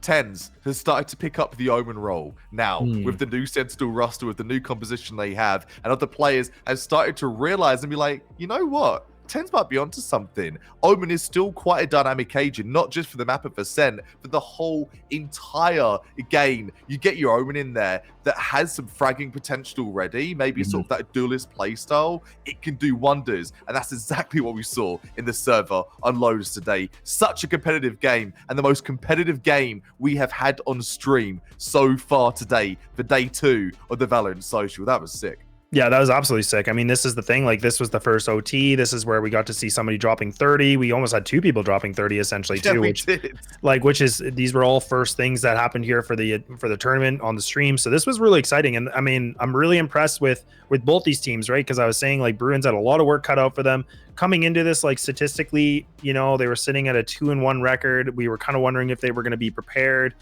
Tens has started to pick up the Omen role now with the new Sentinel roster, with the new composition they have, and other players have started to realize and be like, you know what? Tens might be onto something. Omen is still quite a dynamic agent, not just for the map of Ascent, for the whole entire game. You get your Omen in there that has some fragging potential already, maybe sort of that duelist playstyle. It can do wonders, and that's exactly what we saw in the server on Lotus today. Such a competitive game, and the most competitive game we have had on stream so far today for day 2 of the Valorant Social. That was sick. Yeah, that was absolutely sick. I mean, this is the thing. Like, this was the first OT. This is where we got to see somebody dropping 30. We almost had 2 people dropping 30, essentially, too. Which is these were all first things that happened here for the tournament on the stream. So this was really exciting. And I mean, I'm really impressed with both these teams, right? Because I was saying like Bruins had a lot of work cut out for them coming into this. Like statistically, they were sitting at a 2-1 record. We were kind of wondering if they were going to be prepared.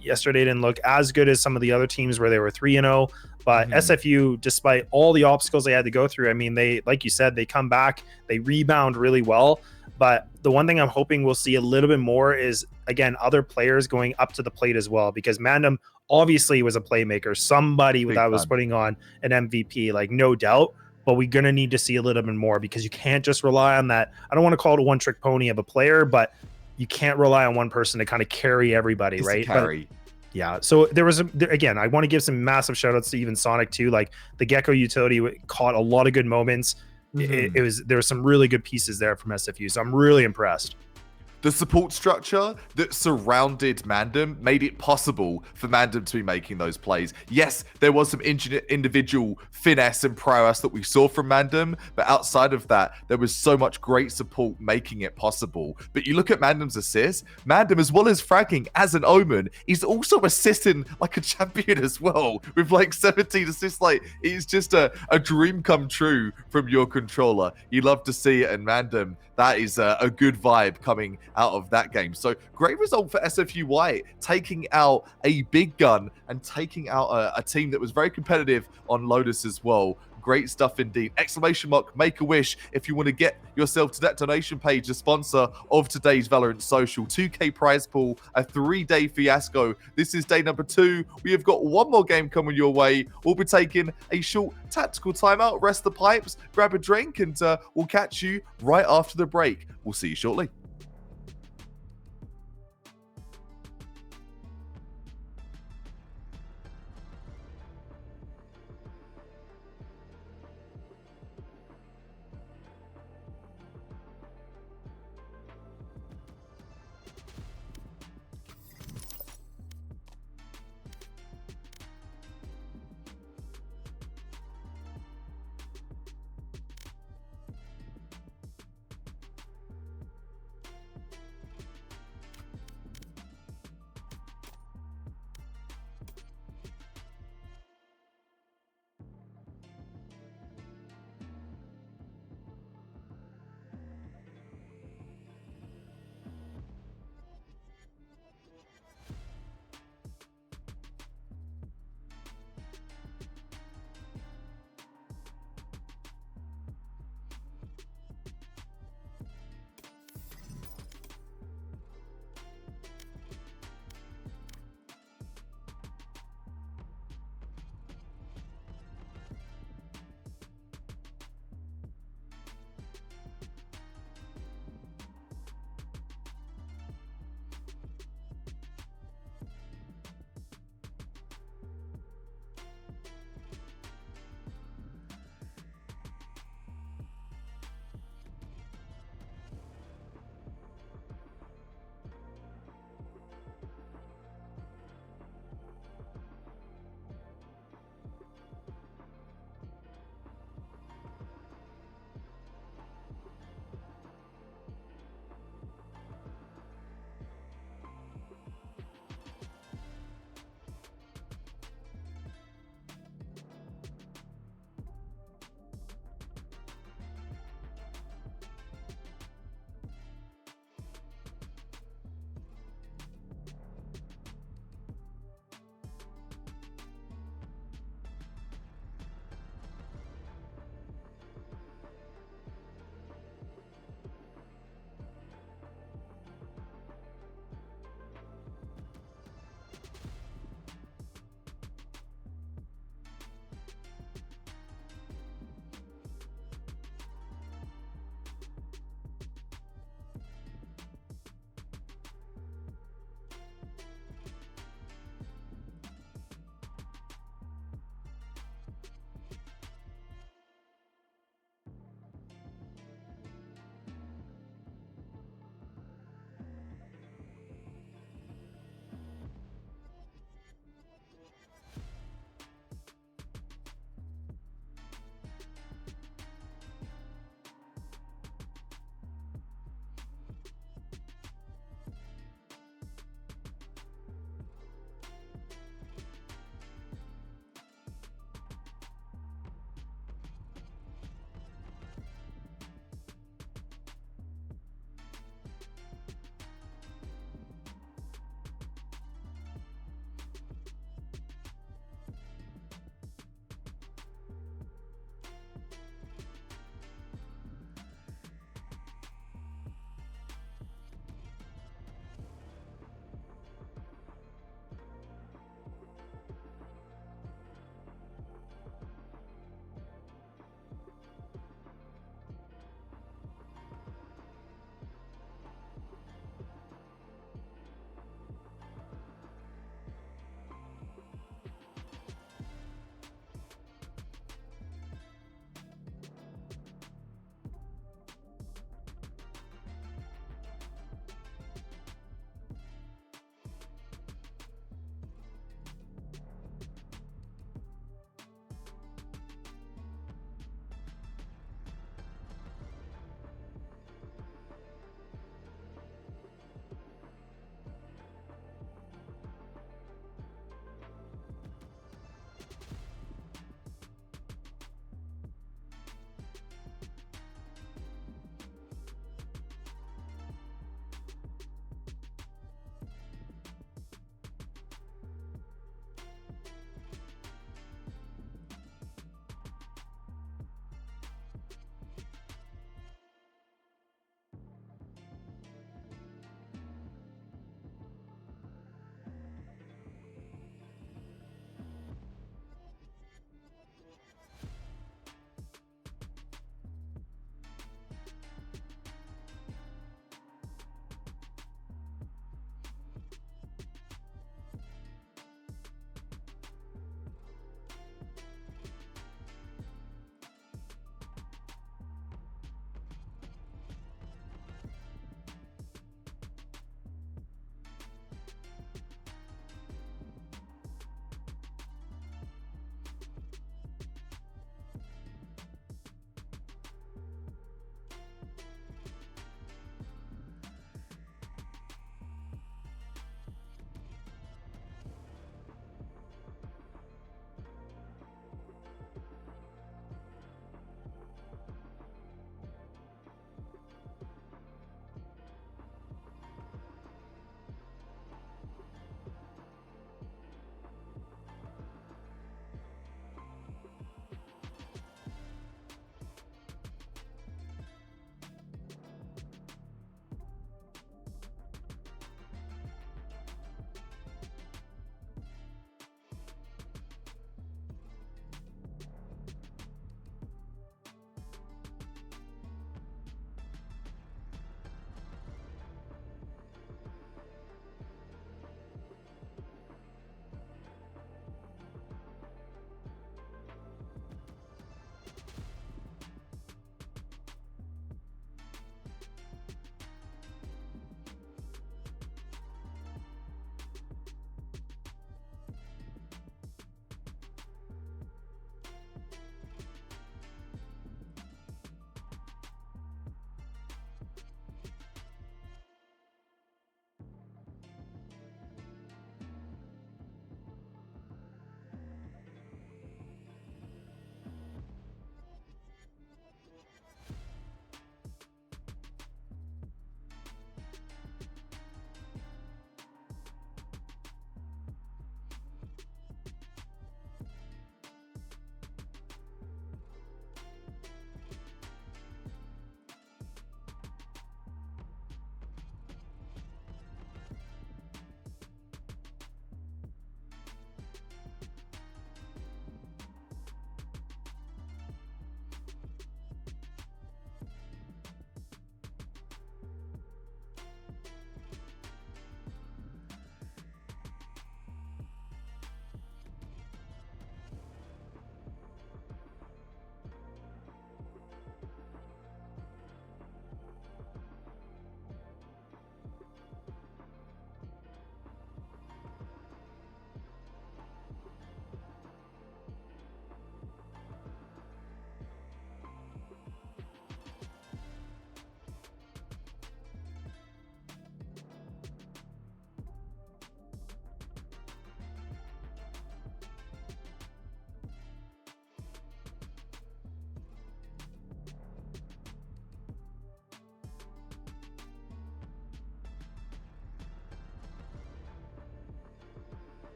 Yesterday didn't look as good as some of the other teams where they were 3-0. But SFU, despite all the obstacles they had to go through, I mean, they, like you said, they come back, they rebound really well. But the one thing I'm hoping we'll see a little bit more is, again, other players going up to the plate as well, because Mandem obviously was a playmaker, somebody that was putting on an MVP, like no doubt. But we're going to need to see a little bit more, because you can't just rely on that. I don't want to call it a one-trick pony of a player, but you can't rely on one person to kind of carry everybody, right? Yeah. So there was, again, I want to give some massive shout outs to even Sonic too. Like the Gecko utility caught a lot of good moments. There were some really good pieces there from SFU. So I'm really impressed. The support structure that surrounded Mandem made it possible for Mandem to be making those plays. Yes, there was some individual finesse and prowess that we saw from Mandem, but outside of that, there was so much great support making it possible. But you look at Mandem's assists, Mandem, as well as fragging as an Omen, is also assisting like a champion as well, with like 17 assists. Like, it's just a dream come true from your controller. You love to see it, and Mandem, that is a good vibe coming out of that game. So great result for SFU White, taking out a big gun and taking out a team that was very competitive on Lotus as well. Great stuff indeed. Exclamation mark, make a wish if you want to get yourself to that donation page, the sponsor of today's Valorant Social. 2K prize pool, a 3-day fiasco. This is day number 2. We have got one more game coming your way. We'll be taking a short tactical timeout, rest the pipes, grab a drink, and we'll catch you right after the break. We'll see you shortly.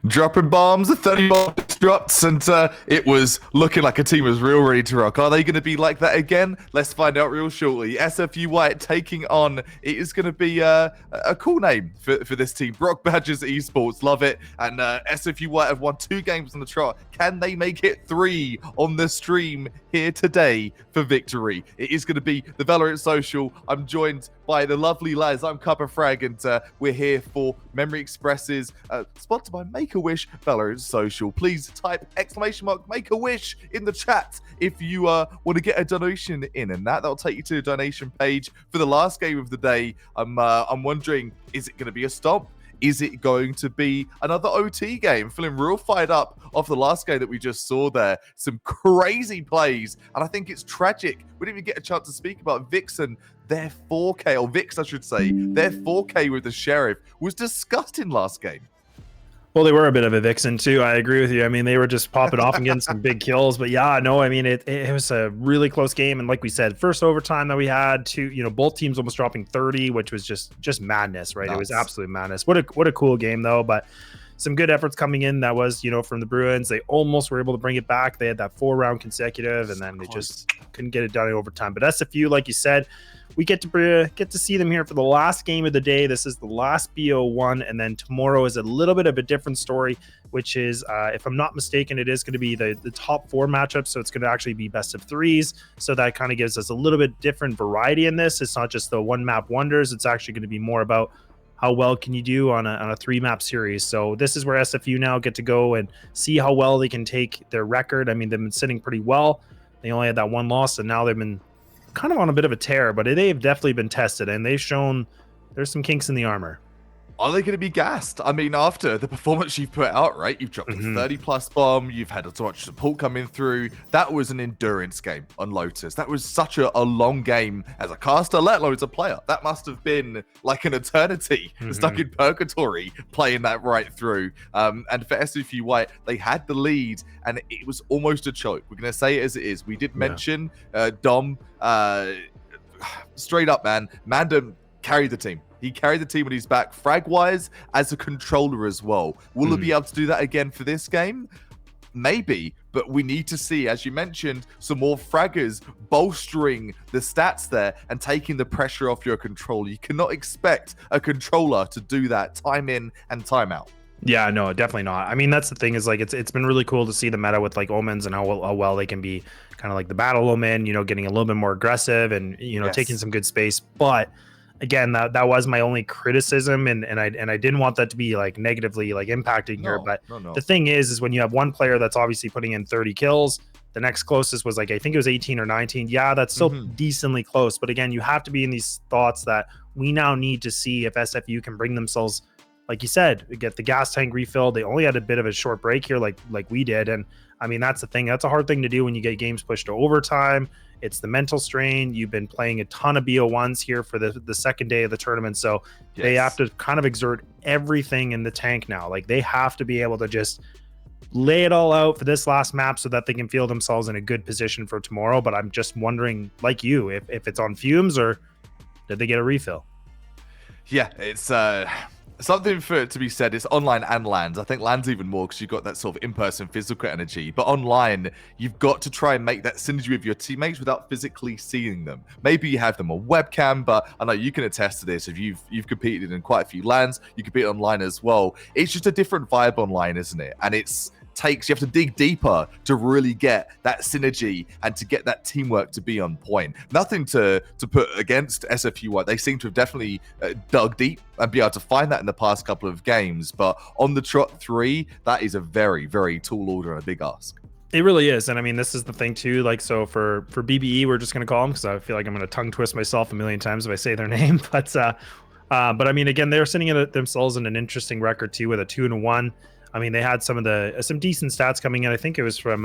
Dropping bombs, the 30 bombs dropped, and it was looking like a team was real ready to rock. Are they going to be like that again? Let's find out real shortly. SFU White taking on, it is going to be a cool name for this team. Brock Badgers Esports, love it. And SFU White have won 2 games on the trot. Can they make it 3 on the stream here today for victory? It is going to be the Valorant Social. I'm joined by the lovely lads. I'm Cuppa Frag, and we're here for Memory Expresses, sponsored by Make-A-Wish Valorant Social. Please type !Make-A-Wish in the chat if you want to get a donation in, and that'll take you to the donation page for the last game of the day. I'm wondering, is it going to be a stomp? Is it going to be another OT game? Feeling real fired up off the last game that we just saw there. Some crazy plays, and I think it's tragic. We didn't even get a chance to speak about Vixen. Their 4K, or Vix, I should say, their 4K with the Sheriff was disgusting last game. Well, they were a bit of a vixen too. I agree with you. I mean, they were just popping off and getting some big kills. But yeah, no, I mean, it was a really close game. And like we said, first overtime that we had, both teams almost dropping 30, which was just madness, right? Nice. It was absolute madness. What a cool game though. But some good efforts coming in. That was, from the Bruins. They almost were able to bring it back. They had that 4-round consecutive, and then they just couldn't get it done in overtime. But SFU, like you said, we get to see them here for the last game of the day. This is the last BO1, and then tomorrow is a little bit of a different story, which is, if I'm not mistaken, it is going to be the top 4 matchups. So it's going to actually be best of 3s. So that kind of gives us a little bit different variety in this. It's not just the one map wonders. It's actually going to be more about how well can you do on a 3-map series. So this is where SFU now get to go and see how well they can take their record. I mean, they've been sitting pretty well. They only had that 1 loss, and now they've been kind of on a bit of a tear, but they've definitely been tested, and they've shown there's some kinks in the armor. Are they going to be gassed? I mean, after the performance you've put out, right? You've dropped a 30-plus bomb. You've had to watch support coming through. That was an endurance game on Lotus. That was such a long game as a caster, let alone as a player. That must have been like an eternity stuck in purgatory playing that right through. And for SFU White, they had the lead, and it was almost a choke. We're going to say it as it is. We did mention Dom. Straight up, man. Mandem carried the team. He carried the team on his back, frag-wise, as a controller as well. Will he be able to do that again for this game? Maybe, but we need to see, as you mentioned, some more fraggers bolstering the stats there and taking the pressure off your controller. You cannot expect a controller to do that time in and time out. Yeah, no, definitely not. I mean, that's the thing is, like, it's been really cool to see the meta with like omens and how well they can be kind of like the battle omen, getting a little bit more aggressive and taking some good space. But again, that was my only criticism, and I didn't want that to be like negatively like impacting here. But the thing is when you have one player that's obviously putting in 30 kills, the next closest was like, I think it was 18 or 19. Yeah, that's still decently close. But again, you have to be in these thoughts that we now need to see if SFU can bring themselves, like you said, get the gas tank refilled. They only had a bit of a short break here like we did. And I mean, that's the thing. That's a hard thing to do when you get games pushed to overtime. It's the mental strain. You've been playing a ton of BO1s here for the second day of the tournament. So they have to kind of exert everything in the tank now. Like, they have to be able to just lay it all out for this last map so that they can feel themselves in a good position for tomorrow. But I'm just wondering, like you, if it's on fumes or did they get a refill? Yeah, it's something to be said. It's online and LANs. I think LANs even more because you've got that sort of in-person physical energy. But online, you've got to try and make that synergy with your teammates without physically seeing them. Maybe you have them on webcam, but I know you can attest to this. If you've competed in quite a few LANs, you compete online as well. It's just a different vibe online, isn't it? And you have to dig deeper to really get that synergy and to get that teamwork to be on point. Nothing to put against SFU White. They seem to have definitely dug deep and be able to find that in the past couple of games. But on the trot 3, that is a very, very tall order and a big ask. It really is. And I mean, this is the thing too. Like, so for BBE, we're just going to call them, because I feel like I'm going to tongue twist myself a million times if I say their name. But I mean, again, they're sitting in themselves in an interesting record too, with a 2-1. I mean, they had some decent stats coming in. I think it was from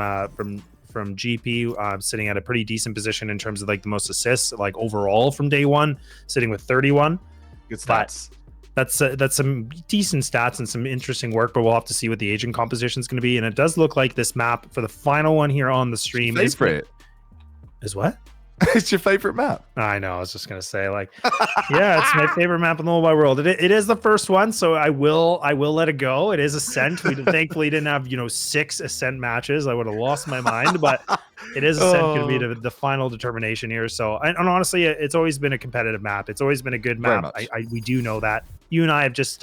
GP, sitting at a pretty decent position in terms of like the most assists, like overall from day one, sitting with 31. Good stats. that's some decent stats and some interesting work, but we'll have to see what the agent composition is going to be. And it does look like this map for the final one here on the stream is what? It's your favorite map. I know. I was just gonna say, like, yeah, it's my favorite map in the whole wide world. It is the first one, so I will let it go. It is Ascent. We thankfully didn't have 6 Ascent matches. I would have lost my mind, but it is Ascent going to be the final determination here. So, and honestly, it's always been a competitive map. It's always been a good map. We do know that. You and I have just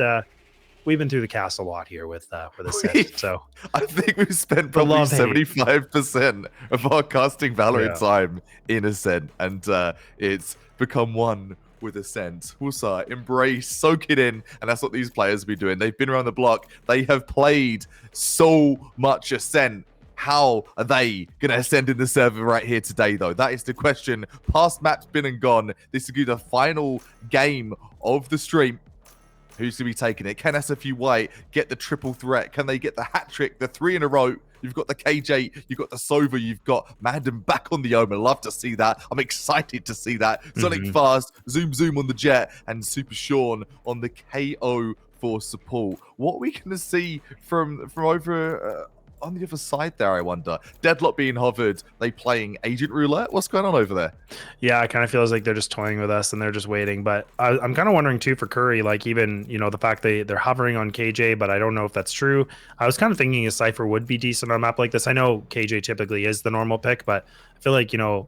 we've been through the cast a lot here with Ascent. So I think we've spent probably 75% of our casting Valorant time in Ascent, and it's become one with Ascent. Wusa, embrace, soak it in, and that's what these players have been doing. They've been around the block. They have played so much Ascent. How are they going to ascend in the server right here today, though? That is the question. Past map's been and gone. This will be the final game of the stream. Who's going to be taking it? Can SFU White get the triple threat? Can they get the hat trick, the 3 in a row? You've got the KJ, you've got the Sova, you've got Mandem back on the Omen. Love to see that. I'm excited to see that. Sonic Fast, Zoom on the Jet, and Super Sean on the KO for support. What are we going to see from over on the other side there, I wonder? Deadlock being hovered, they playing Agent Roulette? What's going on over there? Yeah, it kind of feels like they're just toying with us and they're just waiting. But I'm kind of wondering too for Curry, like even, the fact they're hovering on KJ, but I don't know if that's true. I was kind of thinking a Cypher would be decent on a map like this. I know KJ typically is the normal pick, but I feel like, a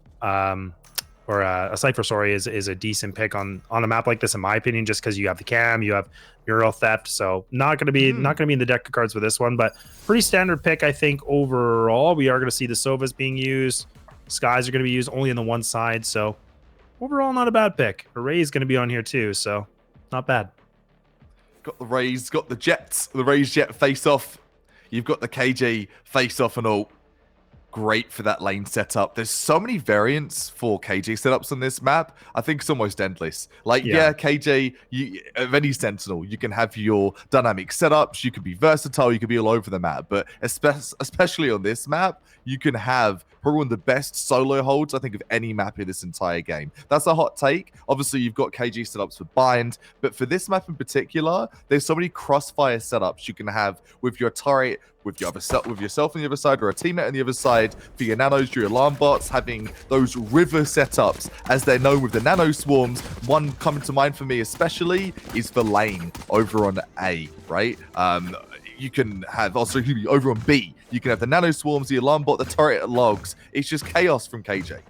Cypher, sorry, is a decent pick on a map like this, in my opinion, just because you have the cam, you have mural theft, so not gonna be in the deck of cards with this one, but pretty standard pick, I think. Overall, we are gonna see the Sovas being used, Skies are gonna be used only on the one side, so overall not a bad pick. Array is gonna be on here too, so not bad. Got the Rays, got the Jets, the Rays Jet face off. You've got the KJ face off and all. Great for that lane setup. There's so many variants for KJ setups on this map. I think it's almost endless. Like, KJ, of any Sentinel, you can have your dynamic setups. You can be versatile. You can be all over the map. But especially on this map, you can have probably one of the best solo holds, I think, of any map in this entire game. That's a hot take. Obviously, you've got KJ setups for Bind. But for this map in particular, there's so many crossfire setups you can have with your turret, with yourself on the other side, or a teammate on the other side, for your nanos, your alarm bots, having those river setups, as they're known with the nano swarms. One coming to mind for me especially is for lane over on A, right? You can have also over on B. You can have the nano swarms, the alarm bot, the turret logs. It's just chaos from KJ.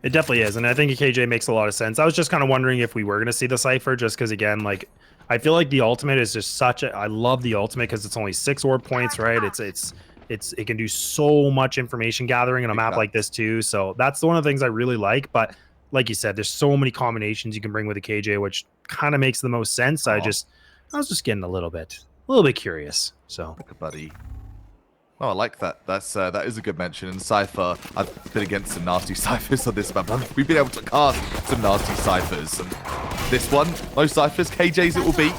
It definitely is, and I think KJ makes a lot of sense. I was just kind of wondering if we were going to see the Cypher, just because, again, like, I feel like the ultimate is just I love the ultimate because it's only 6 orb points, right? It can do so much information gathering in a map like this too. So that's one of the things I really like. But like you said, there's so many combinations you can bring with a KJ, which kind of makes the most sense. I was just getting a little bit curious. So, buddy. Oh, I like that. That is a good mention. And Cypher, I've been against some nasty Cyphers on this map. We've been able to cast some nasty Cyphers. And this one, no Cyphers, KJs it will be.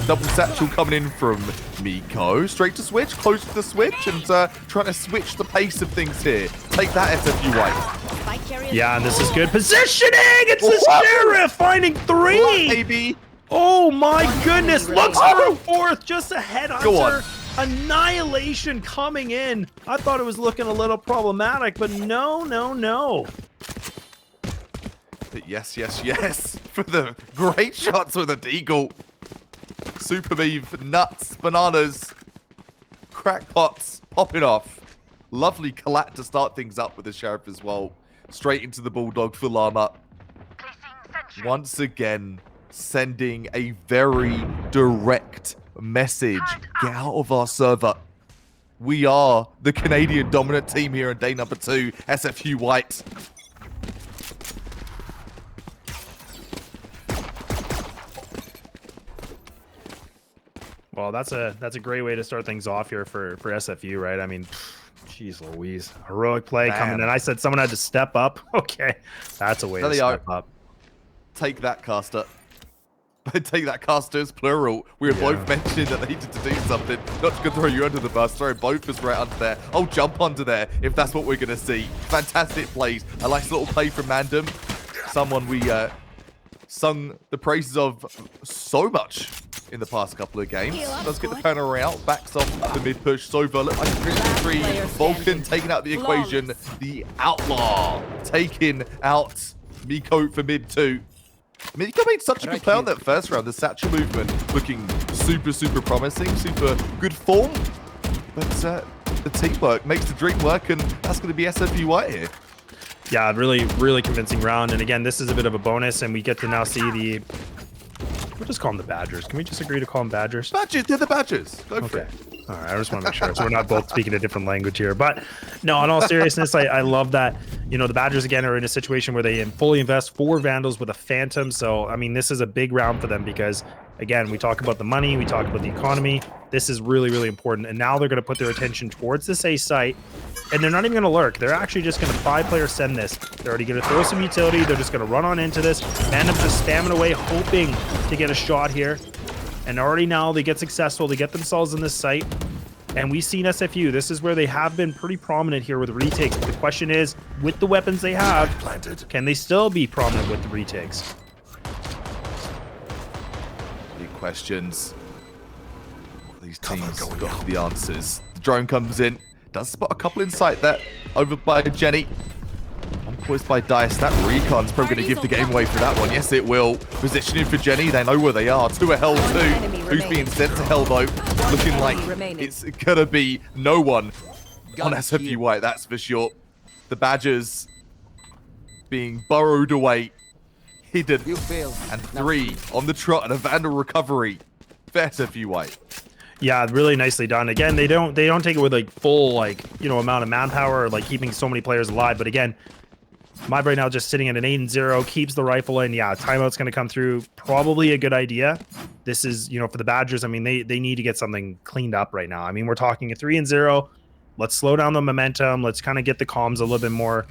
Double satchel coming in from Miko. Straight to switch, close to the switch, and trying to switch the pace of things here. Take that, SFU White. Yeah, and this is good positioning. It's the Sheriff finding 3. What, baby? Oh my goodness. Looks for a 4th, just a headhunter. Go on. Annihilation coming in. I thought it was looking a little problematic, but no. Yes. For the great shots with a deagle. Super Beef, nuts, bananas, crackpots, popping off. Lovely collat to start things up with the Sheriff as well. Straight into the Bulldog full armor. Once again, sending a very direct message. Get out of our server. We are the Canadian dominant team here on day number 2, SFU White. Well, that's a great way to start things off here for SFU, right? I mean, jeez Louise. Heroic play coming in. I said someone had to step up. Okay, that's a way to step up. Take that, caster. Take that, casters, plural. We were both mentioning that they needed to do something. Not to throw you under the bus, throw both of us right under there. Oh, jump under there if that's what we're going to see. Fantastic plays. A nice little play from Mandem. Someone we sung the praises of so much in the past couple of games. Does get the penalty out, backs off the mid push. Sova look like a 3-3. Vulcan taking out the equation. The Outlaw taking out Miko for mid 2. Miko made such a good play on that first round. The Satchel movement looking super promising, super good form. But the teamwork makes the dream work, and that's going to be SFU White here. Yeah, really convincing round. And again, this is a bit of a bonus, and we get to now see the... We'll just call them the Badgers. Can we just agree to call them Badgers? Badgers, they're the Badgers. Go for it. All right, I just want to make sure so we're not both speaking a different language here. But no, in all seriousness, I love that, you know, the Badgers again are in a situation where they fully invest 4 Vandals with a Phantom. So I mean, this is a big round for them because again, we talk about the money, we talk about the economy. This is really important, and now they're going to put their attention towards this A site, and they're not even going to lurk. They're actually just going to 5-player send this. They're already going to throw some utility. They're just going to run on into this. Phantom's just spamming away, hoping to get a shot here. And already now they get successful. They get themselves in this site. And we've seen SFU. This is where they have been pretty prominent here with retakes. But the question is, with the weapons they have, can they still be prominent with the retakes? Big questions. These teams got the answers. The drone comes in. Does spot a couple in sight there. Over by Jenny. Poised by Dice. That recon's probably going to give the game away for that one. Yes, it will. Positioning for Jenny. They know where they are. To a Hell 2. Who's being sent to Hell, though? Looking like it's going to be no one on SFU White, that's for sure. The Badgers being burrowed away. Hidden. And 3 on the trot and a Vandal recovery for SFU White. Yeah, really nicely done. Again, they don't take it with like full, like, you know, amount of manpower or like keeping so many players alive. But again, Mob right now just sitting at an 8-0, keeps the rifle in. Yeah, timeout's going to come through. Probably a good idea. This is, you know, for the Badgers, I mean, they need to get something cleaned up right now. I mean, we're talking a 3-0. Let's slow down the momentum. Let's kind of get the comms a little bit more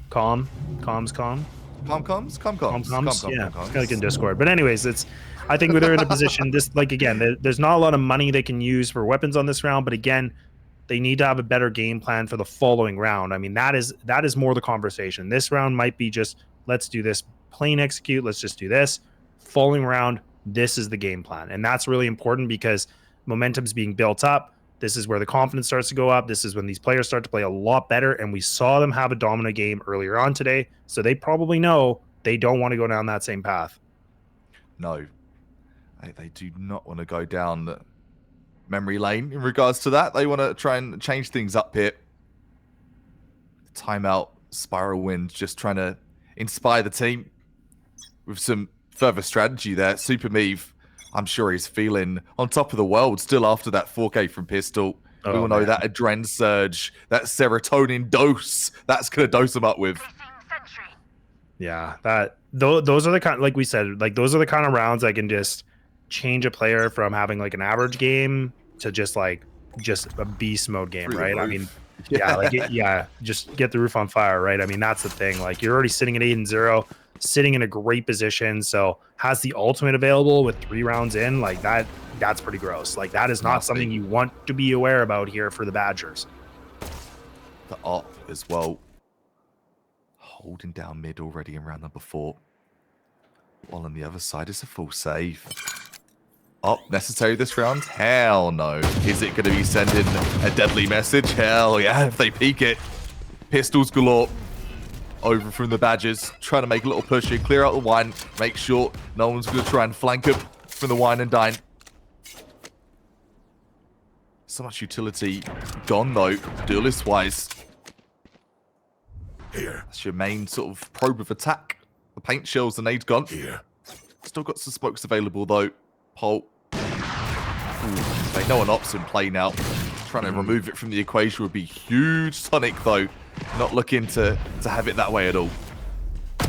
calm. Comms. Yeah, it's kind of like in Discord. But anyways, I think they're in a position, this, like, again, there's not a lot of money they can use for weapons on this round, but again, they need to have a better game plan for the following round. I mean, that is more the conversation. This round might be just, let's do this, plain execute, let's just do this. Following round, this is the game plan. And that's really important because momentum's being built up. This is where the confidence starts to go up. This is when these players start to play a lot better, and we saw them have a dominant game earlier on today, so they probably know they don't want to go down that same path. No. They do not want to go down memory lane in regards to that. They want to try and change things up here. Timeout, Spiral Wind just trying to inspire the team with some further strategy there. Super Meave, I'm sure he's feeling on top of the world still after that 4K from Pistol. We all know that adrenaline surge, that serotonin dose, that's going to dose him up with. Yeah, those are the kind, like we said, like those are the kind of rounds that can just change a player from having like an average game to just a beast mode game, right? I mean, just get the roof on fire, right? I mean, that's the thing. Like, you're already sitting at 8-0, sitting in a great position, so has the ultimate available with 3 rounds in, like that's pretty gross. Like, that is not something you want to be aware about here for the Badgers. The op as well, holding down mid already in round number 4. While on the other side is a full save. Op necessary this round? Hell no. Is it going to be sending a deadly message? Hell yeah, if they peek it. Pistols galore. Over from the Badgers, trying to make a little push here, clear out the wine, make sure no one's going to try and flank him from the wine and dine. So much utility gone though, duelist-wise. Here. That's your main sort of probe of attack. The paint shells, the nades gone. Here. Still got some smokes available though. Pole. They know an op's in play now. Trying to remove it from the equation would be huge. Sonic though, not looking to have it that way at all.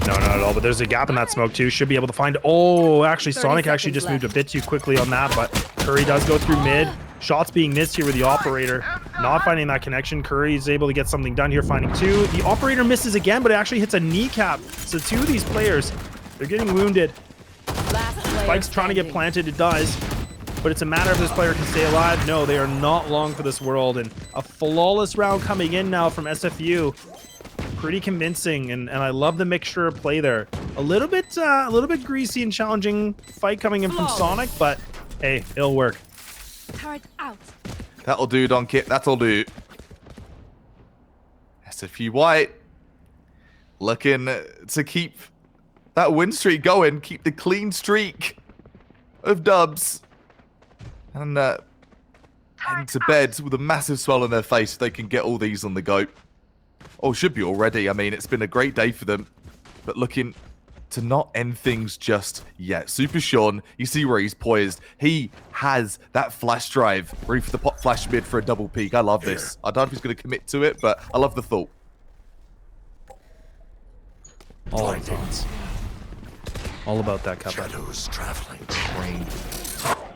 No, not at all. But there's a gap in that smoke too. Should be able to find. Oh, actually, Sonic actually just moved a bit too quickly on that. But Curry does go through mid. Shots being missed here with the operator. Not finding that connection. Curry is able to get something done here, finding 2. The operator misses again, but it actually hits a kneecap. So 2 of these players, they're getting wounded. Spike's trying to get planted. It does. But it's a matter of this player can stay alive. No, they are not long for this world. And a flawless round coming in now from SFU. Pretty convincing. And I love the mixture of play there. A little bit greasy and challenging fight coming in from Sonic, but hey, it'll work. Turret out. That'll do, Donkit. That'll do. SFU White looking to keep that win streak going, keep the clean streak of dubs, and heading to bed with a massive swell on their face if they can get all these on the go. Oh, should be already. I mean, it's been a great day for them, but looking to not end things just yet. Super Sean, you see where he's poised. He has that flash drive ready for the pop flash mid for a double peak. I love this. I don't know if he's going to commit to it, but I love the thought. All thoughts. All about that cup. Shadows traveling. Brain.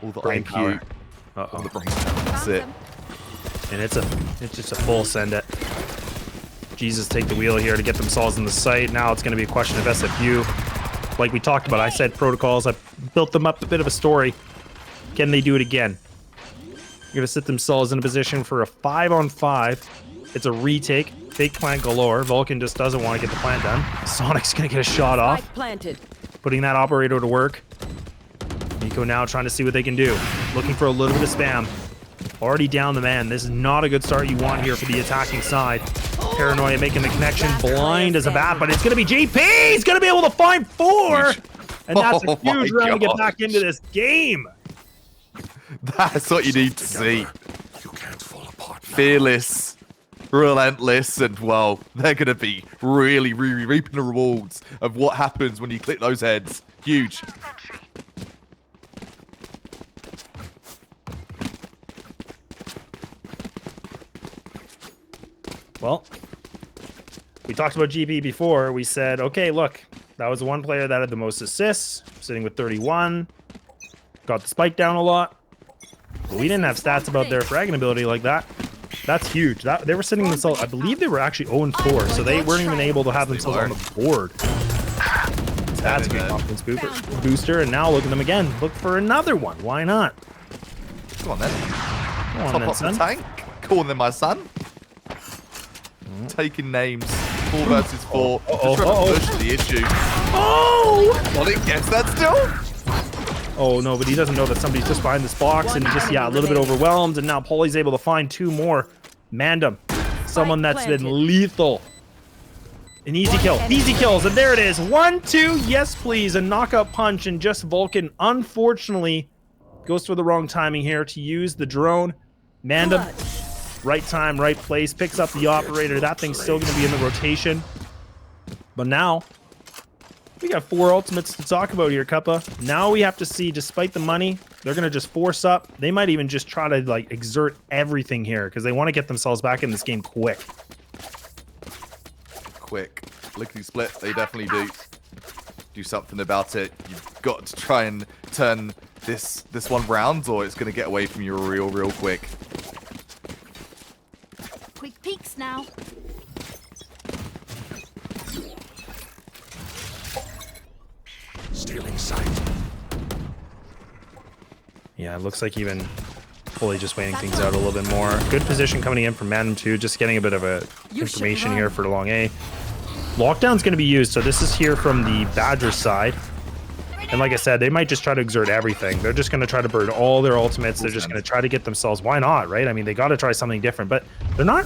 All the Brain IQ. power. All the brain power. That's it. And it's just a full send it. Jesus take the wheel here to get themselves in the site. Now it's going to be a question of SFU. Like we talked about, I said protocols. I built them up a bit of a story. Can they do it again? They're going to sit themselves in a position for a 5-on-5. It's a retake. Fake plant galore. Vulcan just doesn't want to get the plant done. Sonic's going to get a shot off. Planted. Putting that operator to work. Nico now trying to see what they can do. Looking for a little bit of spam. Already down the man. This is not a good start you want here for the attacking side. Paranoia making the connection. Blind as a bat, but it's going to be GP! He's going to be able to find 4! And that's a huge round to get back into this game. That's what you need to see. You can't fall apart now. Fearless, relentless, and well, they're going to be really reaping the rewards of what happens when you click those heads. Huge. Well, we talked about GP before. We said, okay, look, that was the one player that had the most assists, sitting with 31. Got the spike down a lot. But we didn't have stats about their fragging ability like that. That's huge. They were sitting themselves, I believe they were actually 0-4, so they weren't even able to have themselves on the board. That's a big confidence booster, and now look at them again. Look for another one. Why not? Come on, then. Come on, Top then, off the son. tank. Calling them my son. Taking names. 4 versus 4. Just trying to push the issue. Oh! Well, it gets that still. Oh, no, but he doesn't know that somebody's just behind this box, and he just, yeah, a little bit overwhelmed, and now Pauly's able to find 2 more. Mandem, someone that's been lethal. An easy kill. Easy kills, and there it is. 1-2, yes, please. A knockout punch, and just Vulcan, unfortunately, goes for the wrong timing here to use the drone. Mandem, right time, right place, picks up the operator. That thing's still going to be in the rotation. But now, we got 4 ultimates to talk about here, Cuppa. Now we have to see, despite the money, they're going to just force up. They might even just try to, like, exert everything here because they want to get themselves back in this game quick. Quick. Lickety split. They definitely do. Do something about it. You've got to try and turn this one round or it's going to get away from you real quick. Quick peeks now. Stealing sight. Yeah, it looks like even fully just waiting things out a little bit more. Good position coming in from Madden 2, just getting a bit of information here for the long A. Lockdown's going to be used, so this is here from the Badger side. And like I said, they might just try to exert everything. They're just going to try to burn all their ultimates. They're just going to try to get themselves... Why not, right? I mean, they got to try something different, but they're not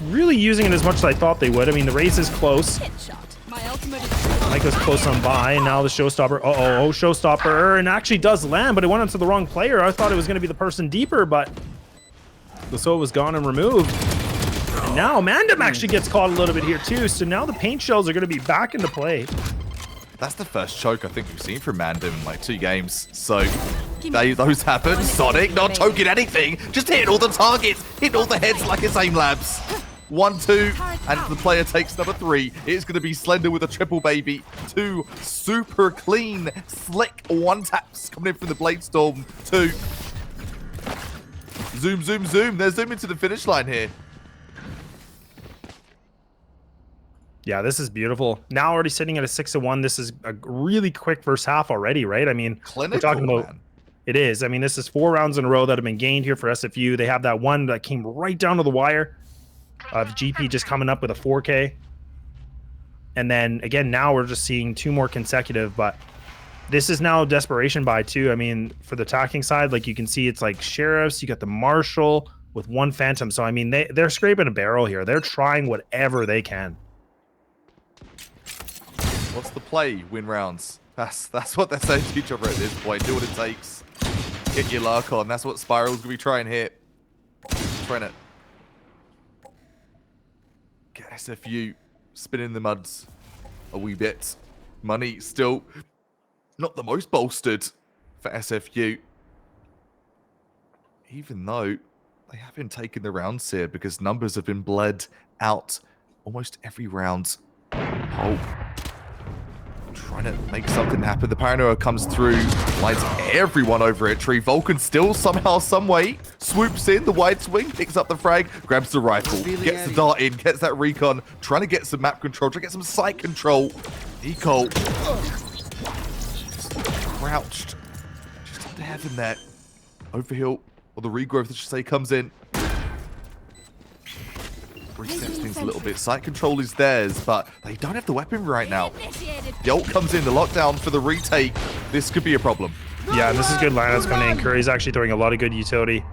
really using it as much as I thought they would. I mean, the race is close. Micah's close on by, and now the showstopper. Oh, showstopper, and actually does land, but it went onto the wrong player. I thought it was going to be the person deeper, but the SO was gone and removed. And now Mandem actually gets caught a little bit here too, so now the paint shells are going to be back into play. That's the first choke I think we've seen from Mandem in like 2 games. So those happen. Sonic not choking anything, just hitting all the targets, hitting all the heads like his aim labs. 1-2, and the player takes number 3. It's going to be Slender with a triple, baby. 2 super clean, slick 1-taps coming in from the Blade Storm. 2. Zoom. They're zooming to the finish line here. Yeah, this is beautiful. Now already sitting at a 6-1. This is a really quick first half already, right? I mean, clinical, we're talking about... Man. It is. I mean, this is 4 rounds in a row that have been gained here for SFU. They have that one that came right down to the wire. GP just coming up with a 4K. And then again, now we're just seeing 2 more consecutive, but this is now desperation buy too. I mean, for the attacking side, like you can see it's like Sheriffs, you got the Marshall with 1 Phantom. So I mean, they're scraping a barrel here. They're trying whatever they can. What's the play? Win rounds. That's what they're saying to each other at this point. Do what it takes. Get your luck on. That's what Spiral's going to be trying to hit. Trying to get SFU spinning the muds a wee bit. Money still not the most bolstered for SFU. Even though they have been taking the rounds here because numbers have been bled out almost every round. Oh. Trying to make something happen. The paranoia comes through, lights everyone over at Tree. Vulcan still somehow, some way, swoops in. The wide swing, picks up the frag, grabs the rifle, gets the dart in, gets that recon, trying to get some map control, trying to get some site control. Nico crouched just up to heaven there. Overhill, or the regrowth, I should say, comes in. Resets things a little bit. Site control is theirs, but they don't have the weapon right now. The ult comes in, the lockdown for the retake. This could be a problem. Yeah, this is good lineups coming in. Curry's actually throwing a lot of good utility.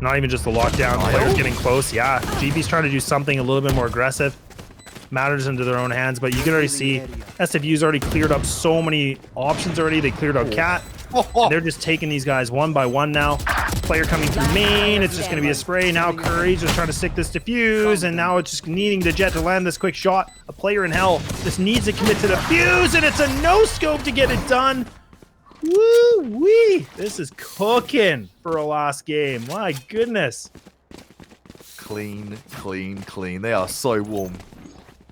Not even just the lockdown. Players getting close. Yeah, GB's trying to do something a little bit more aggressive. Matters into their own hands, but you can already see SFU's already cleared up so many options already. They cleared out Cat. They're just taking these guys 1 by 1 now. Player coming through main. It's just going to be a spray. Now Curry's just trying to stick this defuse, and now it's just needing the Jet to land this quick shot. A player in hell just needs to commit to the fuse, and it's a no-scope to get it done. Woo-wee! This is cooking for a last game. My goodness. Clean, clean, clean. They are so warm.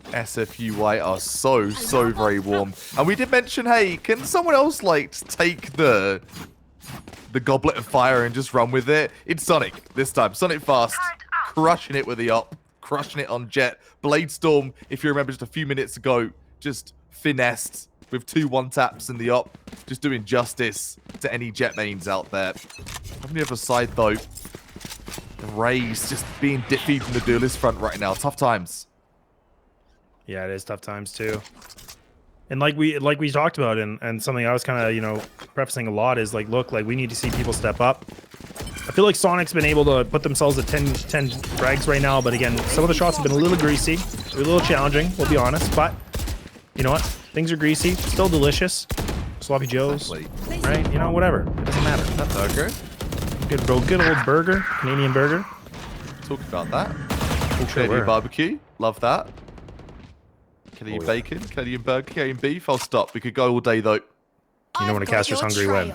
SFU White are so very warm. And we did mention, hey, can someone else like take the goblet of fire and just run with it? It's Sonic this time. Sonic Fast, crushing it with the up, crushing it on Jet. Bladestorm, if you remember just a few minutes ago, just finessed with 2 1-taps in the op, just doing justice to any Jet mains out there. On the other side though, the Rays just being defeated from the duelist front right now. Tough times. Yeah, it is tough times too. And like we talked about, and something I was kind of, you know, prefacing a lot is like, look, like we need to see people step up. I feel like Sonic's been able to put themselves at 10 frags right now, but again, some of the shots have been a little greasy, a little challenging, we'll be honest, but you know what? Things are greasy, still delicious. Sloppy Joes, right? You know, whatever. It doesn't matter. That burger. Good old burger, Canadian burger. Talk about that. Sure Canadian barbecue, love that. Canadian bacon, Canadian burger, Canadian beef. I'll stop. We could go all day though. You know when a caster's hungry when.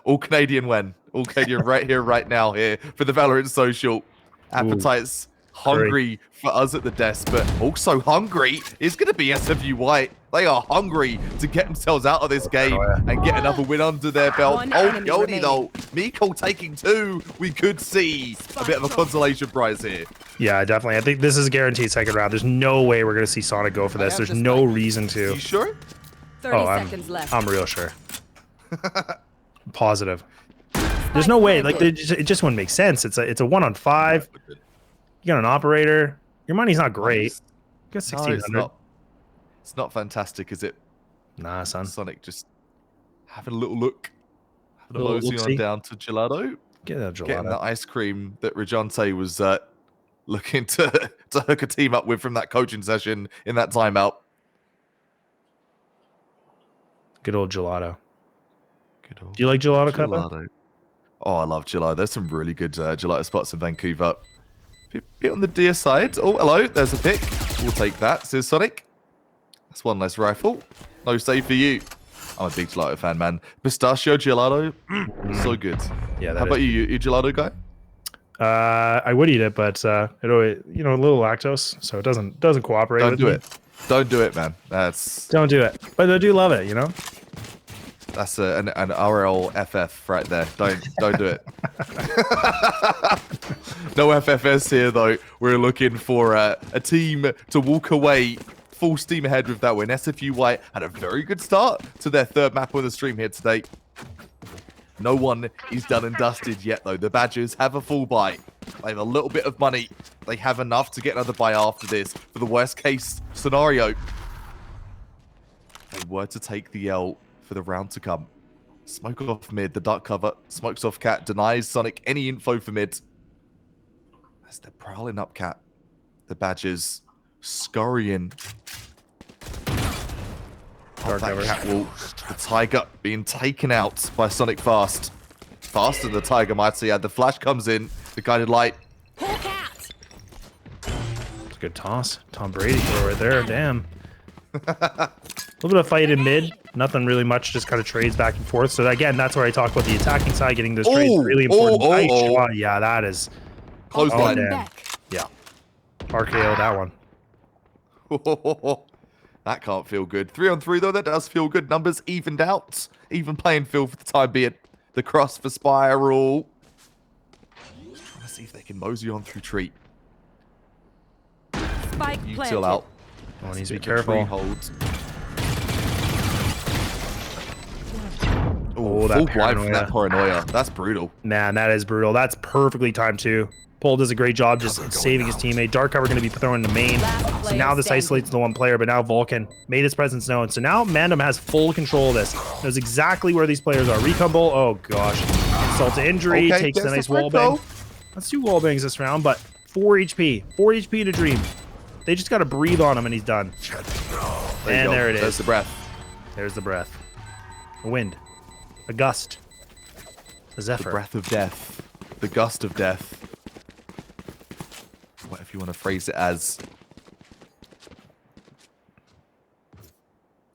All Canadian when. All Canadian right here, right now here for the Valorant social. Appetites hungry for us at the desk, but also hungry is going to be SFU White. They are hungry to get themselves out of this game and get another win under their belt. Oh, Yodi though. Miko taking 2. We could see a bit of a consolation prize here. Yeah, definitely. I think this is a guaranteed second round. There's no way we're going to see Sonic go for this. There's no reason to. You sure? 30 seconds left. I'm real sure. Positive. There's no way. Like, it just wouldn't make sense. It's a 1-on-5. You got an operator. Your money's not great. You got 1,600. It's not fantastic, is it? Nah, son. Sonic just having a little look. Having a mosey on down to Gelato. Get that Gelato. Getting that ice cream that Rajante was looking to hook a team up with from that coaching session in that timeout. Good old Gelato. Good old Do you like Gelato, Cuppa? Oh, I love Gelato. There's some really good Gelato spots in Vancouver. Bit on the deer side. Oh, hello. There's a pick. We'll take that, says Sonic. That's one less rifle. No save for you. I'm a big Gelato fan, man. Pistachio Gelato. So good. Yeah. How about you? You a Gelato guy? I would eat it, but it always, you know, a little lactose, so it doesn't cooperate. Don't do it. Don't do it, man. Don't do it. But I do love it, you know. That's an RLFF right there. Don't do it. No FFS here though. We're looking for a team to walk away full steam ahead with that win. SFU White had a very good start to their 3rd map on the stream here today. No one is done and dusted yet, though. The Badgers have a full buy. They have a little bit of money. They have enough to get another buy after this for the worst case scenario. They were to take the L for the round to come. Smoke off mid, the duck cover. Smokes off Cat, denies Sonic any info for mid. As they're prowling up Cat, the Badgers scurrying. Dark that catwalk, the Tiger being taken out by Sonic Fast. Faster than the Tiger might say. The flash comes in, the guided light. Hawk out. It's a good toss. Tom Brady throw right there. Damn. A little bit of fight in mid. Nothing really much, just kind of trades back and forth. So again, that's where I talk about the attacking side, getting those trades really important. Nice shot. Yeah, that is close line. Yeah. RKO that one. That can't feel good. 3-on-3 though, that does feel good. Numbers evened out. Even playing field for the time being. The cross for Spiral. Trying to see if they can mosey on through tree. Spike Util out. Oh, needs to be careful. Oh, that full blind from that paranoia. That's brutal. Man, that is brutal. That's perfectly timed too. Paul does a great job just saving his teammate. Dark cover going to be thrown in the main. So now this isolates the one player, but now Vulcan made his presence known. So now Mandem has full control of this. Knows exactly where these players are. Recumble. Oh gosh. Insult to injury. Okay, takes a nice wall bang. Let's do wall bangs this round, but 4 HP. 4 HP to Dream. They just got to breathe on him and he's done. And there it is. There's the breath. There's the breath. A wind. A gust. A zephyr. The breath of death. The gust of death. Whatever you want to phrase it as.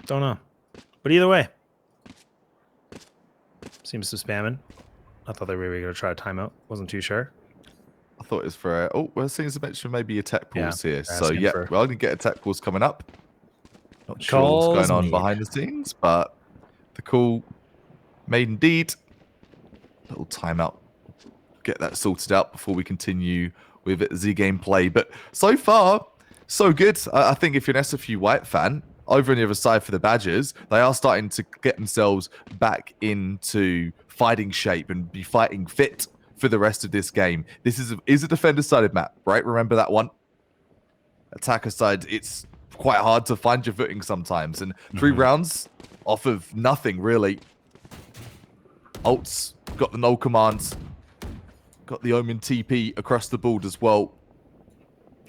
Don't know. But either way. Seems to spamming. I thought they were going to try a timeout. Wasn't too sure. I thought it was for... oh, well, it seems to mention maybe a tech pause here. So, yeah, for... we're only get a tech pause coming up. Not sure what's going on behind the scenes, but the call made indeed. Little timeout. Get that sorted out before we continue with Z gameplay. But so far, so good. I think if you're an SFU White fan, over on the other side for the Badgers, they are starting to get themselves back into fighting shape and be fighting fit for the rest of this game. This is a defender-sided map, right? Remember that one? Attacker side, it's quite hard to find your footing sometimes. And 3 rounds off of nothing, really. Ults got the null commands. Got the Omen TP across the board as well.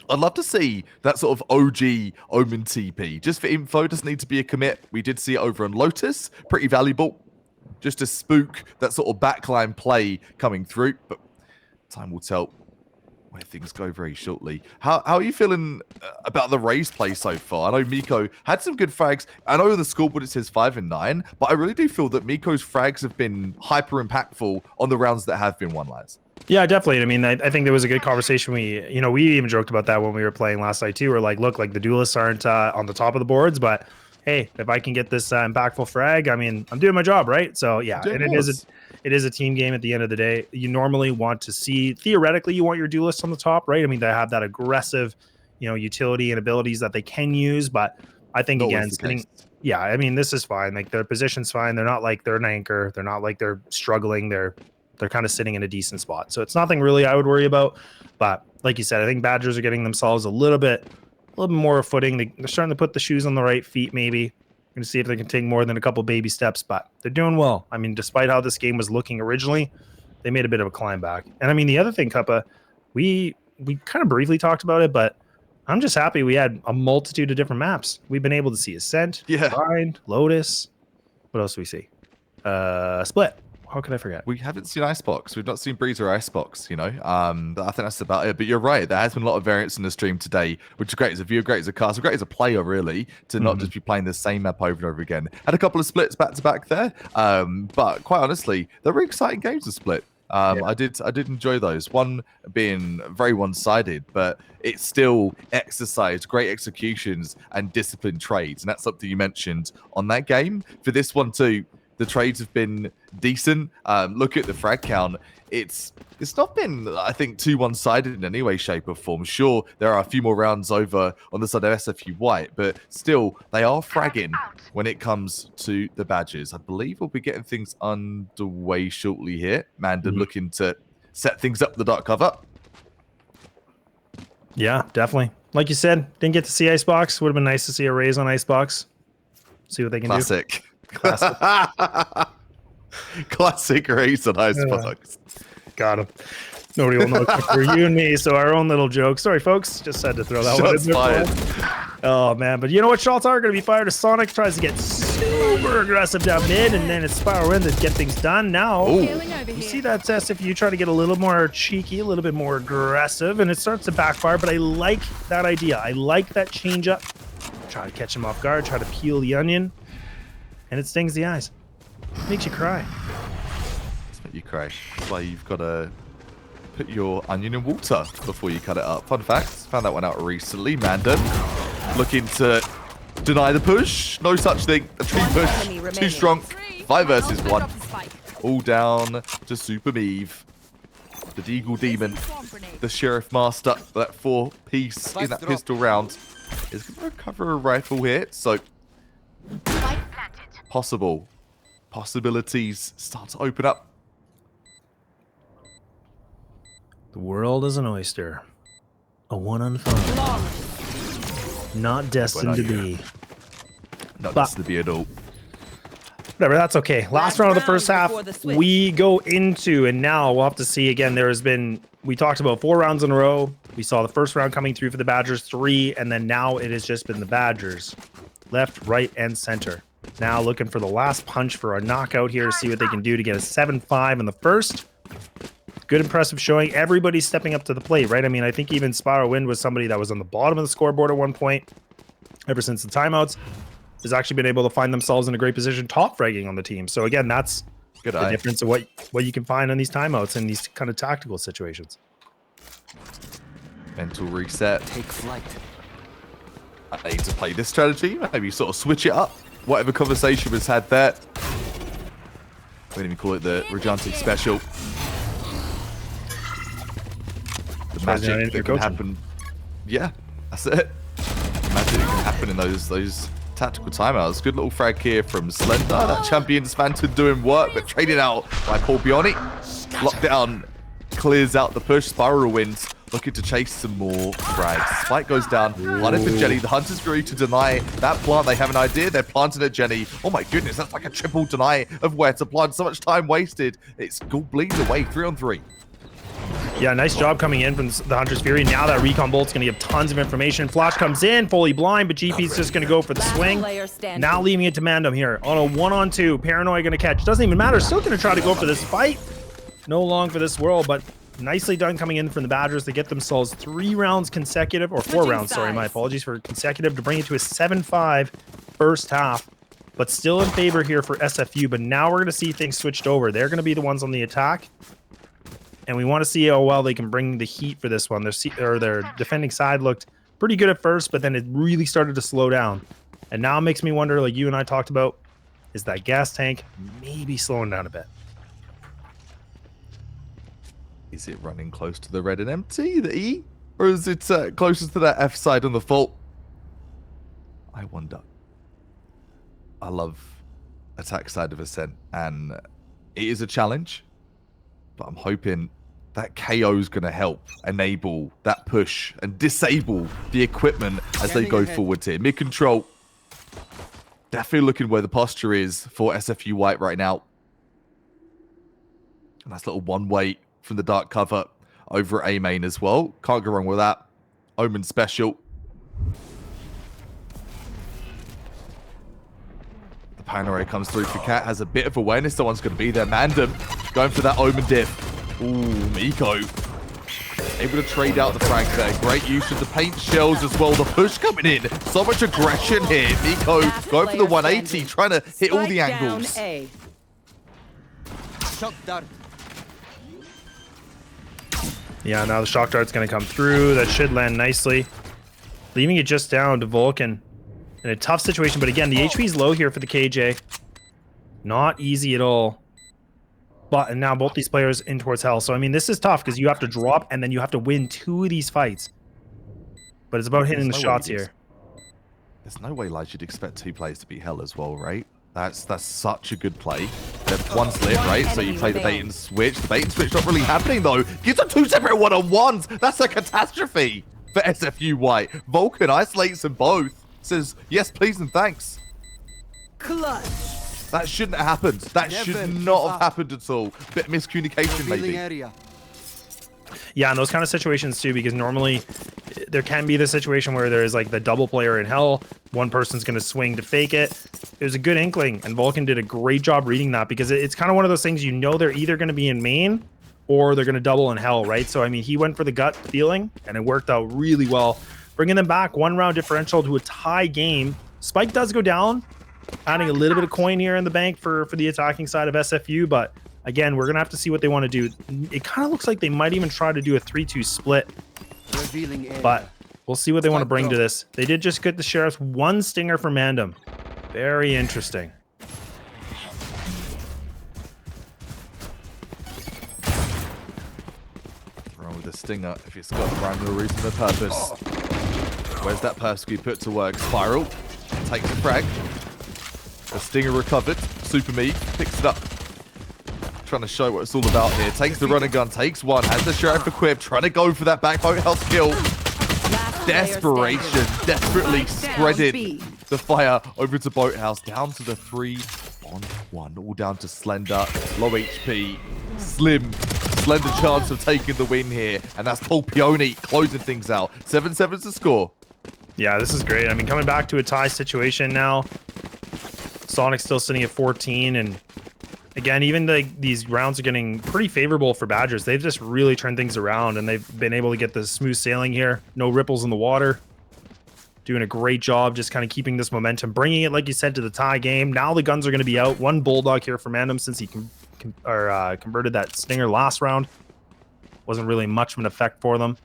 I'd love to see that sort of OG Omen TP. Just for info, doesn't need to be a commit. We did see it over on Lotus. Pretty valuable. Just to spook that sort of backline play coming through. But time will tell where things go very shortly. How are you feeling about the Raze play so far? I know Miko had some good frags. I know on the scoreboard it says 5 and 9, but I really do feel that Miko's frags have been hyper impactful on the rounds that have been won lives. Yeah, definitely. I mean, I think there was a good conversation. We even joked about that when we were playing last night too. We're like, look, like the duelists aren't on the top of the boards, but hey, if I can get this impactful frag, I mean, I'm doing my job, right? So yeah, and it is a team game at the end of the day. You normally want to see, theoretically, you want your duelists on the top, right? I mean, they have that aggressive, utility and abilities that they can use, but I think again, yeah, I mean, this is fine. Like their position's fine. They're not like they're an anchor. They're not like they're struggling. They're kind of sitting in a decent spot. So it's nothing really I would worry about. But like you said, I think Badgers are getting themselves a little bit more footing. They're starting to put the shoes on the right feet, maybe. Going to see if they can take more than a couple baby steps, but they're doing well. I mean, despite how this game was looking originally, they made a bit of a climb back. And I mean, the other thing, Cuppa, we kind of briefly talked about it, but I'm just happy we had a multitude of different maps. We've been able to see Ascent, Grind, Lotus. What else do we see? Split. How could I forget? We haven't seen Icebox. We've not seen Breeze or Icebox, I think that's about it. But you're right. There has been a lot of variance in the stream today, which is great as a viewer, great as a caster, great as a player, really, to not just be playing the same map over and over again. Had a couple of splits back to back there. But quite honestly, they're very exciting games to split. I did enjoy those. One being very one-sided, but it's still exercise, great executions, and disciplined trades. And that's something you mentioned on that game. For this one too, the trades have been decent. Look at the frag count. It's not been, I think, too one-sided in any way, shape, or form. Sure, there are a few more rounds over on the side of SFU White, but still, they are fragging when it comes to the badges. I believe we'll be getting things underway shortly here. Mandan looking to set things up the dark cover. Yeah, definitely. Like you said, didn't get to see Icebox. Would have been nice to see a raise on Icebox. See what they can do. Classic. Classic raise on Icebox. Got him. Nobody will know except for you and me, so our own little joke. Sorry, folks. Just had to throw that one in there. Oh, man. But you know what? Shots are going to be fired as Sonic tries to get super aggressive down mid, and then it's Spiral in to get things done. Now, you see that SFU try to get a little more cheeky, a little bit more aggressive, and it starts to backfire, but I like that idea. I like that change up. Try to catch him off guard, try to peel the onion, and it stings the eyes. Makes you cry. You cry. That's why you've got to put your onion in water before you cut it up. Fun fact, found that one out recently. Mandan looking to deny the push. No such thing. A tree push. Too strong. 5 versus 1. All down to Super Meave. The Deagle Demon. The Sheriff Master. That 4-piece in that pistol round is going to recover a rifle here. So possibilities start to open up. The world is an oyster. A one unfound. Not destined to be. Not destined to be at all. Whatever, that's okay. Last round of the first half, we go into, and now we'll have to see again. There has been, we talked about 4 rounds in a row. We saw the first round coming through for the Badgers, 3, and then now it has just been the Badgers. Left, right, and center. Now looking for the last punch for a knockout here to see what they can do to get a 7-5 in the first. Good impressive showing. Everybody's stepping up to the plate, right? I mean, I think even Spiral Wind was somebody that was on the bottom of the scoreboard at one point. Ever since the timeouts, has actually been able to find themselves in a great position, top fragging on the team. So again, that's the difference of what you can find on these timeouts in these kind of tactical situations. Mental reset. Take flight. I need to play this strategy. Maybe sort of switch it up. Whatever conversation was had there. We didn't even call it the Regante special. The magic that can happen. Yeah, that's it. The magic that can happen in those tactical timeouts. Good little frag here from Slender. That Champion's Phantom doing work, but traded out by Paul Bioni. Lockdown clears out the push. Spiral Winds looking to chase some more frags. Spike goes down. Planted for Jenny. The Hunters agree to deny that plant. They have an idea. They're planting at Jenny. Oh my goodness, that's like a triple deny of where to plant. So much time wasted. It's gold bleeding away 3-on-3. Yeah, nice job coming in from the Hunter's Fury. Now that Recon Bolt's going to give tons of information. Flash comes in, fully blind, but GP's just going to go for the swing. Now leaving it to Mandem here on a 1-on-2. Paranoia going to catch. Doesn't even matter. Still going to try to go for this fight. No long for this world, but nicely done coming in from the Badgers to get themselves 3 rounds consecutive, or 4 rounds, sorry, my apologies, for consecutive to bring it to a 7-5 first half. But still in favor here for SFU, but now we're going to see things switched over. They're going to be the ones on the attack. And we want to see how well they can bring the heat for this one. Their defending side looked pretty good at first, but then it really started to slow down. And now it makes me wonder, like you and I talked about, is that gas tank maybe slowing down a bit? Is it running close to the red and empty, the E? Or is it closest to that F side on the fault? I wonder. I love attack side of Ascent, and it is a challenge. But I'm hoping that KO is going to help enable that push and disable the equipment as they go forward here. Mid control. Definitely looking where the posture is for SFU White right now. And that's a little one-way from the dark cover over at A main as well. Can't go wrong with that. Omen special. The Panorama comes through for Cat. Has a bit of awareness. Someone's going to be there. Mandem going for that Omen diff. Ooh, Miko. Able to trade out the frag there. Great use of the paint shells as well. The push coming in. So much aggression here. Miko going for the 180. Trying to hit all the angles. Yeah, now the shock dart's going to come through. That should land nicely. Leaving it just down to Vulcan in a tough situation. But again, the HP is low here for the KJ. Not easy at all. But and now both these players in towards hell. So I mean, this is tough because you have to drop and then you have to win 2 of these fights. But it's about hitting the shots here. There's no way like you'd expect 2 players to be hell as well, right? That's such a good play. One's lit, right? So you play the bait and switch. The bait and switch not really happening though. Gives them 2 separate one-on-ones. That's a catastrophe for SFU White. Vulcan isolates them both. Says yes, please and thanks. Clutch. That shouldn't have happened. That should not have happened at all. Bit of miscommunication maybe. Yeah, and those kind of situations too, because normally there can be the situation where there's like the double player in hell. One person's going to swing to fake it. It was a good inkling, and Vulcan did a great job reading that because it's kind of one of those things, you know, they're either going to be in main or they're going to double in hell, right? So, I mean, he went for the gut feeling, and it worked out really well. Bringing them back 1 round differential to a tie game. Spike does go down, adding a little bit of coin here in the bank for the attacking side of SFU, but again, we're going to have to see what they want to do. It kind of looks like they might even try to do a 3-2 split, but we'll see what they want to bring to this. They did just get the Sheriffs 1 stinger for Mandem. Very interesting. What's wrong with the stinger if it's got the rhyme or reason or purpose? Where's that persecute put to work? Spiral takes the frag. The stinger recovered. Super me picks it up. Trying to show what it's all about here. Takes the running gun, takes 1, has the Sheriff equipped, trying to go for that back boathouse kill. Desperation, desperately spreading the fire over to boathouse, down to the 3-on-1, all down to Slender, low HP, slender chance of taking the win here, and that's Paul Pioni closing things out. 7-7's the score. Yeah, this is great. I mean, coming back to a tie situation now. Sonic's still sitting at 14, and again, even these rounds are getting pretty favorable for Badgers. They've just really turned things around, and they've been able to get the smooth sailing here. No ripples in the water. Doing a great job just kind of keeping this momentum, bringing it, like you said, to the tie game. Now the guns are going to be out. 1 Bulldog here for Mandem since he converted that Stinger last round. Wasn't really much of an effect for them.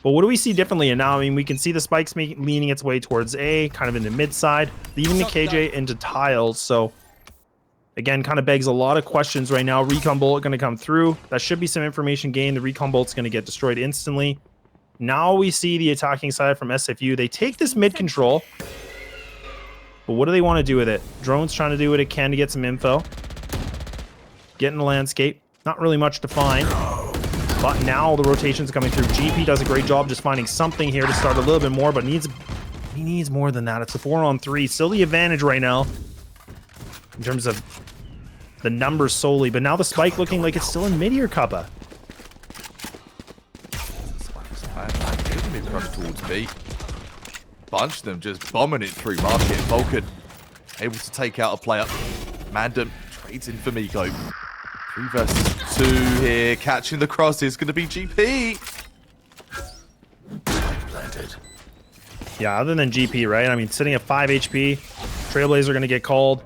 But what do we see differently? And now, I mean, we can see the spikes leaning its way towards A, kind of in the mid side, leaving the KJ into tiles. So again, kind of begs a lot of questions right now. Recon Bolt going to come through. That should be some information gained. The Recon Bolt's going to get destroyed instantly. Now we see the attacking side from SFU. They take this mid control. But what do they want to do with it? Drone's trying to do what it can to get some info. Get in the landscape. Not really much to find. But now the rotation's coming through. GP does a great job just finding something here to start a little bit more, but he needs more than that. It's a 4-on-3. Still the advantage right now in terms of the numbers solely, but now the spike looking like it's still in mid here, Kappa. Rush towards B. Bunch of them just bombing it through market. Vulcan able to take out a player. Mandem trades in for Miko. 3 versus 2 here. Catching the cross is going to be GP. Yeah, other than GP, right? I mean, sitting at 5 HP. Trailblazer going to get called.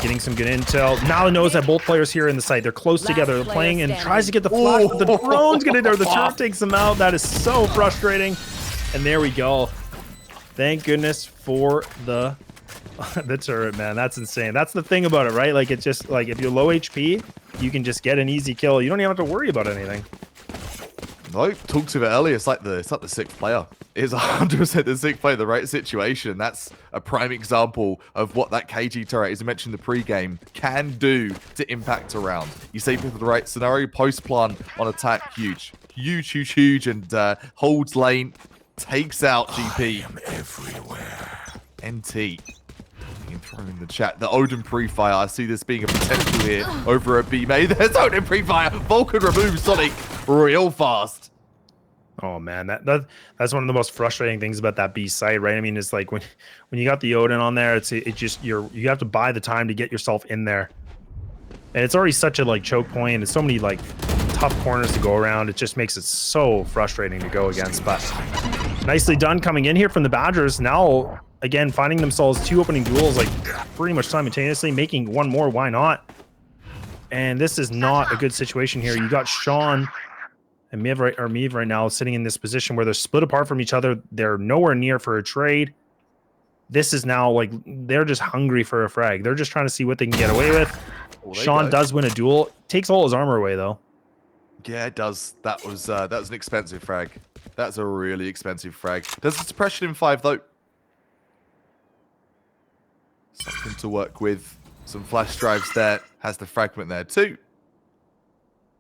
Getting some good intel. Now knows that both players here in the site. They're close together. They're playing and tries to get the flash, but the drone's going to, or the turret takes them out. That is so frustrating. And there we go. Thank goodness for the turret, man. That's insane. That's the thing about it, right? Like, it's just like if you're low HP, you can just get an easy kill. You don't even have to worry about anything. No, talked to it earlier. It's like the 6th player. It's 100% the 6th player, the right situation. That's a prime example of what that KG turret, as I mentioned in the pre-game, can do to impact a round. You save it for the right scenario, post-plan on attack, huge. Huge, and holds lane, takes out GP. I am everywhere. NT. Throw in the chat. The Odin pre-fire. I see this being a potential here over at B-May. There's Odin pre-fire. Vulcan removes Sonic real fast. Oh man, that's one of the most frustrating things about that B site, right? I mean, it's like when you got the Odin on there, it just you have to buy the time to get yourself in there, and it's already such a like choke point, and so many like tough corners to go around. It just makes it so frustrating to go against. But nicely done coming in here from the Badgers. Now again, finding themselves 2 opening duels like pretty much simultaneously, making 1 more. Why not? And this is not a good situation here. You got Sean and Miv right now sitting in this position where they're split apart from each other. They're nowhere near for a trade. this is now like they're just hungry for a frag. They're just trying to see what they can get away with. Sean does win a duel. Takes all his armor away though. Yeah, it does. That was an expensive frag. That's a really expensive frag. There's a suppression in 5 though. Something to work with. Some flash drives there. Has the fragment there too.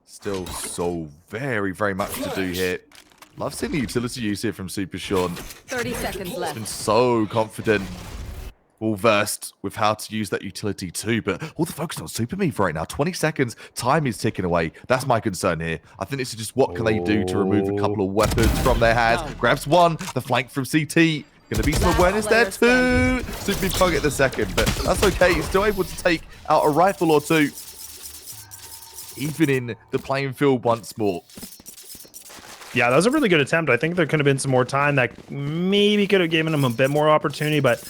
Still so very, very much to do here. Love seeing the utility use here from Super Sean. 30 seconds left. Been so confident. All versed with how to use that utility too, but all the focus on Super Move right now. 20 seconds, time is ticking away. That's my concern here. I think this is just what can they do to remove a couple of weapons from their hands. Grabs one, the flank from CT. Gonna be some awareness there too. Super Move can't get the second, but that's okay. He's still able to take out a rifle or two. Even in the playing field once more. Yeah, that was a really good attempt. I think there could have been some more time that maybe could have given him a bit more opportunity, but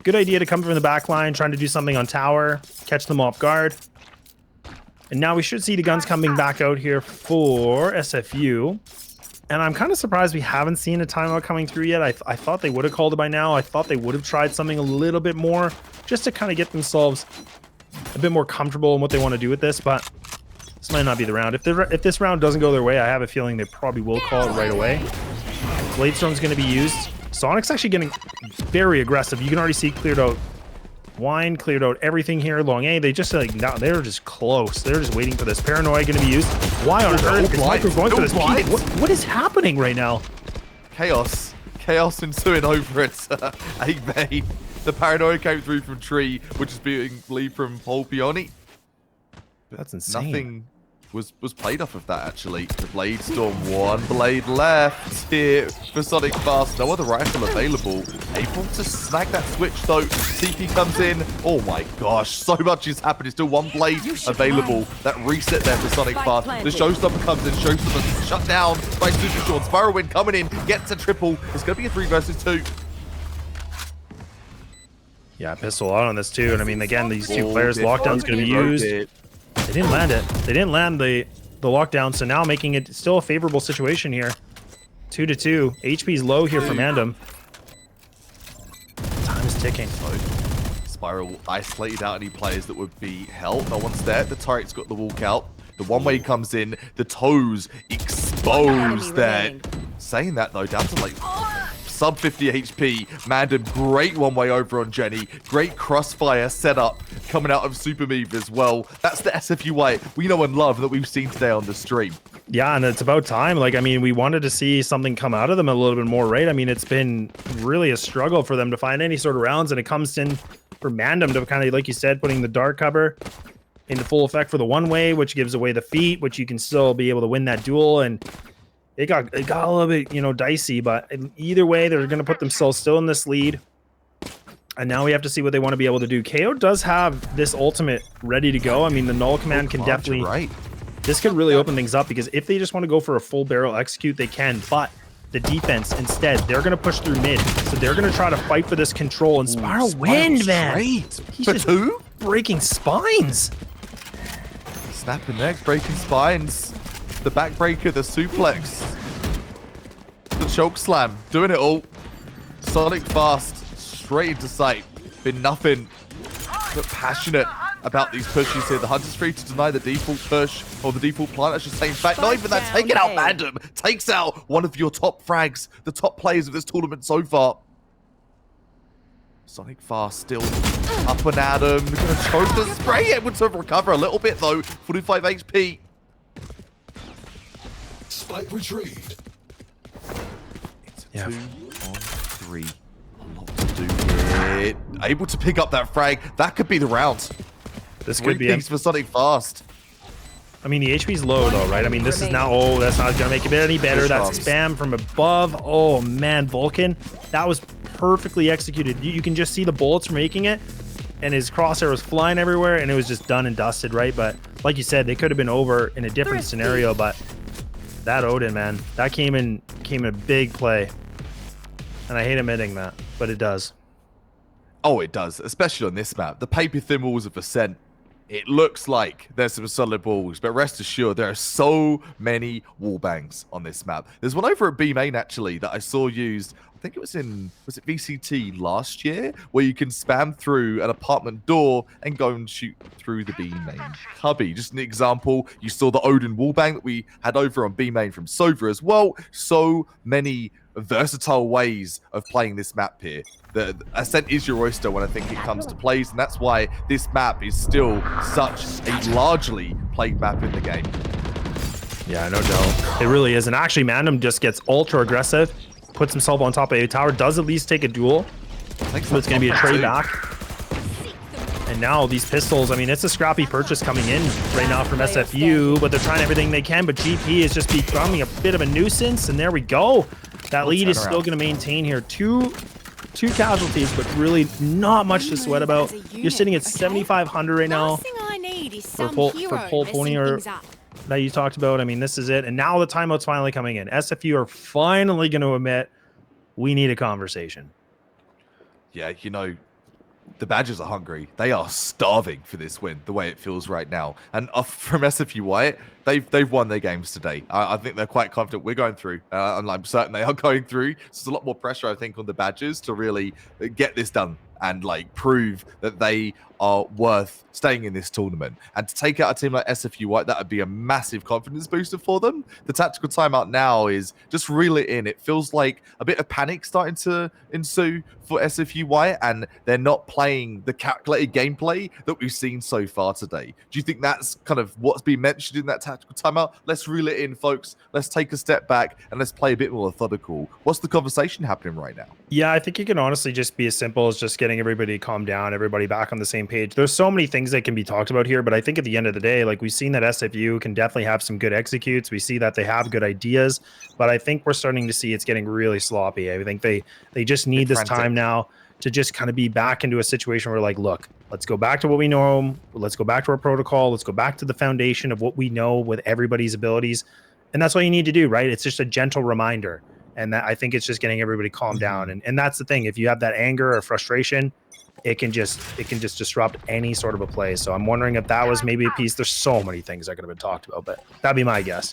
good idea to come from the back line, trying to do something on tower, catch them off guard. And now we should see the guns coming back out here for SFU. And I'm kind of surprised we haven't seen a timeout coming through yet. I thought they would have called it by now. I thought they would have tried something a little bit more just to kind of get themselves a bit more comfortable in what they want to do with this, but this might not be the round. If this round doesn't go their way, I have a feeling they probably will call it right away. Bladestorm's going to be used. Sonic's actually getting very aggressive. You can already see cleared out Wine, cleared out everything here. Long A, they just like, no, they're just close. They're just waiting for this. Paranoia going to be used. Why on earth is Michael going for this? What is happening right now? Chaos. Chaos ensuing over at 8 The Paranoia came through from Tree, which is being lead from Paul Pioni. That's insane. Nothing was played off of that, actually. The Blade Storm, one blade left here for Sonic Fast. No other rifle available. Able to snag that switch, though. CP comes in. Oh my gosh, so much is happening. Still one blade available. That reset there for Sonic Fast. The Showstopper comes in. Showstopper shut down by Super Short. Spyro coming in, gets a triple. It's going to be a 3 versus 2. Yeah, pistol out on this too. And I mean, again, these two players, lockdown's going to be used. They didn't land it. They didn't land the lockdown, so now making it still a favorable situation here. 2-2. HP's low here for Mandem. Time is ticking. Spiral isolated out any players that would be held. No one's there. The turret's got the walkout. The one-way comes in. The toes exposed there. Saying that, though, down to like sub 50 HP. Mandem, great one-way over on Jenny. Great crossfire setup coming out of Super Move as well. That's the SFU White we know and love that we've seen today on the stream. Yeah, and it's about time. Like, I mean, we wanted to see something come out of them a little bit more, right? I mean, it's been really a struggle for them to find any sort of rounds, and it comes in for Mandem to kind of, like you said, putting the dark cover into full effect for the one-way, which gives away the feet, which you can still be able to win that duel. And it got a little bit, you know, dicey, but either way, they're going to put themselves still in this lead. And now we have to see what they want to be able to do. KO does have this ultimate ready to go. I mean, the null command can definitely... Right. This could really open things up, because if they just want to go for a full barrel execute, they can. But the defense, instead, they're going to push through mid. So they're going to try to fight for this control. And Spiral win, man. Great. He's for just 2? breaking spines. Snapping necks, breaking spines. The backbreaker, the suplex. The choke slam, doing it all. Sonic Fast, straight into sight. Been nothing but passionate about these pushes here. The Hunter's free to deny the default push, or the default plant, I should say. In fact, not even that. Taking out Mandem. Takes out one of your top frags, the top players of this tournament so far. Sonic Fast still up and at him. Gonna choke the spray, able to recover a little bit though. 45 HP. Spike retrieved. It's a 2-on-3. A lot to do here. Able to pick up that frag. That could be the round. This could be for Sonic Fast. I mean, the HP's low though, right? I mean, this is now, oh, that's not gonna make it any better. That's spam from above. Oh man, Vulcan, that was perfectly executed. You can just see the bullets making it, and his crosshair was flying everywhere, and it was just done and dusted, right? But like you said, they could have been over in a different scenario, but that Odin, man, that came in a big play. And I hate admitting that, but it does. Oh, it does, especially on this map. The paper thin walls of Ascent. It looks like there's some solid walls, but rest assured, there are so many wall bangs on this map. There's one over at B main, actually, that I saw used, I think it was in, was it VCT last year, where you can spam through an apartment door and go and shoot through the B main cubby. Just an example, you saw the Odin wall bang that we had over on B main from Sova as well. So many versatile ways of playing this map here. The Ascent is your oyster when I think it comes to plays, and that's why this map is still such a largely played map in the game. Yeah, no doubt. It really is. And actually, Mandem just gets ultra aggressive, puts himself on top of a tower, does at least take a duel. So it's going to be a trade back. And now these pistols, I mean, it's a scrappy purchase coming in right now from SFU, but they're trying everything they can. But GP is just becoming a bit of a nuisance, and there we go. That lead is still going to maintain here. Two casualties, but really not much to sweat about. You're sitting at 7,500 right now for Pole Pony that you talked about. I mean, this is it. And now the timeout's finally coming in. SFU are finally going to admit we need a conversation. Yeah, you know, the Badgers are hungry. They are starving for this win, the way it feels right now. And from SFU White, they've won their games today. I think they're quite confident we're going through. And I'm certain they are going through. So there's a lot more pressure, I think, on the Badgers to really get this done and like prove that they are worth staying in this tournament. And to take out a team like SFU White, that would be a massive confidence booster for them. The tactical timeout now is just reel it in. It feels like a bit of panic starting to ensue for SFU White, and they're not playing the calculated gameplay that we've seen so far today. Do you think that's kind of what's been mentioned in that tactical timeout? Let's reel it in, folks. Let's take a step back and let's play a bit more methodical. What's the conversation happening right now? Yeah, I think it can honestly just be as simple as just getting everybody to calm down, everybody back on the same page. There's so many things that can be talked about here, but I think at the end of the day, like we've seen that SFU can definitely have some good executes. We see that they have good ideas, but I think we're starting to see it's getting really sloppy. I think they just need this time now to just kind of be back into a situation where like, look, let's go back to what we know. Let's go back to our protocol. Let's go back to the foundation of what we know with everybody's abilities. And that's all you need to do, right? It's just a gentle reminder. And that, I think it's just getting everybody calmed down. And that's the thing. If you have that anger or frustration, it can just disrupt any sort of a play. So I'm wondering if that was maybe a piece. There's so many things that could have been talked about, but that'd be my guess.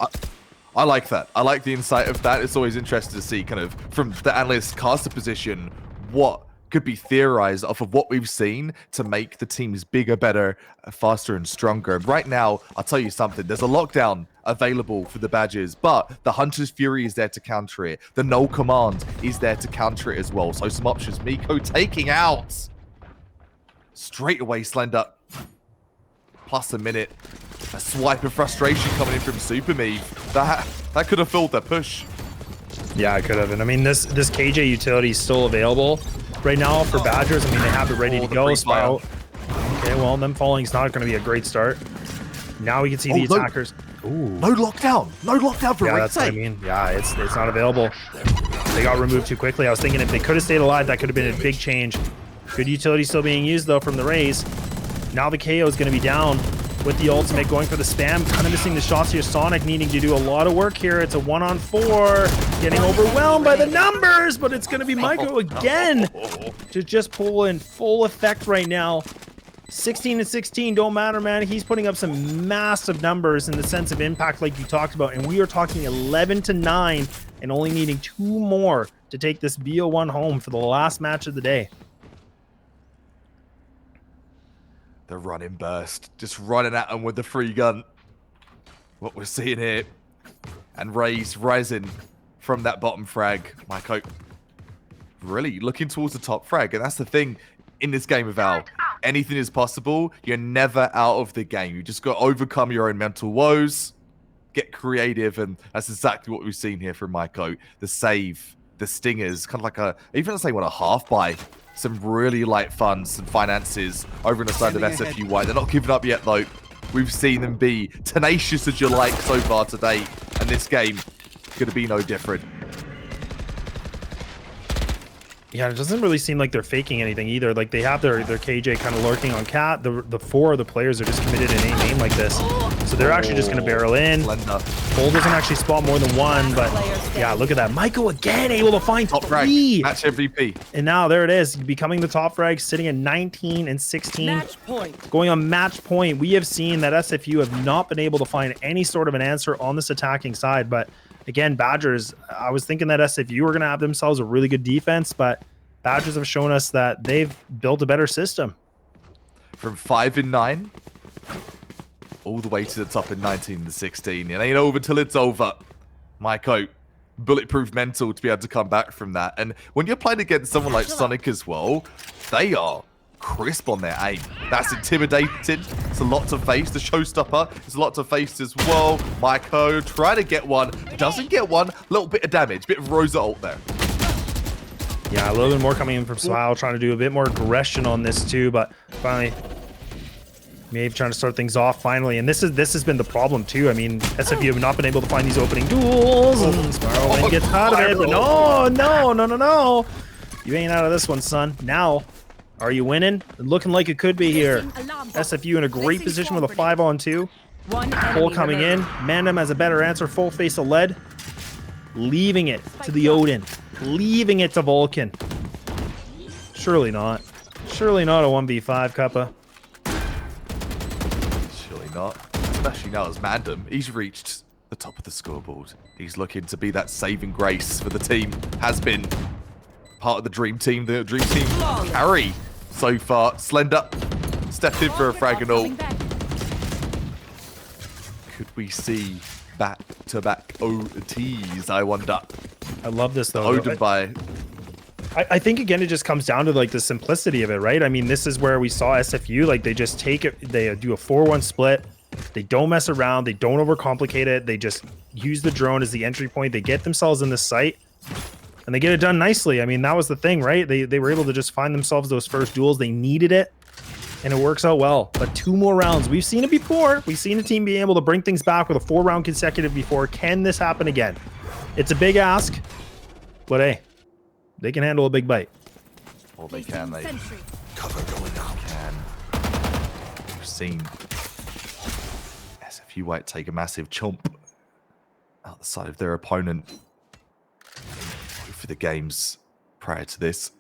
I like that. I like the insight of that. It's always interesting to see kind of from the analyst caster position what could be theorized off of what we've seen to make the teams bigger, better, faster, and stronger. Right now, I'll tell you something. There's a lockdown available for the Badgers, but the Hunter's Fury is there to counter it. The Null Command is there to counter it as well. So some options. Miko taking out straight away Slender. Plus a minute. A swipe of frustration coming in from Super Me. That could have filled their push. Yeah, it could have. And I mean, this KJ utility is still available right now for Badgers. I mean, they have it ready to go. Spiral. Okay, well, them falling is not going to be a great start. Now we can see the attackers. Ooh. No lockdown. No lockdown for that's what I mean. Yeah, it's not available. They got removed too quickly. I was thinking if they could have stayed alive, that could have been a big change. Good utility still being used, though, from the Rays. Now the KO is going to be down with the ultimate going for the spam. Kind of missing the shots here. Sonic needing to do a lot of work here. It's a 1-on-4. Getting overwhelmed by the numbers, but it's going to be Micro again to just pull in full effect right now. 16 and 16 don't matter, man. He's putting up some massive numbers in the sense of impact like you talked about. And we are talking 11-9 and only needing 2 more to take this BO1 home for the last match of the day. The running burst, just running at them with the free gun. What we're seeing here. And Rays rising from that bottom frag. Miko really looking towards the top frag. And that's the thing in this game of Val. Anything is possible. You're never out of the game. You just got to overcome your own mental woes. Get creative. And that's exactly what we've seen here from Miko. The save, the stingers, kind of like a, even I'd say what, a half buy. Some really light funds and finances over on the side of SFU White. They're not giving up yet, though. We've seen them be tenacious as you like so far today. And this game is going to be no different. Yeah, it doesn't really seem like they're faking anything either. Like they have their KJ kind of lurking on Cat. The 4 of the players are just committed in a name like this. So they're actually just going to barrel in. Bull doesn't actually spot more than 1, but yeah, look at that. Michael again able to find top 3. frag, match MVP. And now there it is, becoming the top frag, sitting at 19 and 16. Match point. Going on match point. We have seen that SFU have not been able to find any sort of an answer on this attacking side, but again, Badgers, I was thinking that SFU were going to have themselves a really good defense, but Badgers have shown us that they've built a better system. From 5 and 9, all the way to the top in 19 and 16. It ain't over till it's over. Maiko, bulletproof mental to be able to come back from that. And when you're playing against someone like Sonic as well, they are crisp on their aim. That's intimidating. It's a lot to face. The showstopper is a lot to face as well. Maiko trying to get one. Doesn't get one. Little bit of damage. Bit of Rosa ult there. Yeah, a little bit more coming in from Smile, trying to do a bit more aggression on this too, but finally Maeve trying to start things off finally. And this has been the problem too. I mean, SFU have not been able to find these opening duels, and Spiral gets out of it, but no. You ain't out of this one, son. Now, are you winning? Looking like it could be here. SFU in a great position with a 5-on-2. Cole coming in. Mandem has a better answer. Full face of lead. Leaving it to the Odin. Leaving it to Vulcan. Surely not. Surely not a 1v5, Kappa. Surely not. Especially now as Mandem, he's reached the top of the scoreboard. He's looking to be that saving grace for the team. Has been part of the dream team. The dream team carry so far. Slender stepped in for a frag and all. Could we see back-to-back OTs, I wonder? I love this though. Odin by... I think again it just comes down to like the simplicity of it, right? I mean, this is where we saw SFU, like they just take it, they do a 4-1 split, they don't mess around, they don't overcomplicate it, they just use the drone as the entry point, they get themselves in the site, and they get it done nicely. I mean, that was the thing, right? They were able to just find themselves those first duels, they needed it, and it works out well. But 2 more rounds, we've seen it before, we've seen a team be able to bring things back with a 4-round consecutive before. Can this happen again? It's a big ask, but hey, they can handle a big bite. Well, they can. They cover going out. We've seen SFU White take a massive chomp out the side of their opponent. For the games prior to this,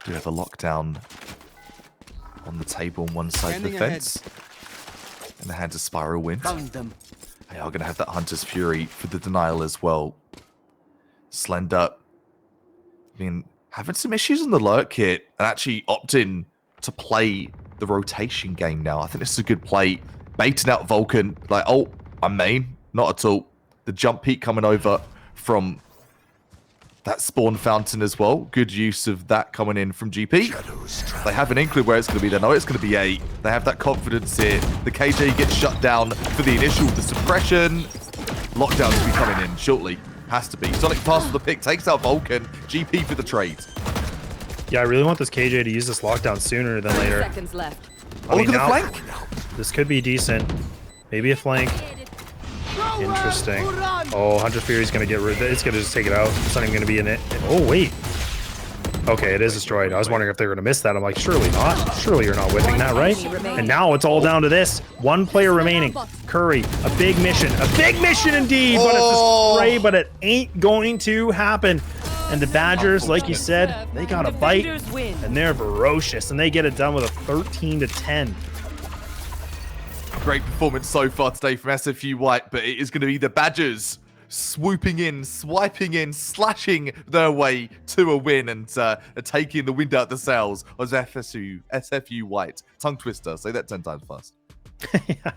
do have a lockdown on the table on one side of the fence. In the hands of Spiral Wind. They are going to have that Hunter's Fury for the denial as well. Slender, I mean, having some issues on the lurk kit and actually opting to play the rotation game now. I think this is a good play. Baiting out Vulcan, like, oh, I'm main. Not at all. The jump peak coming over from that spawn fountain as well. Good use of that coming in from GP. They have an inkling where it's going to be. They know it's going to be 8. They have that confidence here. The KJ gets shut down for the initial. The suppression. Lockdown to be coming in shortly. Has to be. Sonic pass for the pick. Takes out Vulcan. GP for the trade. Yeah, I really want this KJ to use this lockdown sooner than later. Seconds left. Oh, look at the flank. This could be decent. Maybe a flank. Interesting. Oh, Hunter Fury's gonna get rid of it. It's gonna just take it out. It's not even gonna be in it. Oh, wait. Okay, it is destroyed. I was wondering if they were gonna miss that. I'm like, surely not. Surely you're not whipping that, right? And now it's all down to this. 1 player remaining. Curry, a big mission. A big mission indeed! But it's a spray, but it ain't going to happen. And the Badgers, like you said, they got a bite, and they're ferocious, and they get it done with a 13-10. Great performance so far today from SFU White, but it is going to be the Badgers swooping in, swiping in, slashing their way to a win and taking the wind out the sails of SFU White. Tongue twister. Say that 10 times fast. Yeah,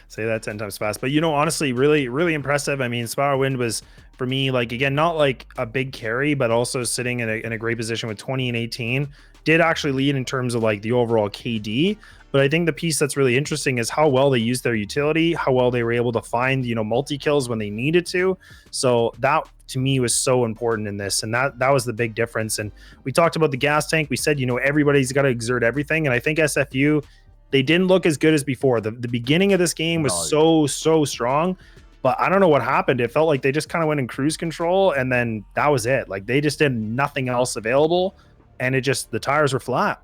say that 10 times fast. But, you know, honestly, really, really impressive. I mean, Spiral Wind was, for me, like, again, not like a big carry, but also sitting in a great position with 20 and 18. Did actually lead in terms of, like, the overall KD. But I think the piece that's really interesting is how well they used their utility, how well they were able to find, you know, multi-kills when they needed to. So that, to me, was so important in this. And that was the big difference. And we talked about the gas tank. We said, you know, everybody's got to exert everything. And I think SFU, they didn't look as good as before. The beginning of this game was so strong. But I don't know what happened. It felt like they just kind of went in cruise control, and then that was it. Like they just did nothing else available, and the tires were flat.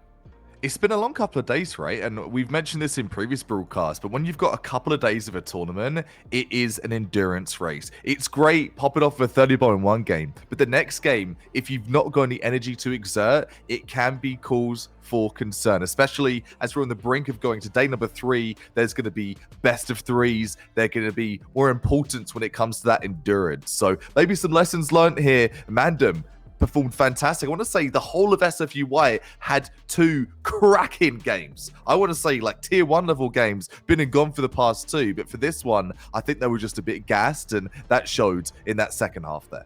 It's been a long couple of days, right? And we've mentioned this in previous broadcasts, but when you've got a couple of days of a tournament, it is an endurance race. It's great, pop it off with a 30 ball in one game, but the next game, if you've not got any energy to exert, it can be cause for concern, especially as we're on the brink of going to day number 3. There's going to be best of 3s. They're going to be more important when it comes to that endurance. So maybe some lessons learned here. Mandem performed fantastic. I want to say the whole of SFU White had 2 cracking games. I want to say like tier 1 level games, been and gone for the past 2, but for this one, I think they were just a bit gassed, and that showed in that second half there.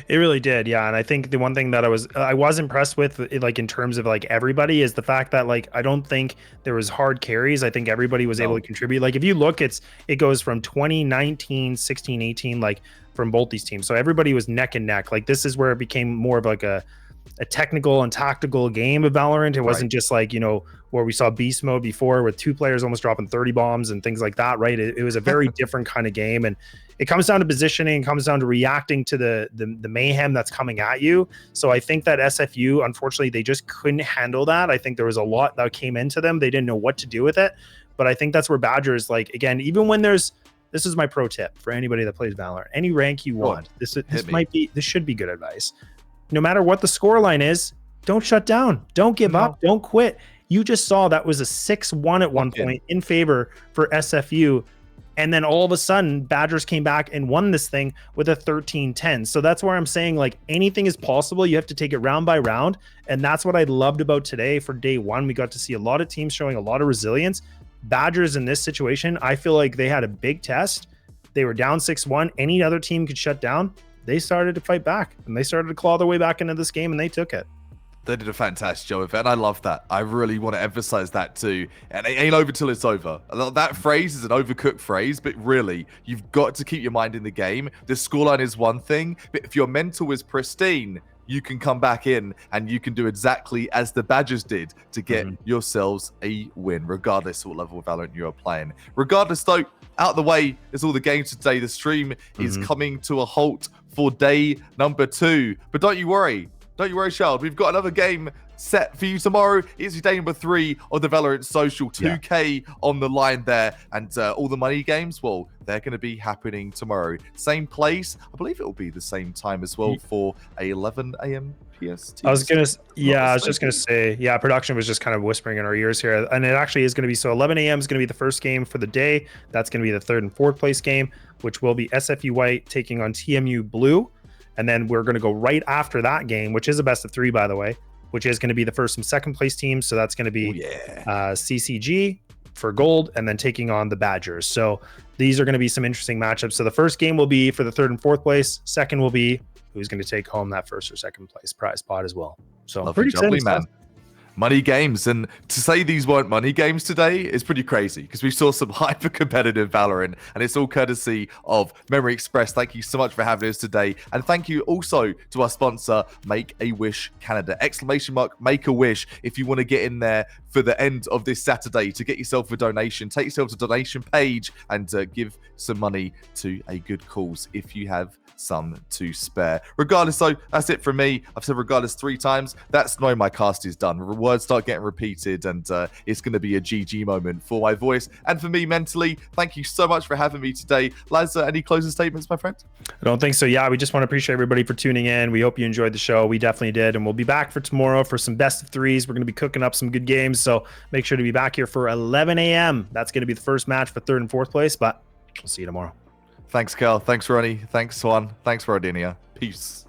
It really did, yeah. And I think the one thing that I was impressed with, like in terms of like everybody, is the fact that like I don't think there was hard carries. I think everybody was able to contribute. Like if you look, it goes from 2019, 16, 18, like from both these teams. So everybody was neck and neck. Like this is where it became more of like a technical and tactical game of Valorant. It wasn't just like, you know, where we saw beast mode before with 2 players almost dropping 30 bombs and things like that, right? It was a very different kind of game, and it comes down to positioning, it comes down to reacting to the mayhem that's coming at you. So I think that SFU, unfortunately, they just couldn't handle that. I think there was a lot that came into them. They didn't know what to do with it. But I think that's where Badgers, like, again, even when this is my pro tip for anybody that plays Valorant, any rank you want, this should be good advice. No matter what the scoreline is, don't shut down. Don't give up. Don't quit. You just saw that was a 6-1 at one point in favor for SFU. And then all of a sudden, Badgers came back and won this thing with a 13-10. So that's where I'm saying, like, anything is possible. You have to take it round by round. And that's what I loved about today for day 1. We got to see a lot of teams showing a lot of resilience. Badgers in this situation, I feel like they had a big test. They were down 6-1. Any other team could shut down. They started to fight back, and they started to claw their way back into this game, and they took it. They did a fantastic job of it, and I love that. I really want to emphasize that too. And it ain't over till it's over. That phrase is an overcooked phrase, but really, you've got to keep your mind in the game. The scoreline is one thing, but if your mental is pristine, you can come back in and you can do exactly as the Badgers did to get yourselves a win, regardless of what level of Valorant you are playing. Regardless, though, out the way is all the games today. The stream is coming to a halt for day number 2. But don't you worry. Don't you worry, child. We've got another game set for you tomorrow. It's day number 3 of the Valorant Social. 2K on the line there. And all the money games, well, they're going to be happening tomorrow. Same place. I believe it will be the same time as well for 11 a.m. PST. I was just going to say, production was just kind of whispering in our ears here. And it actually is going to be, so 11 a.m. is going to be the first game for the day. That's going to be the 3rd and 4th place game, which will be SFU White taking on TMU Blue. And then we're going to go right after that game, which is a best of 3, by the way, which is going to be the 1st and 2nd place teams. So that's going to be CCG for gold, and then taking on the Badgers. So these are going to be some interesting matchups. So the first game will be for the 3rd and 4th place. Second will be who's going to take home that 1st or 2nd place prize spot as well. So pretty exciting, man. Money games, and to say these weren't money games today is pretty crazy because we saw some hyper competitive Valorant, and it's all courtesy of Memory Express. Thank you so much for having us today, and thank you also to our sponsor Make a Wish Canada, !Make a Wish. If you want to get in there for the end of this Saturday to get yourself a donation, take yourself to the donation page and give some money to a good cause if you have some to spare. Regardless, though, that's it from me. I've said regardless 3 times. That's knowing my cast is done. Words start getting repeated, and it's going to be a GG moment for my voice and for me mentally. Thank you so much for having me today. Liza, any closing statements, my friend? I don't think so. Yeah, we just want to appreciate everybody for tuning in. We hope you enjoyed the show. We definitely did, and we'll be back for tomorrow for some best of 3s. We're going to be cooking up some good games, so make sure to be back here for 11 a.m. That's going to be the first match for 3rd and 4th place, but we'll see you tomorrow. Thanks, Cal. Thanks, Ronnie. Thanks, Swan. Thanks, Rodinia. Peace.